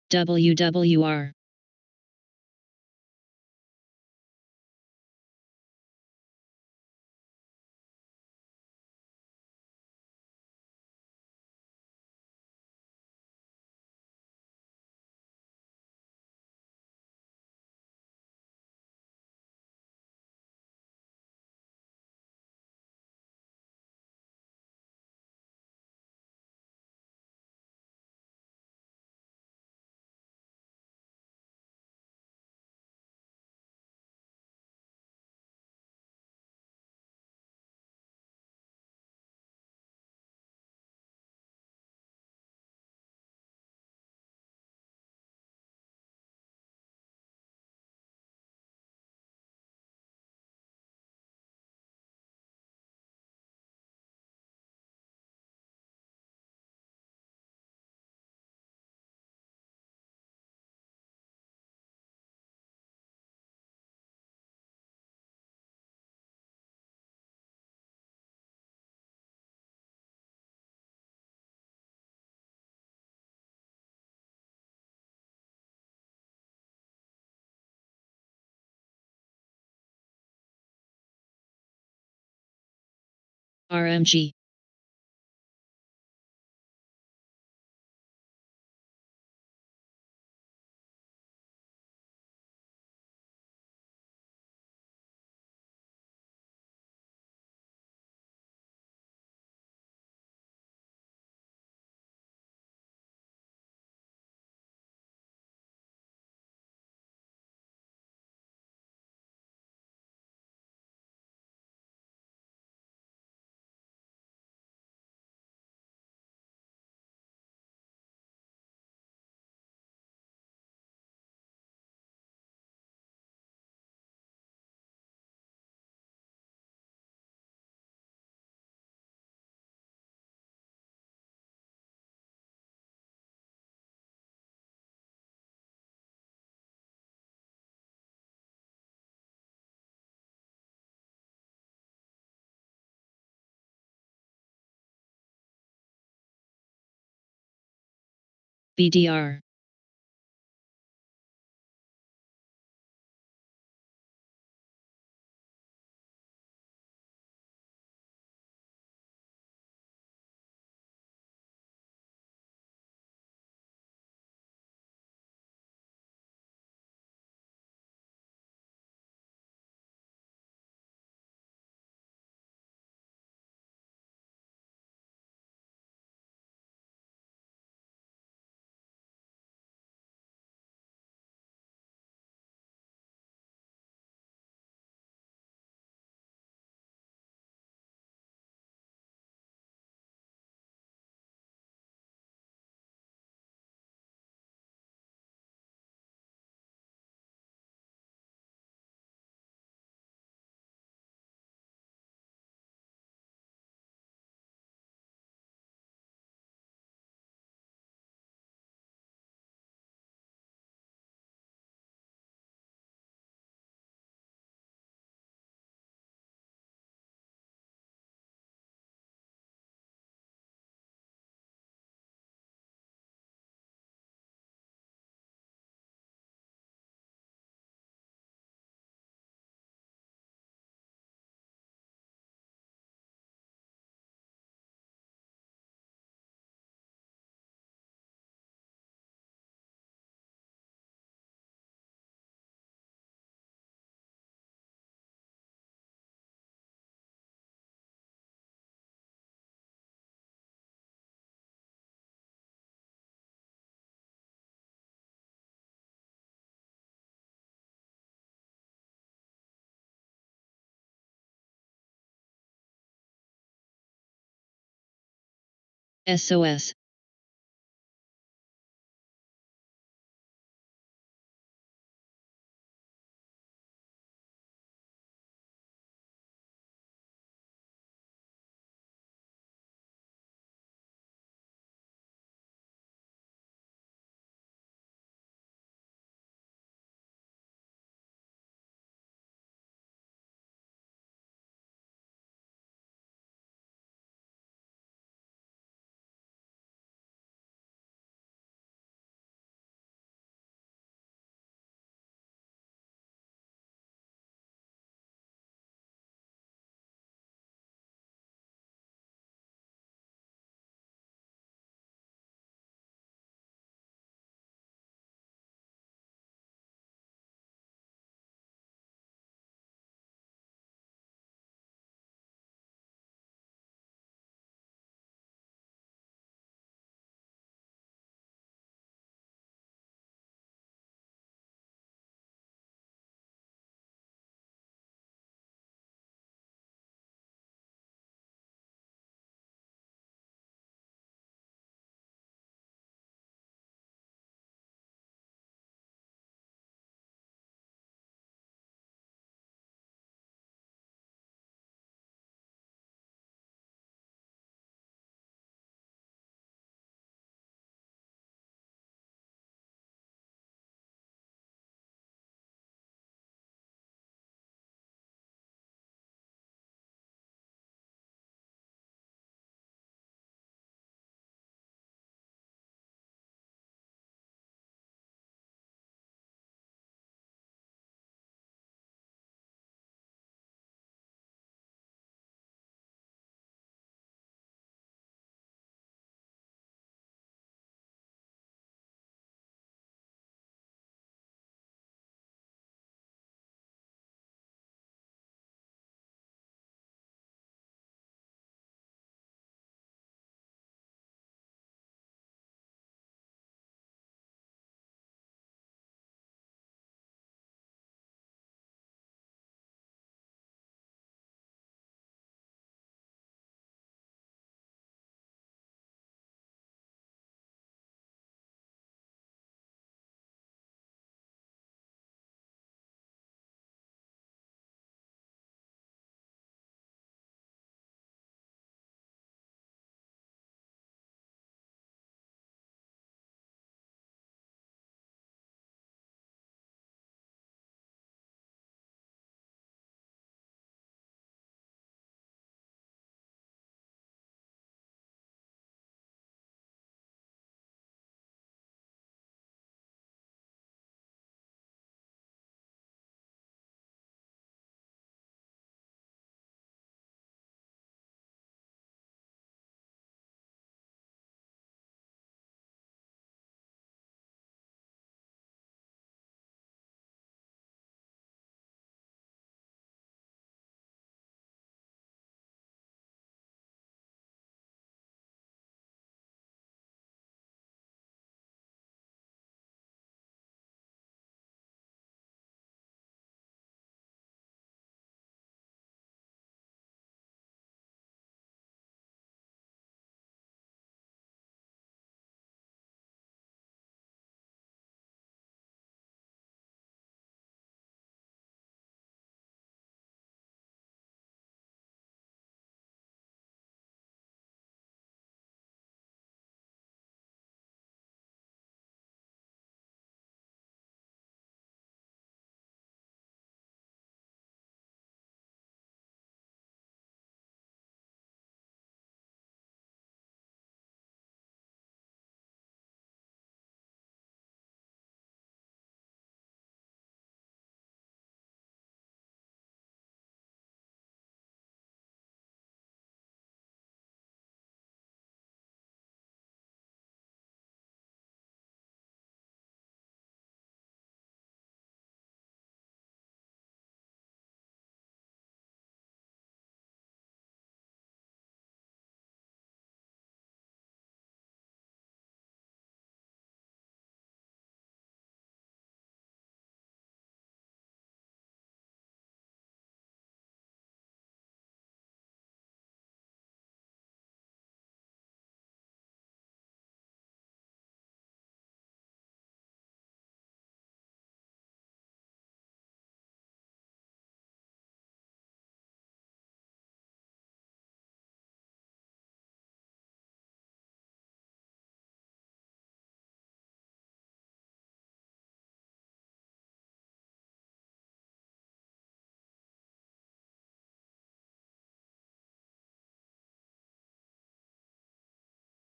WWR. RMG. BDR. SOS.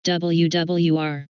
WWR.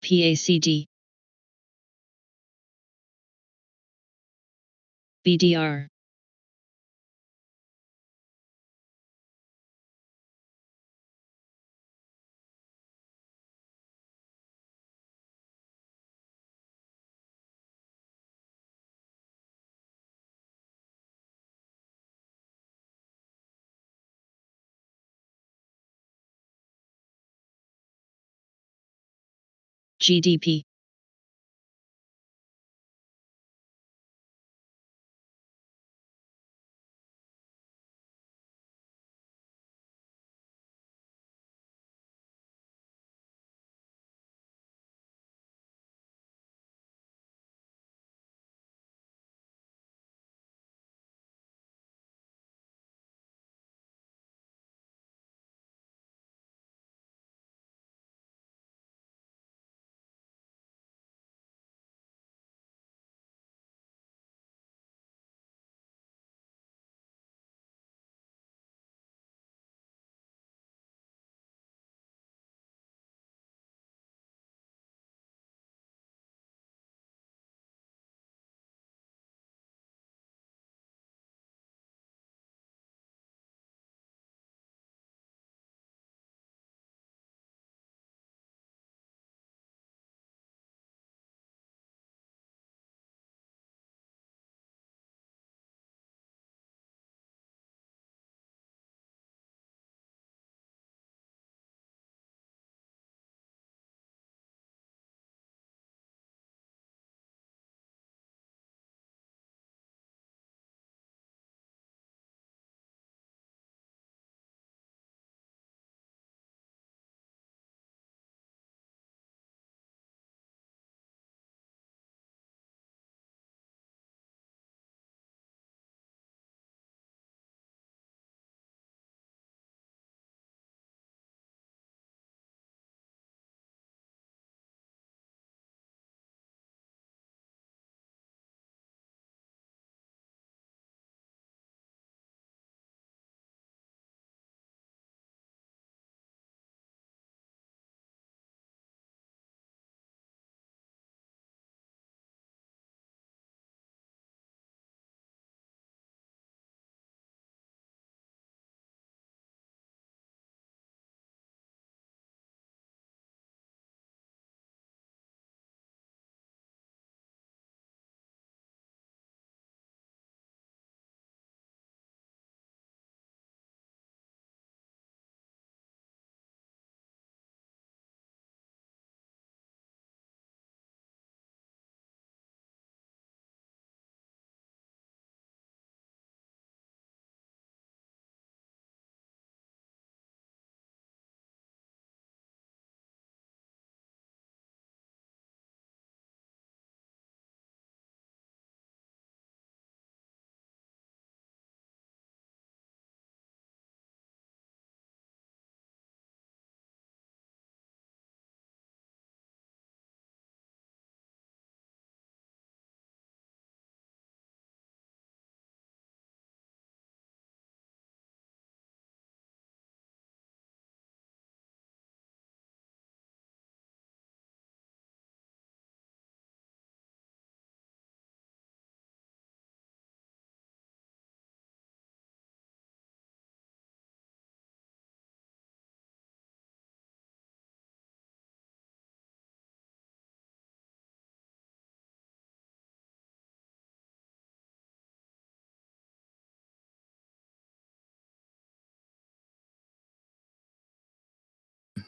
PACD, BDR, GDP,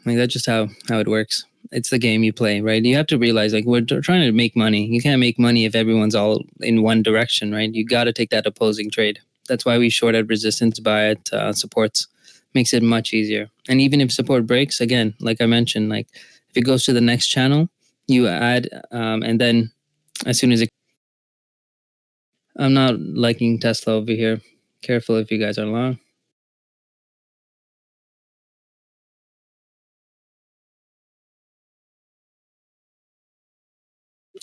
Like that's just how it works. It's the game you play, right? You have to realize like we're trying to make money. You can't make money if everyone's all in one direction, right? You got to take that opposing trade. That's why we short at resistance, buy at supports. Makes it much easier. And even if support breaks, again, like I mentioned, like if it goes to the next channel, you add, and then as soon as it, I'm not liking Tesla over here. Careful if you guys are long.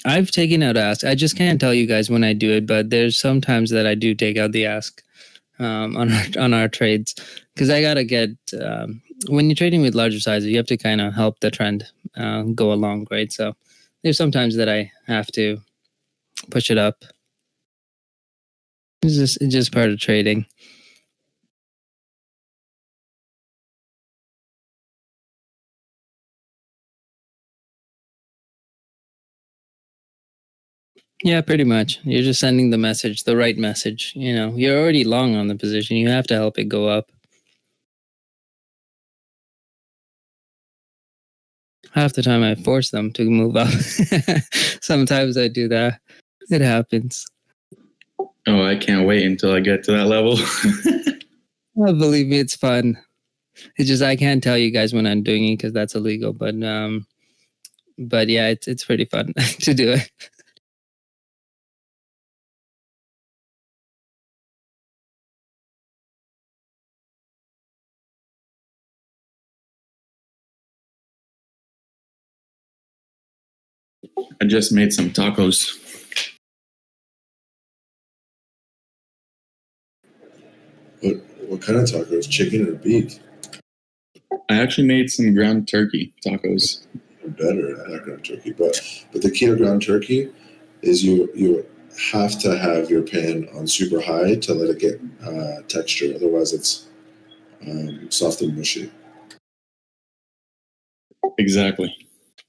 I've taken out ask. I just can't tell you guys when I do it, but there's sometimes that I do take out the ask on our trades because I gotta get when you're trading with larger sizes, you have to kind of help the trend. go along, right? So there's sometimes that I have to push it up. It's just part of trading. Yeah, pretty much. You're just sending the message, the right message. You know, you're already long on the position. You have to help it go up. Half the time I force them to move up. Sometimes I do that. It happens. Oh, I can't wait until I get to that level. Oh, believe me, it's fun. It's just I can't tell you guys when I'm doing it because that's illegal. But yeah, it's pretty fun to do it. I just made some tacos. What kind of tacos? Chicken or beef? I actually made some ground turkey tacos. Better. I like ground turkey, but the key to ground turkey is you have to have your pan on super high to let it get texture. Otherwise, it's soft and mushy. Exactly.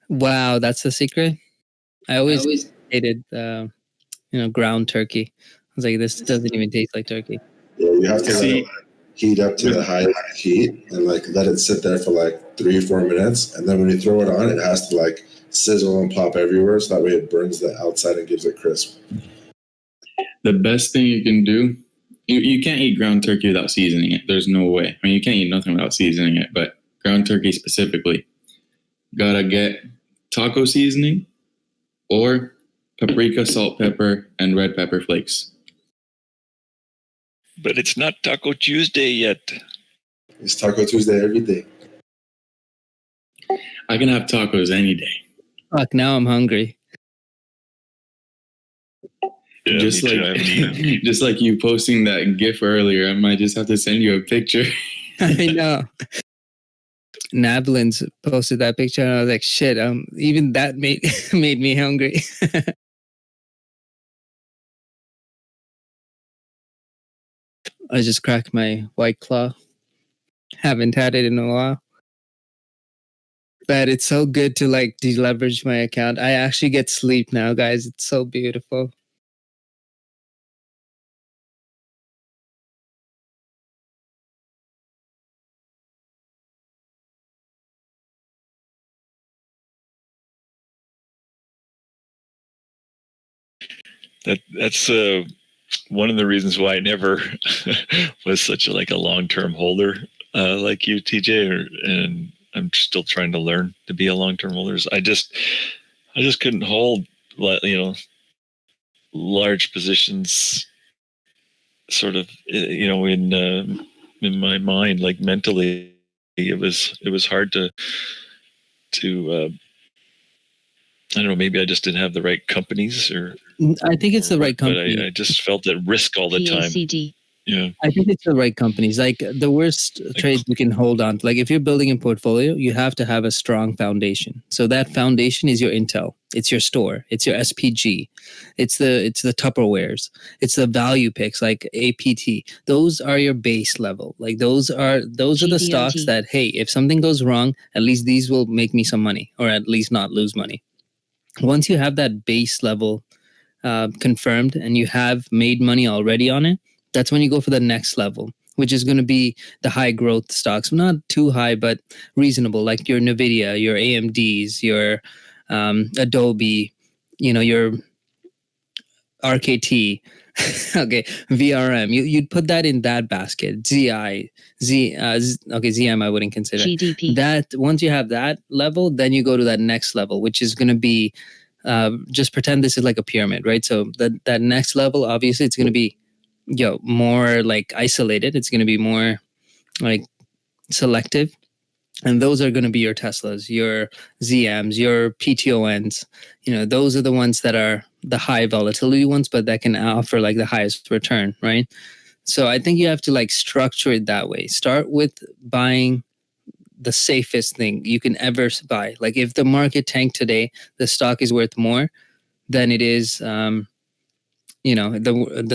Wow, that's the secret. I always hated, ground turkey. I was like, this doesn't even taste like turkey. Yeah, you have to let it heat up to the high heat and like let it sit there for like 3 or 4 minutes, and then when you throw it on, it has to like sizzle and pop everywhere, so that way it burns the outside and gives it crisp. The best thing you can do, you can't eat ground turkey without seasoning it. There's no way. I mean, you can't eat nothing without seasoning it, but ground turkey specifically, gotta get taco seasoning or paprika, salt, pepper, and red pepper flakes. But it's not Taco Tuesday yet. It's Taco Tuesday every day. I can have tacos any day. Fuck, now I'm hungry. Yeah, just like you posting that GIF earlier, I might just have to send you a picture. I know. Nablins posted that picture, and I was like, "Shit!" Even that made me hungry. I just cracked my White Claw. Haven't had it in a while, but it's so good to like deleverage my account. I actually get sleep now, guys. It's so beautiful. That's one of the reasons why I never was such a long-term holder like you, TJ, and I'm still trying to learn to be a long-term holder. I just couldn't hold, large positions, sort of, in my mind, like mentally, it was hard to I don't know, maybe I just didn't have the right companies, or I think it's the right company. But I just felt at risk all the time. Yeah, I think it's the right companies. Like the worst trades you can hold on to. Like if you're building a portfolio, you have to have a strong foundation. So that foundation is your Intel. It's your store. It's your SPG. It's the Tupperwares. It's the value picks like APT. Those are your base level. Like those are the stocks that, hey, if something goes wrong, at least these will make me some money, or at least not lose money. Once you have that base level confirmed and you have made money already on it, that's when you go for the next level, which is going to be the high growth stocks. Not too high, but reasonable, like your NVIDIA, your AMDs, your Adobe, your RKT, okay, VRM. You'd put that in that basket. ZM I wouldn't consider. GDP. That once you have that level, then you go to that next level, which is going to be just pretend this is like a pyramid, right? So that next level, obviously, it's going to be more like isolated. It's going to be more like selective. And those are going to be your Teslas, your ZMs, your PTONs. Those are the ones that are the high volatility ones, but that can offer like the highest return, right? So I think you have to like structure it that way. Start with buying the safest thing you can ever buy. Like if the market tanked today, the stock is worth more than it is. The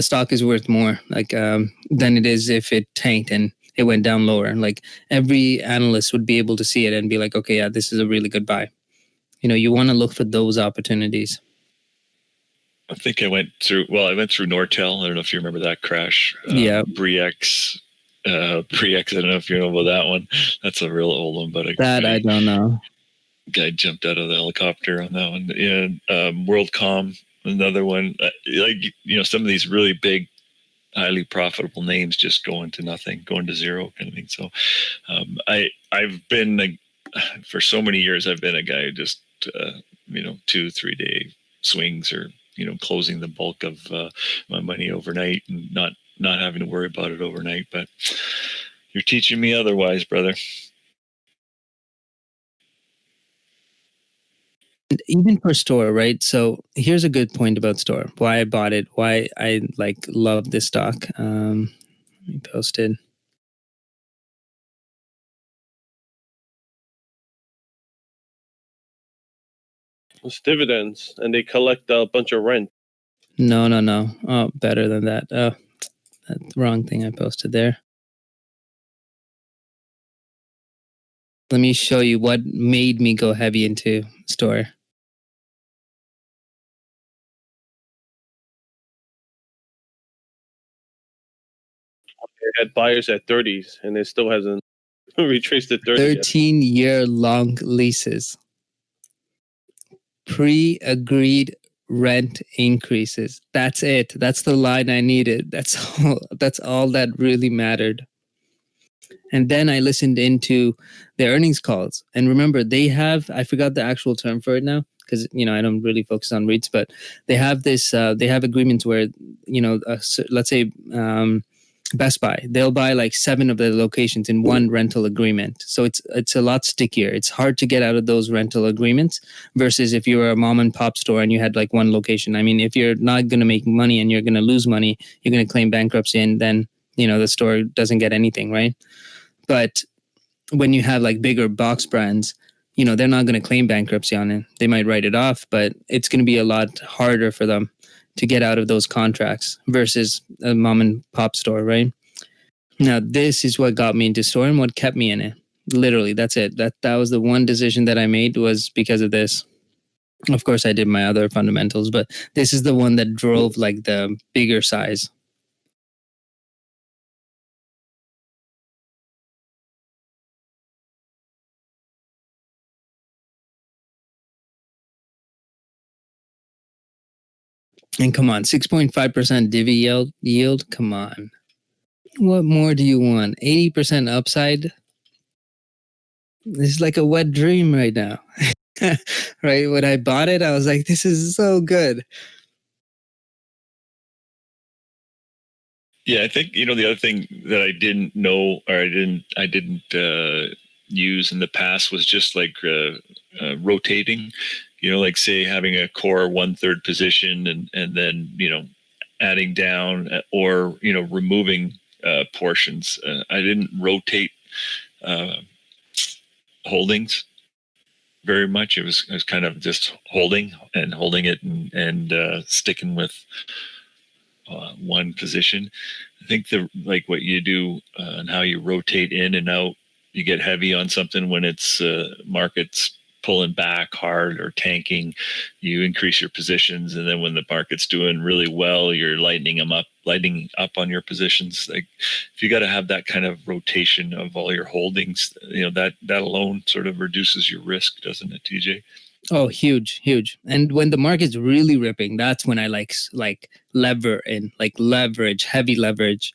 stock is worth more than it is if it tanked and it went down lower. Like every analyst would be able to see it and be like, okay, yeah, this is a really good buy. You want to look for those opportunities. I think I went through Nortel. I don't know if you remember that crash. Yeah. Bre-X. I don't know if you know about that one. That's a real old one, but I don't know. Guy jumped out of the helicopter on that one. Yeah. WorldCom, another one. Some of these really big, highly profitable names just going to zero kind of thing. So I've been for so many years, I've been a guy who just 2-3 day swings or closing the bulk of my money overnight and not having to worry about it overnight. But you're teaching me otherwise, brother. Even for Store, right? So here's a good point about Store. Why I bought it, why I love this stock. Let me post it. It's dividends, and they collect a bunch of rent. No. Oh, better than that. Oh, that's the wrong thing I posted there. Let me show you what made me go heavy into Store. They had buyers at 30s, and it still hasn't retraced to 30. 13-year long leases. Pre-agreed rent increases. That's it. That's the line I needed. That's all that really mattered. And then I listened into the earnings calls. And remember, they have, I forgot the actual term for it now, because I don't really focus on REITs, but they have this, they have agreements where, let's say Best Buy, they'll buy 7 of the locations in one rental agreement. So it's a lot stickier. It's hard to get out of those rental agreements versus if you were a mom and pop store and you had one location. I mean, if you're not going to make money and you're going to lose money, you're going to claim bankruptcy and then, the store doesn't get anything, right? But when you have bigger box brands, they're not going to claim bankruptcy on it. They might write it off, but it's going to be a lot harder for them to get out of those contracts versus a mom and pop store, right? Now, this is what got me into Store and what kept me in it. Literally, that's it. That was the one decision that I made was because of this. Of course, I did my other fundamentals, but this is the one that drove the bigger size. And come on, 6.5% divi yield. Come on. What more do you want? 80% upside? This is like a wet dream right now. Right? When I bought it, I was like, this is so good. Yeah, I think, the other thing that I didn't know or I didn't use in the past was just rotating. Say having a core 1/3 position and then, adding down or, removing portions. I didn't rotate holdings very much. It was kind of just holding it and sticking with one position. I think what you do and how you rotate in and out, you get heavy on something when it's markets pulling back hard or tanking, you increase your positions, and then when the market's doing really well, you're lighting up on your positions. If you got to have that kind of rotation of all your holdings, that alone sort of reduces your risk, doesn't it, TJ? Oh, huge. And when the market's really ripping, that's when I lever in, leverage, heavy leverage.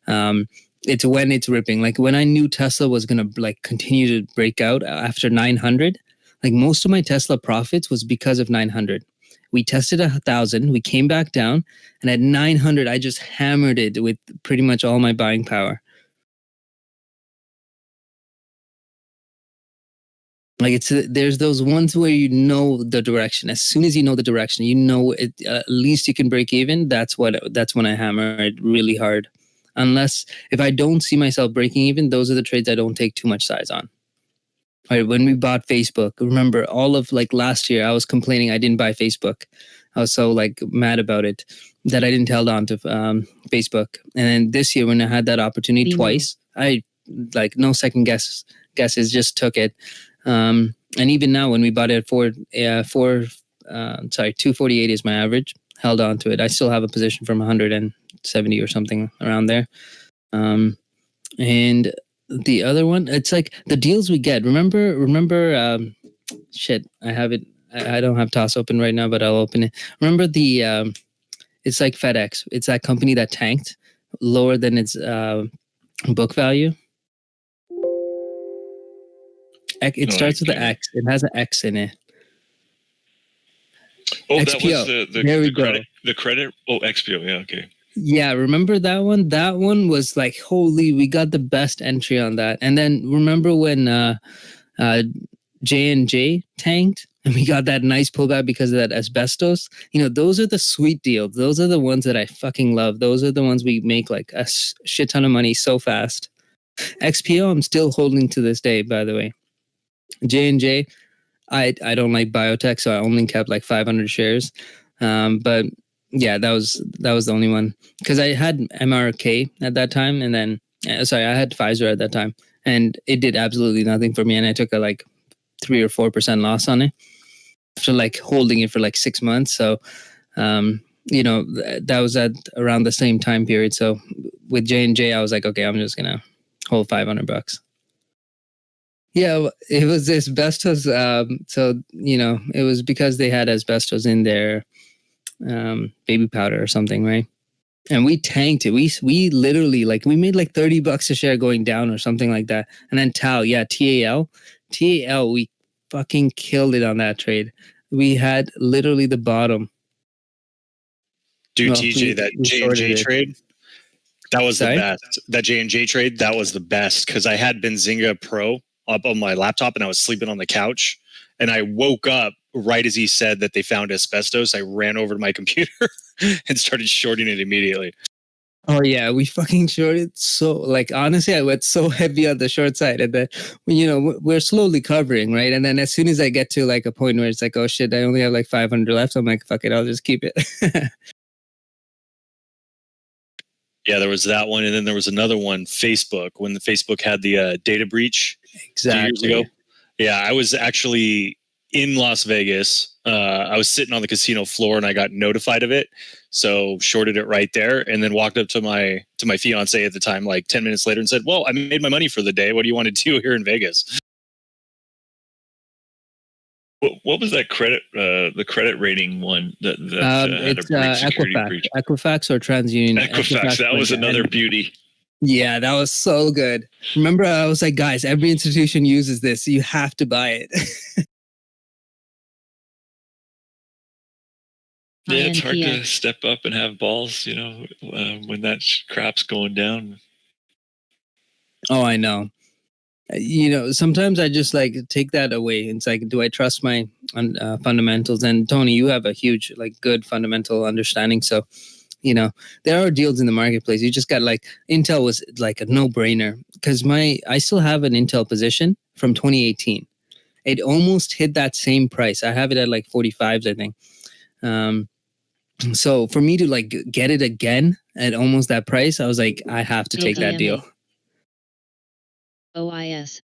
It's when it's ripping. When I knew Tesla was going to continue to break out after 900, most of my Tesla profits was because of 900. We tested 1,000, we came back down, and at 900, I just hammered it with pretty much all my buying power. There's those ones where the direction. As soon as you know the direction, it, at least you can break even. That's when I hammer it really hard. Unless if I don't see myself breaking even, those are the trades I don't take too much size on. Right, when we bought Facebook, remember all of like last year, I was complaining I didn't buy Facebook. I was so like mad about it that I didn't held on to Facebook. And then this year, when I had that opportunity twice, I like no second guesses, just took it. And even now, when we bought it at 248 is my average. Held on to it. I still have a position from 170 or something around there. And the other one, it's like the deals we get. Remember, shit, I have it. I don't have TOS open right now, but I'll open it. Remember the, it's like FedEx. It's that company that tanked lower than its book value. It starts with an X. It has an X in it. Oh, XPO. that was There we the go. credit. The credit. Oh, XPO. Yeah. Okay. Yeah, remember that one? That one was like, holy, we got the best entry on that. And then remember when J&J tanked and we got that nice pullback because of that asbestos? You know, those are the sweet deals. Those are the ones that I fucking love. Those are the ones we make like a shit ton of money so fast. XPO, I'm still holding to this day, by the way. J&J, I don't like biotech, so I only kept like 500 shares. But yeah, that was the only one because I had MRK at that time, and then I had Pfizer at that time, and it did absolutely nothing for me, and I took a like 3 or 4% loss on it after like holding it for like 6 months. So, you know, that was at around the same time period. So with J&J, I was like, okay, I'm just gonna hold $500. Yeah, it was asbestos. So, you know, it was because they had asbestos in their baby powder or something, right? And we tanked it. We literally like we made like $30 a share going down or something like that. And then TAL, we fucking killed it on that trade. We had literally the bottom. Dude, Well, TJ, that we shorted J&J it. trade, that was Sorry? the best. That J&J trade, that was the best because I had Benzinga Pro up on my laptop and I was sleeping on the couch. And I woke up right as he said that they found asbestos. I ran over to my computer and started shorting it immediately. Oh yeah, we fucking shorted so like honestly, I went so heavy on the short side, and then you know we're slowly covering, right? And then as soon as I get to like a point where it's like, oh shit, I only have like 500 left, I'm like, fuck it, I'll just keep it. Yeah, there was that one, and then there was another one, Facebook, when the Facebook had the data breach 2 years ago. Yeah, I was actually in Las Vegas. I was sitting on the casino floor, and I got notified of it, so shorted it right there, and then walked up to my fiance at the time, like 10 minutes later, and said, "Well, I made my money for the day. What do you want to do here in Vegas?" What was that credit? The credit rating one that had a it's uh, big security breach. Equifax or TransUnion. Equifax. That was another beauty. Yeah, that was so good. Remember, I was like, guys, every institution uses this. So you have to buy it. Yeah, it's hard to INPX. step up and have balls, you know, when that crap's going down. Oh, I know. You know, sometimes I just like take that away. It's like, do I trust my fundamentals? And Tony, you have a huge, like, good fundamental understanding. So, you know, there are deals in the marketplace. You just got like Intel was like a no-brainer because I still have an Intel position from 2018. It almost hit that same price. I have it at like 45s, I think. So for me to like get it again at almost that price, I was like, I have to take that deal. OIS.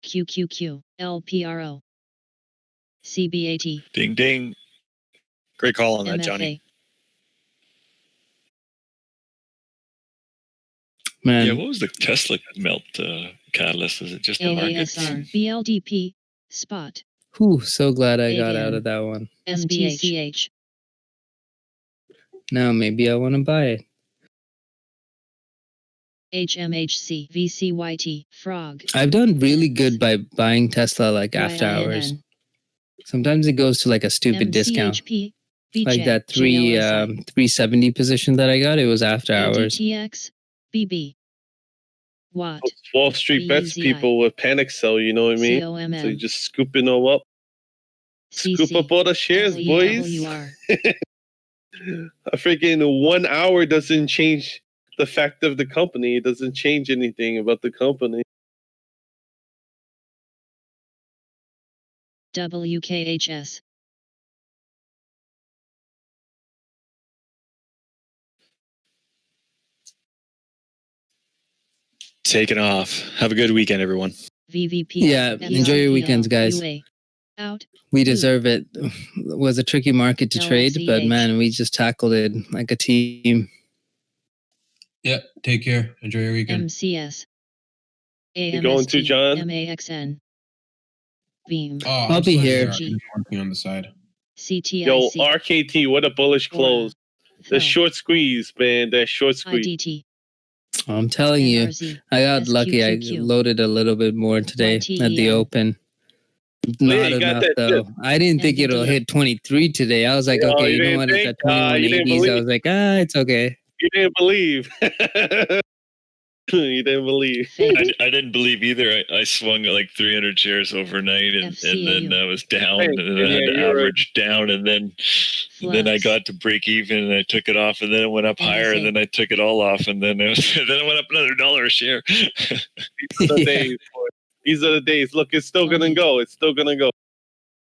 QQQ. LPRO. CBAT. Ding, ding. Great call on that, Johnny. Man. Yeah, what was the Tesla melt catalyst? Was it just the market? LASR. BLDP. Spot. Whew, so glad I got ADN. out of that one. MTCH. Now maybe I want to buy it. HMHC. VCYT. Frog. I've done really good by buying Tesla like after YINN. hours. Sometimes it goes to like a stupid discount. MCHP. Like that 370 position that I got, it was after hours. TX. BB. Watt. Wall Street bets people with panic sell, you know what I mean? COMM. So you just scooping them up. Scoop up all the shares, boys. A freaking 1 hour doesn't change the fact of the company. It doesn't change anything about the company. WKHS. Taking off. Have a good weekend, everyone. VVP. Yeah, enjoy your weekends, guys. UA. Out. We deserve it. It was a tricky market to trade, but man, we just tackled it like a team. Yeah, take care. Enjoy your weekend. MCS. You going to, John? MAXN. Beam. Oh, I'll be here. I'm working on the side. CTIC. Yo, RKT, what a bullish close. The short squeeze, man. That short squeeze. IDT. I'm telling you, I got lucky. I loaded a little bit more today at the open. Not enough though. I didn't think it'll hit 23 today. I was like, okay, you know what? It's at 2180s. I was like, it's okay. You didn't believe. You didn't believe. I didn't believe either. I swung like 300 shares overnight, and then I was down, and then I had to average down, and then I got to break even, and I took it off, and then it went up higher, and then I took it all off, and then it went up another $1 a share. These are the days, boys. These are the days. Look, it's still gonna go. It's still gonna go.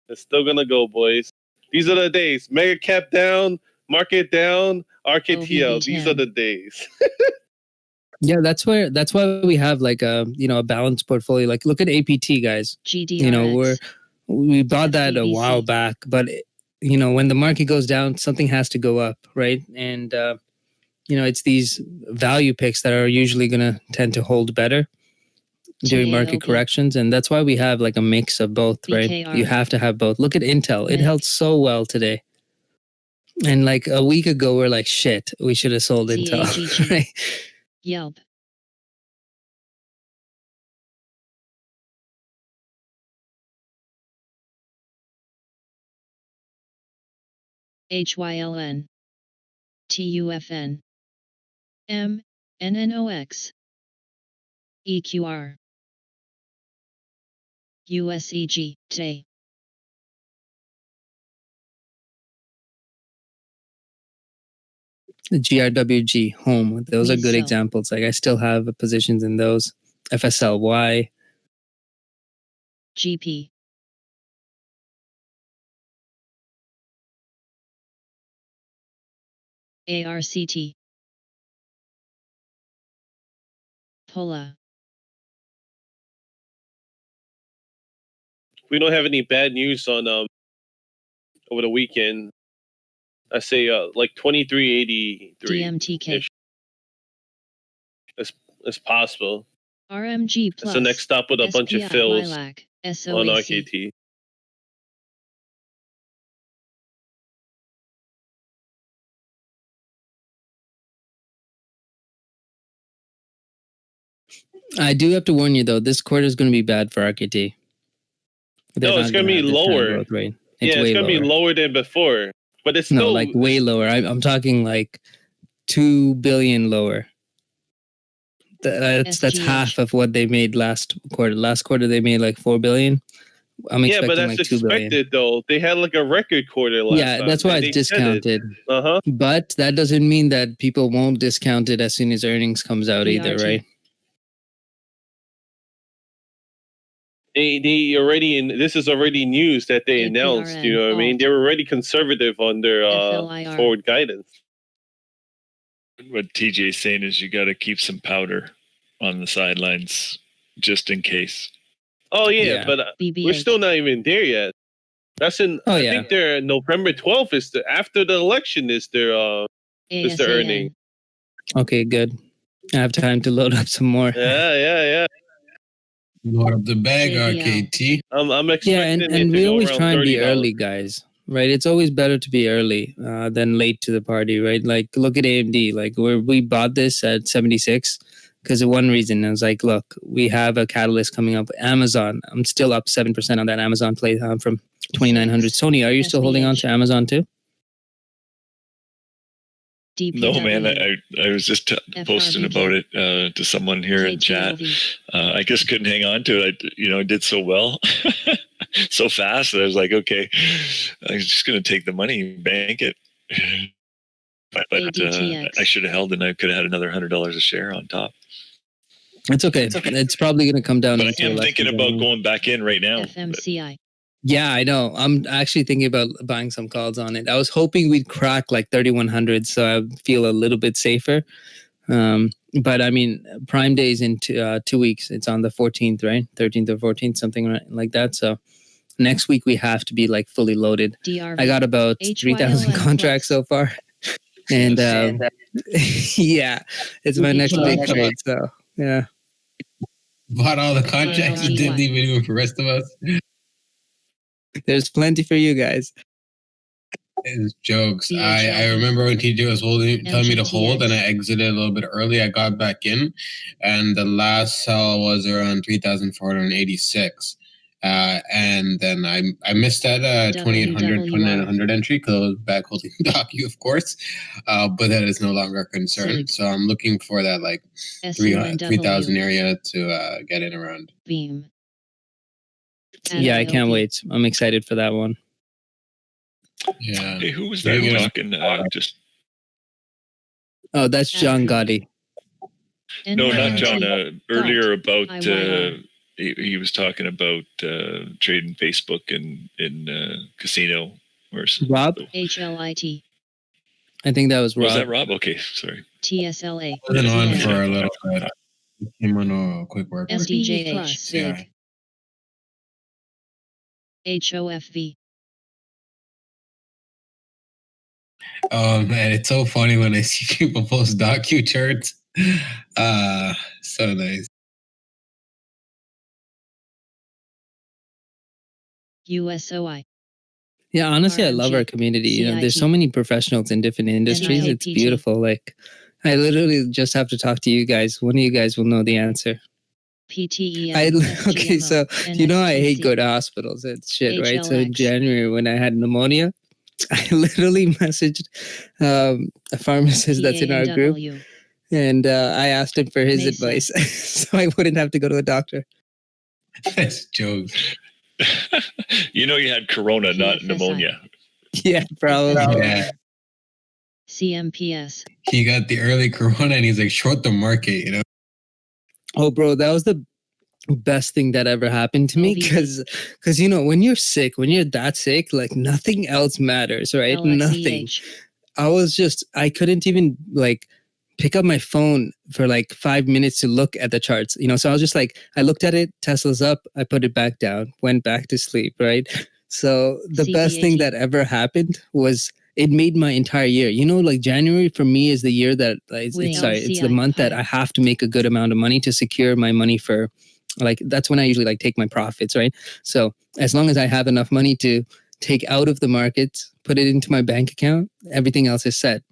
It's still gonna go, boys. These are the days. Mega cap down, market down, RKTL. These are the days. Yeah, that's why we have like a a balanced portfolio. Like look at APT, guys. GDRX. We bought that a while back, but when the market goes down, something has to go up, right? And it's these value picks that are usually going to tend to hold better during market corrections, and that's why we have like a mix of both, right? BKR. You have to have both. Look at Intel; it held so well today. And like a week ago, we're like, shit, we should have sold Intel, right? Yelp. HYLN. TUFN. MNNOX. EQR. USEG. TAY. The GRWG home. Those are good examples. Like I still have positions in those. FSLY. GP. ARCT. Pola. We don't have any bad news on over the weekend. I say like 2383. DMTK. It's possible. RMG plus. It's the next stop with a bunch of fills on SOAC. RKT. I do have to warn you though, this quarter is going to be bad for RKT. No, it's going to be lower. It's going to be lower than before, but it's still like way lower. I'm talking like 2 billion lower. That's half of what they made last quarter. Last quarter they made like 4 billion. I'm expecting but that's like 2 billion. expected though. They had like a record quarter last time. That's why it's discounted. But that doesn't mean that people won't discount it as soon as earnings comes out either, right? They already this is already news that they announced. You know what I mean? They were already conservative on their forward guidance. What TJ's saying is you got to keep some powder on the sidelines just in case. Oh yeah. But we're still not even there yet. That's in. I think their November 12th is after the election is their earning. Okay, good. I have time to load up some more. Yeah. Load up the bag, RKT. I'm expecting and we always try and be $30. early, guys. Right? It's always better to be early than late to the party, right? Like, look at AMD. Like, we bought this at 76 because of one reason. I was like, look, we have a catalyst coming up. Amazon. I'm still up 7% on that Amazon play from 2,900. Sony, are you still holding on to Amazon too? No, man, I was just posting about it to someone here in chat. I just couldn't hang on to it. I did so well, so fast that I was like, okay, I'm just going to take the money, bank it. But I should have held, and I could have had another $100 a share on top. It's okay. It's probably going to come down. But I am thinking about going back in right now. FMCI. Yeah, I know. I'm actually thinking about buying some calls on it. I was hoping we'd crack like 3,100, so I feel a little bit safer. But I mean, Prime Day is in 2 weeks. It's on the 14th, right? 13th or 14th, something like that. So next week we have to be like fully loaded. DRV. I got about 3,000 contracts so far. And yeah, it's my next big trade. So yeah. Bought all the contracts and didn't even do it for the rest of us. There's plenty for you guys. It's jokes. I remember when TJ was telling me to hold, and I exited a little bit early. I got back in, and the last sell was around 3,486. And then I missed that 2,800, 2,900 entry because I was back holding Docu, of course. But that is no longer a concern. So I'm looking for that like 3,000 area to get in around. Beam. Yeah, I can't wait. I'm excited for that one. Yeah. Hey, who was that talking? Just Oh, that's John Gotti. no, not John. Earlier about he was talking about trading Facebook in casino or something. Rob? HLIT. I think that was Rob. Was that Rob? Okay, sorry. TSLA. I've been on for a little bit. Came on a quick work. SDJH. Yeah. HOFV. Oh man, it's so funny when I see people post Docu charts. So nice. USOI. Yeah, honestly, I love our community. You know, there's so many professionals in different industries. It's beautiful. Like, I literally just have to talk to you guys. One of you guys will know the answer. PTE. Okay, so you know I hate going to hospitals and shit, right? So in January when I had pneumonia, I literally messaged a pharmacist that's in our group, and I asked him for his advice so I wouldn't have to go to a doctor. That's jokes. You know you had corona, not pneumonia. Yeah, probably. Yeah. CMPS. He got the early corona and he's like, short the market, you know? Oh, bro, that was the best thing that ever happened to me because you know when you're sick, when you're that sick, like nothing else matters, right? Nothing. I couldn't even like pick up my phone for like 5 minutes to look at the charts, you know. So I was just like, I looked at it, Tesla's up, I put it back down, went back to sleep, right? So the best thing that ever happened was it made my entire year. You know, like January for me is the year that it's the month that I have to make a good amount of money to secure my money for, like, that's when I usually like take my profits, right? So as long as I have enough money to take out of the market, put it into my bank account, everything else is set.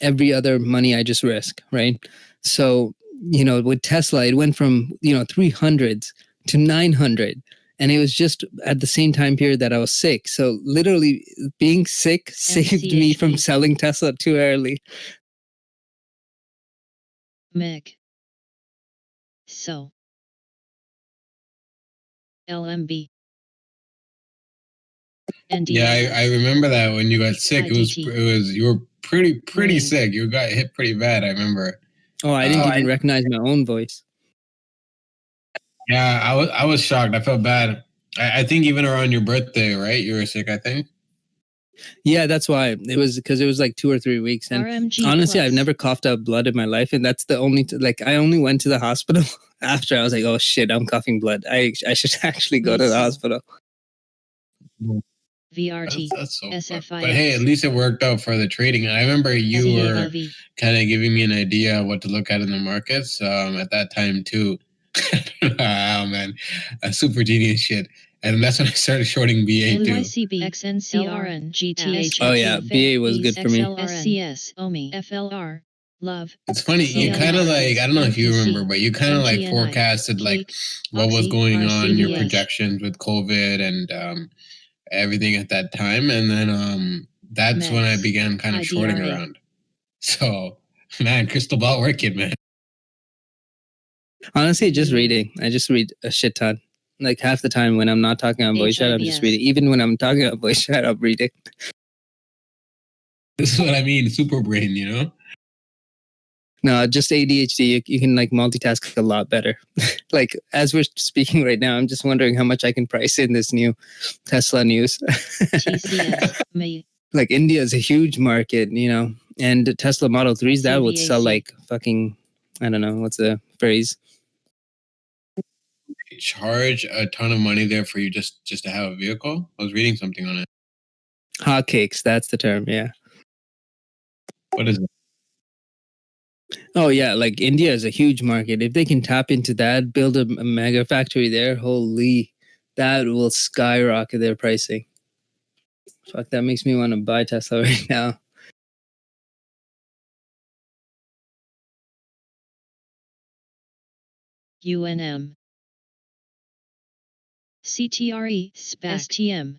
Every other money I just risk, right? So, you know, with Tesla, it went from, you know, 300s to 900. And it was just at the same time period that I was sick. So literally being sick saved me from selling Tesla too early. Mick. So. LMB. Yeah, I remember that when you got sick. It was you were pretty sick. You got hit pretty bad, I remember. Oh, I didn't even recognize my own voice. Yeah, I was shocked. I felt bad. I think even around your birthday, right? You were sick, I think. Yeah, that's why. It was because it was like 2 or 3 weeks. And honestly, I've never coughed up blood in my life. And that's the only, I only went to the hospital after I was like, oh shit, I'm coughing blood. I should actually go to the hospital. VRT. That's so SFI. But hey, at least it worked out for the trading. I remember you were kind of giving me an idea of what to look at in the markets at that time too. Oh man, super genius shit. And that's when I started shorting BA too. LYCB, XNCRN, GTH. Oh yeah, BA was good for me. SCS, OMI, FLR, Love. It's funny, you kind of like, I don't know if you remember, but you kind of like forecasted like what was going on, your projections with COVID and everything at that time. And then that's when I began kind of shorting around. So, man, crystal ball working, man. Honestly, just reading. I just read a shit ton. Like half the time when I'm not talking on voice chat, I'm just reading. Even when I'm talking on voice chat, I'm reading. This is what I mean, super brain, you know? No, just ADHD. You can like multitask a lot better. Like as we're speaking right now, I'm just wondering how much I can price in this new Tesla news. Like India is a huge market, and the Tesla Model 3s that would sell like fucking, I don't know, what's the phrase? They charge a ton of money there for you just to have a vehicle. I was reading something on it. Hotcakes, that's the term, yeah. What is it? Oh yeah, like India is a huge market. If they can tap into that, build a mega factory there, holy, that will skyrocket their pricing. Fuck, that makes me want to buy Tesla right now. UNM CTRE STM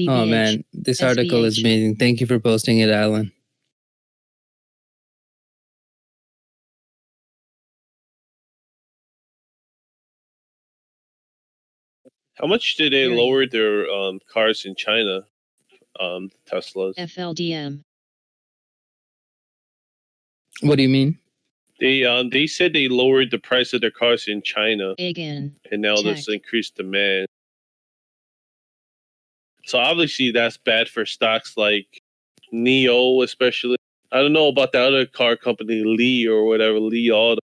Oh man, this article is amazing. Thank you for posting it, Alan. How much did they lower their cars in China? Teslas. FLDM. What do you mean? They said they lowered the price of their cars in China, Again. and now there's increased demand. So obviously that's bad for stocks like NIO, especially. I don't know about the other car company, Li or whatever, Li Auto,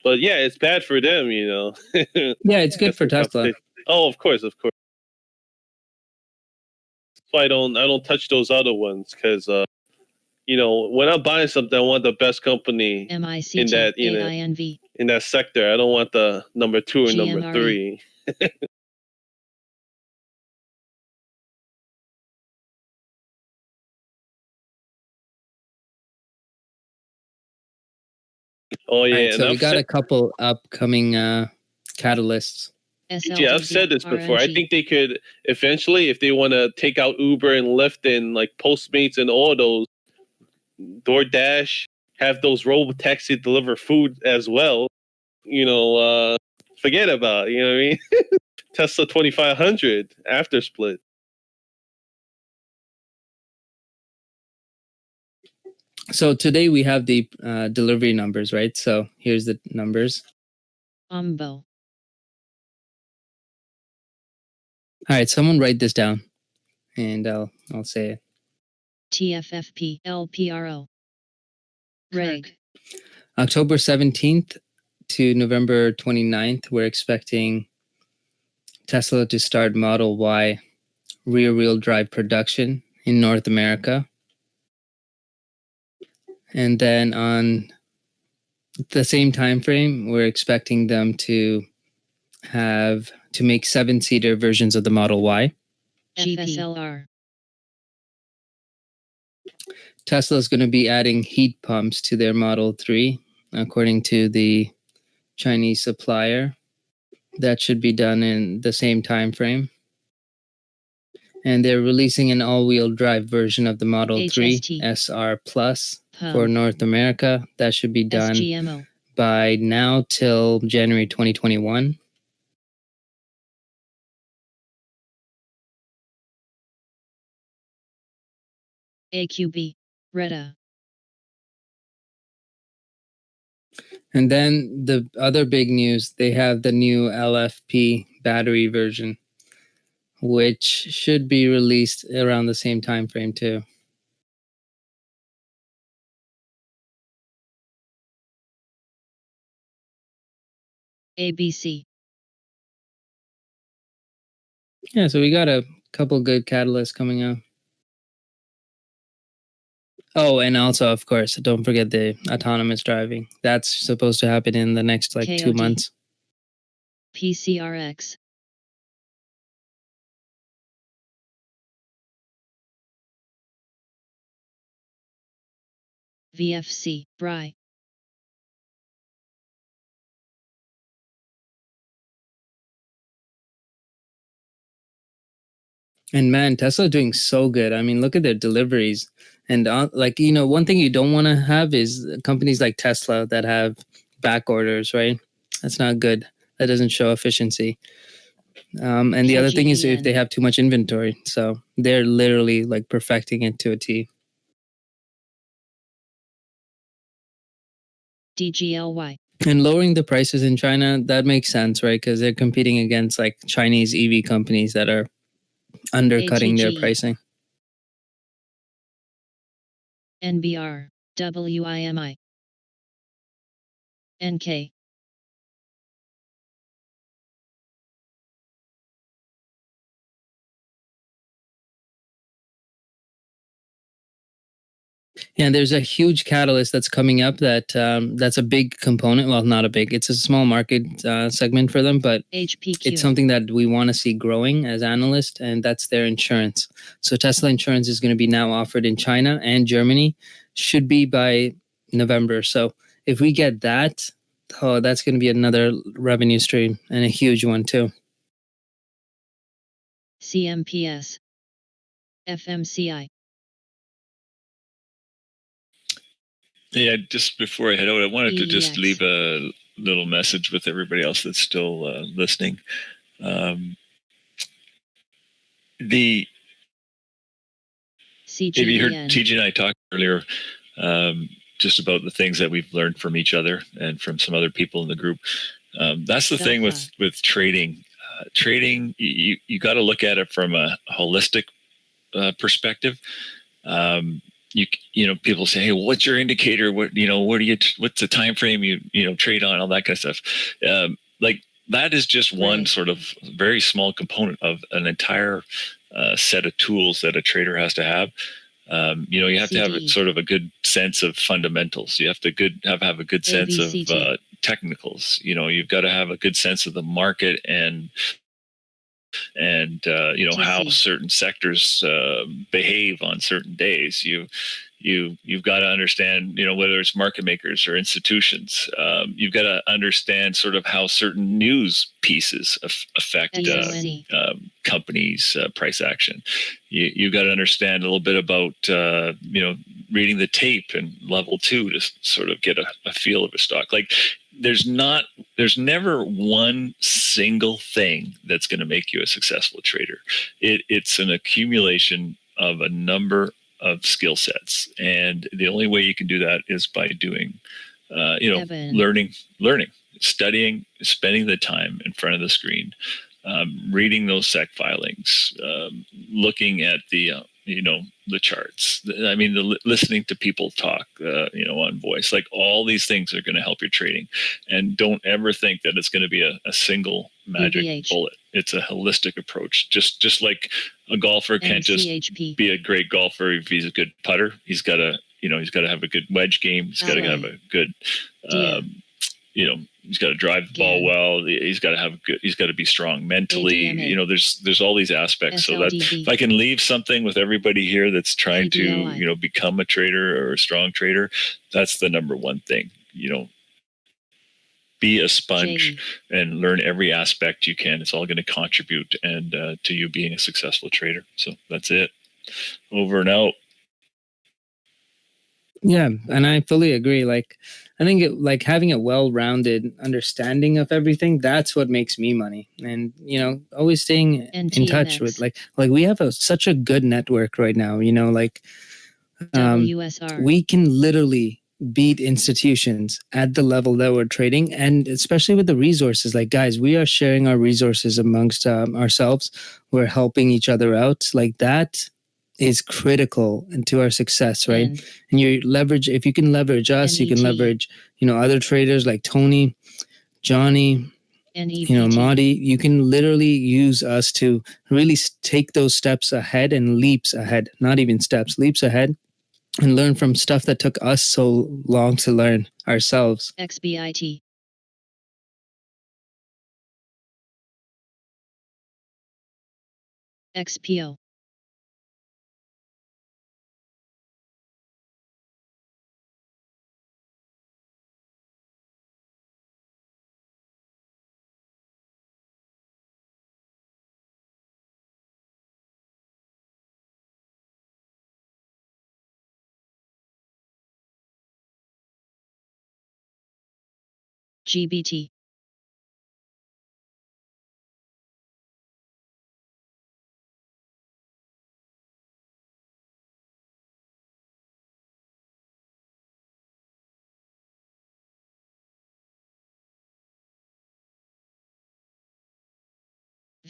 but yeah, it's bad for them, Yeah, it's good for Tesla. Oh, of course. That's why I don't touch those other ones because when I'm buying something, I want the best company in that in that sector. I don't want the number 2 or number 3. Oh yeah, Right, so we got a couple upcoming catalysts. Yeah, I've said this before. I think they could eventually, if they want to take out Uber and Lyft and like Postmates and all those, DoorDash, have those robo taxi deliver food as well. Forget about it, you know what I mean? Tesla 2500 after split. So today we have the delivery numbers, right? So here's the numbers. Umbo. All right, someone write this down, and I'll say it. TFFP LPRO. Reg. October 17th to November 29th, we're expecting Tesla to start Model Y rear-wheel drive production in North America. And then on the same time frame, we're expecting them to make 7-seater versions of the Model Y. FSLR. Tesla is going to be adding heat pumps to their Model 3, according to the Chinese supplier. That should be done in the same time frame. And they're releasing an all-wheel drive version of the Model 3 SR Plus for North America. That should be done SGMO. by now till January 2021. AQB. Reda. And then the other big news, they have the new LFP battery version, which should be released around the same time frame too. ABC. Yeah, so we got a couple good catalysts coming up. Oh, and also, of course, don't forget the autonomous driving. That's supposed to happen in the next 2 KOD. months. PCRX. VFC. Bri. And man, Tesla doing so good. I mean, look at their deliveries. And one thing you don't want to have is companies like Tesla that have back orders, right? That's not good. That doesn't show efficiency. And the other thing is if they have too much inventory. So they're literally like perfecting it to a T. DGLY. And lowering the prices in China, that makes sense, right? Because they're competing against like Chinese EV companies that are undercutting their ATG. pricing. NBR. WIMI. NK. Yeah, there's a huge catalyst that's coming up that's a big component. Well, not a big, it's a small market segment for them, but HPQ. it's something that we want to see growing as analysts, and that's their insurance. So Tesla insurance is going to be now offered in China and Germany, should be by November. So if we get that, oh, that's going to be another revenue stream and a huge one too. CMPS. FMCI. Yeah, just before I head out, I wanted to just EEX. leave a little message with everybody else that's still listening. Maybe you heard CGBN. TJ and I talk earlier just about the things that we've learned from each other and from some other people in the group. That's the thing with trading. Trading, you got to look at it from a holistic perspective. You know, people say, "Hey, what's your indicator? What's the time frame you trade on? All that kind of stuff." Like that is just one sort of very small component of an entire set of tools that a trader has to have. You have to have sort of a good sense of fundamentals. You have to have a good sense of technicals. You've got to have a good sense of the market and how certain sectors behave on certain days. You've got to understand, whether it's market makers or institutions. You've got to understand sort of how certain news pieces affect companies' price action. You've got to understand a little bit about, reading the tape and level 2 to sort of get a feel of a stock. Like there's never one single thing that's going to make you a successful trader. It's an accumulation of a number of skill sets, and the only way you can do that is by doing learning, studying, spending the time in front of the screen, reading those SEC filings, looking at the charts. I mean, listening to people talk, on voice. Like all these things are going to help your trading, and don't ever think that it's going to be a single magic bullet. It's a holistic approach. Just like a golfer can't just be a great golfer if he's a good putter. He's got to have a good wedge game. He's got to have a good, he's got to drive the ball well. He's got to be strong mentally. There's all these aspects. So that if I can leave something with everybody here that's trying to, become a trader or a strong trader, that's the number one thing. Be a sponge and learn every aspect you can. It's all going to contribute and to you being a successful trader. So that's it. Over and out. Yeah, and I fully agree. Like, I think having a well-rounded understanding of everything, that's what makes me money. And, always staying in touch with like we have such a good network right now, WSR. we can literally beat institutions at the level that we're trading, and especially with the resources. Like, guys, we are sharing our resources amongst ourselves. We're helping each other out. Like that is critical into our success, right? And if you can leverage us, you can leverage, other traders like Tony, Johnny, Marty. You can literally use us to really take those steps ahead and leaps ahead, not even steps, leaps ahead, and learn from stuff that took us so long to learn ourselves. XBIT. XPO. GBT.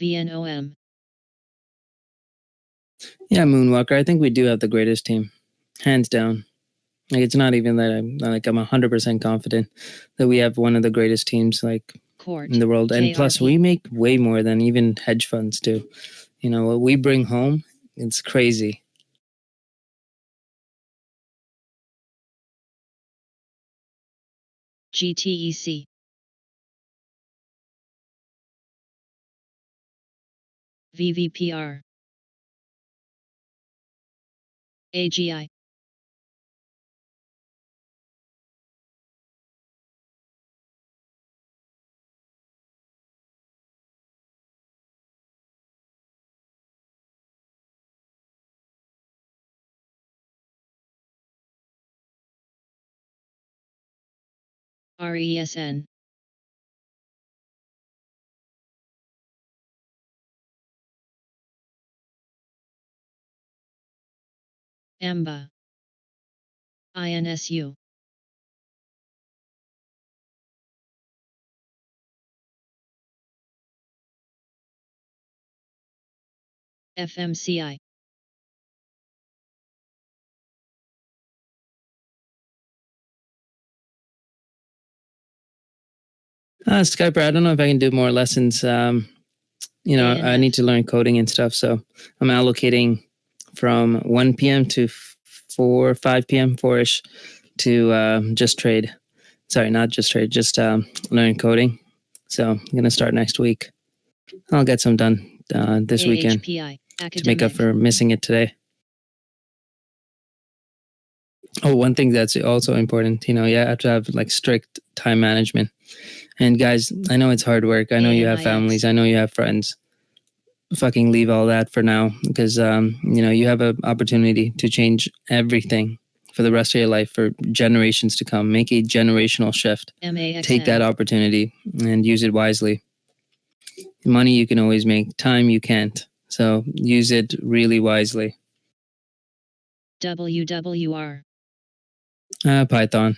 VNOM. Yeah, Moonwalker. I think we do have the greatest team, hands down. Like it's not even that I'm 100% confident that we have one of the greatest teams like in the world. And plus, we make way more than even hedge funds do. You know what we bring home? It's crazy. GTEC. VVPR. AGI. RESN. AMBA. INSU. FMCI. Skyper, I don't know if I can do more lessons. You know, I need to learn coding and stuff. So I'm allocating from 1 p.m. to 5 p.m., 4-ish to just trade. Sorry, not just trade, just learn coding. So I'm going to start next week. I'll get some done this weekend to make up for missing it today. Oh, one thing that's also important, you know, you have to have like strict time management. And guys, I know it's hard work. I know you have families. I know you have friends. Fucking leave all that for now because, you know, you have an opportunity to change everything for the rest of your life for generations to come. Make a generational shift. Take that opportunity and use it wisely. Money you can always make. Time you can't. So use it really wisely. WWR. Python.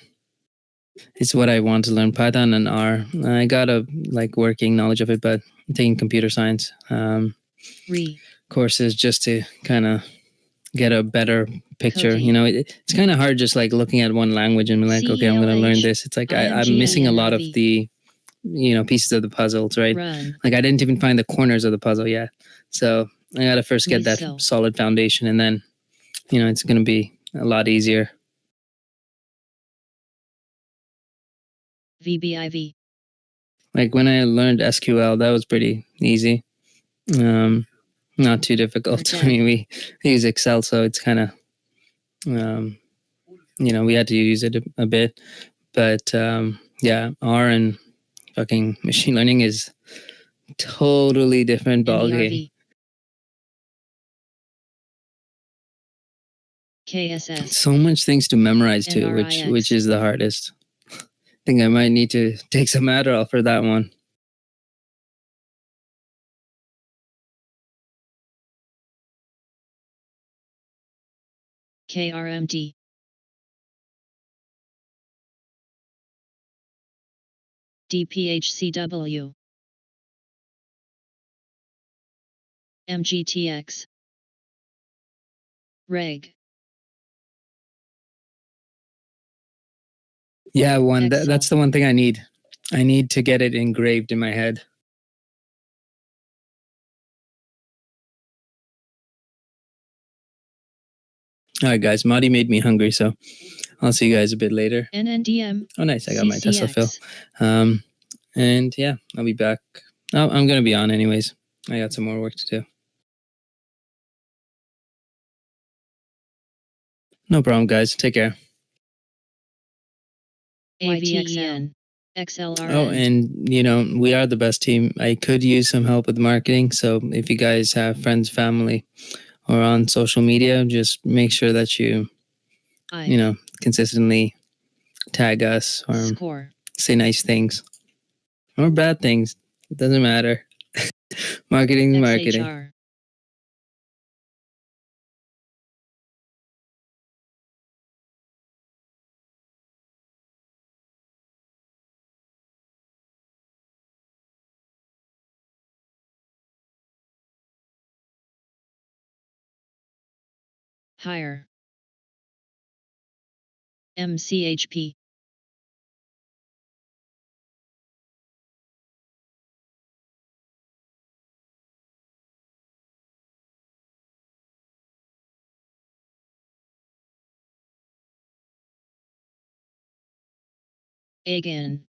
It's what I want to learn. Python and R. I got a like working knowledge of it, but I'm taking computer science courses just to kind of get a better picture. You know, it's kind of hard just like looking at one language and be like, okay, I'm going to learn this. It's like I'm missing a lot of the, you know, pieces of the puzzles, right? Like I didn't even find the corners of the puzzle yet. So I got to first get that solid foundation, and then, you know, it's going to be a lot easier. VBIV. Like when I learned SQL, that was pretty easy. Not too difficult. I mean, we use Excel, so it's kind of, you know, we had to use it a bit. But yeah, R and fucking machine learning is totally different ballgame. KSS. So much things to memorize too, which is the hardest. I think I might need to take some Adderall for that one. KRMD. DPHCW. MGTX. Reg. Yeah, that's the one thing I need. I need to get it engraved in my head. All right, guys. Marty made me hungry, so I'll see you guys a bit later. NNDM. Oh, nice. I got my Tesla fill. And yeah, I'll be back. Oh, I'm going to be on anyways. I got some more work to do. No problem, guys. Take care. AVXN. XLRN. Oh, and you know, we are the best team. I could use some help with marketing. So if you guys have friends, family, or on social media, just make sure that you know, consistently tag us or say nice things or bad things. It doesn't matter. Marketing, marketing. Higher. MCHP. Again.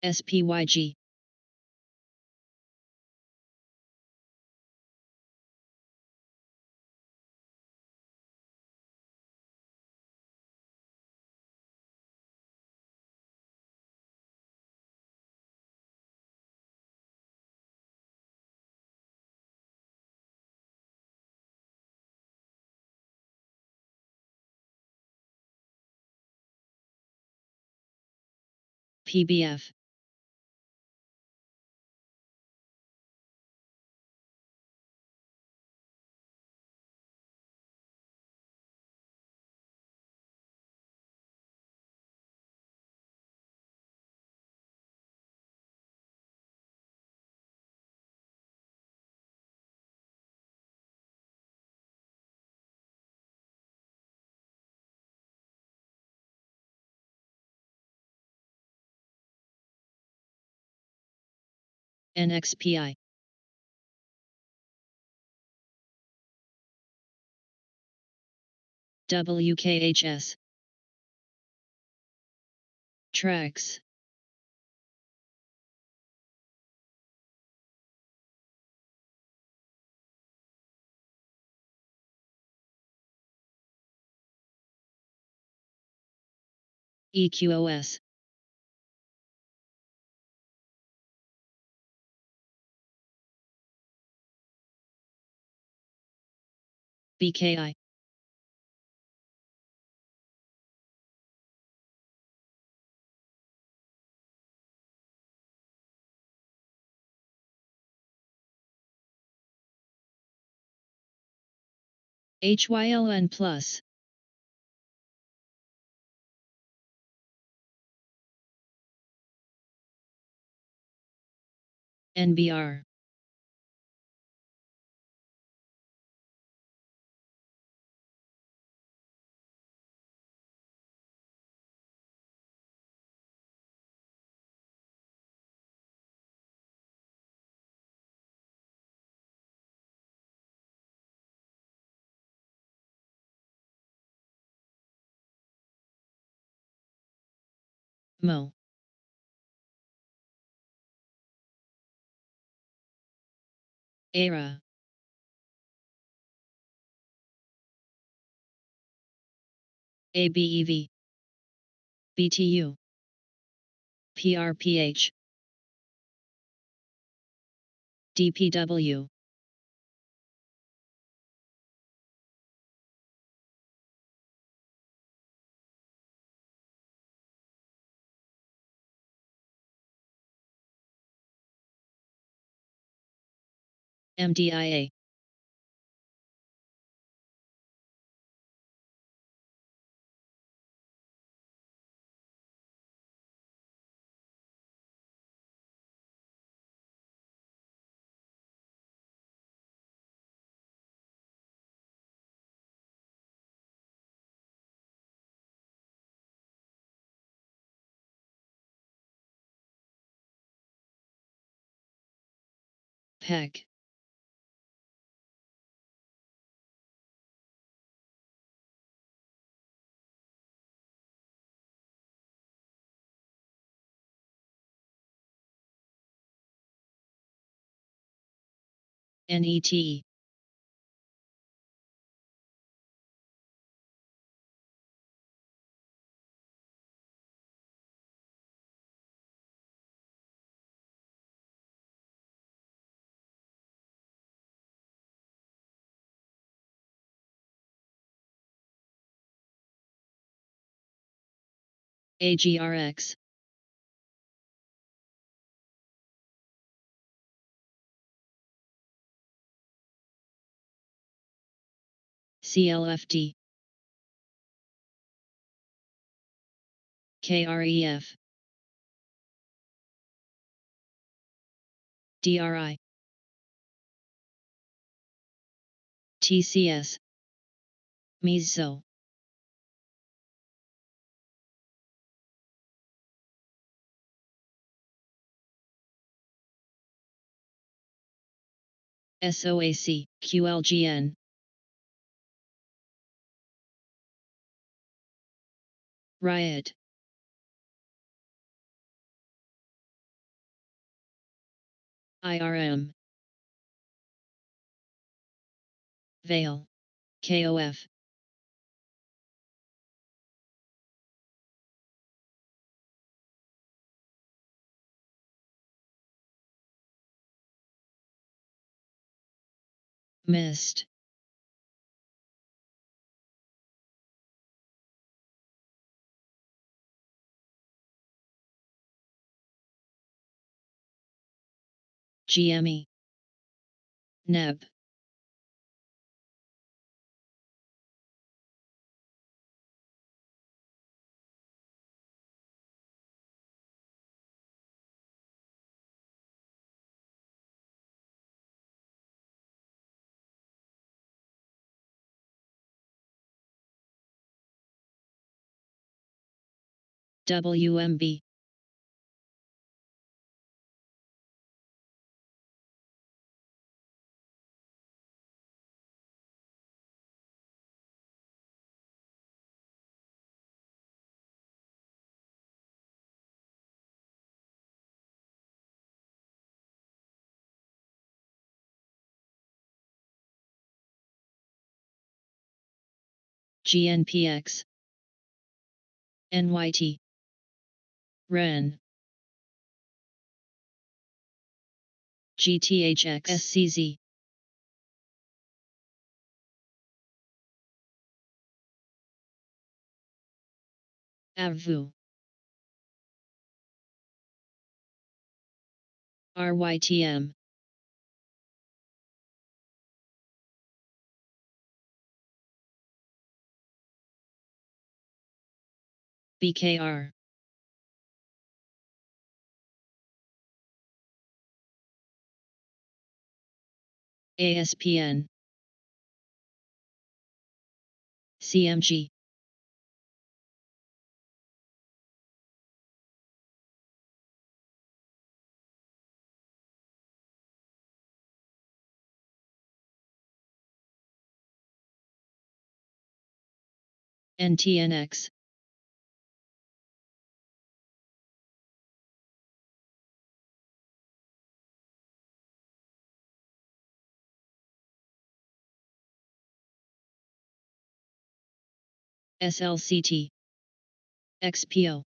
SPYG. PBF. NXPI. WKHS. Tracks. EQOS. BKI. HYLN plus. NBR. Mo. ERA. ABEV. BTU. PRPH. DPW. MDIA. PEG. NET. AGRX. CLFD. KREF. DRI. TCS. Miso. SOAC, QLGN. Riot. IRM. Veil. KOF. Mist. GME. NEB. WMB. GNPX. NYT. REN. GTHX. SCZ. AVU. RYTM. BKR. ASPN. CMG. NTNX. SLCT. XPO.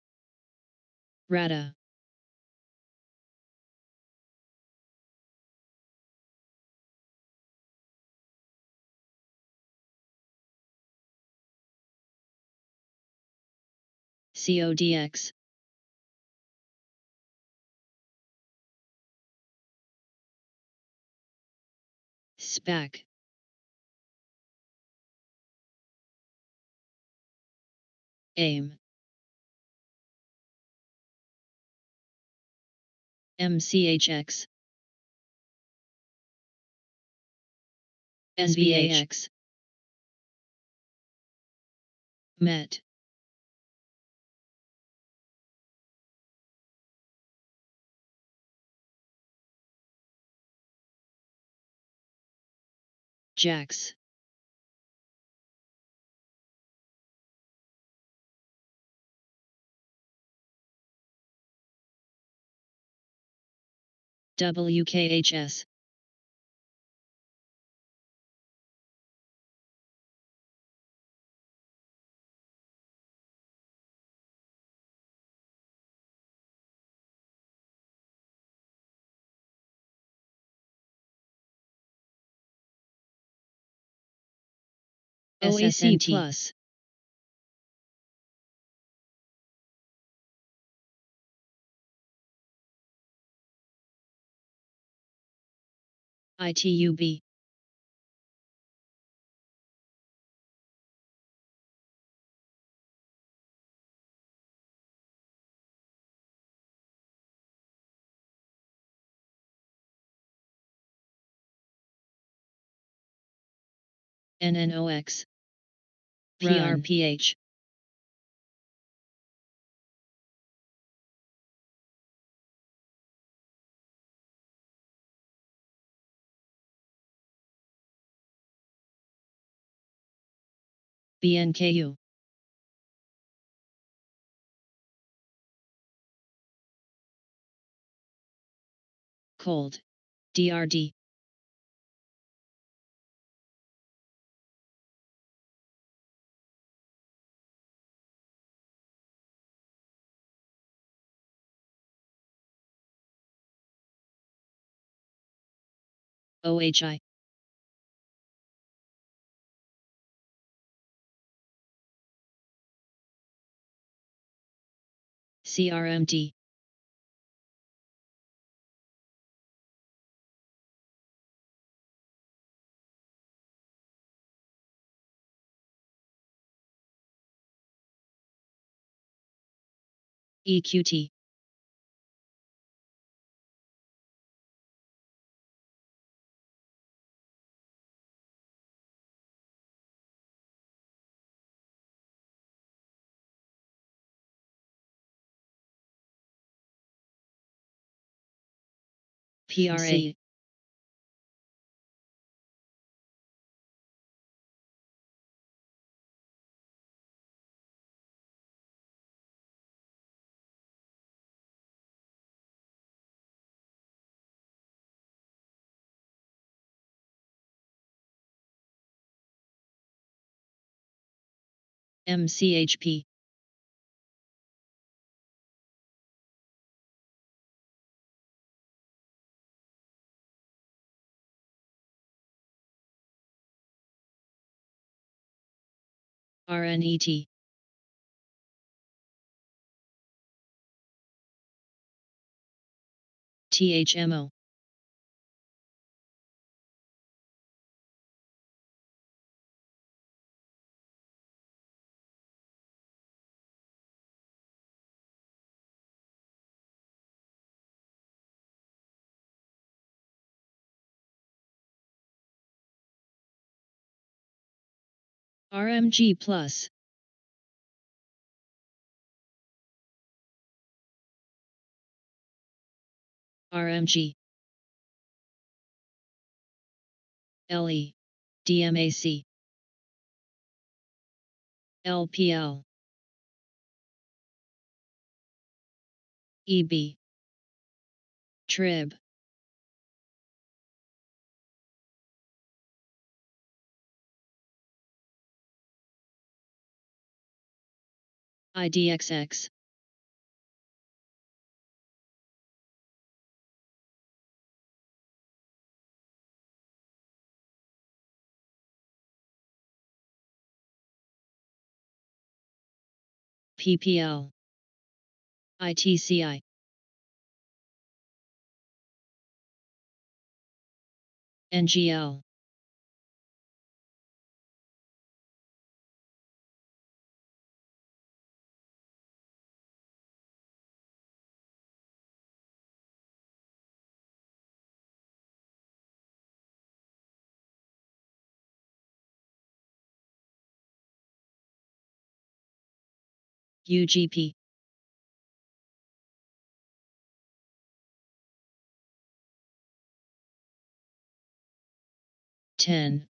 RADA. CODX. SPAC. AIM. MCHX. SVAX. MET. JAX. WKHS. OAC Plus. ITUB. NNOX. Run. PRPH. BNKU. Cold. DRD. OHI. CRMD. EQT. PRA. MCHP. RNET. THMO. RMG plus. RMG. LE. DMAC. LPL. EB. Trib. IDXX. PPL. ITCI. NGL. UGP. Ten.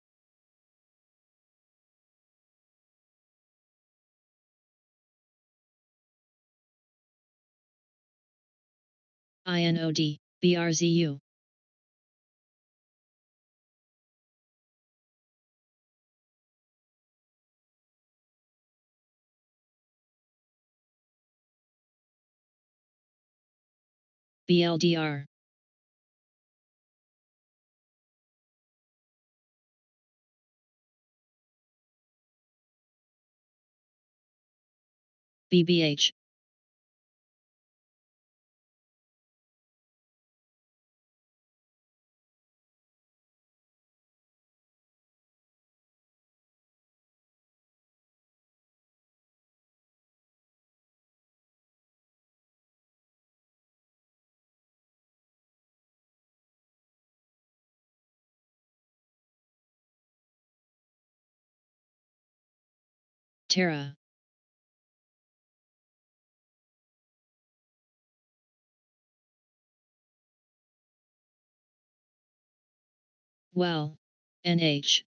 INOD. BRZU. BLDR. BBH. Terra. Well. NH.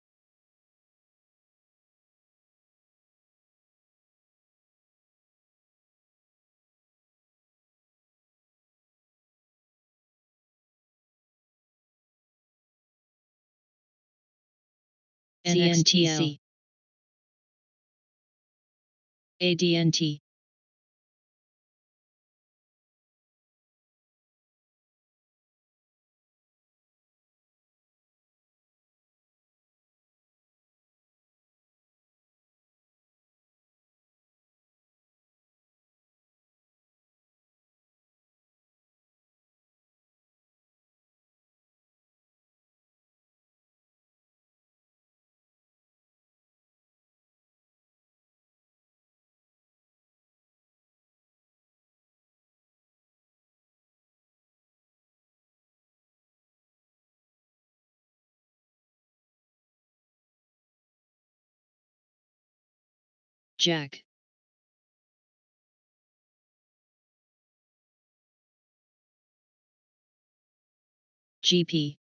CNTL. ADNT. Jack. GP.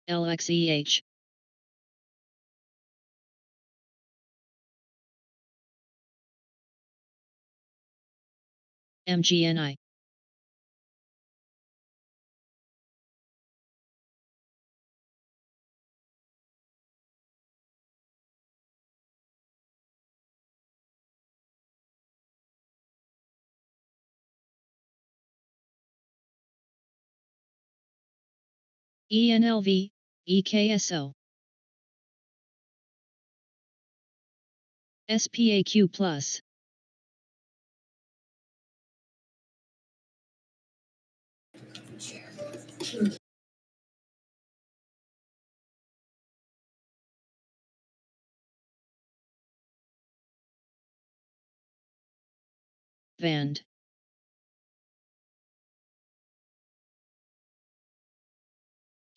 LXEH. MGNI. ENLV, EKSO. SPAQ Plus. Vand.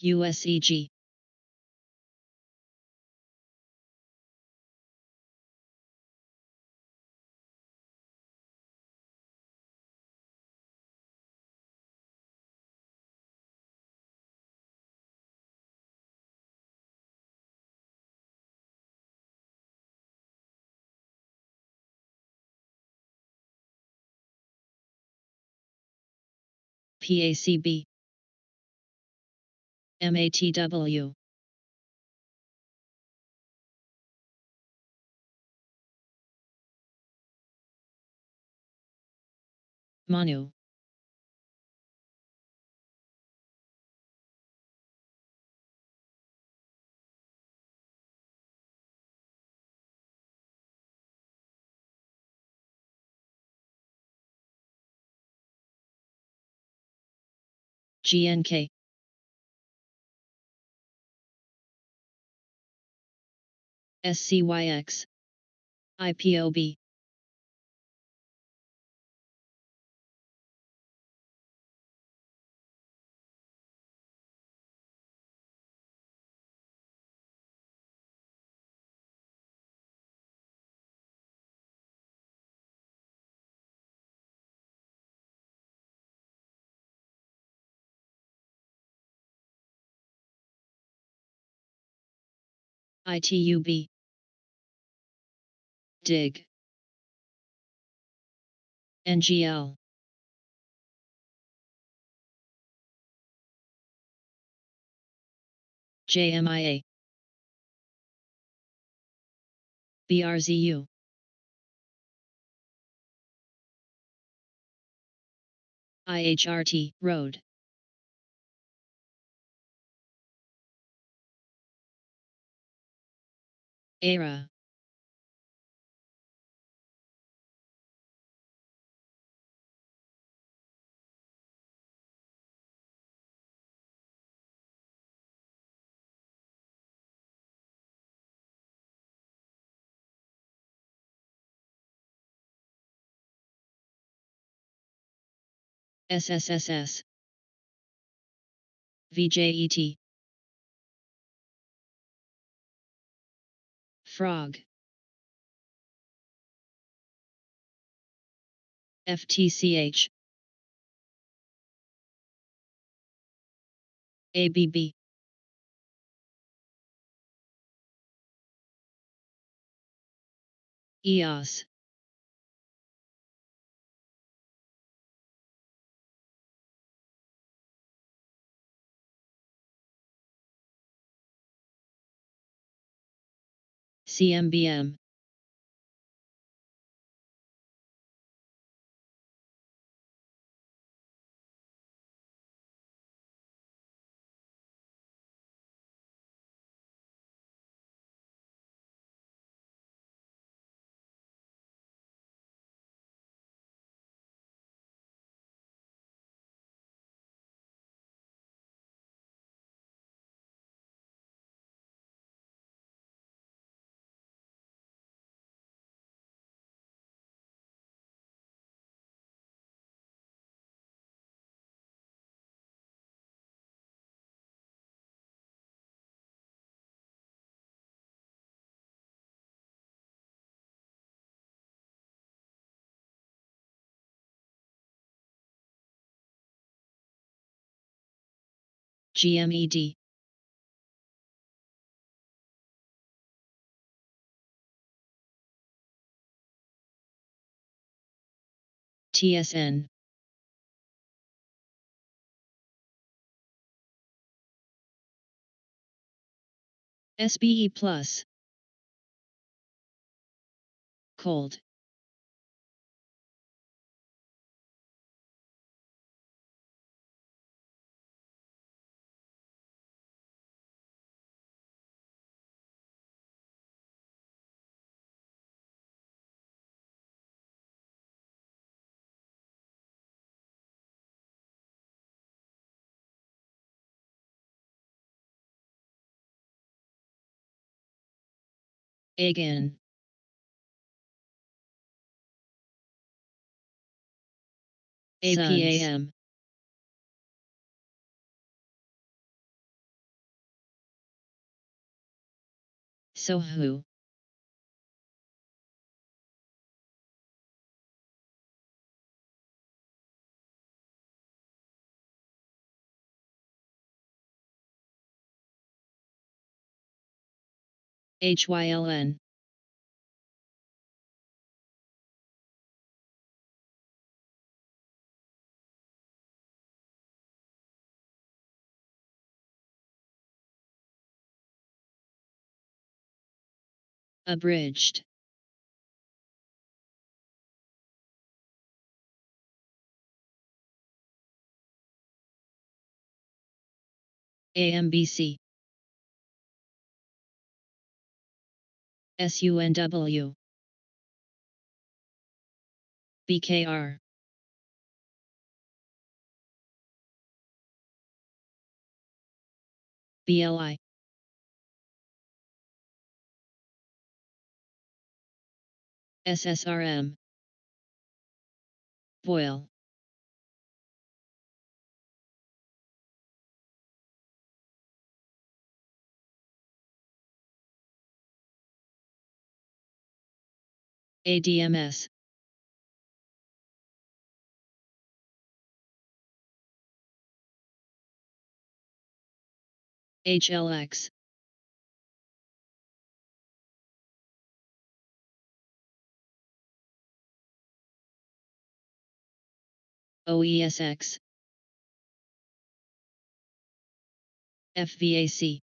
USEG. PACB. MATW. Manu. GNK. SCYX. IPOB. ITUB. DIG. NGL. JMIA. BRZU. IHRT, Road. ERA. SSSS. VJET. Frog. FTCH. ABB. EOS. CMBM. GMED. TSN. SBE Plus. Cold. Again. APAM. Sohu. HYLN. Abridged. AMBC. SUNW. BKR. BLI. SSRM. Voil. ADMS. HLX. OESX. FVAC.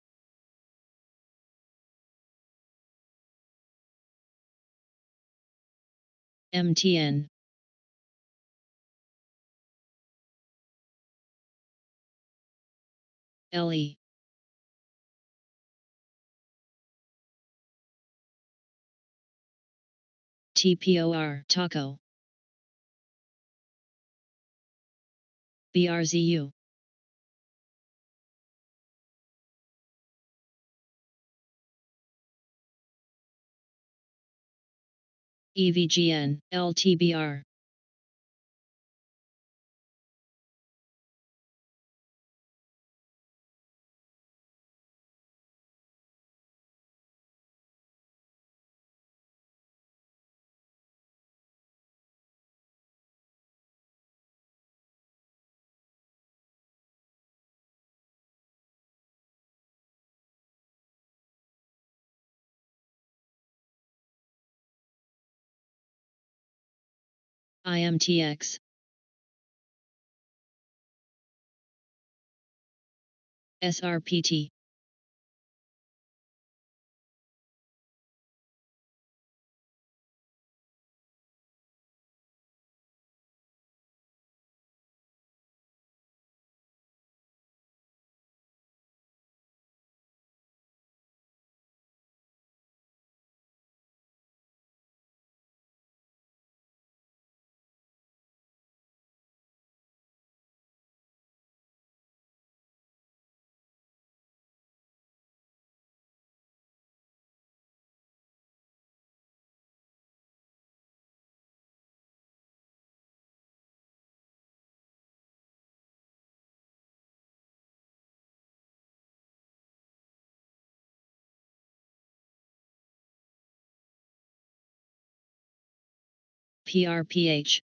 MTN. LE. TPOR. Taco. BRZU. EVGN. LTBR. IMTX. SRPT. PRPH.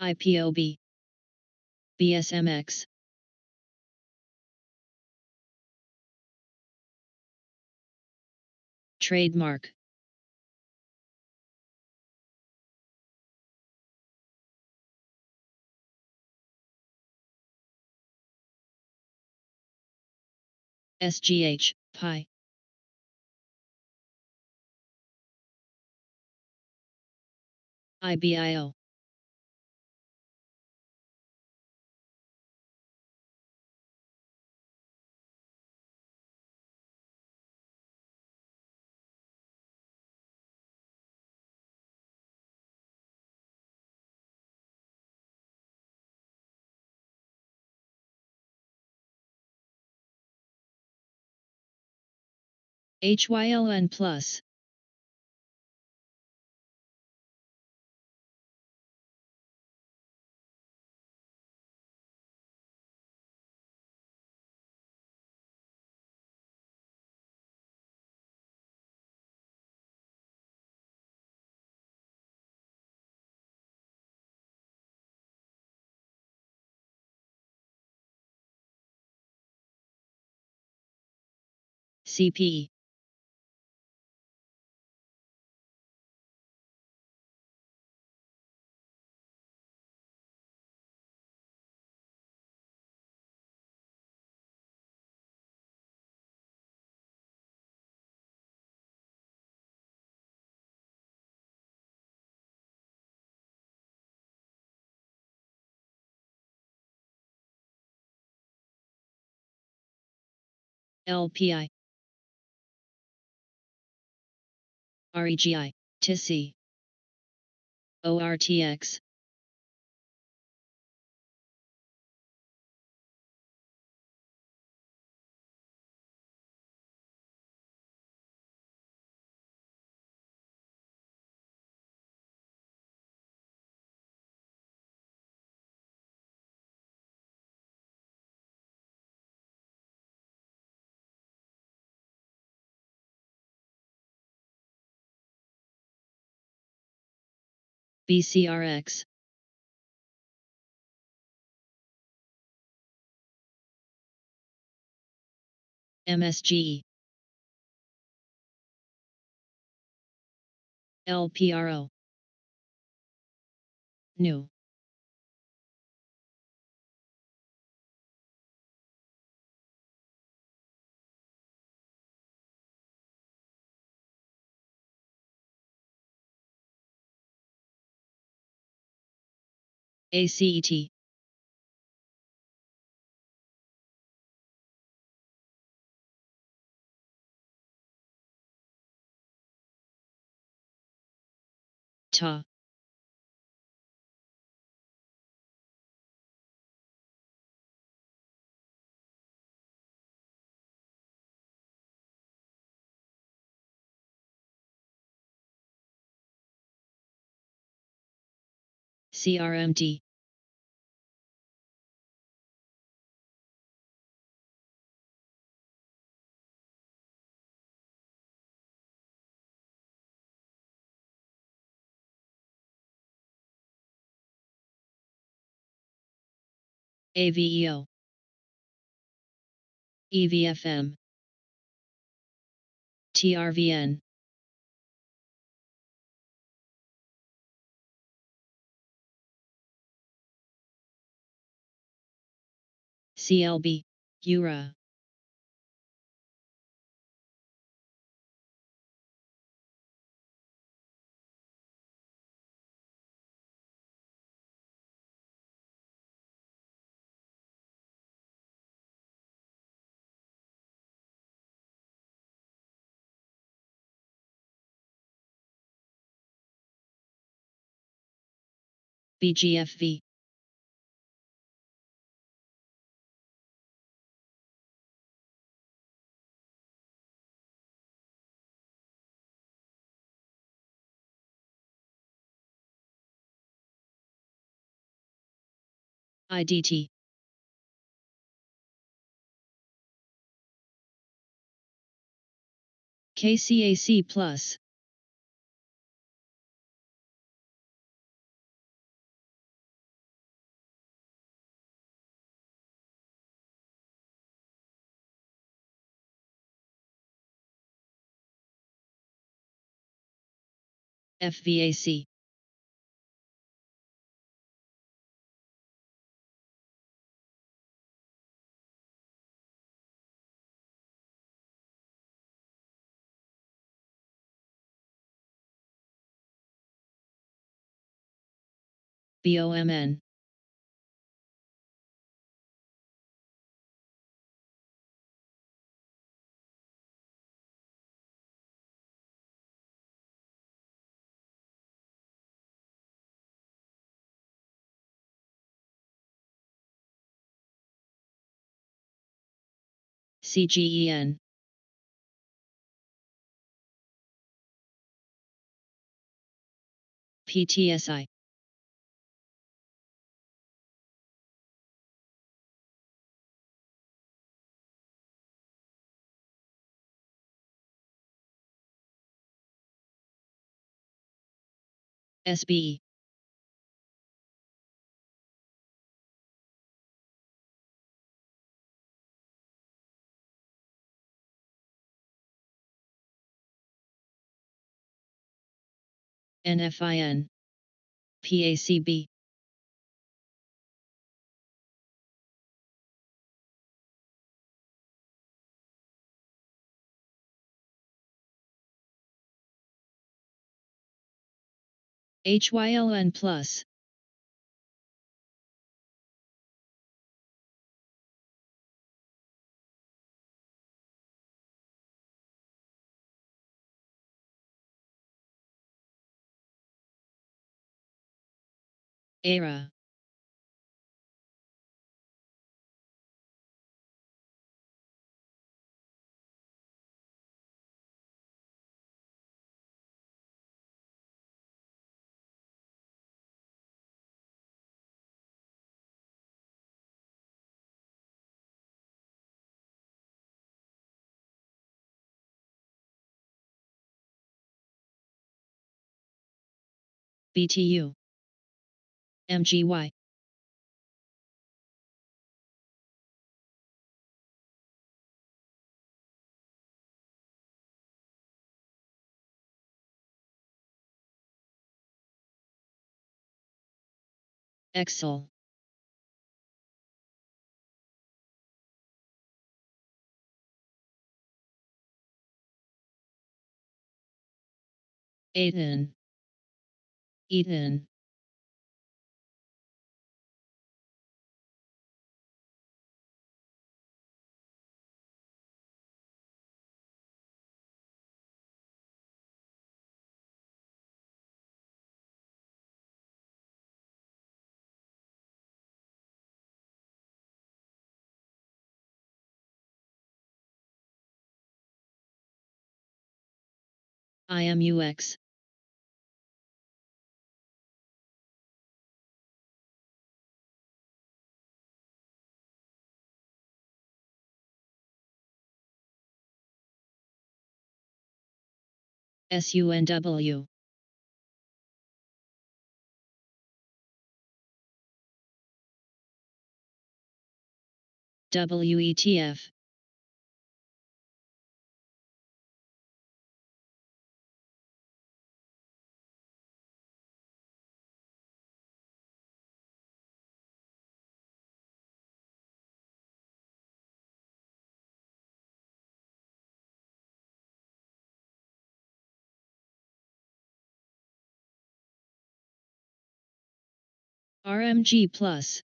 IPOB. BSMX. Trademark. SGH, Pi. IBIO. HYLN Plus. CPE. LPI. REGI. TISI. ORTX. BCRX. MSG. LPRO. New. ACET. TA. CRMT. AVEO. EVFM. TRVN. CLB. EURA. BGFV. IDT. KCAC plus. FVAC. BOMN. CGEN. PTSI. SBE. NFIN. PACB. HYLN plus. ERA. BTU. MGY. Excel. Ethan. Ethan. IMUX. SUNW. WETF. RMG Plus.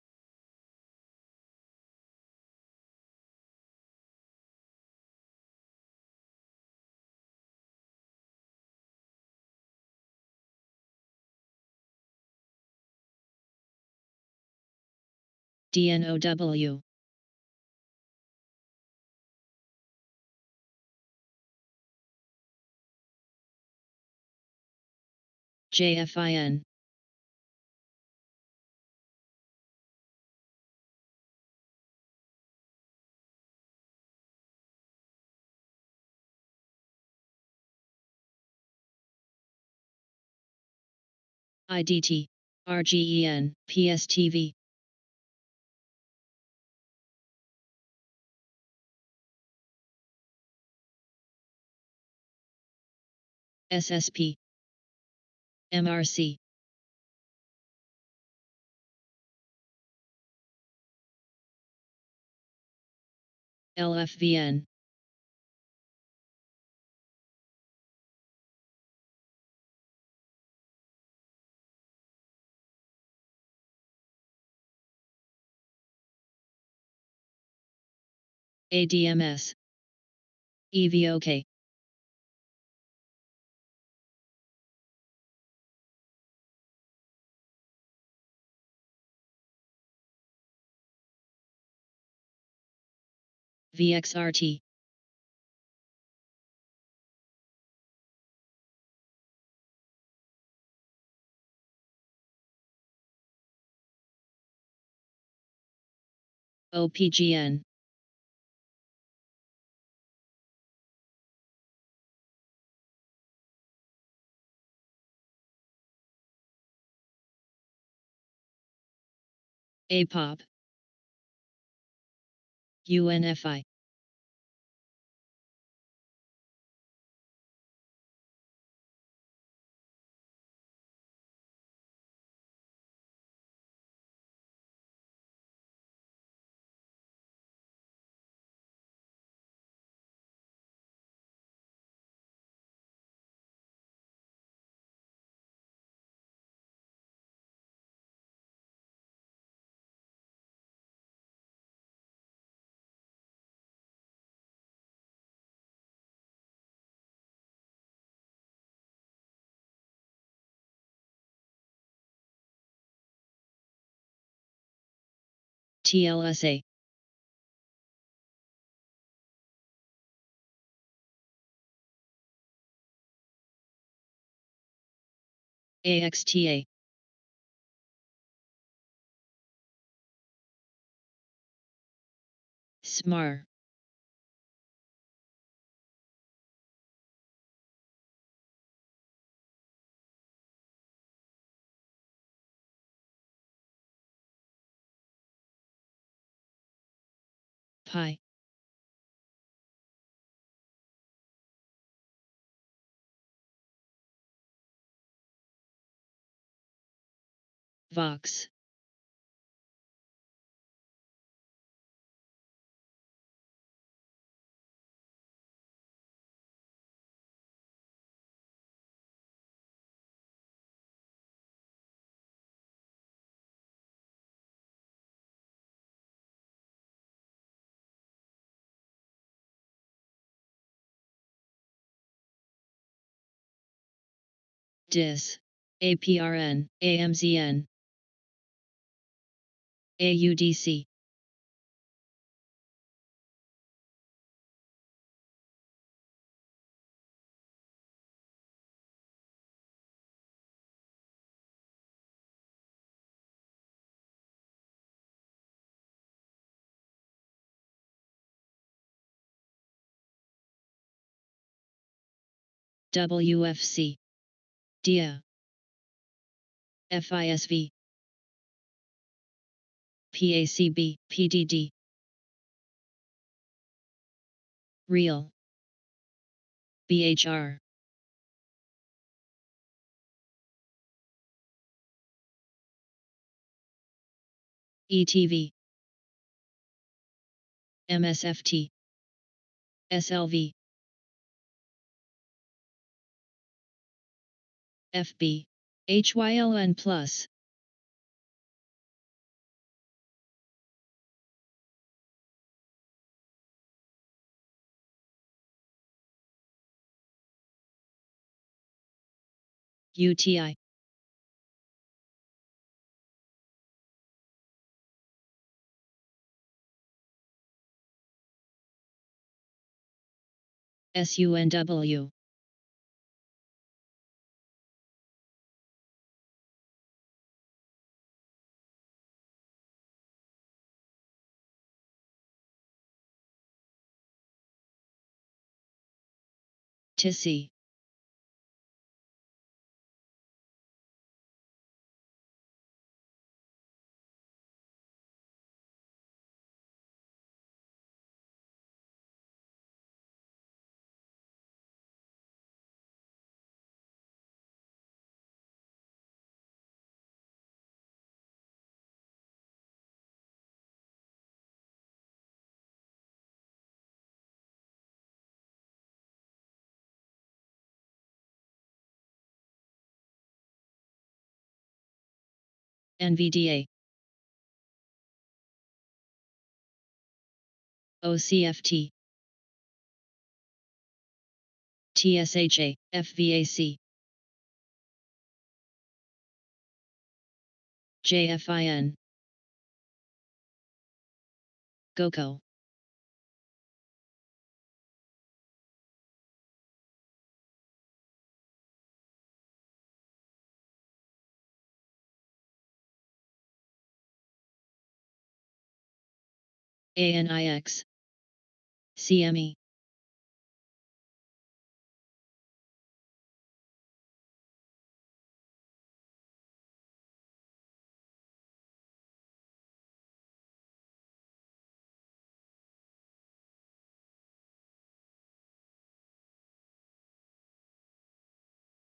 DNOW. JFIN. IDT. RGEN. PSTV. SSP. MRC. LFVN. ADMS. EVOK. VXRT. OPGN. APOP. UNFI. TLSA. AXTA. SMAR. Pi. Vox. DIS. APRN. AMZN. AUDC. WFC. DIA. FISV. PACB. PDD. Real. BHR. ETV. MSFT. SLV. FB. HYLN+. UTI. SUNW. TISI. NVDA. OCFT. TSHA, FVAC. JFIN. GOCO. ANIX. CME.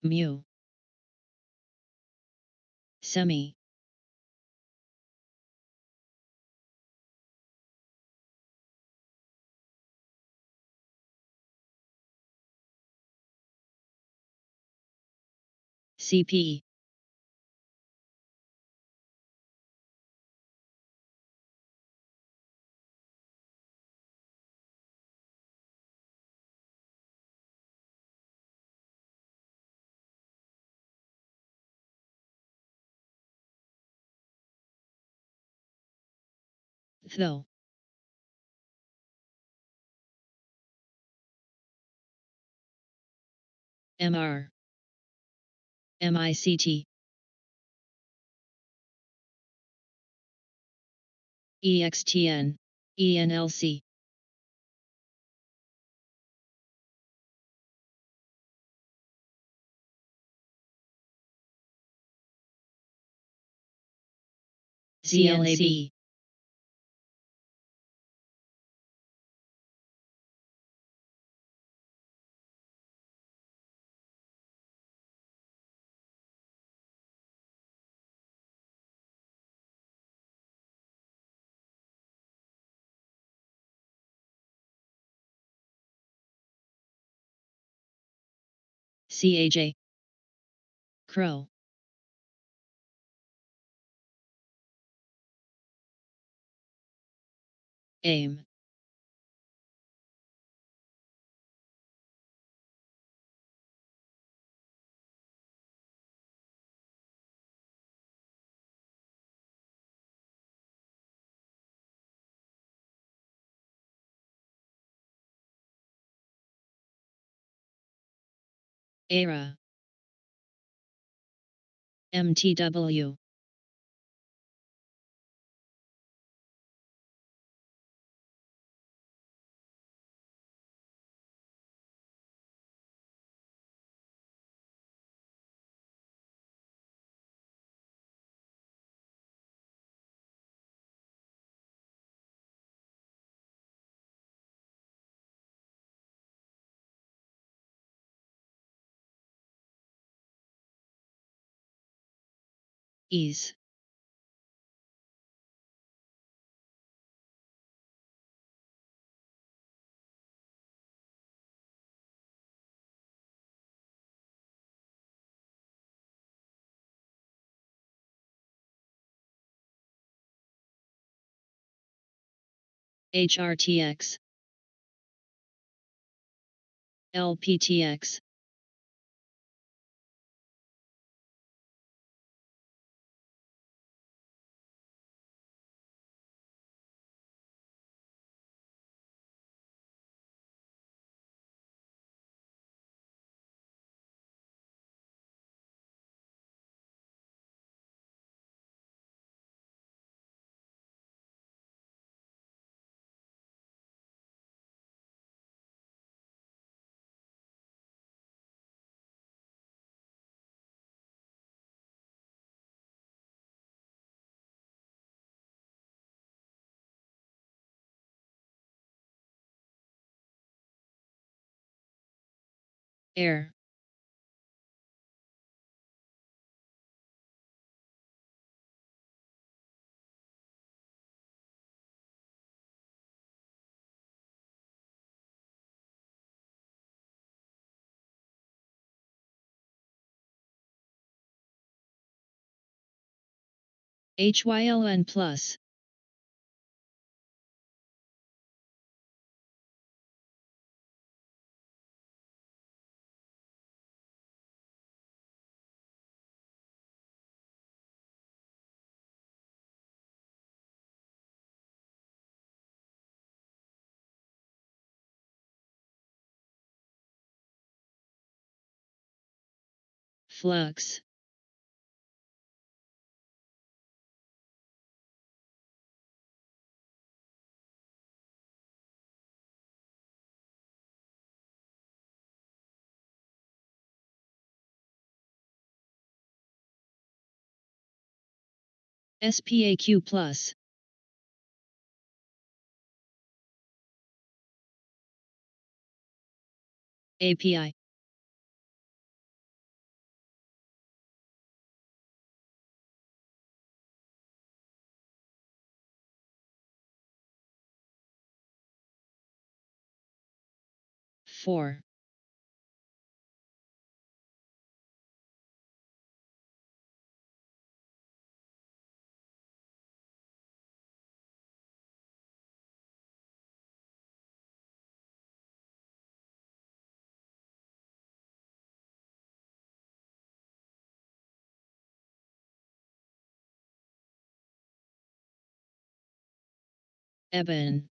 Mu. Semi. CPE. THO. MR. MICT. EXTN. ENLC. CLAB. CAJ. Crow. AIM. ERA. MTW. Ease. HRTX. LPTX. Air. HYLN plus. Flux. SPAQ plus. API. Four. Eben.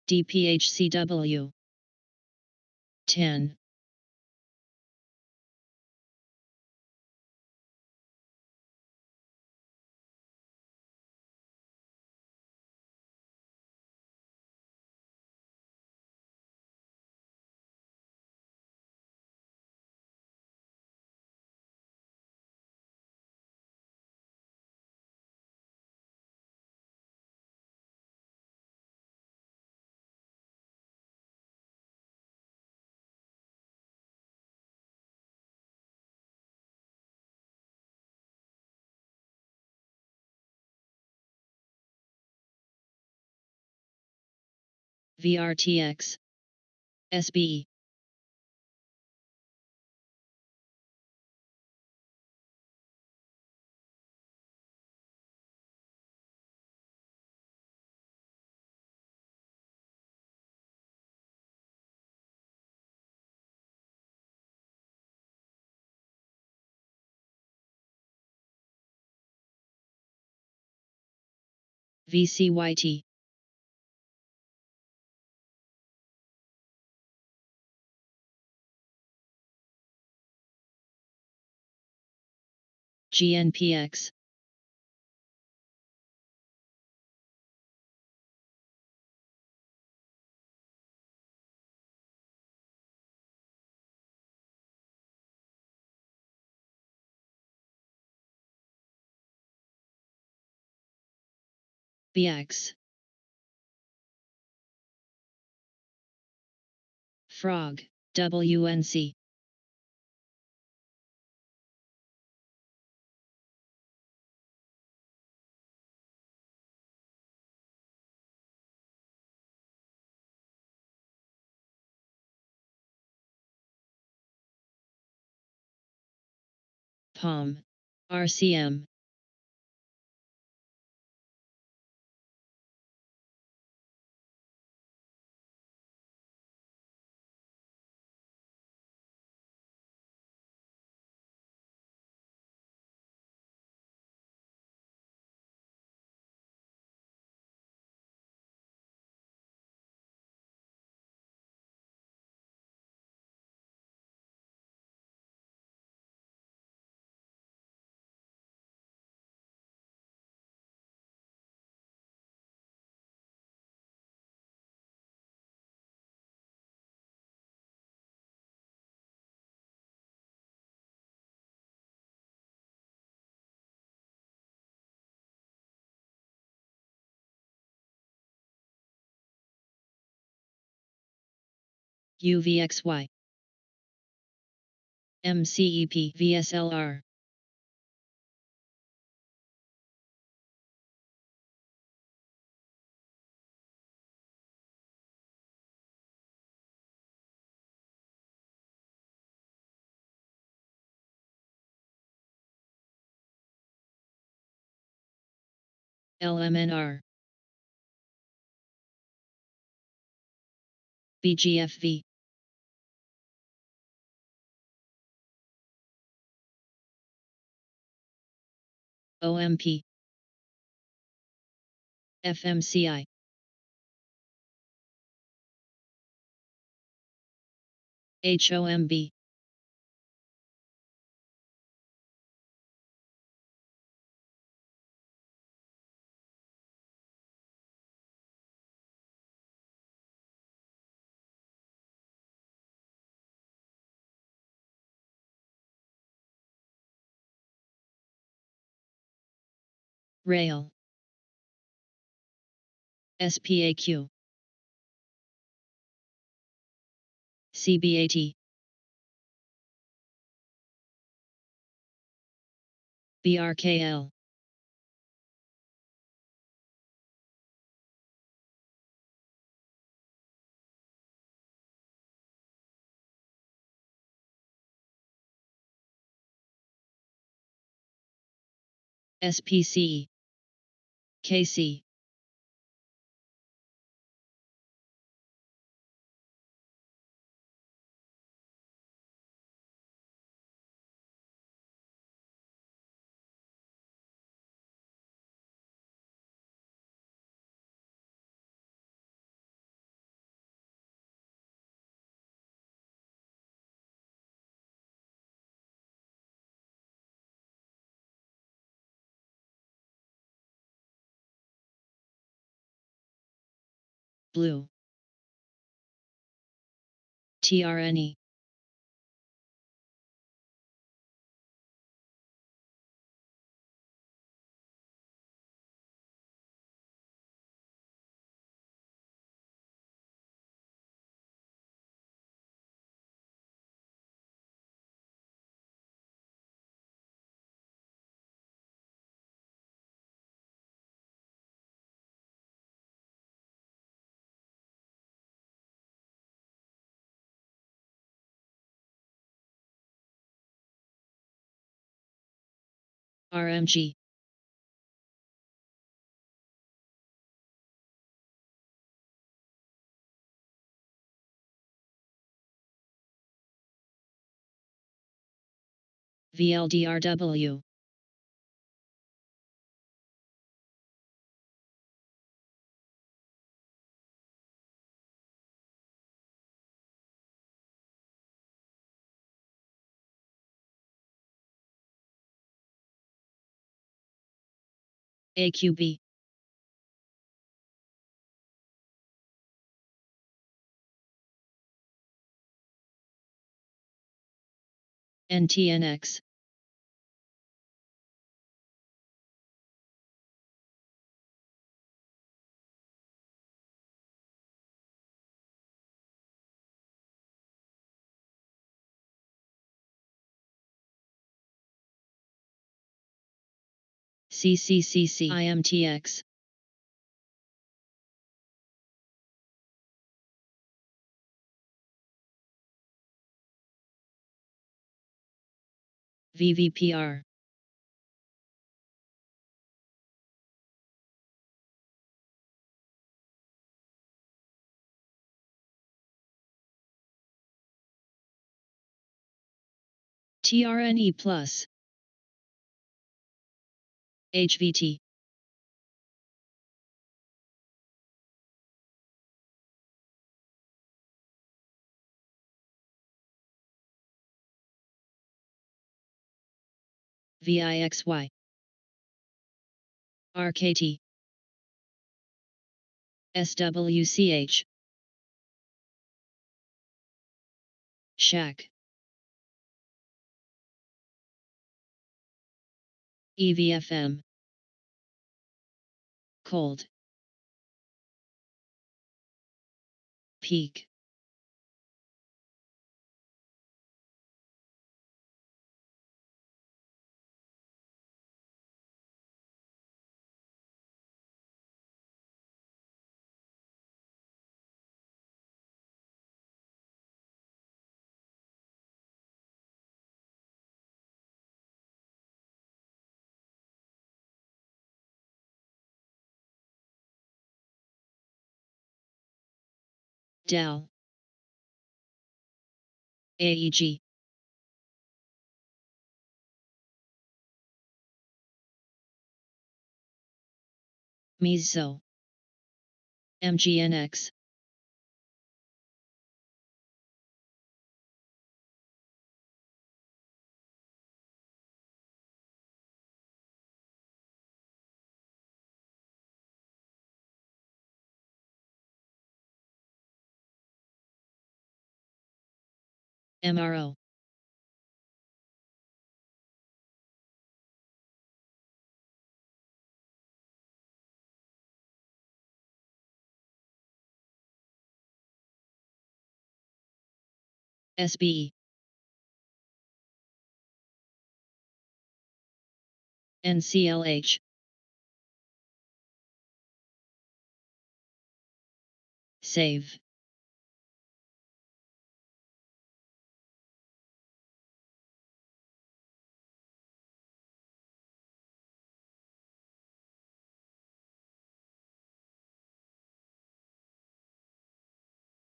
DPHCW. 10. VRTX. SB. VCYT. GNPX. BX. Frog. WNC. POM. RCM. UVXY. MCEP VSLR. LMNR. BGFV. OMP. FMCI. HOMB. Rail. SPAQ. CBAT. BRKL. SPCE. KC. Blue. TRNE. RMG. VLDRW. AQB. NTNX. CCCC IMTX. VVPR. TRNE plus. HVT. VIXY. RKT. SWCH. Shack. EVFM. Cold. Peak. DAL, AEG, MISO, MGNX, MRO, SBE, NCLH, Save,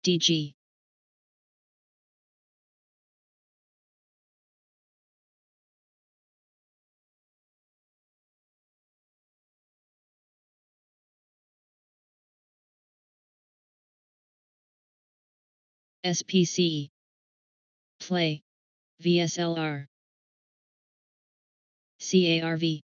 DG, SPC, Play, VSLR, CARV,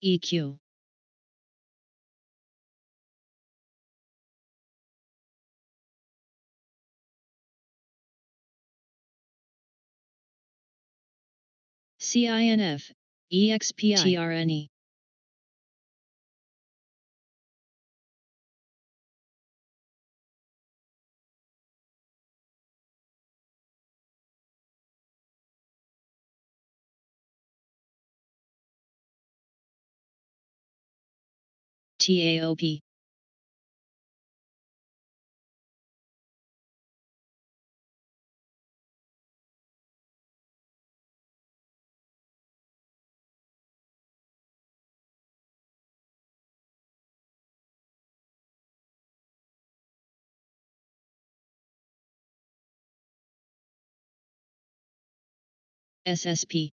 EQ, CINF, EXPI, TRNE, TAOP, SSP,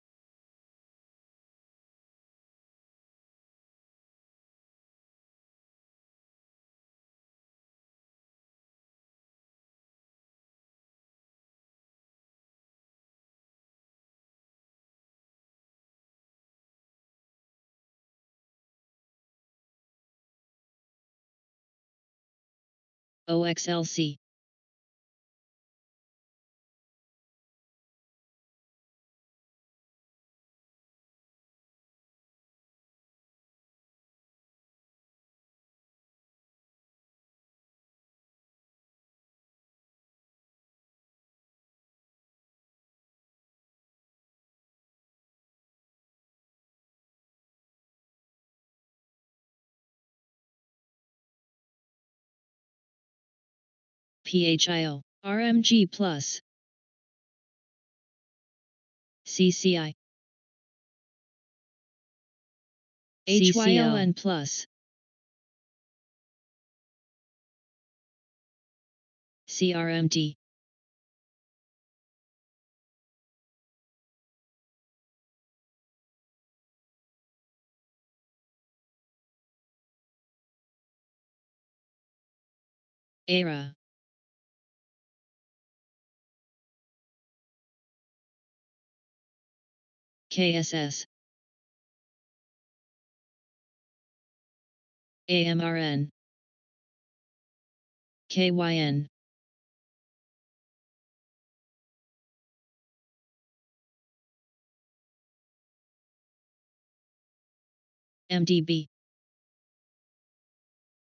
OXLC, PHIO, RMG Plus, CCI, HYLN Plus, CRMD, ERA, KSS, AMRN, KYN, MDB,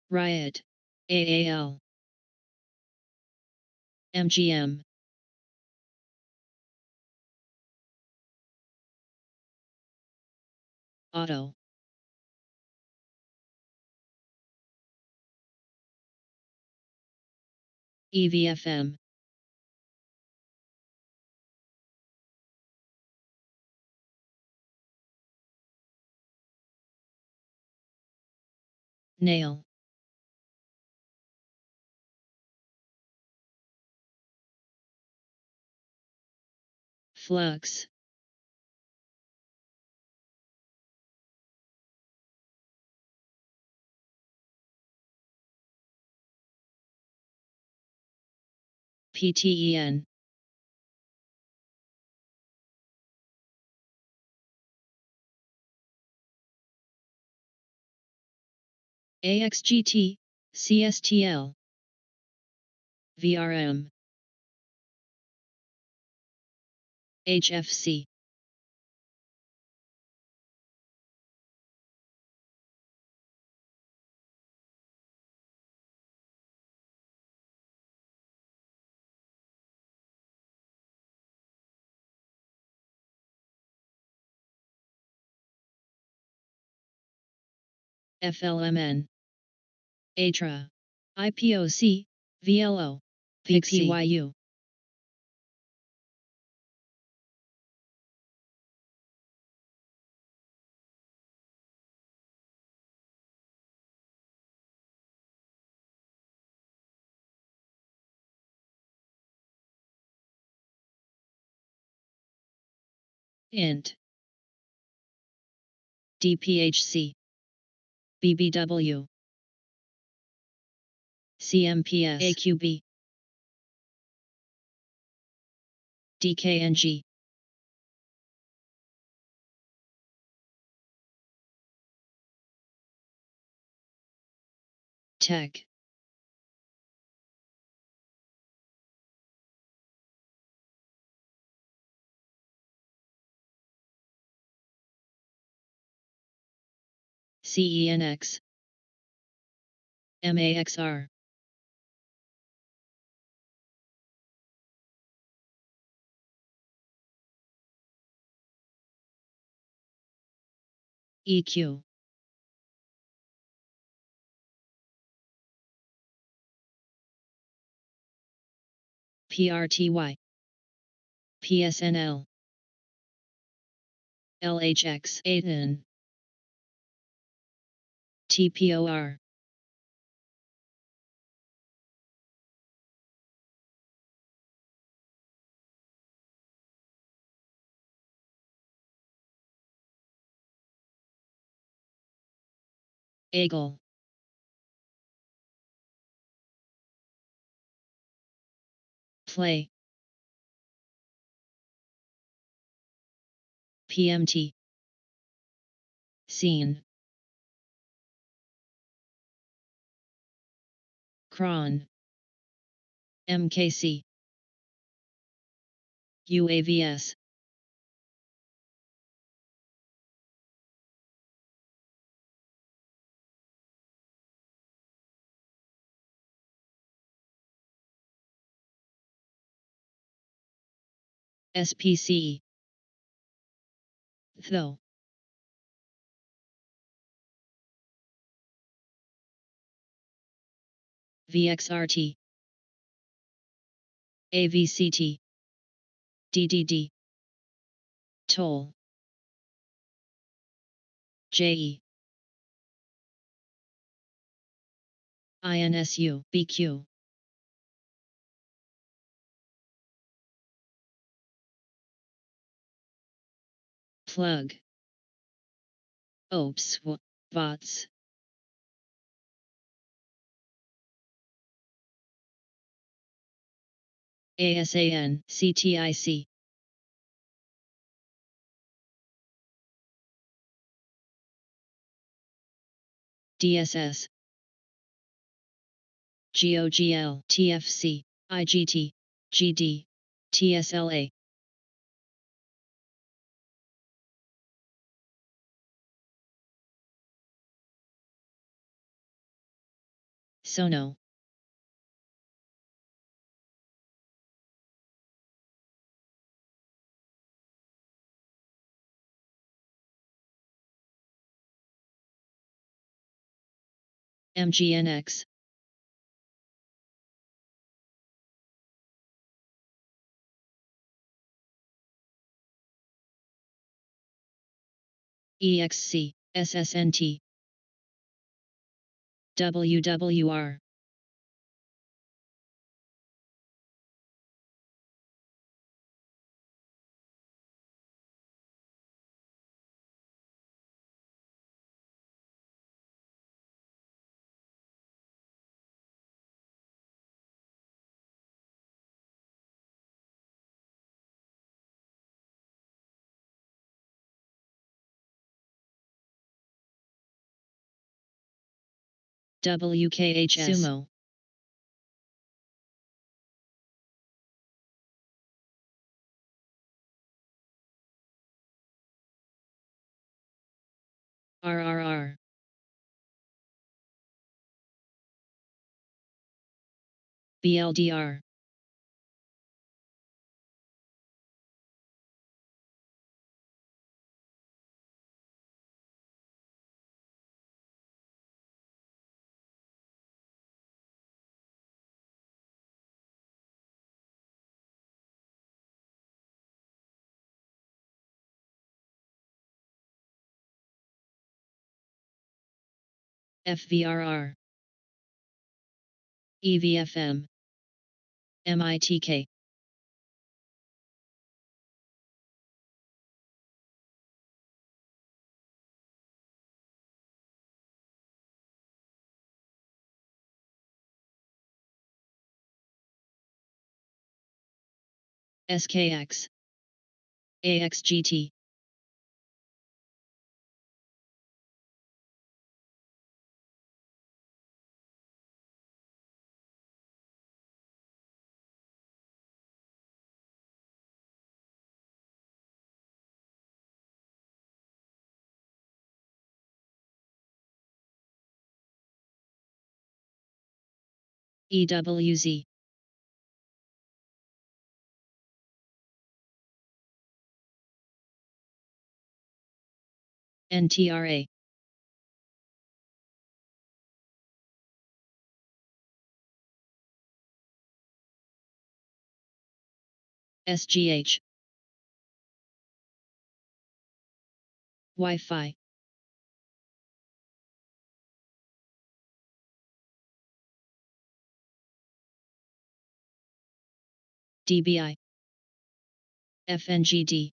Riot, AAL, MGM, Auto. EVFM. Nail. Flux. PTEN. AXGT, CSTL. VRM. HFC. FLMN. ATRA. IPOC, VLO, PXYU. INT. DPHC. BBW. CMPS. AQB. DKNG. Tech. CENX. MAXR. EQ. PRTY. PSNL. LHX. ATN. TPOR. AGLE. Play. PMT. Scene. Cron. MKC. UAVS. SPC. THO. VXRT. AVCT. DDD. Toll. JE. INSU. BQ. Plug. OPS. VOTS. ASAN. CTIC. DSS. GOGL. TFC. IGT. GD. TSLA. Sono. MGNX. EXC, SSNT. WWR. WKHS. Sumo. RRR. BLDR. FVRR. EVFM. MITK. SKX. AXGT. EWZ. NTRA. SGH. Wi-Fi. DBI. FNGD.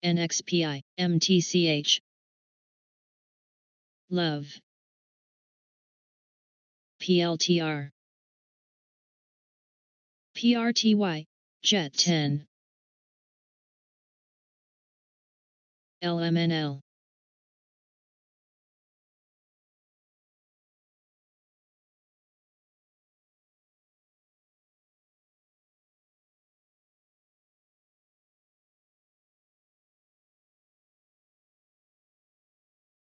NXPI. MTCH. Love. PLTR. PRTY. Jet 10. LMNL.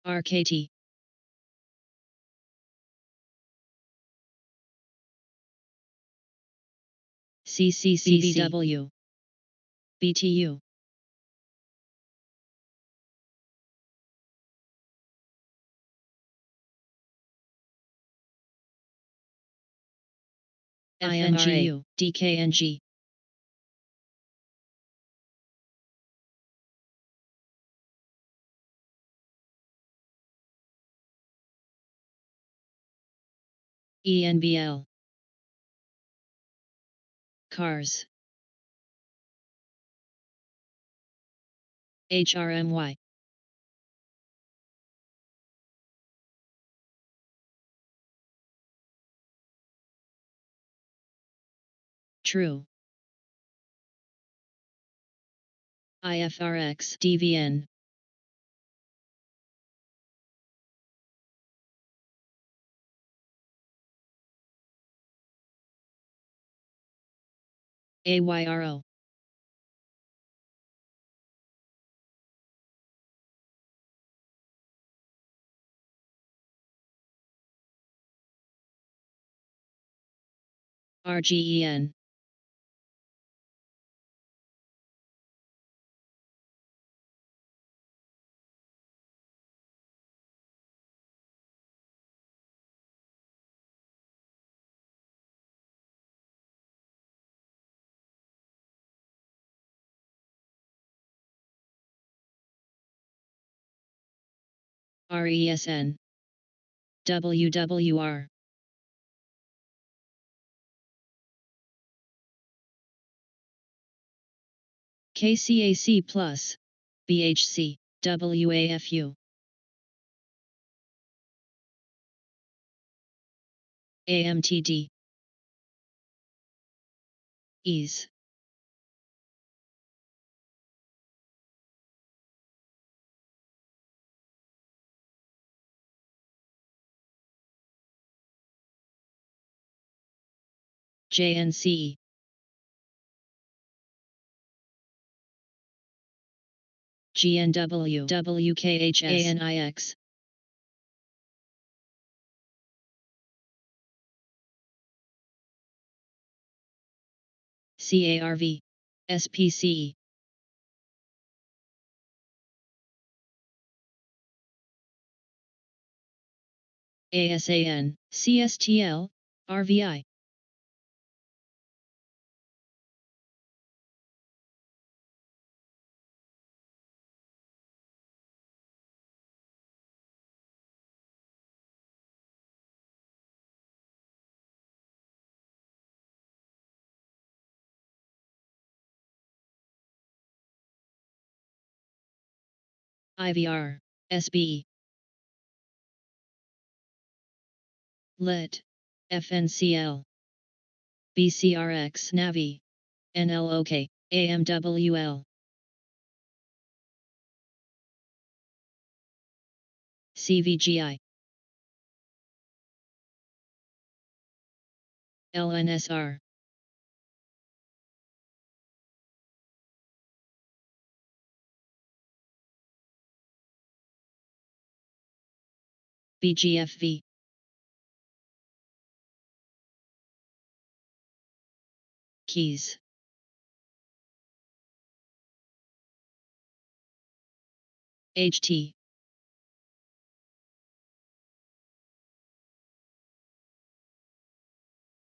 RKT. CCCBW. BTU. INGU. DKNG. ENBL. Cars. HRMY. True. IFRX. DVN. AYRO. RGEN. RESN. WWR. KCAC Plus. BHC. WAFU. AMTD. Ease. JNC. GNW. WKHS. ANIX. CARV. SPCE. ASAN. CSTL. RVI. IVR. SB. LIT. FNCL. BCRX. Navi. NLOK. AMWL. CVGI. LNSR. BGFV. Keys. HT.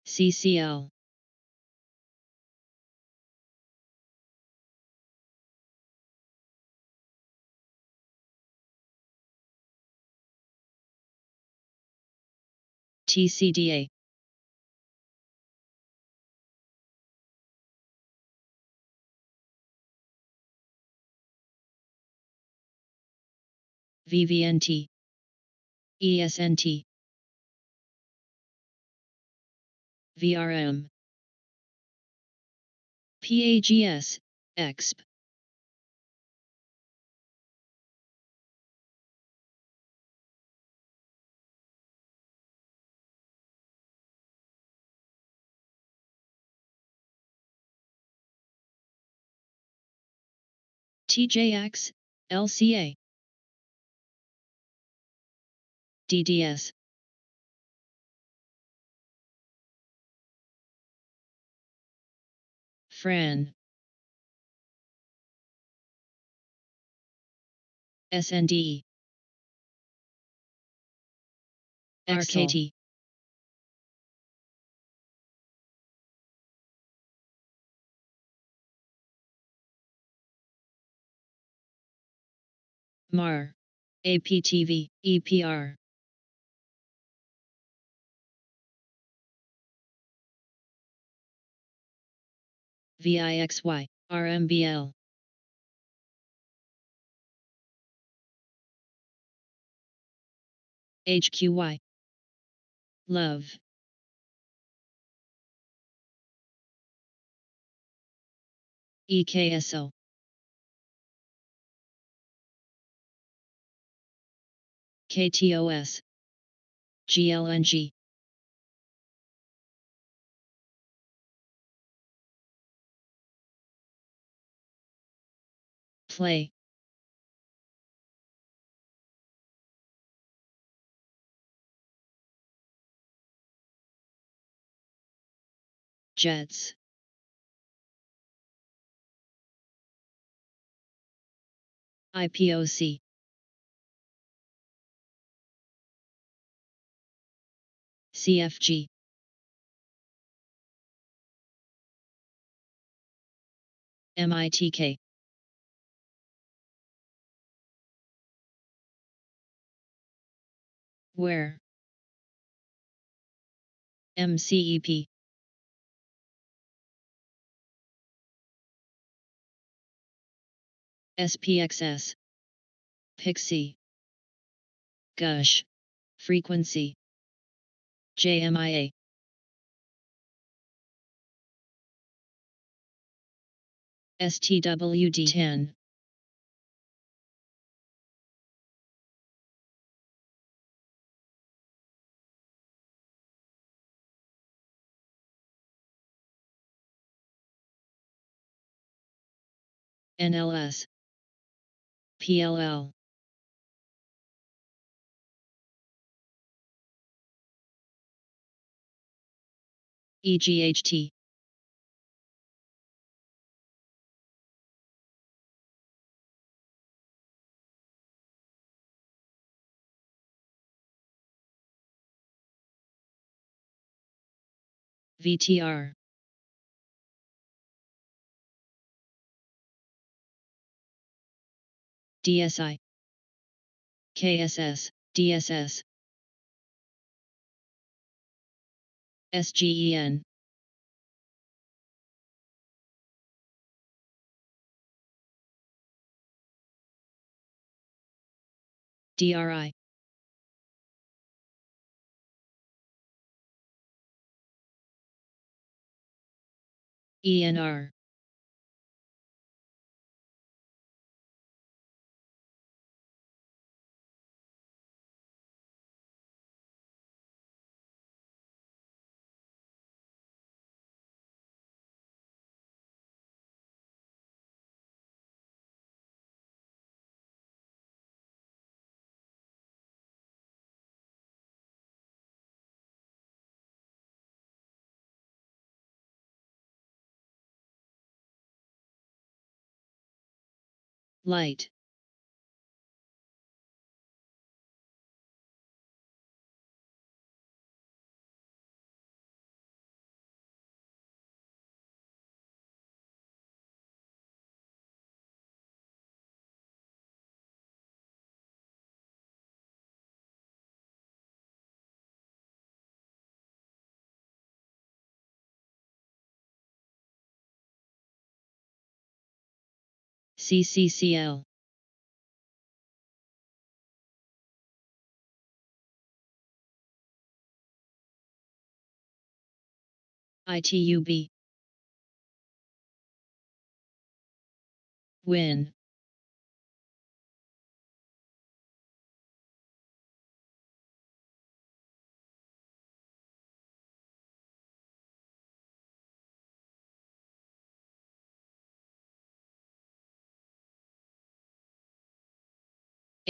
CCL. TCDA. VVNT. ESNT. VRM. PAGS. EXP. TJX. LCA. DDS. Fran. SND. RKT. MAR. APTV. EPR. VIXY. RMBL. HQY. Love. EKSO. KTOS. GLNG. Play. Jets. IPOC. CFG. MITK. Where? MCEP. SPXS. Pixie. Gush. Frequency. JMIA. STWD10. NLS. PLL. EGHT. VTR. DSI. KSS, DSS. SGEN. DRI. ENR. Light. CCCL. ITUB. Win.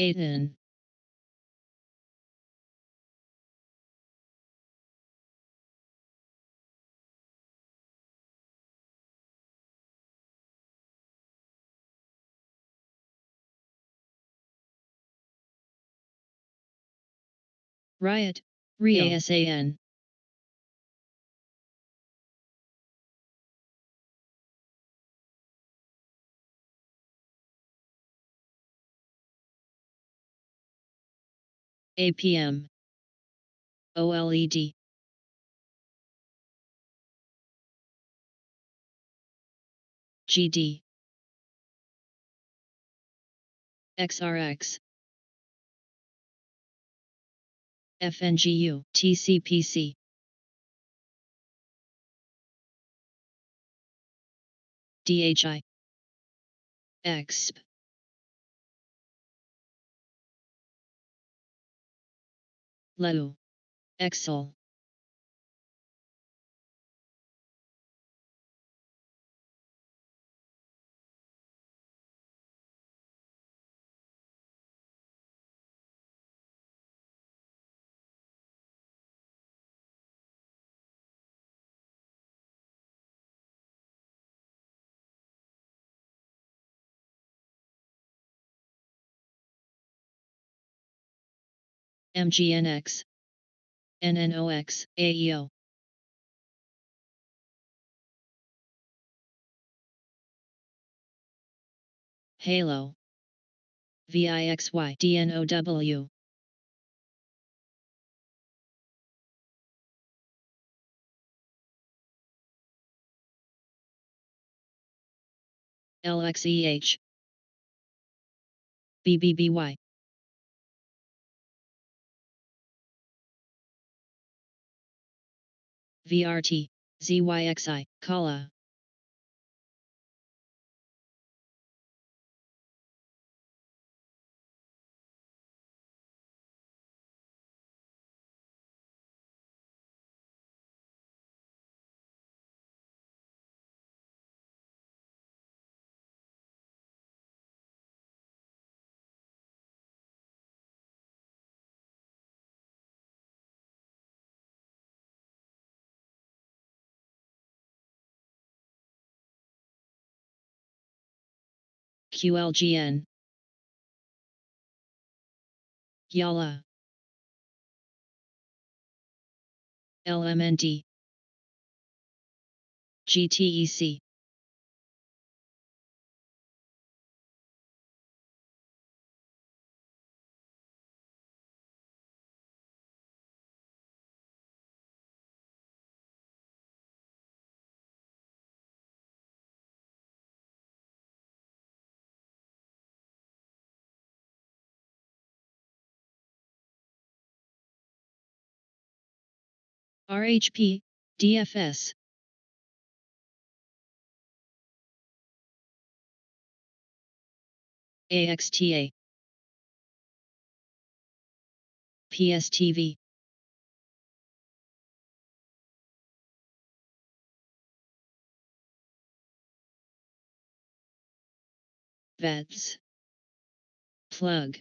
Aiden. Riot. RIASAN. APM. OLED. GD. XRX. FNGU. TCPC. DHI. EXP. LEU. EXOL. MGNX. NNOX. AEO. Halo. VIXY. DNOW. LXEH BBBY VRT ZYXI Kala QLGN Yala LMND GTEC RHP DFS AXTA PSTV VETS Plug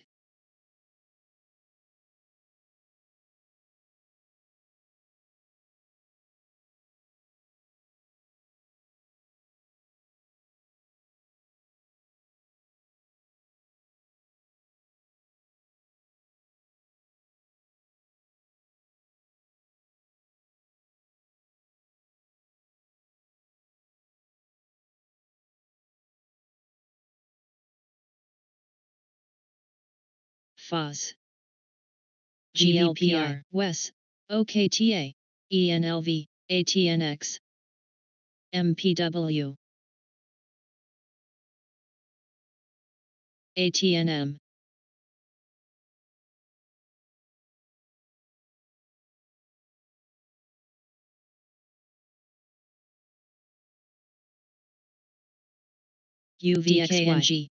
FOS GLPR WES OKTA ENLV ATNX MPW ATNM UVXYG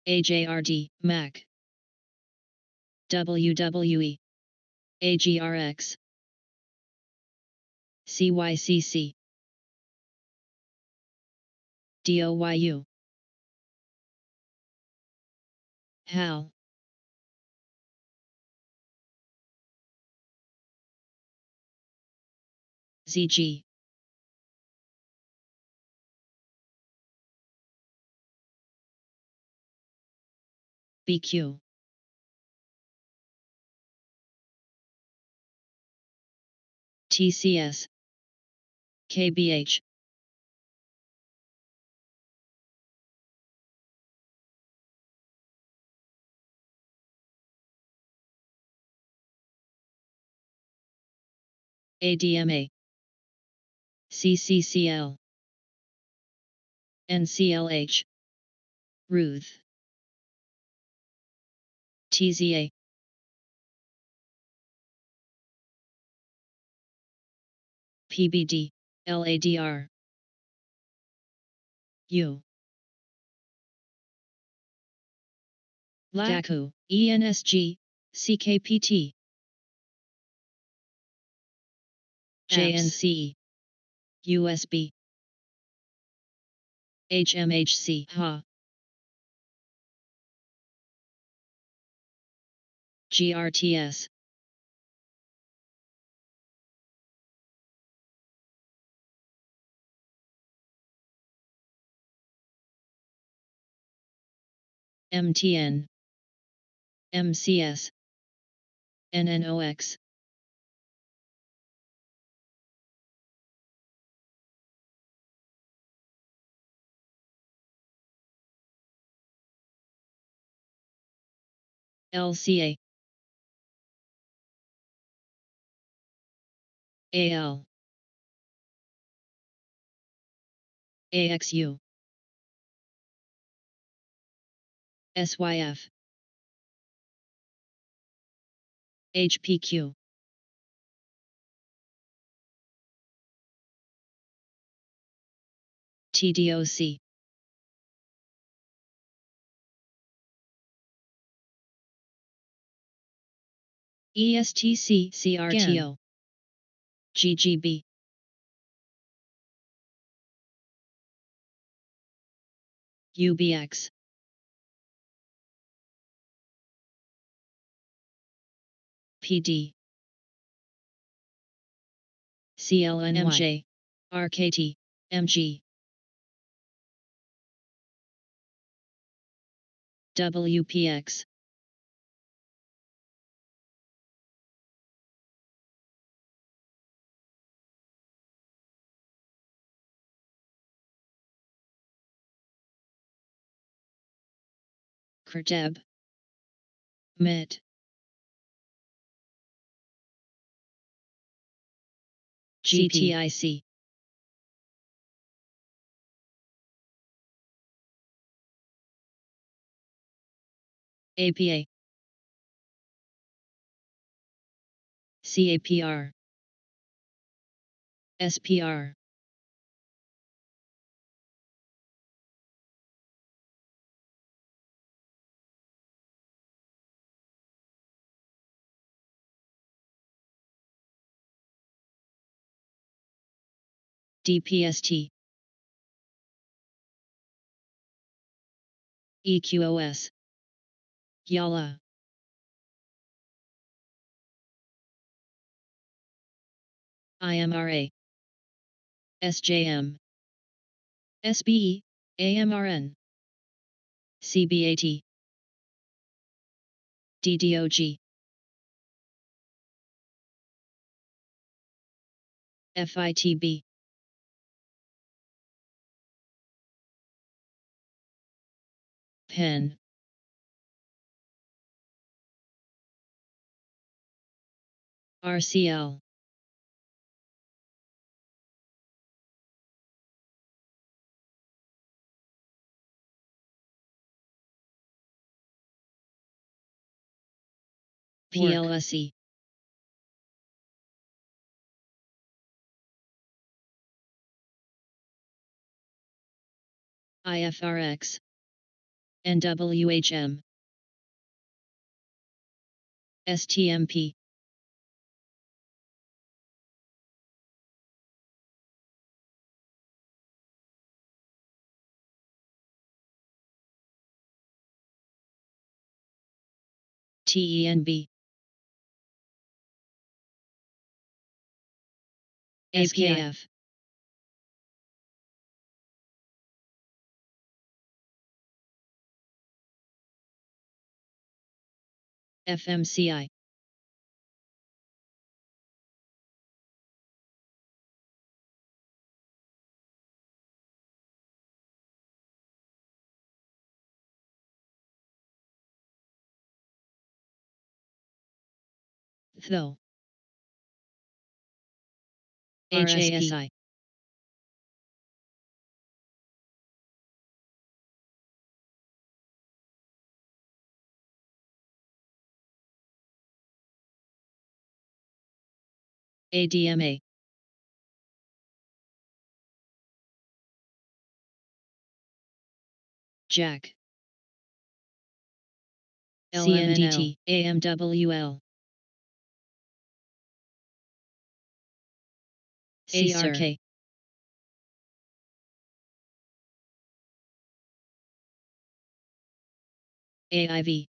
AJRD MAC WWE AGRX CYCC DOYU HAL ZG BQ TCS KBH ADMA CCCL NCLH Ruth TZA PBD LADR U LACU ENSG CKPT JNCE USB HMHC HA GRTS MTN, MCS, NNOX. LCA, AL, AXU, SYF, HPQ, TDOC, ESTC, CRTO, GGB, UBX, PD, CLNY, MJ, RKT, MG, WPX, KRTEB, MIT, GTIC, APA, CAPR, SPR, DPST, EQOS, YALA, IMRA, SJM, SBE, AMRN, CBAT, DDOG, FITB, PEN, RCL, PLSE, IFRX, NWHM, STMP, TENB, SKF, FMCI, THO, HASI, ADMA, JAC, CNDT, AMWL, CRK, AIV,